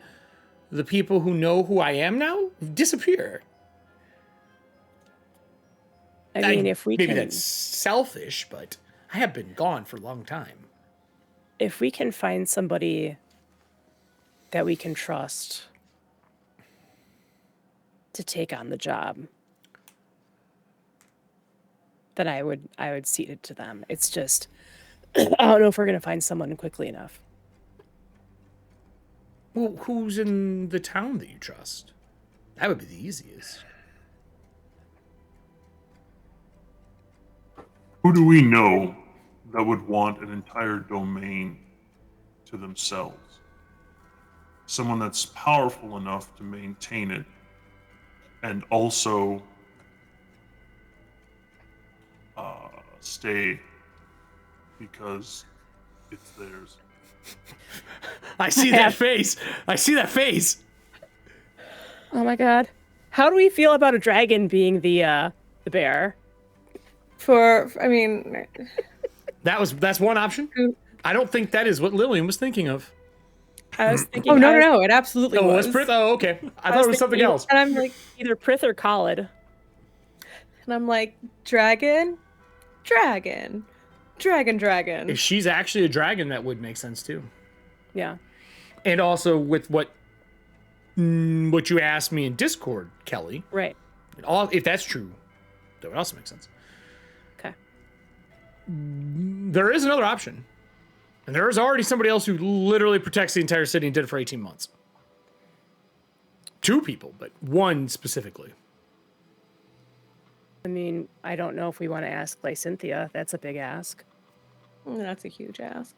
the people who know who I am now disappear. I mean, if we maybe can, that's selfish, but I have been gone for a long time. if we can find somebody that we can trust to take on the job, then I would cede it to them. It's just I don't know if we're gonna find someone quickly enough. Well, who's in the town that you trust? That would be the easiest. Who do we know that would want an entire domain to themselves? Someone that's powerful enough to maintain it and also stay because it's theirs. I see that face. I see that face. Oh my god. How do we feel about a dragon being the bear? I mean, that's one option. I don't think that is what Lillian was thinking of. I was thinking. Oh no, it absolutely was. was. Prith? Oh, okay. I thought it was something else. And I'm like, either Prith or Khalid. And I'm like, dragon. If she's actually a dragon, that would make sense too. Yeah. And also with what you asked me in Discord, Kelly. Right. If that's true, that would also make sense. Okay. There is another option. And there is already somebody else who literally protects the entire city and did it for 18 months. 2 people, but 1 specifically. I mean, I don't know if we want to ask Lysynthia. That's a big ask. That's a huge ask.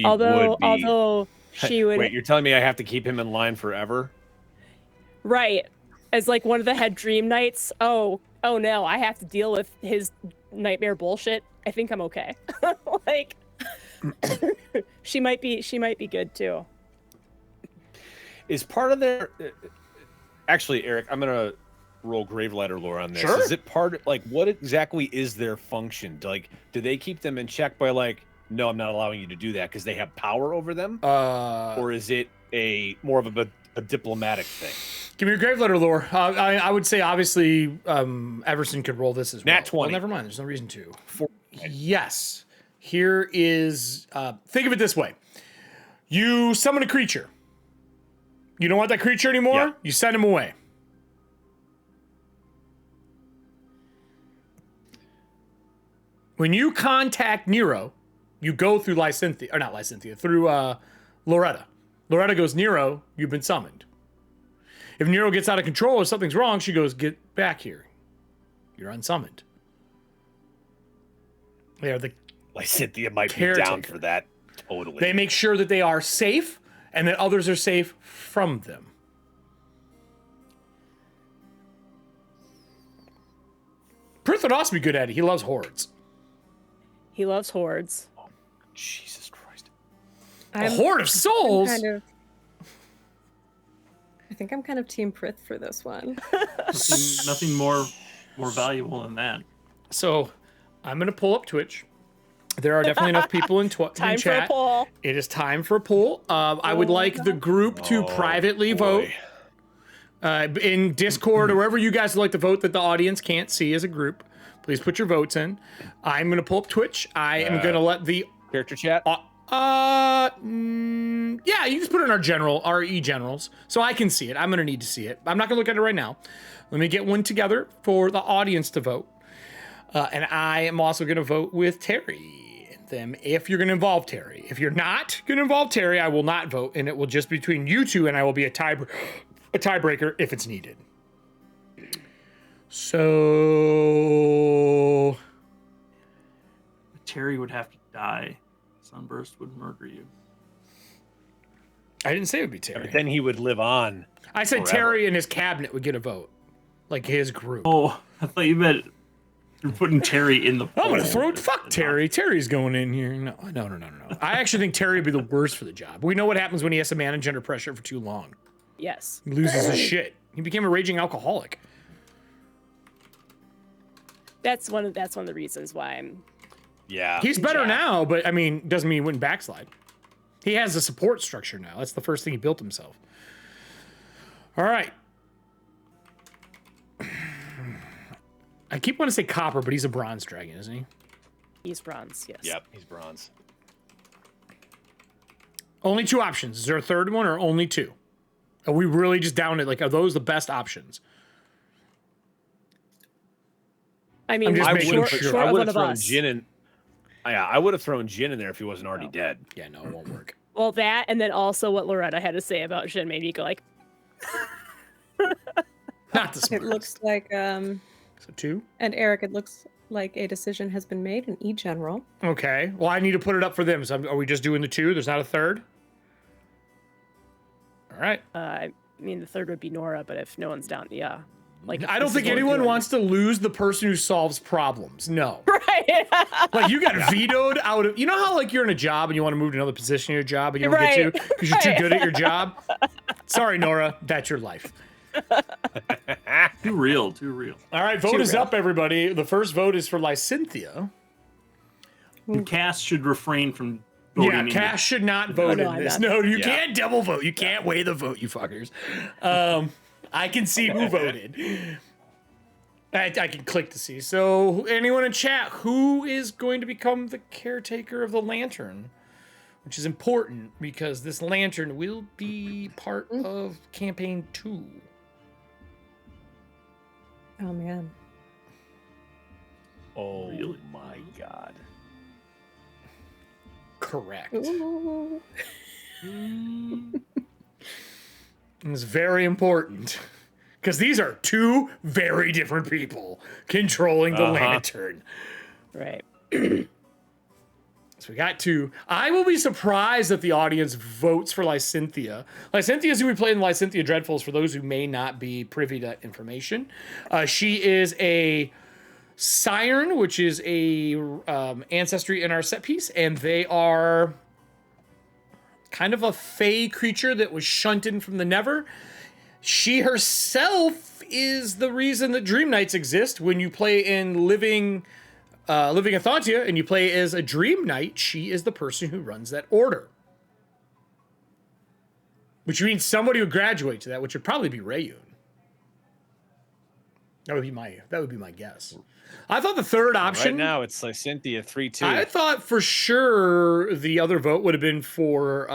Although she would. Wait, you're telling me I have to keep him in line forever? Right. As like one of the head dream knights. Oh no, I have to deal with his nightmare bullshit. I think I'm okay. Like she might be good too. Is part of their actually, Eric, I'm gonna roll Gravelighter lore on this. Sure. Is it part like what exactly is their function? Like, do they keep them in check by like, no, I'm not allowing you to do that because they have power over them? Or is it more of a diplomatic thing? Give me your Graveletter lore. I would say obviously Everson could roll this as well. Nat 20. Well, never mind. There's no reason to. Yes. Here is think of it this way. You summon a creature. You don't want that creature anymore? Yeah. You send him away. When you contact Nero, you go through through Loretta. Loretta goes, Nero, you've been summoned. If Nero gets out of control or something's wrong, she goes, get back here. You're unsummoned. They are the Lysynthia might be down for that. Totally. They make sure that they are safe and that others are safe from them. Prith would also be good at it. He loves hordes. He loves hordes. Oh, Jesus Christ. A horde of souls? I think I'm kind of Team Prith for this one. Nothing more valuable than that. So, I'm going to pull up Twitch. There are definitely enough people in chat. Time for a poll. It is time for a poll. I would like the group to privately vote in Discord or wherever you guys would like to vote that the audience can't see as a group. Please put your votes in. I'm going to pull up Twitch. I am going to let the character chat. Yeah, you just put it in our e-generals, so I can see it. I'm going to need to see it. I'm not going to look at it right now. Let me get one together for the audience to vote. And I am also going to vote with Terry and them if you're going to involve Terry. If you're not going to involve Terry, I will not vote, and it will just be between you two, and I will be a tiebreaker if it's needed. So Terry would have to die. Sunburst would murder you. I didn't say it would be Terry. But then he would live on. I said forever. Terry and his cabinet would get a vote, like his group. Oh, I thought you meant you're putting Terry in the poll. I'm gonna throw fuck Terry. Terry's going in here. No. I actually think Terry would be the worst for the job. We know what happens when he has to manage under pressure for too long. Yes. He loses his shit. He became a raging alcoholic. That's one of the reasons why I'm. Yeah. He's better now, but I mean, doesn't mean he wouldn't backslide. He has a support structure now. That's the first thing he built himself. All right. I keep wanting to say copper, but he's a bronze dragon, isn't he? He's bronze, yes. Yep, he's bronze. Only 2 options. Is there a third one or only 2? Are we really just down to, like, are those the best options? I mean, I'm just I making would sure. have one of thrown us. Jin in. Yeah, I would have thrown Jin in there if he wasn't already dead. Yeah, no, it won't work. Well, that, and then also what Loretta had to say about Jin made me go like, Not the It smartest. looks like, So 2? and Eric, it looks like a decision has been made in E-General. Okay. Well, I need to put it up for them. So are we just doing the 2? There's not a third? All right. I mean, the third would be Nora, but if no one's down, yeah. Like, if I don't this think is what we're anyone doing- wants to lose the person who solves problems. No. Right. Like, you got vetoed out of... You know how, like, you're in a job and you want to move to another position in your job and you don't Right. get to because you're too Right. good at your job? Sorry, Nora. That's your life. Too real, too real. All right, vote Too is real. up, everybody. The first vote is for Lysynthia. And Cass should refrain from voting. Yeah, in Cash should not vote no, in I'm this. not. No, you Yeah. can't double vote. You can't weigh the vote, you fuckers. I can see who voted. I can click to see. So, anyone in chat, who is going to become the caretaker of the lantern? Which is important because this lantern will be part of campaign 2. Oh man. Oh Really? my god. Correct. Ooh. It's very important because these are 2 very different people controlling the lantern. Right. So we got 2. I will be surprised that the audience votes for Lysynthia. Lysynthia is who we played in Lysynthia Dreadfuls, for those who may not be privy to that information. She is a Siren, which is a ancestry in our set piece, and they are kind of a fey creature that was shunted from the Never. She herself is the reason that Dream Knights exist. When you play in Living Ethauntia and you play as a Dream Knight, she is the person who runs that order. Which means somebody would graduate to that, which would probably be Rayun. That would be my guess. I thought the third option. Right now, it's like Cynthia 3-2. I thought for sure the other vote would have been for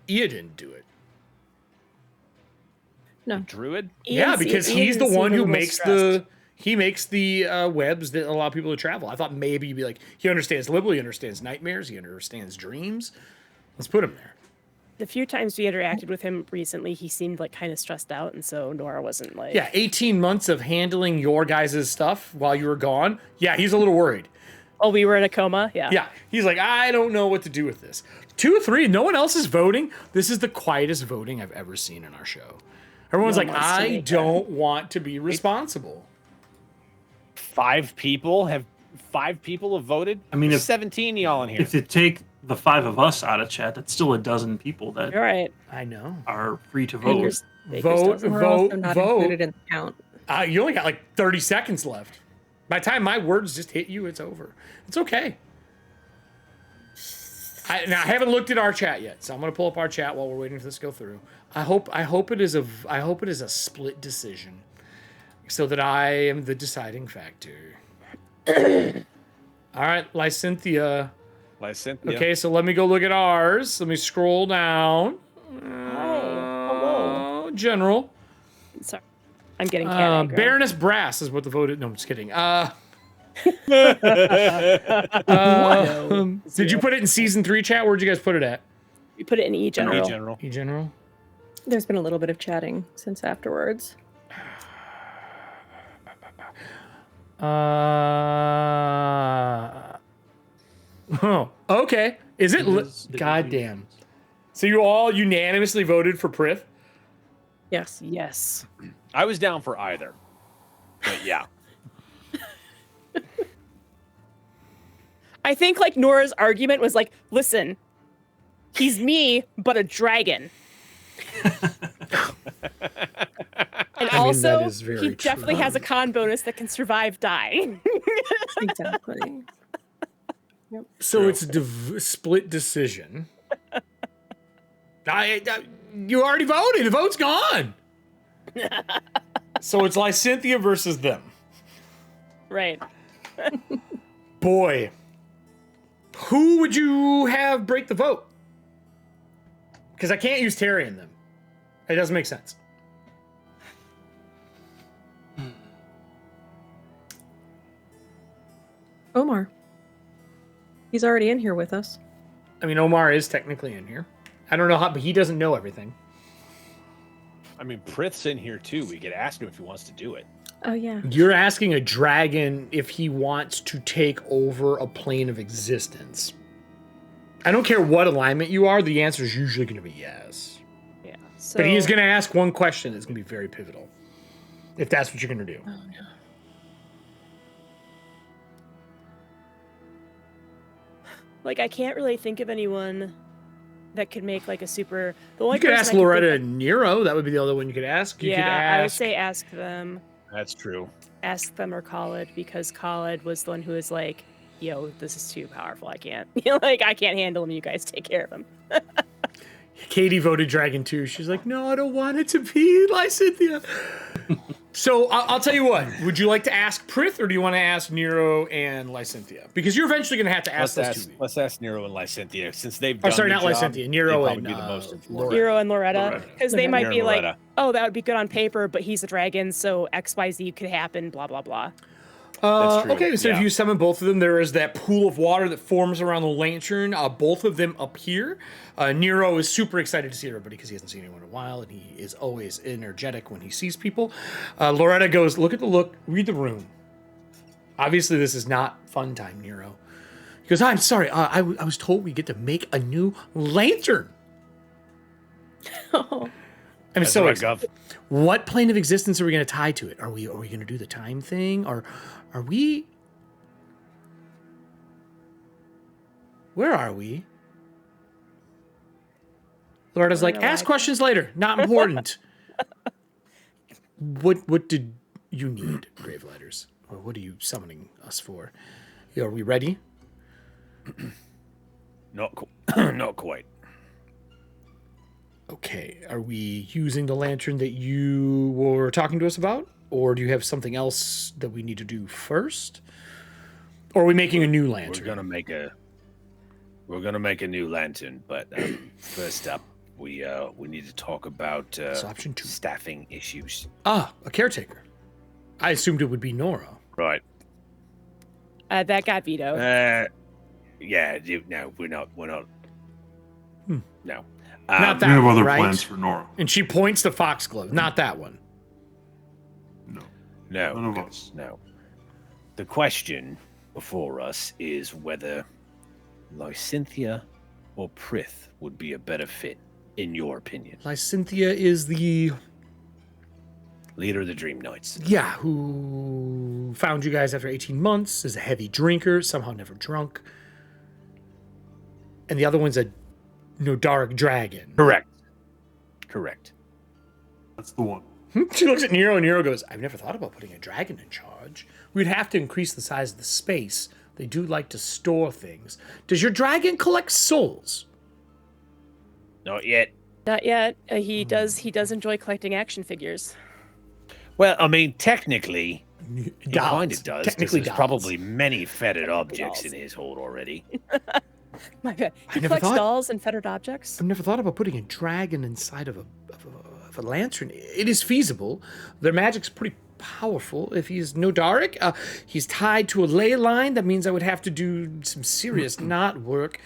Eodin to do it. No. Druid? Yeah, because he's the Ian's one a who little makes stressed. the webs that allow people to travel. I thought maybe you'd be like, he understands Libel, he understands nightmares, he understands dreams. Let's put him there. The few times we interacted with him recently, he seemed like kind of stressed out, and so Nora wasn't like. Yeah, 18 months of handling your guys' stuff while you were gone. Yeah, he's a little worried. Oh, we were in a coma. Yeah. Yeah, he's like, I don't know what to do with this. 2 or 3, no one else is voting. This is the quietest voting I've ever seen in our show. Everyone's No like, one wants to I make it. don't want to be responsible. 5 people have voted. I mean, There's if- 17 y'all in here. If you take the 5 of us out of chat, that's still a dozen people that You're right. I know. are free to vote. Baker's Vote, dozen. We're also vote, not vote. included in the count. You only got like 30 seconds left. By the time my words just hit you, it's over. It's okay. I haven't looked at our chat yet, so I'm gonna pull up our chat while we're waiting for this to go through. I hope it is a split decision, so that I am the deciding factor. All right, Lysynthia. Lysynthia. Okay, so let me go look at ours. Let me scroll down. Hello. General. Sorry. I'm getting cat aggro. Baroness Brass is what the vote is. No, I'm just kidding. Did you put it in season 3 chat? Where'd you guys put it at? We put it in E general. General. E-General? There's been a little bit of chatting since afterwards. Oh, okay. Is it? Goddamn. So you all unanimously voted for Prith? Yes. Yes. I was down for either. But yeah. I think like Nora's argument was like, listen, he's me, but a dragon. And that also, is very he definitely true. has a con bonus that can survive dying. Exactly. So it's a split decision. You already voted. The vote's gone. So it's Lysynthia versus them. Right. Boy, who would you have break the vote? Because I can't use Terry in them. It doesn't make sense. Omar. He's already in here with us. I mean, Omar is technically in here. I don't know how, but he doesn't know everything. I mean, Prith's in here too. We could ask him if he wants to do it. Oh, yeah. You're asking a dragon if he wants to take over a plane of existence. I don't care what alignment you are, the answer is usually going to be yes. Yeah. So, But he is going to ask one question that's going to be very pivotal. If that's what you're going to do. Oh, no. Like, I can't really think of anyone that could make like a super. The only You could person ask I can Loretta think and Nero. That would be the other one you could ask. You could I would ask... say ask them. That's true. Ask them or Khalid, because Khalid was the one who was like, "Yo, this is too powerful. I can't. Like, I can't handle him. You guys take care of him." Katie voted Dragon 2. She's like, no, I don't want it to be Lysithia. So I'll tell you what. Would you like to ask Prith, or do you want to ask Nero and Lysithia? Because you're eventually going to have to ask those two. Let's ask Nero and Lysithia, since they've Oh, done sorry, the not job, Lysithia. Nero they'd and probably be the most informed. Loretta. Nero and Loretta, because they might Nero be and like, Loretta. "Oh, that would be good on paper, but he's a dragon, so XYZ could happen." Blah blah blah. That's true. Okay, so Yeah. if you summon both of them, there is that pool of water that forms around the lantern. Both of them appear. Nero is super excited to see everybody because he hasn't seen anyone in a while, and he is always energetic when he sees people. Loretta goes, look at the look, read the room. Obviously, this is not fun time, Nero. He goes, I'm sorry, I was told we get to make a new lantern. I'm That's so right, excited. Gov. What plane of existence are we going to tie to it? Are we going to do the time thing, or are we? Where are we? Loretta's like, ask questions later. Not important. What did you need, Gravelighters? Or what are you summoning us for? Are we ready? Not quite. Okay, are we using the lantern that you were talking to us about? Or do you have something else that we need to do first? Or are we making a new lantern? We're gonna make a new lantern, but first up, we need to talk about option 2. Staffing issues. A caretaker. I assumed it would be Nora. Right. That got vetoed. Yeah. No, we're not. No. Not We that have one, other right? plans for Nora. And she points to Foxglove. Not that one. No. No. None of us. No. The question before us is whether Lysithia or Prith would be a better fit, in your opinion. Lysithia is the... Leader of the Dream Knights. Yeah, who found you guys after 18 months, is a heavy drinker, somehow never drunk. And the other one's a Nodaric dragon. Correct. That's the one. She looks at Nero, and Nero goes, I've never thought about putting a dragon in charge. We'd have to increase the size of the space. They do like to store things. Does your dragon collect souls? Not yet. Not yet. He does enjoy collecting action figures. Well, I mean, technically, he Dolls. kind of does. Technically There's dolls. probably many fetid objects Dolls. in his hold already. My bad. He never collects thought- dolls and fettered objects. I've never thought about putting a dragon inside of a lantern. It is feasible. Their magic's pretty powerful. If he's Nodaric, he's tied to a ley line. That means I would have to do some serious knot work.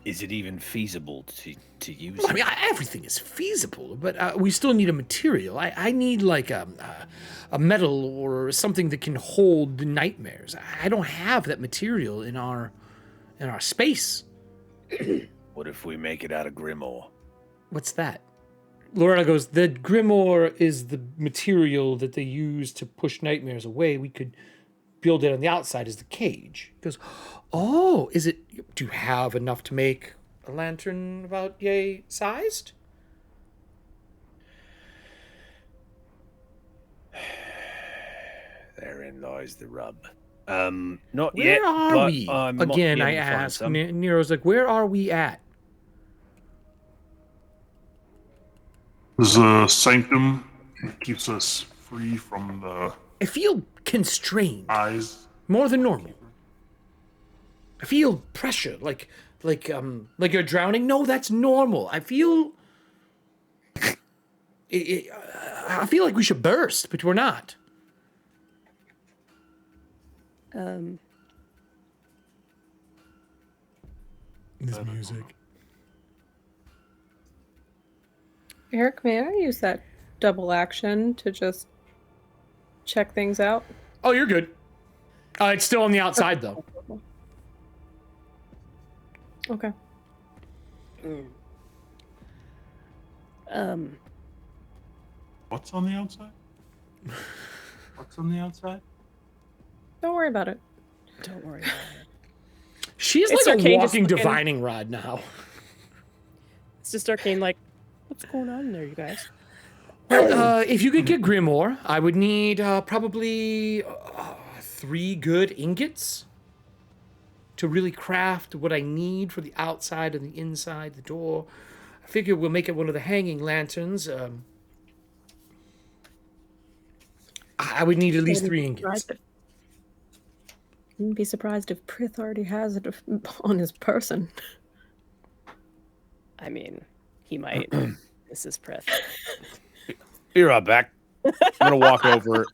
Is it even feasible to use? I mean, everything is feasible, but we still need a material. I need like a metal or something that can hold the nightmares. I don't have that material in our space. What if we make it out of Grimoire? What's that? Loretta goes, the Grimoire is the material that they use to push nightmares away. We could build it on the outside as the cage. He goes, oh, is it, do you have enough to make a lantern about yay sized? Therein lies the rub. Not Where yet. are but we? I might Again, be able I to find ask. some. Nero's like, where are we at? There's a sanctum It keeps us free from the I feel constrained eyes. more than normal. I feel pressure, like you're drowning. No, that's normal. I feel. I feel like we should burst, but we're not. This music. Eric, may I use that double action to just check things out? Oh, you're good. It's still on the outside, though. Okay. What's on the outside? What's on the outside? Don't worry about it. Don't worry about it. She's It's like a Arcane just walking looking- divining rod now. It's just Arcane like, what's going on there, you guys? If you could get Grimoire, I would need probably 3 good ingots to really craft what I need for the outside and the inside, the door. I figure we'll make it one of the hanging lanterns. I would need at least 3 ingots. Wouldn't be surprised if Prith already has it on his person. I mean, he might. This is Prith. Be right back. I'm gonna walk over.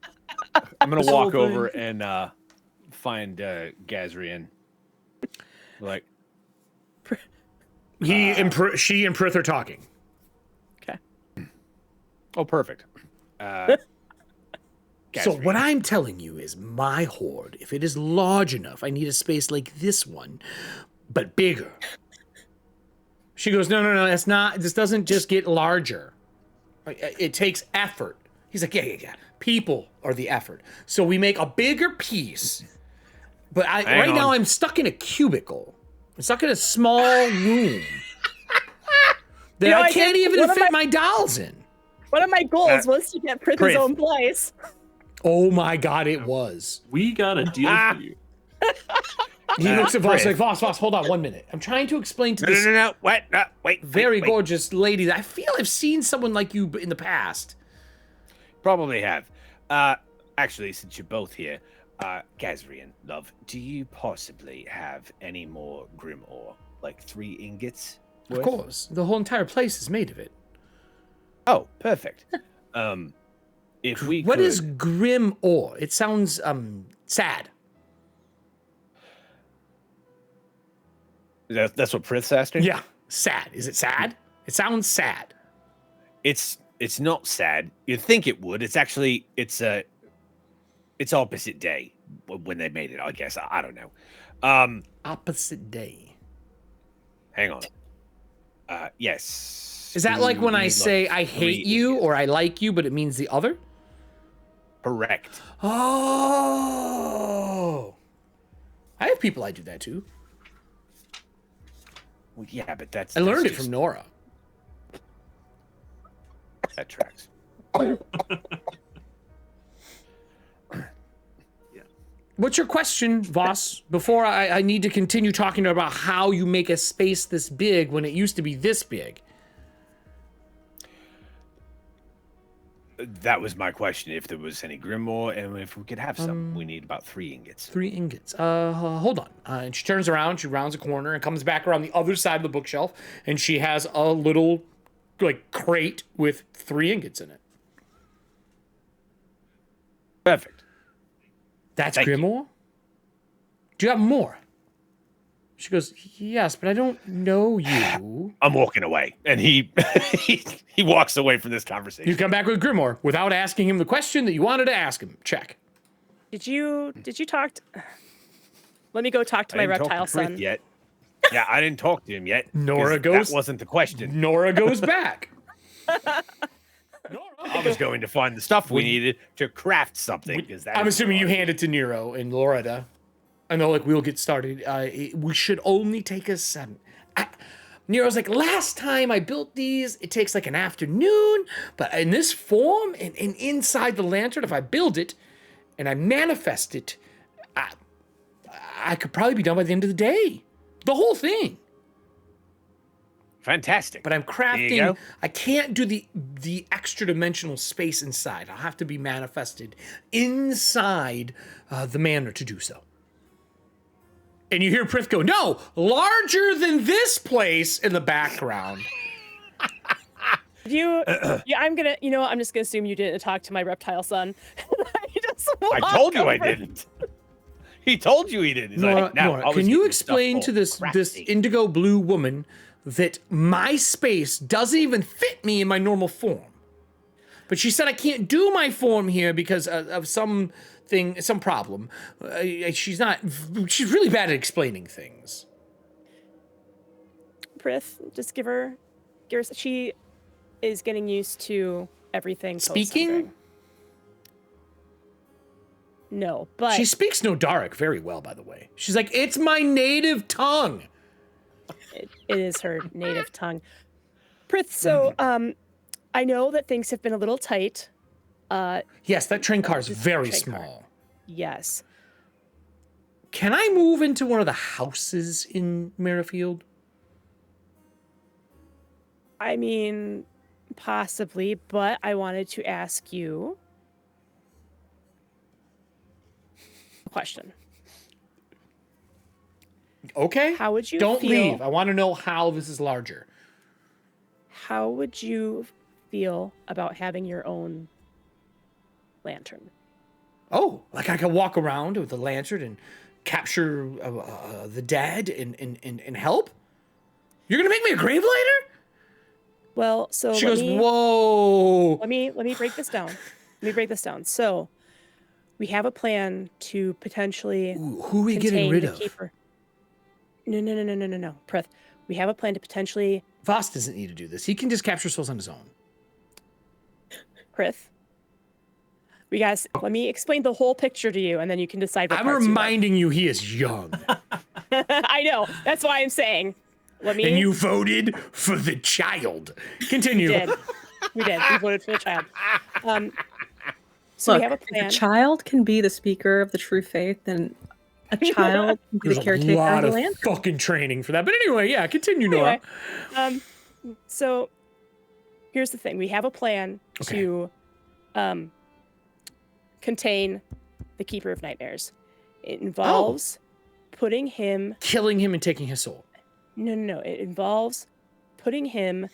I'm gonna walk over and find Gazrian. Like, She and Prith are talking. Okay. oh, perfect. So what I'm telling you is my horde, if it is large enough, I need a space like this one, but bigger. She goes, no, that's not, this doesn't just get larger. It takes effort. He's like, yeah. People are the effort. So we make a bigger piece, but right now I'm stuck in a cubicle. I'm stuck in a small room that I can't even fit my dolls in. One of my goals was to get Prith's own place. Oh my God, it was. We got a deal for you. He looks at Voss like, Voss, hold on 1 minute. I'm trying to explain to this No, what? No, wait. very gorgeous lady. I feel I've seen someone like you in the past. Probably have. Actually, since you're both here, Gazrian, love, do you possibly have any more Grimoire? Like 3 ingots? Of course. The whole entire place is made of it. Oh, perfect. If we What could... is grim ore? It sounds sad. That's what Prith's asking? Yeah, sad. Is it sad? It sounds sad. It's not sad. You'd think it would. It's actually it's opposite day when they made it, I guess. I don't know. Opposite day. Hang on. Yes. Is that like when I say I 3 hate you or I like you, but it means the other? Correct. Oh. I have people I do that to. Well, yeah, but that's... I learned it from Nora. That tracks. What's your question, Voss? Before I need to continue talking about how you make a space this big when it used to be this big. That was my question. If there was any Grimoire, and if we could have some, we need about 3 ingots. 3 ingots. Hold on. And she turns around, she rounds a corner, and comes back around the other side of the bookshelf, and she has a little, like, crate with 3 ingots in it. Perfect. That's Thank Grimoire? Do you have more? She goes, yes, but I don't know you. I'm walking away. And he he walks away from this conversation. You come back with Grimoire without asking him the question that you wanted to ask him. Check. Did you talk to... Let me go talk to my reptile son. Yet. Yeah, I didn't talk to him yet. Nora goes... That wasn't the question. Nora goes back. I was going to find the stuff we needed to craft something. I'm assuming you hand it to Nero and Loretta. I know, like, we'll get started. We should only take us... Nero's like, last time I built these, it takes like an afternoon, but in this form and inside the lantern, if I build it and I manifest it, I could probably be done by the end of the day. The whole thing. fantastic. But I'm There you crafting. go. I can't do the extra dimensional space inside. I'll have to be manifested inside the manor to do so. And you hear Prith go, "No, larger than this place" in the background. I'm just gonna assume you didn't talk to my reptile son. I told you I didn't. He told you he didn't. He's like, now, Nora, can you explain to this indigo blue woman that my space doesn't even fit me in my normal form? But she said I can't do my form here because of some problem. She's really bad at explaining things. Prith, just give her. She is getting used to everything. Speaking? No, but she speaks Nodaric very well, by the way. She's like, "It's my native tongue." It is her native tongue. Prith, so I know that things have been a little tight. Yes, that train car is very small. Yes. Can I move into one of the houses in Merrifield? I mean, possibly, but I wanted to ask you a question. Okay. How would you Don't feel? leave. I want to know how this is larger. How would you feel about having your own lantern? Oh, like I can walk around with a lantern and capture the dead and help? You're gonna make me a grave lighter? Well, so she goes, "Whoa." Let me break this down. So we have a plan to potentially who are we getting rid of? Keeper. No. Prith, we have a plan to potentially. Voss doesn't need to do this. He can just capture souls on his own. Prith, let me explain the whole picture to you, and then you can decide. I'm reminding you he is young. I know. That's why I'm saying. And you voted for the child. Continue. We did. We voted for the child. So Look, we have a plan. if a child can be the speaker of the true faith, then a child can be the caretaker There's a lot of the of land. fucking training for that. But anyway, yeah, continue, Nora. So here's the thing. We have a plan to contain the Keeper of Nightmares. It involves killing him and taking his soul. No. It involves putting him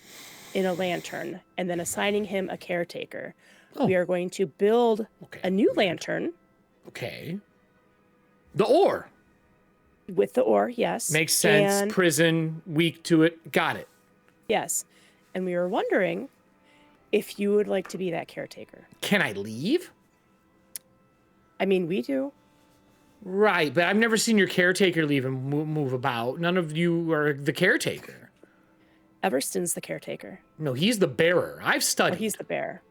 in a lantern and then assigning him a caretaker. We are going to build a new lantern. Okay. The ore. With the ore, yes. Makes sense. Prison, weak to it. Got it. Yes. And we were wondering if you would like to be that caretaker. Can I leave? I mean, we do. Right, but I've never seen your caretaker leave and move about. None of you are the caretaker. Everston's the caretaker. No, he's the bearer. I've studied. He's the bearer.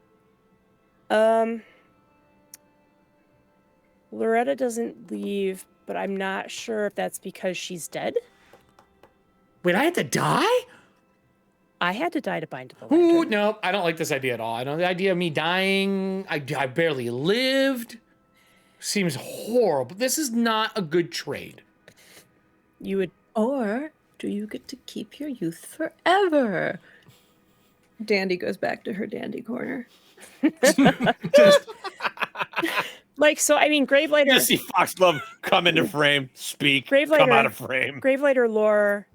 Loretta doesn't leave, but I'm not sure if that's because she's dead. Wait, I had to die? I had to die to bind to the lantern. Ooh, no, I don't like this idea at all. I don't. The idea of me dying, I barely lived. Seems horrible. This is not a good trade. You would. Or do you get to keep your youth forever? Dandy goes back to her dandy corner. So I mean, Gravelighter. Just see Foxglove come into frame, speak, Gravelighter, come out of frame. Gravelighter lore,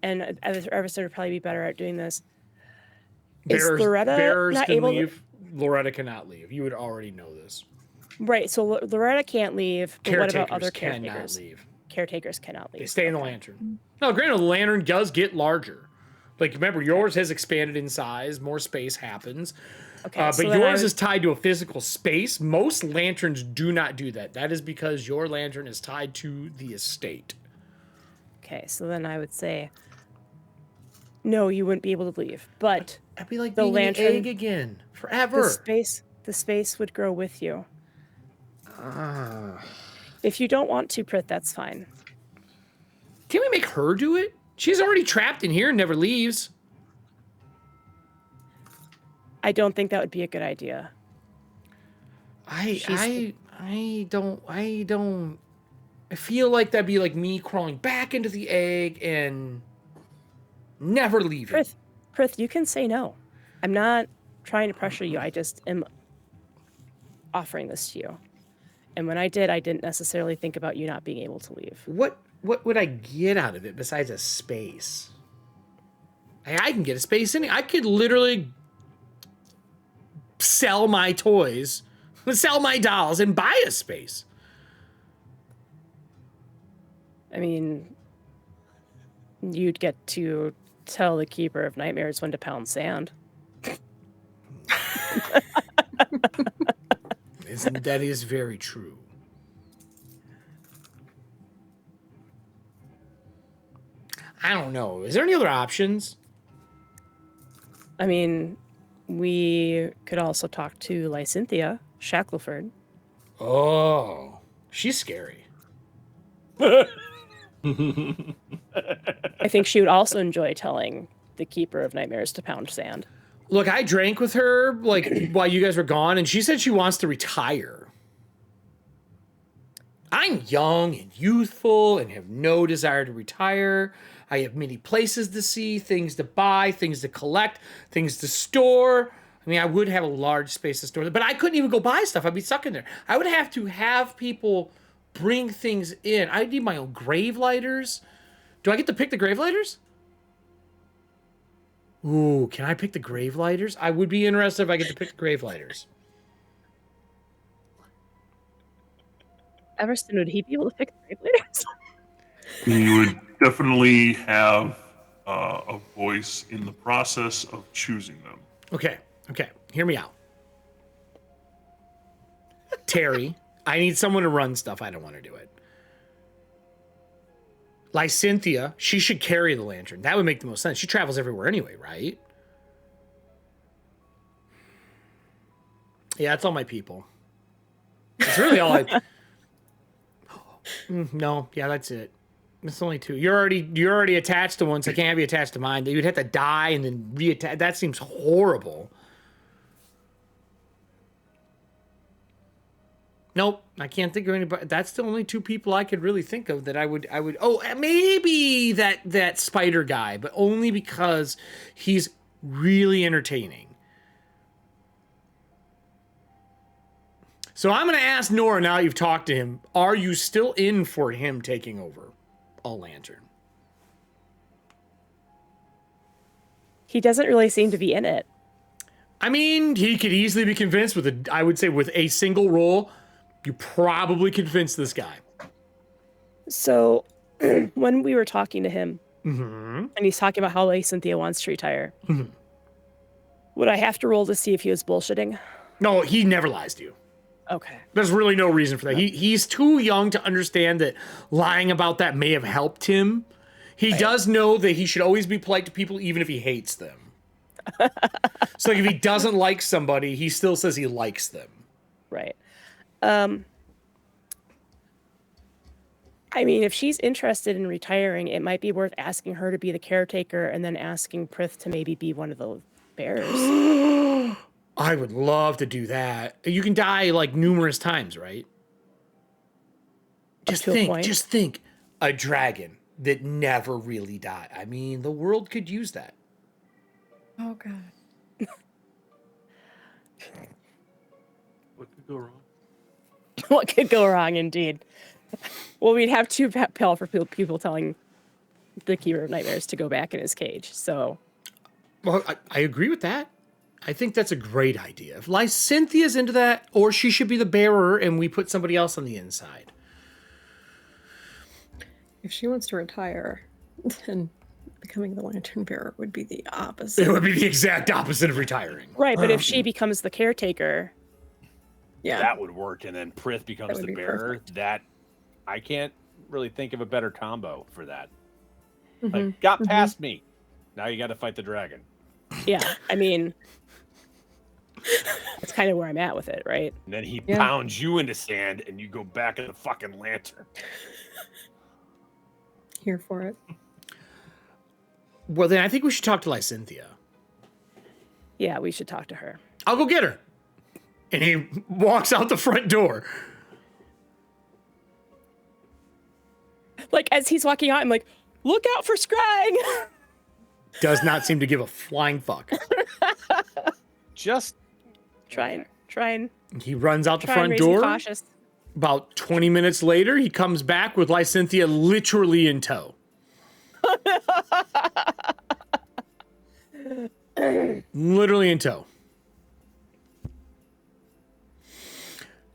and Everson would probably be better at doing this. Is Loretta bearers not can able leave. Loretta cannot leave. You would already know this. Right, so Loretta can't leave, but what about other cannot caretakers? leave. Caretakers cannot leave. They stay in the lantern. No, granted, the lantern does get larger. Like, remember, yours has expanded in size. More space happens. Okay, but yours is tied to a physical space. Most lanterns do not do that. That is because your lantern is tied to the estate. Okay, so then I would say, no, you wouldn't be able to leave. But I'd be like the being lantern, an egg again, forever. The space would grow with you. If you don't want to, Prith, that's fine. Can we make her do it? She's already trapped in here and never leaves. I don't think that would be a good idea. I feel like that'd be like me crawling back into the egg and Never leaving. Prith, you can say no. I'm not trying to pressure you. I just am offering this to you. And when I did, I didn't necessarily think about you not being able to leave. What would I get out of it besides a space? I can get a space in it. I could literally sell my toys, sell my dolls, and buy a space. I mean, you'd get to tell the Keeper of Nightmares when to pound sand. That is very true. I don't know. Is there any other options? I mean, we could also talk to Lysynthia Shackleford. Oh, she's scary. I think she would also enjoy telling the Keeper of Nightmares to pound sand. Look, I drank with her like while you guys were gone, and she said she wants to retire. I'm young and youthful and have no desire to retire. I have many places to see, things to buy, things to collect, things to store. I mean, I would have a large space to store, but I couldn't even go buy stuff. I'd be stuck in there. I would have to have people bring things in. I need my own grave lighters. Do I get to pick the grave lighters? Ooh, can I pick the grave lighters? I would be interested if I get to pick the grave lighters. Everston, would he be able to pick the grave lighters? You would definitely have a voice in the process of choosing them. Okay, hear me out. Terry, I need someone to run stuff. I don't want to do it. Lysynthia, she should carry the lantern. That would make the most sense. She travels everywhere anyway, right? Yeah, that's all my people. That's really all I... No, yeah, that's it. It's only two. You're already attached to one, so I can't have you attached to mine. You'd have to die and then reattach. That seems horrible. Nope, I can't think of anybody. That's the only two people I could really think of that I would. Oh, maybe that spider guy, but only because he's really entertaining. So I'm going to ask Nora, now you've talked to him, are you still in for him taking over a lantern? He doesn't really seem to be in it. I mean, he could easily be convinced with I would say with a single roll, you probably convince this guy. So when we were talking to him, and he's talking about how Cynthia wants to retire, would I have to roll to see if he was bullshitting? No, he never lies to you. Okay. There's really no reason for that. He's too young to understand that lying about that may have helped him. He does know that he should always be polite to people even if he hates them. So like if he doesn't like somebody, he still says he likes them. Right. I mean, if she's interested in retiring, it might be worth asking her to be the caretaker and then asking Prith to maybe be one of the bearers. I would love to do that. You can die like numerous times, right? Just think. A dragon that never really died. I mean, the world could use that. Oh, God. What could go wrong? What could go wrong, indeed. Well, we'd have two powerful people telling the Keeper of Nightmares to go back in his cage, so... Well, I agree with that. I think that's a great idea. If Lysynthea's into that, or she should be the bearer and we put somebody else on the inside. If she wants to retire, then becoming the lantern bearer would be the opposite. It would be the exact opposite of retiring. Right, but if she becomes the caretaker... Yeah. That would work, and then Prith becomes the bearer. Perfect. That I can't really think of a better combo for that. Like, got past me. Now you got to fight the dragon. Yeah, I mean... That's kind of where I'm at with it, right? And then he pounds you into sand, and you go back in the fucking lantern. Here for it. Well, then I think we should talk to Lysynthia. Yeah, we should talk to her. I'll go get her. And he walks out the front door. Like, as he's walking out, I'm like, look out for Scrag! Does not seem to give a flying fuck. Just Trying. He runs out the Try and front raise him door. cautious. About 20 minutes later, he comes back with Lysynthia literally in tow. Literally in tow.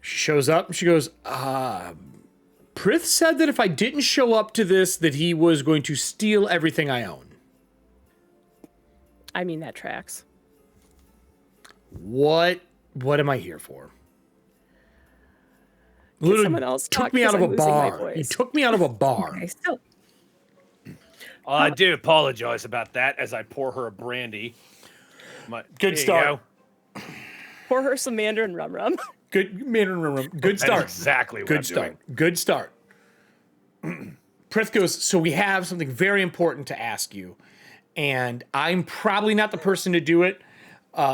She shows up and she goes, Prith said that if I didn't show up to this, that he was going to steal everything I own. I mean, that tracks. What am I here for? Can someone else took talk me out of because a I'm losing my bar. He voice. took me out of a bar. Okay, so I do apologize about that as I pour her a brandy. Good start. Pour her some Mandarin rum rum. Good Mandarin rum. Good start. Exactly what Good I'm start. doing. Good start. Prith goes, so we have something very important to ask you. And I'm probably not the person to do it.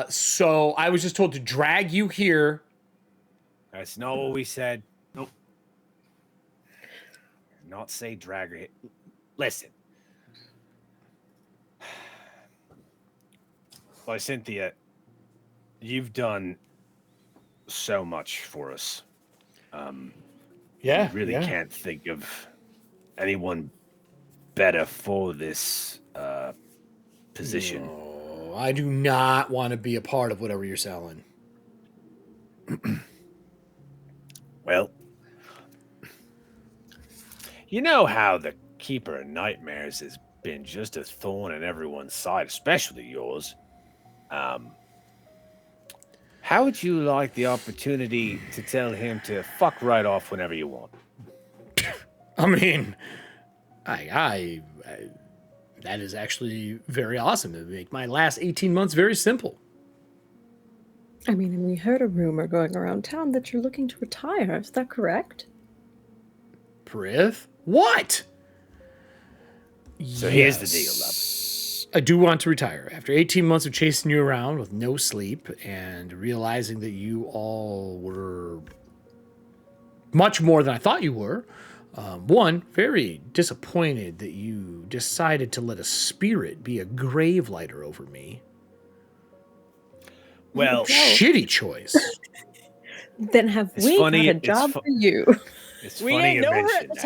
So I was just told to drag you here. That's not what we said. Nope. Not say drag her. Listen. Cynthia, you've done so much for us. Yeah. I really can't think of anyone better for this position. No, I do not want to be a part of whatever you're selling. Well, you know how the Keeper of Nightmares has been just a thorn in everyone's side, especially yours. How would you like the opportunity to tell him to fuck right off whenever you want? I mean, I that is actually very awesome. It would make my last 18 months very simple. I mean, and we heard a rumor going around town that you're looking to retire. Is that correct? Prith? What? So here's the deal, love. I do want to retire. After 18 months of chasing you around with no sleep and realizing that you all were much more than I thought you were. One, very disappointed that you decided to let a spirit be a grave lighter over me. Well, shitty choice. Then have It's we funny- got a it's job fu- for you? It's We funny ain't you know her mention at the that.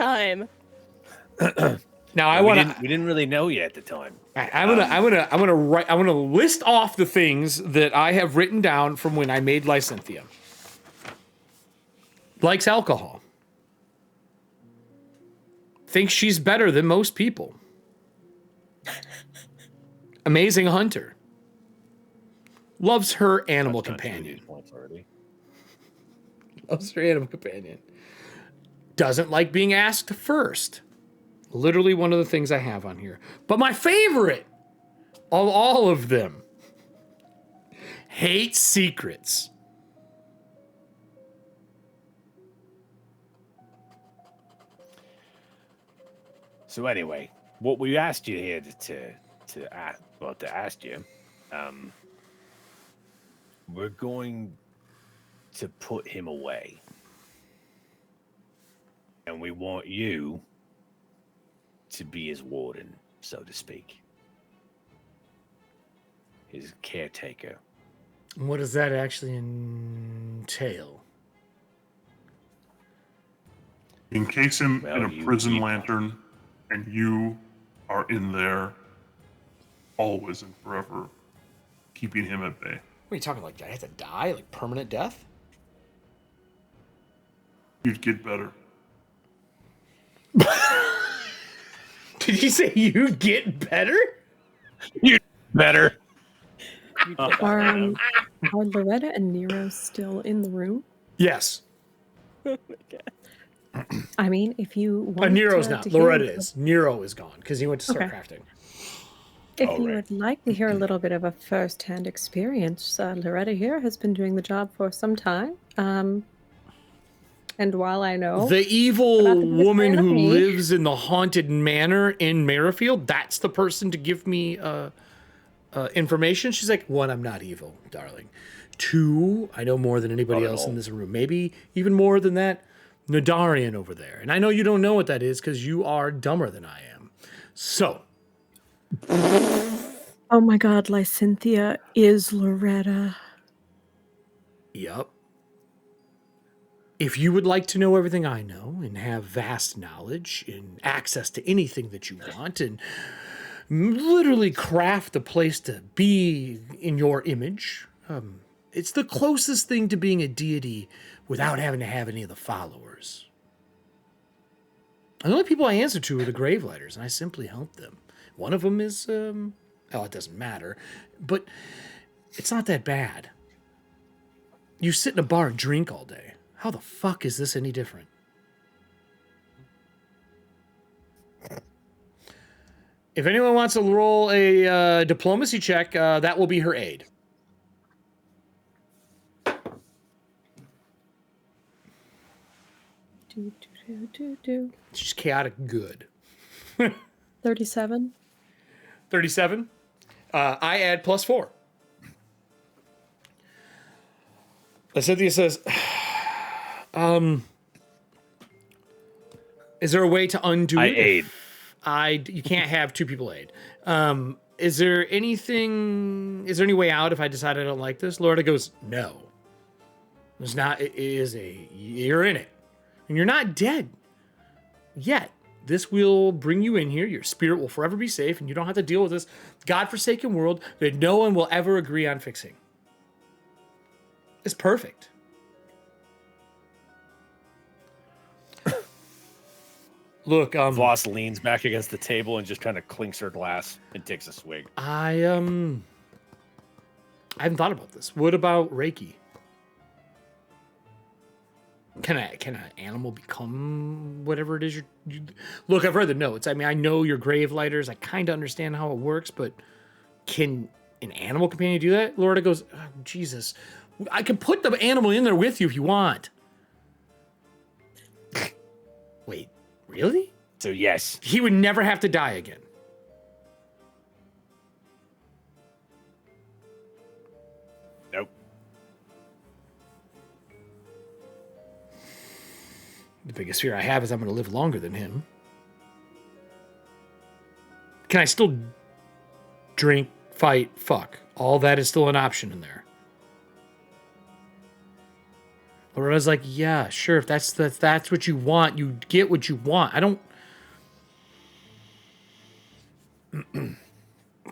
time. Now I we want to. didn't really know you at the time. I'm gonna list off the things that I have written down from when I made Lysynthia. Likes alcohol. Thinks she's better than most people. Amazing hunter. Loves her animal companion. Loves her animal companion. Doesn't like being asked first. Literally one of the things I have on here. But my favorite of all of them, hates secrets. So anyway, what we asked you here to ask you, we're going to put him away, and we want you to be his warden, so to speak, his caretaker. What does that actually entail? Encase him Well, in a you prison keep- lantern, and you are in there always and forever, keeping him at bay. What are you talking like? I have to die? Like permanent death? You'd get better. Did he say you get better? You better. Are Loretta and Nero still in the room? Yes. I mean, if you want Nero's to not. hear- Loretta is. Nero is gone because he went to start Okay. crafting. If All you right. would like to hear a little bit of a first-hand experience, Loretta here has been doing the job for some time. And while I know The evil Not the biggest woman fan of who me. lives in the haunted manor in Merrifield, that's the person to give me information. She's like, one, I'm not evil, darling. Two, I know more than anybody Not at else in all. this room. Maybe even more than that Nadarian over there. And I know you don't know what that is because you are dumber than I am. So, Oh my god, Lysynthia is Loretta. Yup. If you would like to know everything I know and have vast knowledge and access to anything that you want and literally craft a place to be in your image, it's the closest thing to being a deity without having to have any of the followers. And the only people I answer to are the Gravelighters, and I simply help them. One of them is, it doesn't matter, but it's not that bad. You sit in a bar and drink all day. How the fuck is this any different? If anyone wants to roll a diplomacy check, that will be her aid. She's chaotic good. 37. 37. I add +4. Cynthia says, is there a way to undo it? I aid. You can't have two people aid. Is there any way out if I decide I don't like this? Loretta goes, no. There's not, you're in it. And you're not dead yet. This will bring you in here. Your spirit will forever be safe, and you don't have to deal with this godforsaken world that no one will ever agree on fixing. It's perfect. Look, Voss leans back against the table and just kind of clinks her glass and takes a swig. I haven't thought about this. What about Reiki? Can an animal become whatever it is you look, I've read the notes. I mean, I know you're Gravelighters. I kind of understand how it works, but can an animal companion do that? Loretta goes, oh, Jesus. I can put the animal in there with you if you want. Wait, really? So yes. He would never have to die again. Nope. The biggest fear I have is I'm going to live longer than him. Can I still drink, fight, fuck? All that is still an option in there. Loretta's like, yeah, sure. If that's what you want, you get what you want. I don't.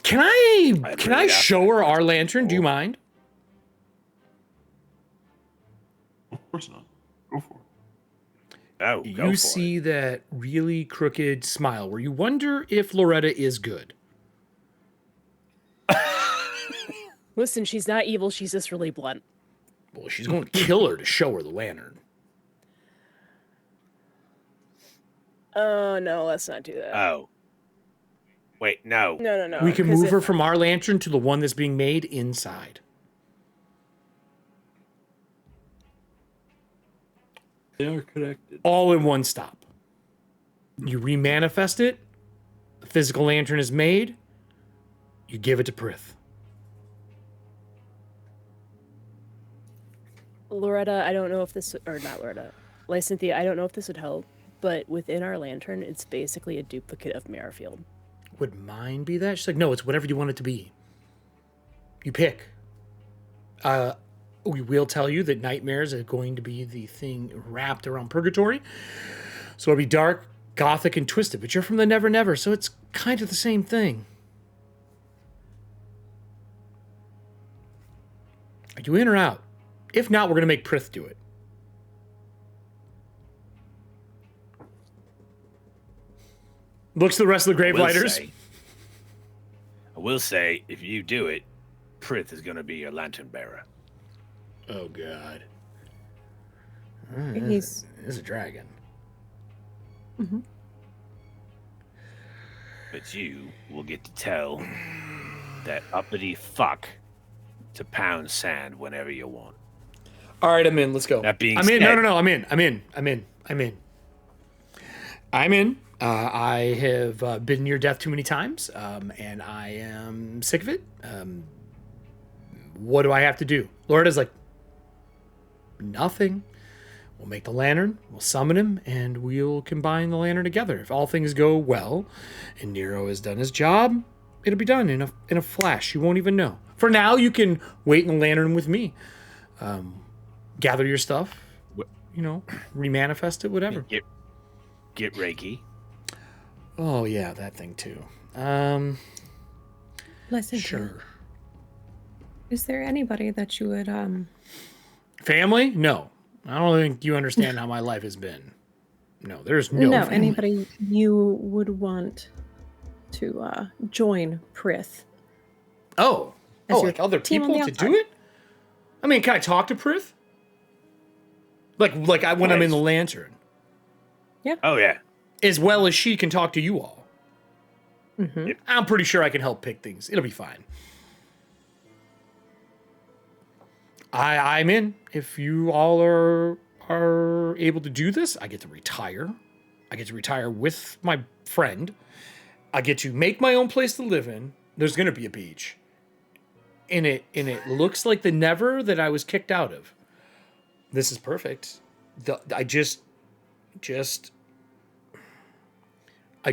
Can I show her our lantern? Do you mind? Of course not. Go for it. Oh, you see that really crooked smile where you wonder if Loretta is good. Listen, she's not evil. She's just really blunt. Well, she's going to kill her to show her the lantern. Oh, no, let's not do that. Oh. Wait, no. No. We can move her from our lantern to the one that's being made inside. They are connected. All in one stop. You remanifest it. The physical lantern is made. You give it to Prith. Loretta, I don't know if this, or not Loretta, Lysynthia, I don't know if this would help, but within our lantern, it's basically a duplicate of Merrifield. Would mine be that? She's like, no, it's whatever you want it to be. You pick. We will tell you that nightmares are going to be the thing wrapped around purgatory. So it'll be dark, gothic, and twisted, but you're from the Never Never, so it's kind of the same thing. Are you in or out? If not, we're going to make Prith do it. Looks to the rest of the Gravelighters. I will say, if you do it, Prith is going to be your lantern bearer. Oh, God. He's a dragon. Mm-hmm. But you will get to tell that uppity fuck to pound sand whenever you want. All right, I'm in. Let's go. That being I'm in. said, No. I'm in. I have been near death too many times, and I am sick of it. What do I have to do? Loretta's like, nothing. We'll make the lantern, we'll summon him, and we'll combine the lantern together. If all things go well, and Nero has done his job, It'll be done in a flash. You won't even know. For now, you can wait in the lantern with me. Gather your stuff. Remanifest it, whatever. Get Reiki. Oh yeah, that thing too. Listen. Sure. Is there anybody that you would Family? No. I don't think you understand how my life has been. No, there's no family. Anybody you would want to join Prith? Like other people to do it? I mean, can I talk to Prith? Like when I'm in the lantern. Yeah. Oh yeah. As well as she can talk to you all. Mm-hmm. I'm pretty sure I can help pick things. It'll be fine. I'm in. If you all are able to do this, I get to retire. I get to retire with my friend. I get to make my own place to live in. There's going to be a beach. And it looks like the Never that I was kicked out of. This is perfect. I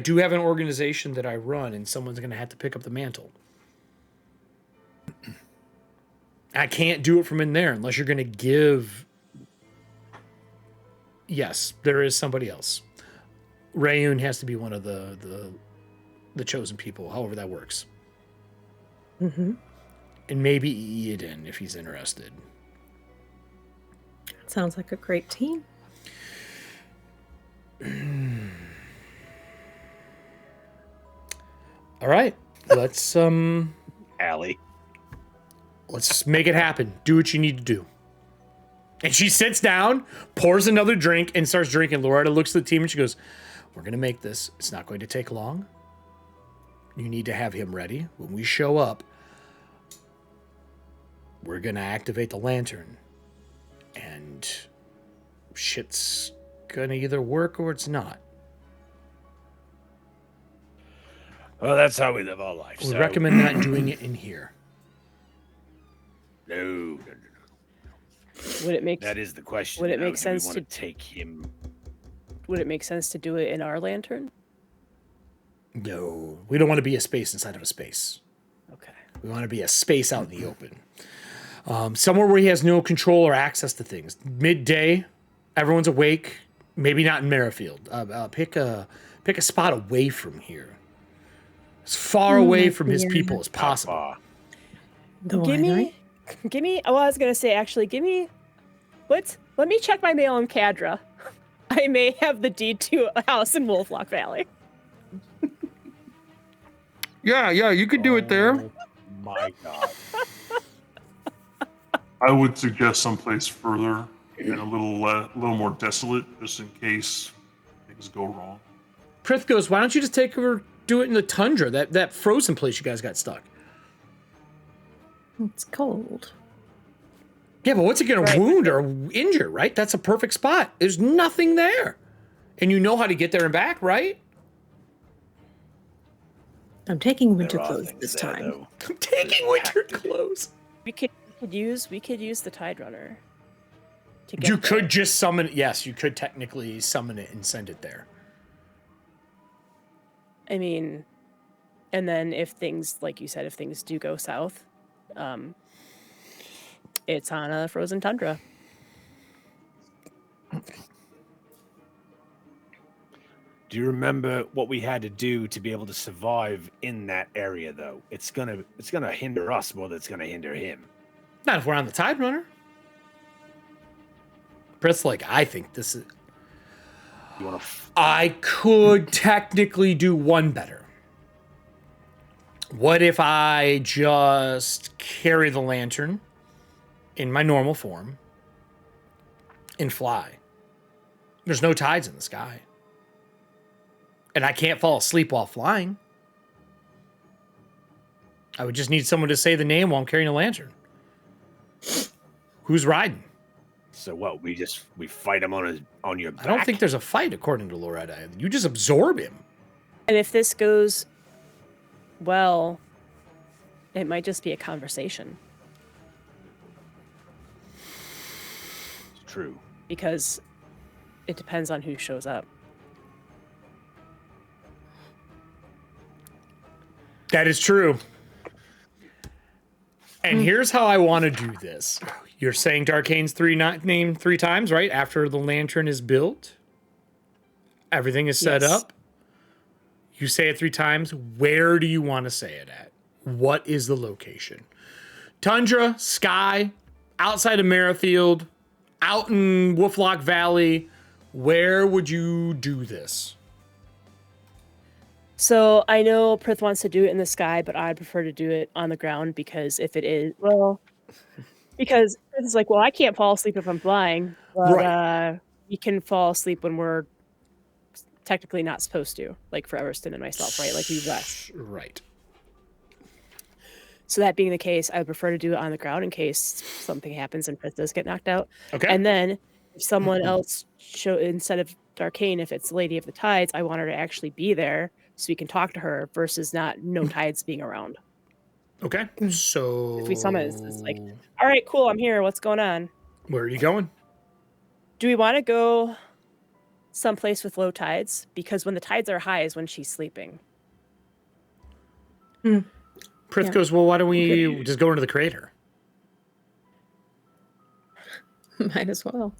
do have an organization that I run, and someone's going to have to pick up the mantle. I can't do it from in there unless you're going to give. Yes, there is somebody else. Rayun has to be one of the chosen people, however that works. Mm-hmm. And maybe Eden if he's interested. Sounds like a great team. All right, let's Allie. Let's make it happen. Do what you need to do. And she sits down, pours another drink, and starts drinking. Loretta looks at the team and she goes, "We're going to make this. It's not going to take long. You need to have him ready. When we show up, we're going to activate the lantern. And shit's going to either work or it's not. Well, that's how we live our life. We recommend not doing it in here." No. Would it make That is the question. Would it make sense to to take him? Would it make sense to do it in our lantern? No, we don't want to be a space inside of a space. Okay. We want to be a space out in the open. Somewhere where he has no control or access to things. Midday, everyone's awake. Maybe not in Merrifield. Pick a spot away from here. As far away from his people as possible. Give me. Oh, I was gonna say actually, let me check my mail in Cadra. I may have the deed to a house in Wolflock Valley. Yeah, you could do it there. My God. I would suggest someplace further and a little more desolate, just in case things go wrong. Prith goes, "Why don't you just take her, do it in the tundra, that frozen place you guys got stuck?" It's cold. Yeah, but what's it going to wound or injure, right? That's a perfect spot. There's nothing there. And you know how to get there and back, right? I'm taking winter clothes this time. I'm taking winter clothes. We could use the Tide Runner. You could just summon it. Yes, you could technically summon it and send it there. I mean, and then if things, like you said, if things do go south, it's on a frozen tundra. Do you remember what we had to do to be able to survive in that area, though? It's gonna hinder us more than it's gonna hinder him. Not if we're on the Tide Runner. Brett's like, I think this is... You wanna I could technically do one better. What if I just carry the lantern in my normal form and fly? There's no tides in the sky. And I can't fall asleep while flying. I would just need someone to say the name while I'm carrying a lantern. Who's riding? So what? We fight him on your back? I don't think there's a fight, according to Loretta. You just absorb him. And if this goes well, it might just be a conversation. It's true. Because it depends on who shows up. That is true. And here's how I want to do this. You're saying Darkane's name 3 times, right? After the lantern is built. Everything is set up. You say it 3 times. Where do you want to say it at? What is the location? Tundra, sky, outside of Merrifield, out in Wolflock Valley. Where would you do this? So I know Prith wants to do it in the sky, but I'd prefer to do it on the ground because if it is, because it's like, well, I can't fall asleep if I'm flying, but we can fall asleep when we're technically not supposed to, like for Everston and myself, right? Like we rest. Right. So that being the case, I would prefer to do it on the ground in case something happens and Prith does get knocked out. Okay. And then if someone else instead of Darkane, if it's Lady of the Tides, I want her to actually be there so we can talk to her versus no tides being around. Okay. So if we summon, it's like, all right, cool, I'm here. What's going on? Where are you going? Do we want to go someplace with low tides? Because when the tides are high is when she's sleeping. Prith goes, well, why don't we just go into the crater? Might as well.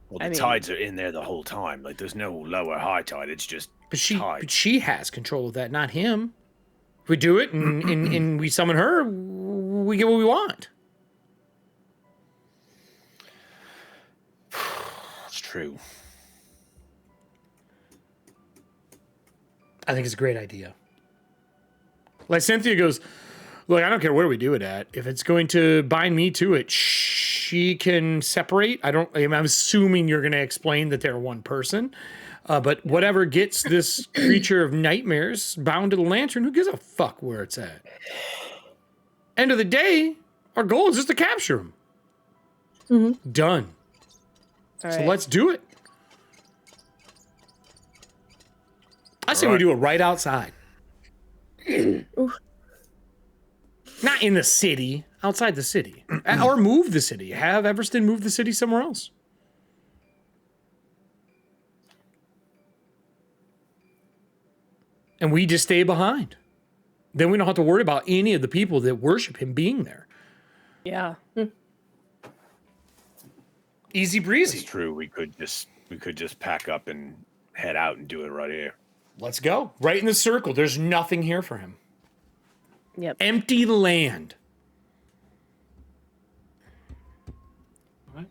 Well, the tides are in there the whole time. Like, there's no lower high tide. It's just tide. But she has control of that, not him. If we do it and we summon her, we get what we want. It's true. I think it's a great idea. Like Cynthia goes, look, I don't care where we do it at. If it's going to bind me to it, she can separate. I'm assuming you're going to explain that they're one person. But whatever gets this creature of nightmares bound to the lantern, who gives a fuck where it's at? End of the day, our goal is just to capture him. Mm-hmm. Done. All so right. let's do it. I say we do it right outside. Not in the city, outside the city. Or move the city. Have Everston move the city somewhere else. And we just stay behind. Then we don't have to worry about any of the people that worship him being there. Yeah. Easy breezy. It's true. We could just pack up and head out and do it right here. Let's go. Right in the circle. There's nothing here for him. Yep. Empty land. Right.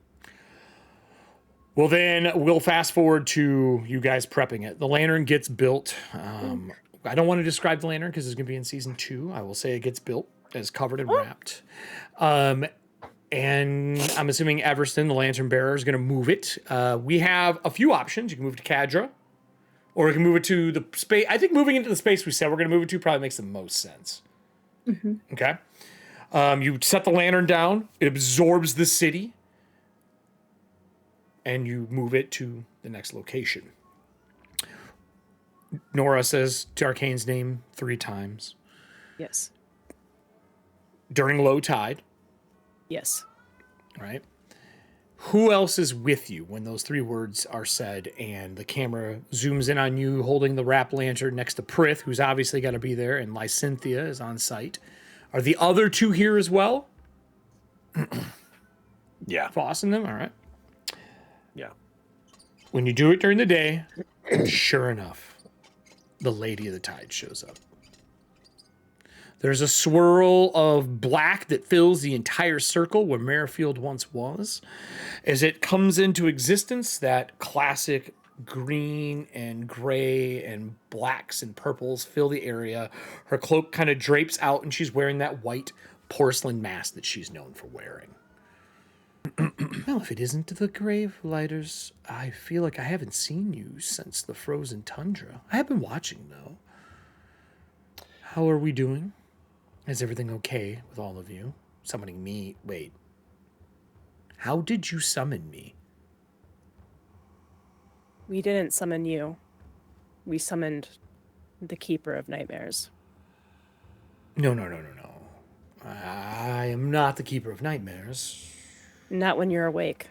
Well, then we'll fast forward to you guys prepping it. The lantern gets built. I don't want to describe the lantern because it's going to be in season 2. I will say it gets built, it's covered and wrapped. And I'm assuming Everston, the lantern bearer, is going to move it. We have a few options. You can move it to Cadra, or we can move it to the space. I think moving into the space we said we're going to move it to probably makes the most sense. Mm-hmm. Okay. You set the lantern down. It absorbs the city. And you move it to the next location. Nora says Darkane's name 3 times. Yes. During low tide. Yes. Right? Who else is with you when those 3 words are said and the camera zooms in on you holding the wrap lantern next to Prith, who's obviously got to be there, and Lysynthia is on site? Are the other 2 here as well? Yeah. Foss and them? All right. Yeah. When you do it during the day, sure enough, the Lady of the Tide shows up. There's a swirl of black that fills the entire circle where Merrifield once was. As it comes into existence, that classic green and gray and blacks and purples fill the area. Her cloak kind of drapes out, and she's wearing that white porcelain mask that she's known for wearing. Well, if it isn't the Grave Lighters, I feel like I haven't seen you since the frozen tundra. I have been watching, though. How are we doing? Is everything okay with all of you? Summoning me? Wait. How did you summon me? We didn't summon you. We summoned the Keeper of Nightmares. No. I am not the Keeper of Nightmares. Not when you're awake.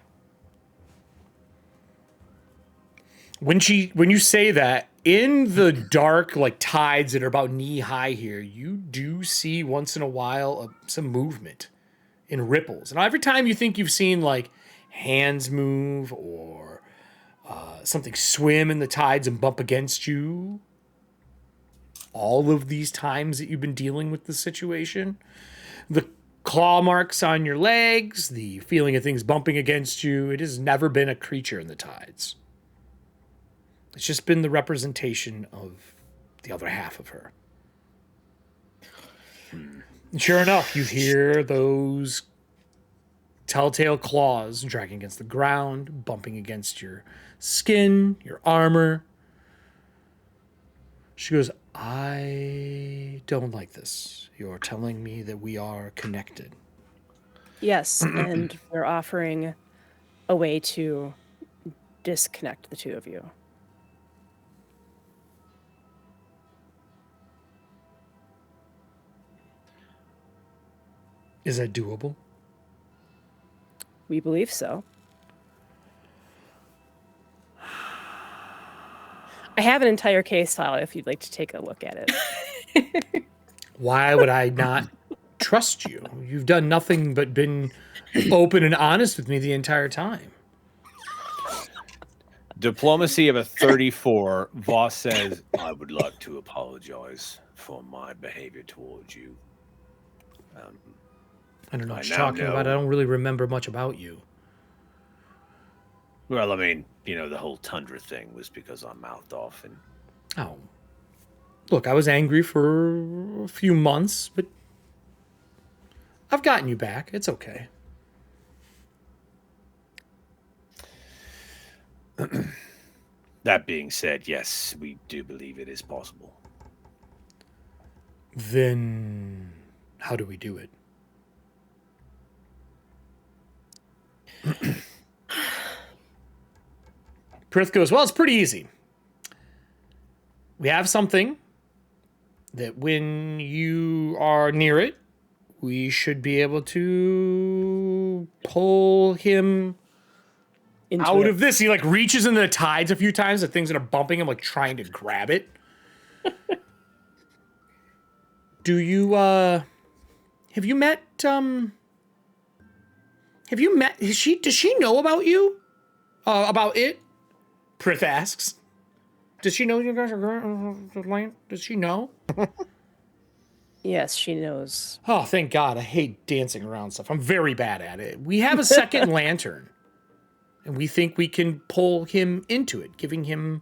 When you say that, in the dark, like tides that are about knee high here, you do see once in a while some movement in ripples. And every time you think you've seen like hands move or something swim in the tides and bump against you, all of these times that you've been dealing with the situation, the claw marks on your legs, the feeling of things bumping against you, it has never been a creature in the tides. It's just been the representation of the other half of her. And sure enough, you hear those telltale claws dragging against the ground, bumping against your skin, your armor. She goes, I don't like this. You're telling me that we are connected. Yes, and we're offering a way to disconnect the two of you. Is that doable? We believe so. I have an entire case file if you'd like to take a look at it. Why would I not trust you? You've done nothing but been open and honest with me the entire time. Diplomacy of a 34. Voss says, I would like to apologize for my behavior towards you. I don't know what you're talking about. I don't really remember much about you. Well, I mean, you know, the whole Tundra thing was because I mouthed off and... Oh. Look, I was angry for a few months, but I've gotten you back. It's okay. That being said, yes, we do believe it is possible. Then how do we do it? Prith goes, well, it's pretty easy. We have something that when you are near it, we should be able to pull him out of this. He like reaches into the tides a few times. The things that are bumping him, like trying to grab it. Do you, have you met, does she know about you? About it? Prith asks. Does she know you guys are going to land? Does she know? Yes, she knows. Oh, thank God. I hate dancing around stuff. I'm very bad at it. We have a second lantern. And we think we can pull him into it, giving him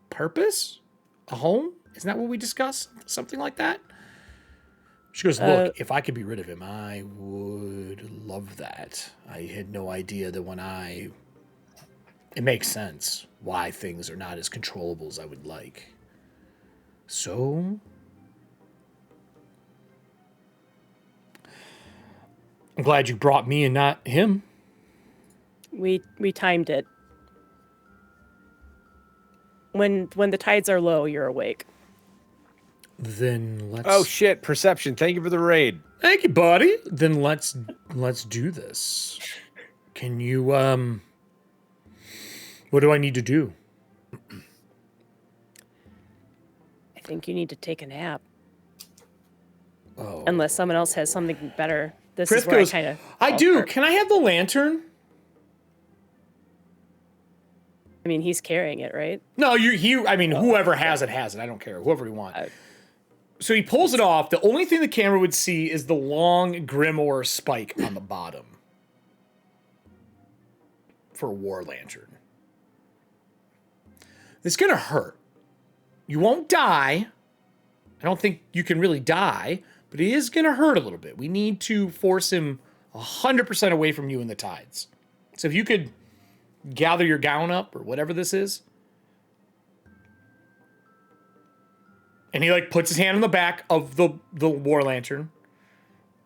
purpose? A home? Isn't that what we discussed? Something like that? She goes, look, if I could be rid of him, I would love that. I had no idea that it makes sense why things are not as controllable as I would like. So... I'm glad you brought me and not him. We timed it. When the tides are low, you're awake. Then let's... Oh, shit. Perception. Thank you for the raid. Thank you, buddy. Then let's do this. Can you, what do I need to do? I think you need to take a nap. Oh. Unless someone else has something better. This Prith is where goes, I kind of... I do. Can I have the lantern? I mean, he's carrying it, right? No, whoever has it, has it. I don't care. Whoever you want. So he pulls it off. The only thing the camera would see is the long Grimoire spike on the bottom. For a war lantern. It's going to hurt. You won't die. I don't think you can really die, but it is going to hurt a little bit. We need to force him 100% away from you in the tides. So if you could gather your gown up or whatever this is. And he like puts his hand on the back of the war lantern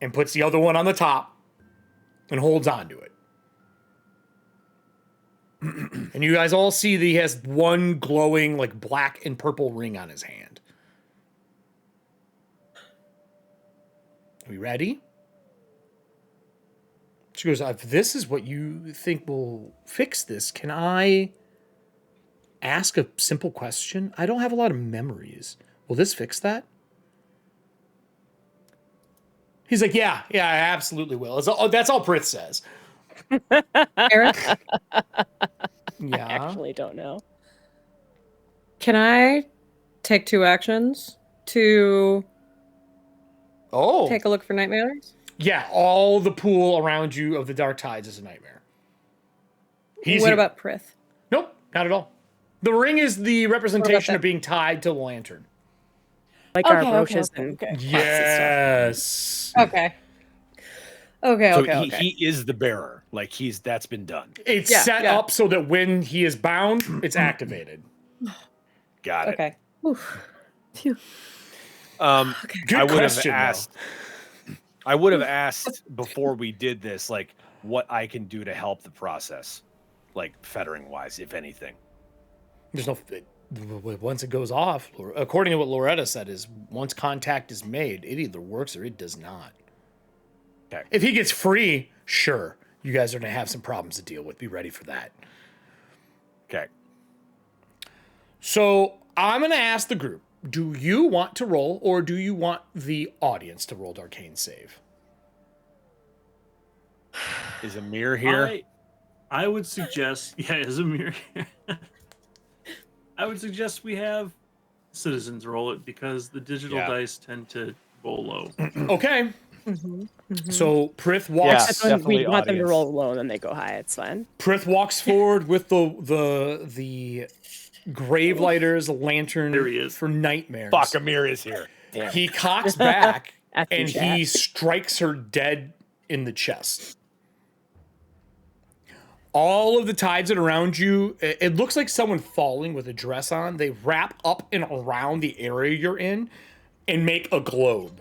and puts the other one on the top and holds on to it. And you guys all see that he has one glowing like black and purple ring on his hand. Are we ready? She goes, if this is what you think will fix this, can I ask a simple question? I don't have a lot of memories. Will this fix that? He's like, yeah, I absolutely will. That's all Prith says. Eric, Yeah. I actually don't know. can I take 2 actions to take a look for nightmares? Yeah, all the pool around you of the dark tides is a nightmare. What about Prith? Nope, not at all. The ring is the representation that? of being tied to the lantern. Like our brooches and Yes. Okay. Okay. He is the bearer. Like that's been done. It's set up so that when he is bound, it's activated. Got it. Okay. Oof. Phew. Good I would question, have asked. I would have asked before we did this, like what I can do to help the process, like fettering wise, if anything. There's no. Once it goes off, according to what Loretta said, is once contact is made, it either works or it does not. Okay. If he gets free, sure, you guys are going to have some problems to deal with. Be ready for that. Okay. So I'm going to ask the group, do you want to roll or do you want the audience to roll Arcane save? Is Amir here? I would suggest, is Amir here? I would suggest we have citizens roll it because the digital dice tend to roll low. Okay. So Prith walks. That's when we want them to roll low and then they go high. It's fine. Prith walks forward with the grave lighters lantern There he is. for nightmares. Fuck, Amir is here. Damn. He cocks back After and chat. he strikes her dead in the chest. All of the tides that are around you, it looks like someone falling with a dress on. They wrap up and around the area you're in and make a globe.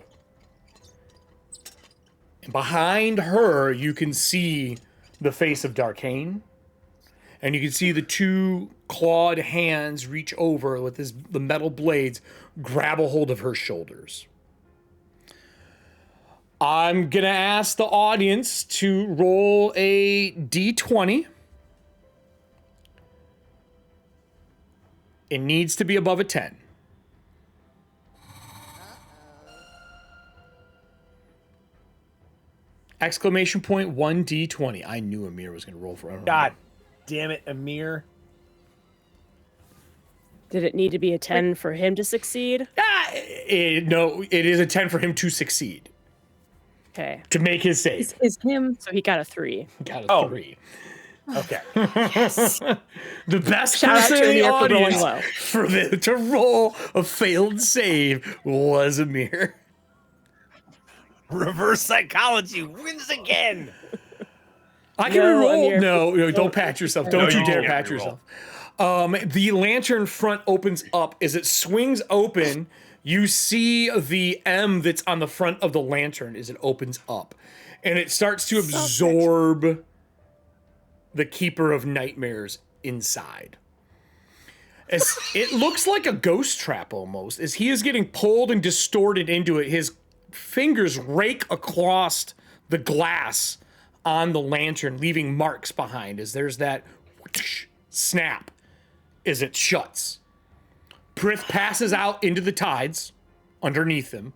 And behind her, you can see the face of Darkane. And you can see the 2 clawed hands reach over with the metal blades, grab a hold of her shoulders. I'm going to ask the audience to roll a d20. It needs to be above a 10. Exclamation point 1d20. I knew Amir was going to roll for it. God damn it, Amir. Did it need to be a 10 for him to succeed? No, it is a 10 for him to succeed. Okay. To make his save. Is him. So he got a 3. He got a 3. Okay. Yes. The best Shout out person to in the Amir for rolling audience low. for them to roll a failed save was Amir. Reverse psychology wins again. I can No, re-roll. Amir. No, don't pat yourself. Don't No, you you dare can't pat re-roll. yourself. The lantern front opens up. As it swings open, you see the M that's on the front of the lantern as it opens up. And it starts to absorb the Keeper of Nightmares inside. As it looks like a ghost trap almost. As he is getting pulled and distorted into it, his fingers rake across the glass on the lantern, leaving marks behind as there's that whoosh, snap as it shuts. Prith passes out into the tides underneath him.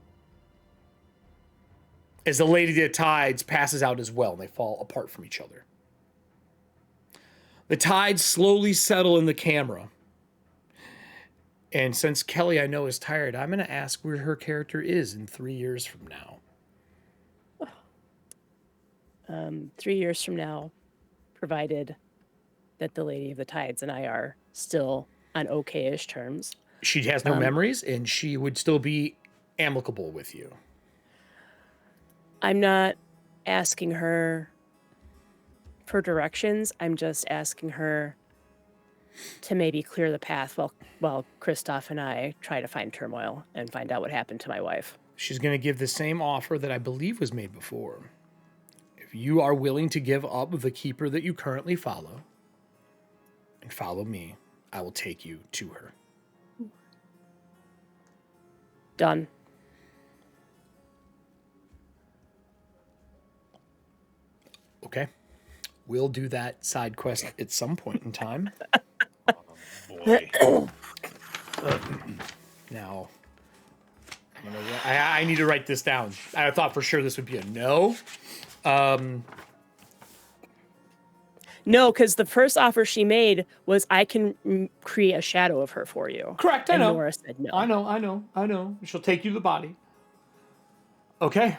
As the Lady of the Tides passes out as well, and they fall apart from each other. The tides slowly settle in the camera. And since Kelly, I know, is tired, I'm going to ask where her character is in 3 years from now. 3 years from now, provided that the Lady of the Tides and I are still on okay-ish terms. She has no memories, and she would still be amicable with you. I'm not asking her for directions. I'm just asking her to maybe clear the path while Kristoff and I try to find turmoil and find out what happened to my wife. She's going to give the same offer that I believe was made before. If you are willing to give up the keeper that you currently follow and follow me, I will take you to her. Done. Okay. We'll do that side quest at some point in time. boy. Now, I need to write this down. I thought for sure this would be a no. No, because the first offer she made was I can create a shadow of her for you. Correct, I and know. Nora said no. I know. She'll take you to the body. Okay.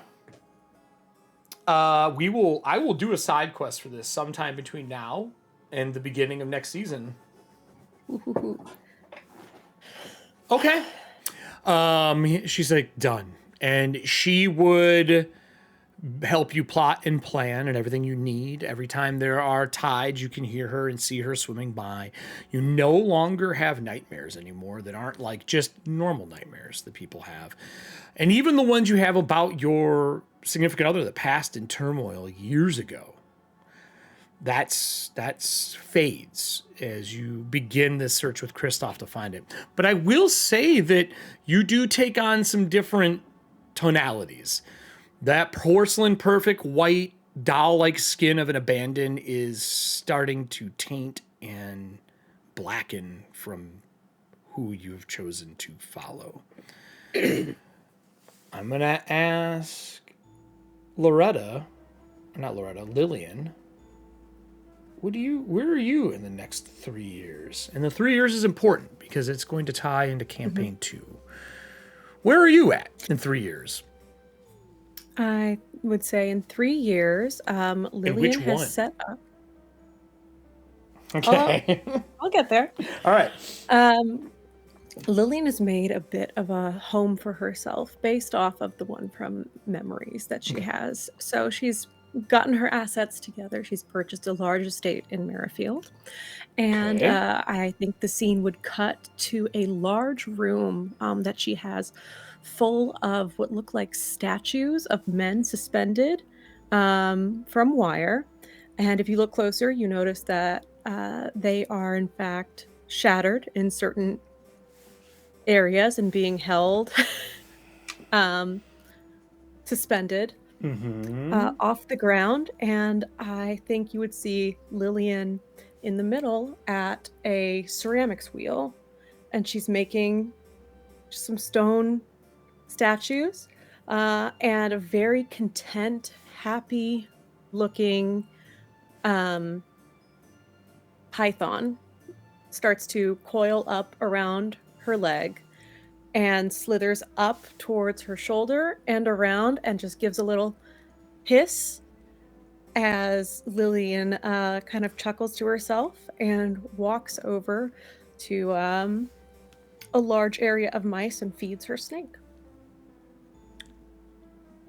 I will do a side quest for this sometime between now and the beginning of next season. Okay. She's like, done. And she would help you plot and plan and everything you need. Every time there are tides, you can hear her and see her swimming by. You no longer have nightmares anymore that aren't like just normal nightmares that people have. And even the ones you have about your significant other that passed in turmoil years ago, that's fades as you begin this search with Kristoff to find it. But I will say that you do take on some different tonalities. That porcelain perfect white doll-like skin of an abandon is starting to taint and blacken from who you've chosen to follow. I'm gonna ask Lillian. Where are you in the next 3 years? And the 3 years is important because it's going to tie into campaign 2. Where are you at in 3 years? I would say in 3 years, Lillian has set up. Okay. I'll get there. All right. Lillian has made a bit of a home for herself based off of the one from Memories that she has. So she's gotten her assets together. She's purchased a large estate in Merrifield. And Okay. I think the scene would cut to a large room that she has full of what look like statues of men suspended from wire. And if you look closer, you notice that they are in fact shattered in certain areas and being held suspended off the ground. And I think you would see Lillian in the middle at a ceramics wheel, and she's making some stone statues and a very content, happy looking python starts to coil up around her leg and slithers up towards her shoulder and around and just gives a little hiss as Lillian kind of chuckles to herself and walks over to a large area of mice and feeds her snake.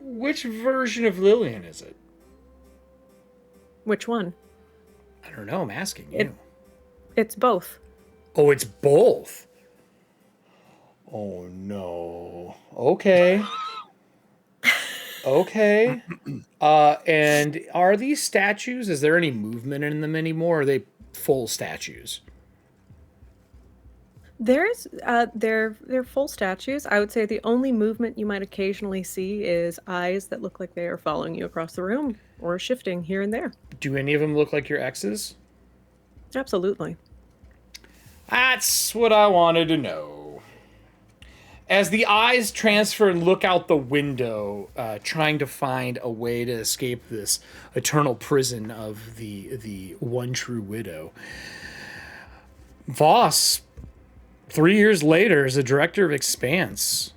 Which version of Lillian is it? Which one? I don't know. I'm asking you. It's both. Oh, it's both. Oh, no. Okay. Okay. And are these statues, is there any movement in them anymore? Or are they full statues? There's they're full statues. I would say the only movement you might occasionally see is eyes that look like they are following you across the room or shifting here and there. Do any of them look like your exes? Absolutely. That's what I wanted to know. As the eyes transfer and look out the window, trying to find a way to escape this eternal prison of the one true widow, Voss, 3 years later, is the director of Expanse.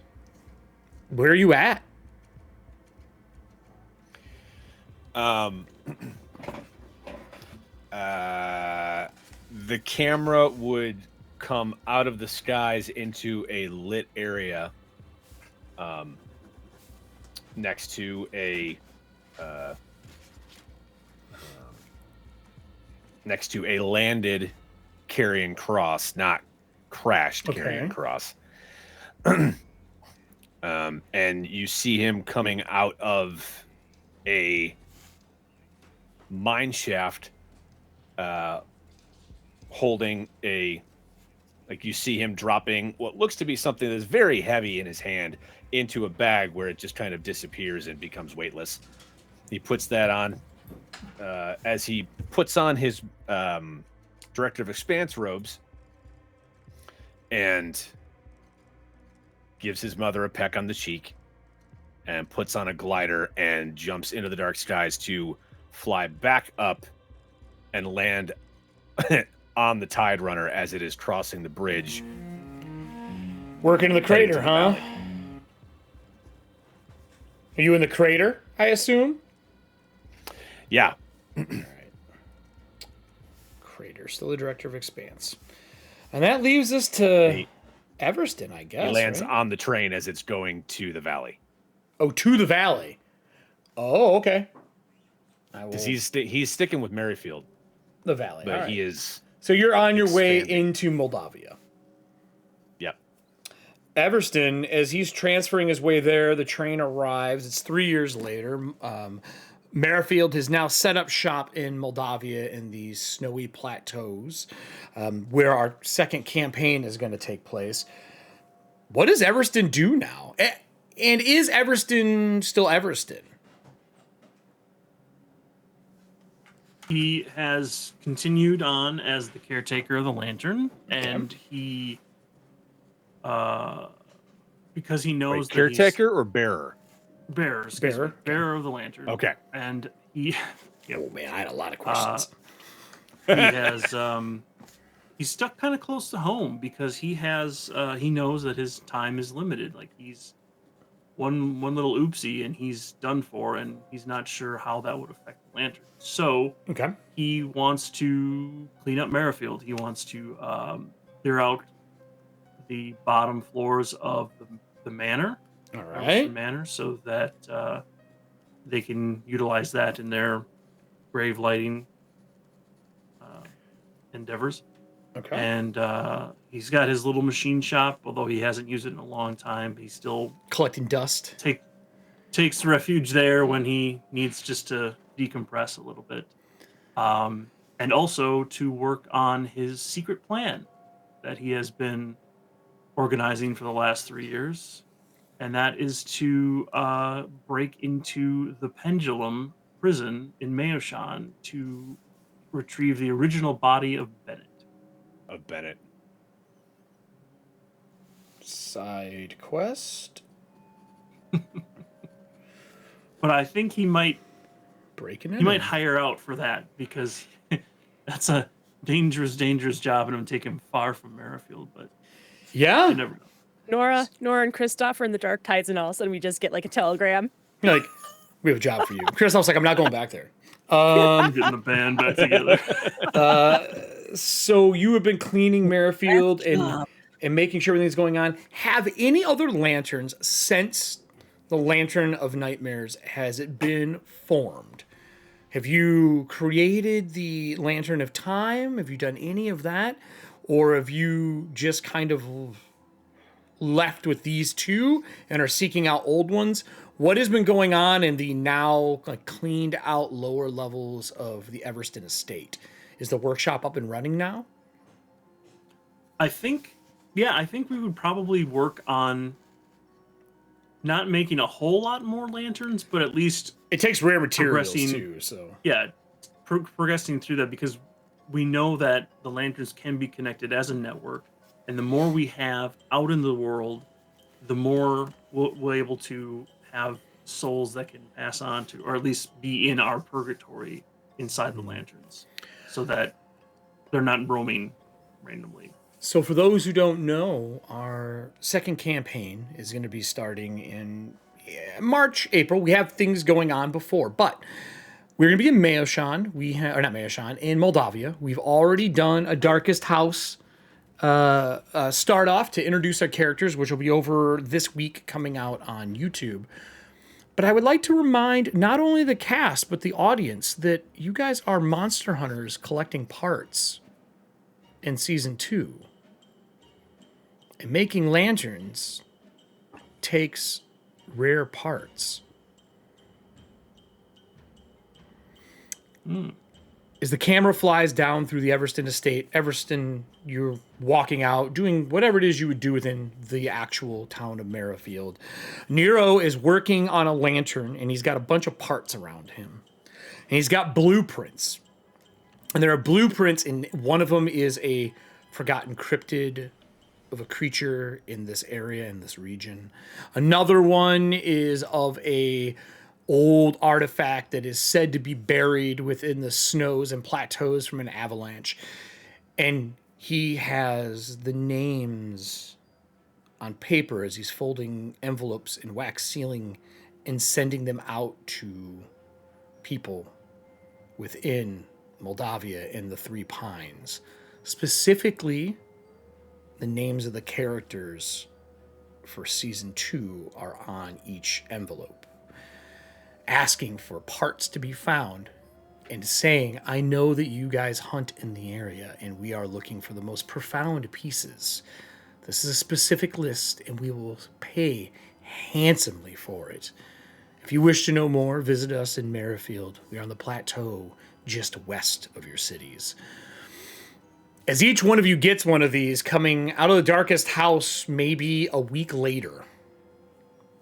Where are you at? The camera would come out of the skies into a lit area next to a landed carrying cross, not crashed carrying cross. And you see him coming out of a mine shaft, holding you see him dropping what looks to be something that's very heavy in his hand into a bag where it just kind of disappears and becomes weightless. He puts that on. As he puts on his Director of Expanse robes, and gives his mother a peck on the cheek and puts on a glider and jumps into the dark skies to fly back up and land on the Tide Runner as it is crossing the bridge. Working in the heading crater, to the huh? valley. Are you in the crater, I assume? Yeah. All right. Crater, still the director of Expanse. And that leaves us to Everston, I guess. He lands right? on the train as it's going to the valley. Oh, to the valley. Oh, okay. Because he's sticking with Merrifield, the valley. but all right. he is. So you're on your way expanding. into Moldavia. Yep. Everston, as he's transferring his way there, the train arrives. It's 3 years later. Merrifield has now set up shop in Moldavia in these snowy plateaus, where our second campaign is going to take place. What does Everston do now? And is Everston still Everston? He has continued on as the caretaker of the lantern, and he, because he knows that caretaker or bearer? Bearer of the lantern. Okay. And he, oh man, I had a lot of questions. He has, he's stuck kind of close to home because he has, he knows that his time is limited. Like he's one little oopsie and he's done for, and he's not sure how that would affect the lantern. So he wants to clean up Merrifield. He wants to clear out the bottom floors of the manor. All right. Manor, so that they can utilize that in their grave lighting endeavors. Okay. And he's got his little machine shop, although he hasn't used it in a long time. He's still collecting dust. Takes refuge there when he needs just to decompress a little bit. And also to work on his secret plan that he has been organizing for the last 3 years. And that is to break into the Pendulum prison in Mayoshan to retrieve the original body of Bennett. Side quest. But I think he might break in. He might hire out for that because that's a dangerous job, and it would take him far from Merrifield. But yeah, you never know. Nora and Kristoff are in the Dark Tides, and all of a sudden we just get like a telegram. You're like, we have a job for you. Kristoff's like, I'm not going back there. Getting the band back together. So you have been cleaning Merrifield and making sure everything's going on. Have any other lanterns since the Lantern of Nightmares has it been formed? Have you created the Lantern of Time? Have you done any of that? Or have you just kind of left with these two and are seeking out old ones? What has been going on in the now cleaned out lower levels of the Everston estate? Is the workshop up and running now? I think we would probably work on not making a whole lot more lanterns, but at least it takes rare materials too. So yeah, progressing through that, because we know that the lanterns can be connected as a network, and the more we have out in the world, the more we're able to have souls that can pass on to, or at least be in our purgatory inside the lanterns, so that they're not roaming randomly. So for those who don't know, our second campaign is going to be starting in March, April. We have things going on before, but we're going to be in Mayoshan. In Moldavia. We've already done a Darkest House start off to introduce our characters, which will be over this week coming out on YouTube. But I would like to remind not only the cast, but the audience that you guys are monster hunters collecting parts in Season 2. And making lanterns takes rare parts. As the camera flies down through the Everston estate, you're walking out, doing whatever it is you would do within the actual town of Merrifield. Nero is working on a lantern, and he's got a bunch of parts around him. And he's got blueprints. And there are blueprints, and one of them is a forgotten cryptid of a creature in this area, in this region. Another one is of a old artifact that is said to be buried within the snows and plateaus from an avalanche. And he has the names on paper as he's folding envelopes and wax sealing and sending them out to people within Moldavia and the Three Pines. Specifically, the names of the characters for season 2 are on each envelope, asking for parts to be found and saying, I know that you guys hunt in the area and we are looking for the most profound pieces. This is a specific list and we will pay handsomely for it. If you wish to know more, visit us in Merrifield. We are on the plateau just west of your cities. As each one of you gets one of these, coming out of the darkest house maybe a week later,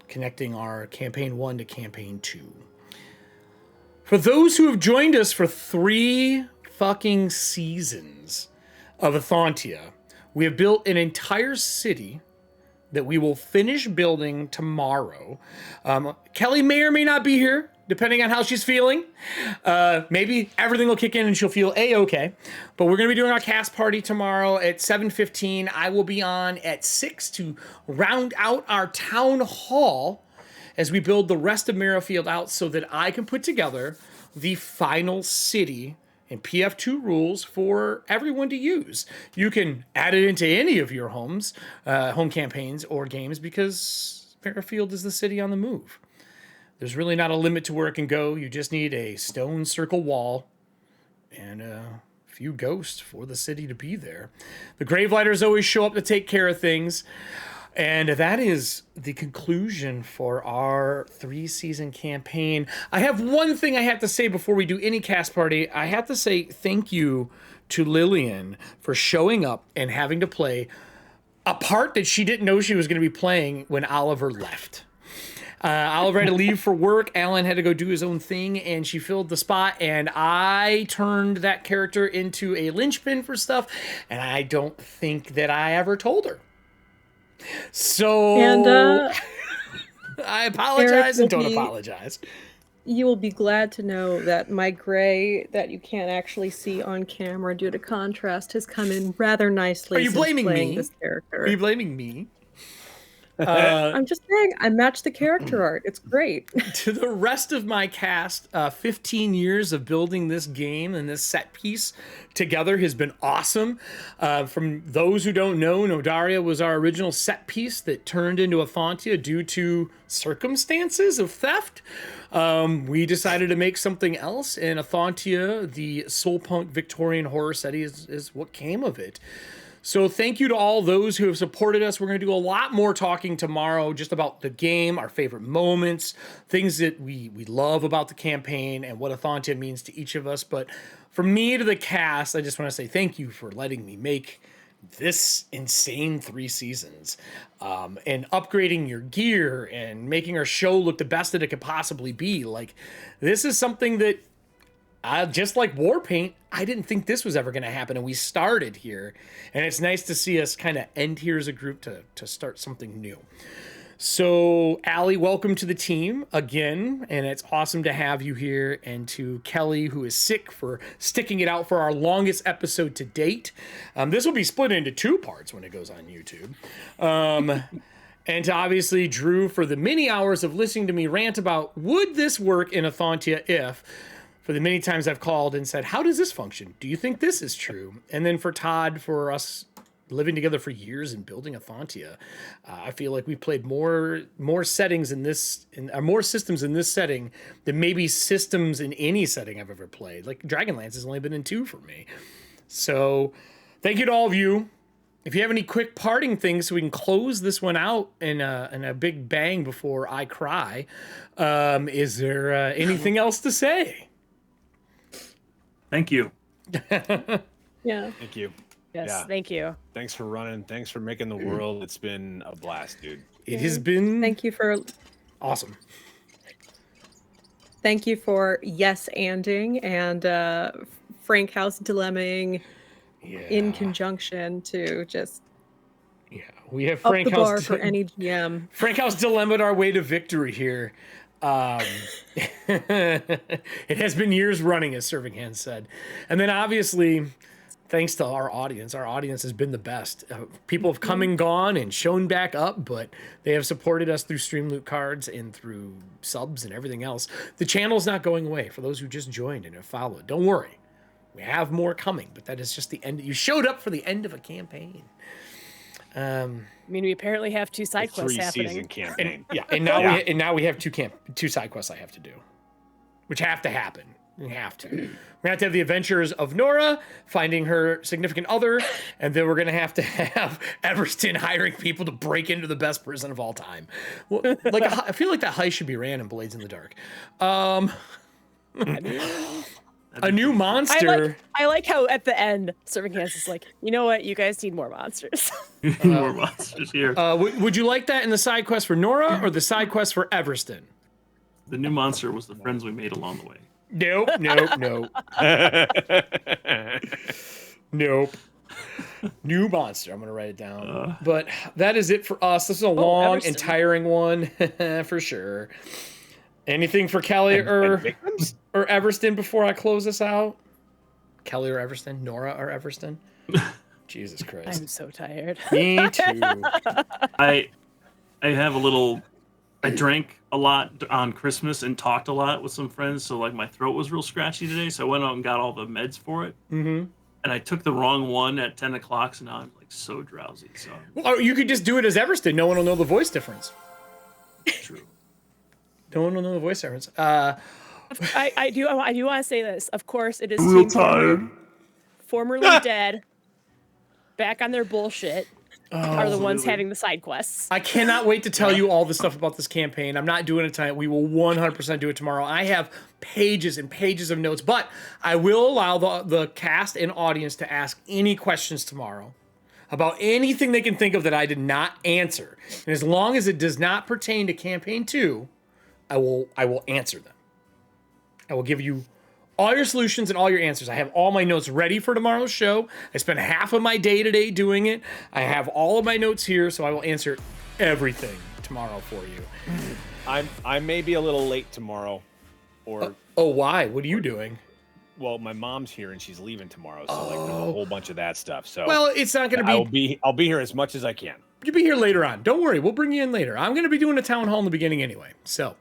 connecting our campaign 1 to campaign 2. For those who have joined us for 3 fucking seasons of Ethauntia, we have built an entire city that we will finish building tomorrow. Kelly may or may not be here, depending on how she's feeling. Maybe everything will kick in and she'll feel A-okay. But we're going to be doing our cast party tomorrow at 7:15. I will be on at 6 to round out our town hall as we build the rest of Merrifield out so that I can put together the final city and PF2 rules for everyone to use. You can add it into any of your homes, home campaigns or games, because Merrifield is the city on the move. There's really not a limit to where it can go. You just need a stone circle wall and a few ghosts for the city to be there. The Gravelighters always show up to take care of things. And that is the conclusion for our 3-season campaign. I have one thing I have to say before we do any cast party. I have to say thank you to Lillian for showing up and having to play a part that she didn't know she was going to be playing when Oliver left. Oliver had to leave for work. Alan had to go do his own thing, and she filled the spot. And I turned that character into a linchpin for stuff, and I don't think that I ever told her. So, and I apologize and don't apologize. You will be glad to know that my gray that you can't actually see on camera due to contrast has come in rather nicely. Are you blaming me? This character. Are you blaming me? I'm just saying, I matched the character art. It's great. To the rest of my cast, 15 years of building this game and this set piece together has been awesome. From those who don't know, Nodaria was our original set piece that turned into Ethauntia due to circumstances of theft. We decided to make something else, and Ethauntia, the soulpunk Victorian horror setting, is what came of it. So thank you to all those who have supported us. We're going to do a lot more talking tomorrow just about the game, our favorite moments, things that we love about the campaign and what Ethauntia means to each of us. But from me to the cast, I just want to say thank you for letting me make this insane 3 seasons and upgrading your gear and making our show look the best that it could possibly be. Like, this is something that just like Warpaint, I didn't think this was ever going to happen, and we started here, and it's nice to see us kind of end here as a group to start something new. So, Allie, welcome to the team again, and it's awesome to have you here, and to Kelly, who is sick, for sticking it out for our longest episode to date. This will be split into 2 parts when it goes on YouTube. And to obviously Drew for the many hours of listening to me rant about, would this work in Ethauntia if... For the many times I've called and said, how does this function? Do you think this is true? And then for Todd, for us living together for years and building Ethauntia, I feel like we played more settings in this, more systems in this setting than maybe systems in any setting I've ever played. Like Dragonlance has only been in 2 for me. So thank you to all of you. If you have any quick parting things so we can close this one out in a big bang before I cry, is there anything else to say? Thank you. Yeah. Thank you. Yes, Yeah. thank you. Thanks for running. Thanks for making the world. It's been a blast, dude. It has been Thank you for awesome. Thank you for yes-anding and Frankhouse dilemmaing in conjunction to just We have Up the bar Frankhouse for any GM. Frankhouse dilemmaed our way to victory here. It has been years running, as Serving Hands said. And then obviously, thanks to our audience has been the best. People have come and gone and shown back up, but they have supported us through Stream Loot cards and through subs and everything else. The channel's not going away for those who just joined and have followed. Don't worry. We have more coming, but that is just the end. You showed up for the end of a campaign. I mean, we apparently have 2 side quests happening. 3-season campaign. And now we have two side quests I have to do, which have to happen. We have to. We're gonna have to have the adventures of Nora finding her significant other, and then we're gonna have Everston hiring people to break into the best prison of all time. Well, I feel like that heist should be ran in Blades in the Dark. A new monster. I like how at the end, Serving Hands is like, you know what? You guys need more monsters. More monsters here. Would you like that in the side quest for Nora or the side quest for Everston? The new monster was the friends we made along the way. Nope. Nope. New monster. I'm going to write it down. But that is it for us. This is a long Everston. and tiring one for sure. Anything for Kelly or Everston before I close this out? Kelly or Everston? Nora or Everston? Jesus Christ. I'm so tired. Me too. I have a little. I drank a lot on Christmas and talked a lot with some friends, so like my throat was real scratchy today. So I went out and got all the meds for it. Mm-hmm. And I took the wrong one at 10 o'clock, so now I'm like so drowsy. So Well, you could just do it as Everston. No one will know the voice difference. true. No one will know the voice difference. I do want to say this. Of course, it is Real Team tired. formerly dead, back on their bullshit, are the ones having the side quests. I cannot wait to tell you all the stuff about this campaign. I'm not doing it tonight. We will 100% do it tomorrow. I have pages and pages of notes, but I will allow the cast and audience to ask any questions tomorrow about anything they can think of that I did not answer. And as long as it does not pertain to campaign 2, I will answer them. I will give you all your solutions and all your answers. I have all my notes ready for tomorrow's show. I spent half of my day today doing it. I have all of my notes here, so I will answer everything tomorrow for you. I may be a little late tomorrow, or why? What are you doing? Well, my mom's here and she's leaving tomorrow, so like there's a whole bunch of that stuff. So well, it's not going to be. I'll be here as much as I can. You'll be here later on. Don't worry, we'll bring you in later. I'm going to be doing a town hall in the beginning anyway. So,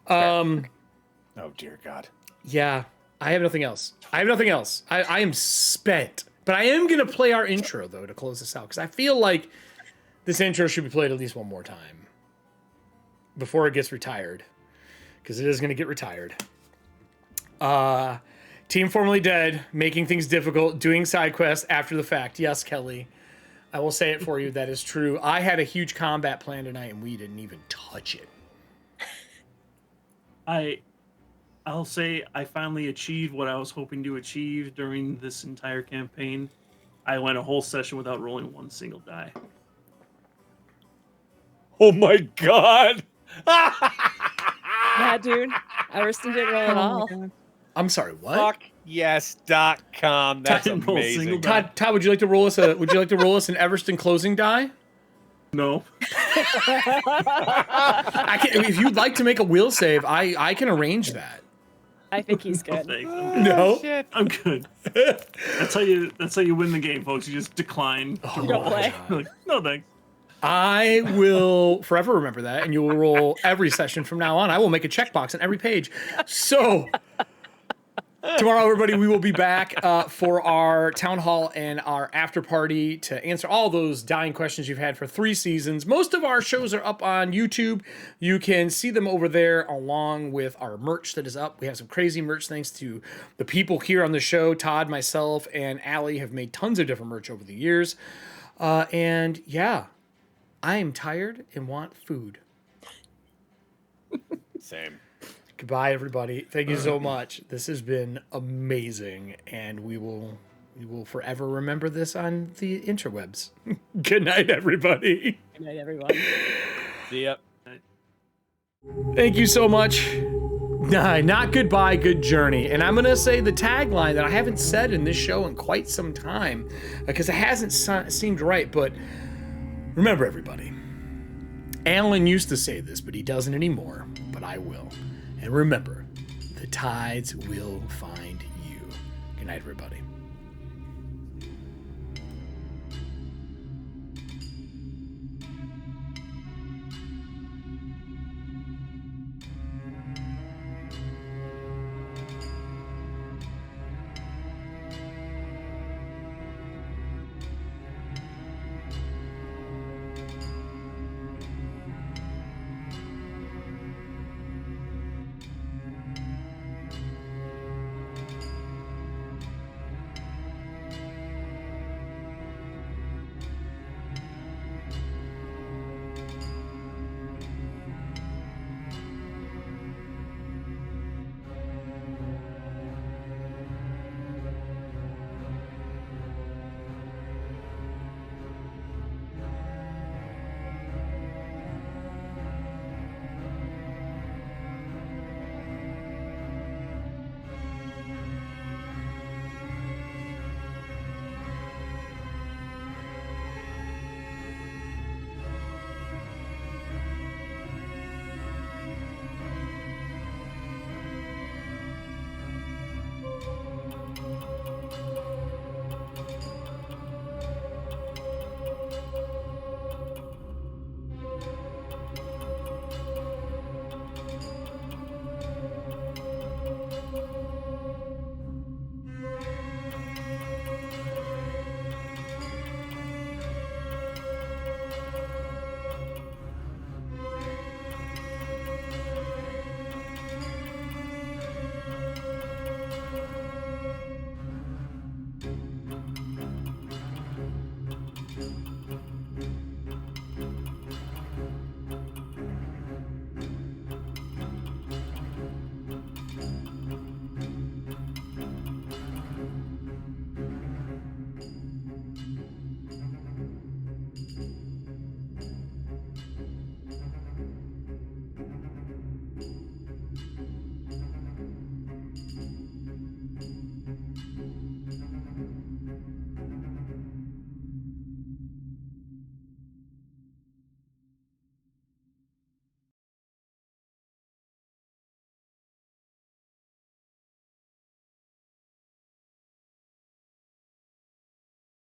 Oh dear God. Yeah, I have nothing else. I am spent. But I am going to play our intro, though, to close this out. Because I feel like this intro should be played at least one more time. Before it gets retired. Because it is going to get retired. Team Formerly Dead, making things difficult, doing side quests after the fact. Yes, Kelly. I will say it for you. That is true. I had a huge combat plan tonight, and we didn't even touch it. I'll say I finally achieved what I was hoping to achieve during this entire campaign. I went a whole session without rolling one single die. Oh my God. Yeah, dude. Everston didn't roll at all. I'm sorry, what? Fuckyes.com. That's Didn't roll a single amazing. die. Todd, would you like to roll us an Everston closing die? No. If you'd like to make a will save, I can arrange that. I think he's good. Thanks. I'm good. No. I'm good. That's how you win the game, folks. You just decline. You don't play. Like, no thanks. I will forever remember that, and you will roll every session from now on. I will make a checkbox on every page. So tomorrow, everybody, we will be back for our town hall and our after party to answer all those dying questions you've had for 3 seasons. Most of our shows are up on YouTube. You can see them over there along with our merch that is up. We have some crazy merch thanks to the people here on the show. Todd, myself, and Allie have made tons of different merch over the years. And yeah, I am tired and want food. Same. Goodbye, everybody. Thank you so much. This has been amazing, and we will forever remember this on the interwebs. Good night, everybody. Good night, everyone. See ya. Thank you so much. Not goodbye, good journey. And I'm going to say the tagline that I haven't said in this show in quite some time because it hasn't seemed right, but Remember, everybody, Alan used to say this, but he doesn't anymore, but I will. And remember, the tides will find you. Good night, everybody.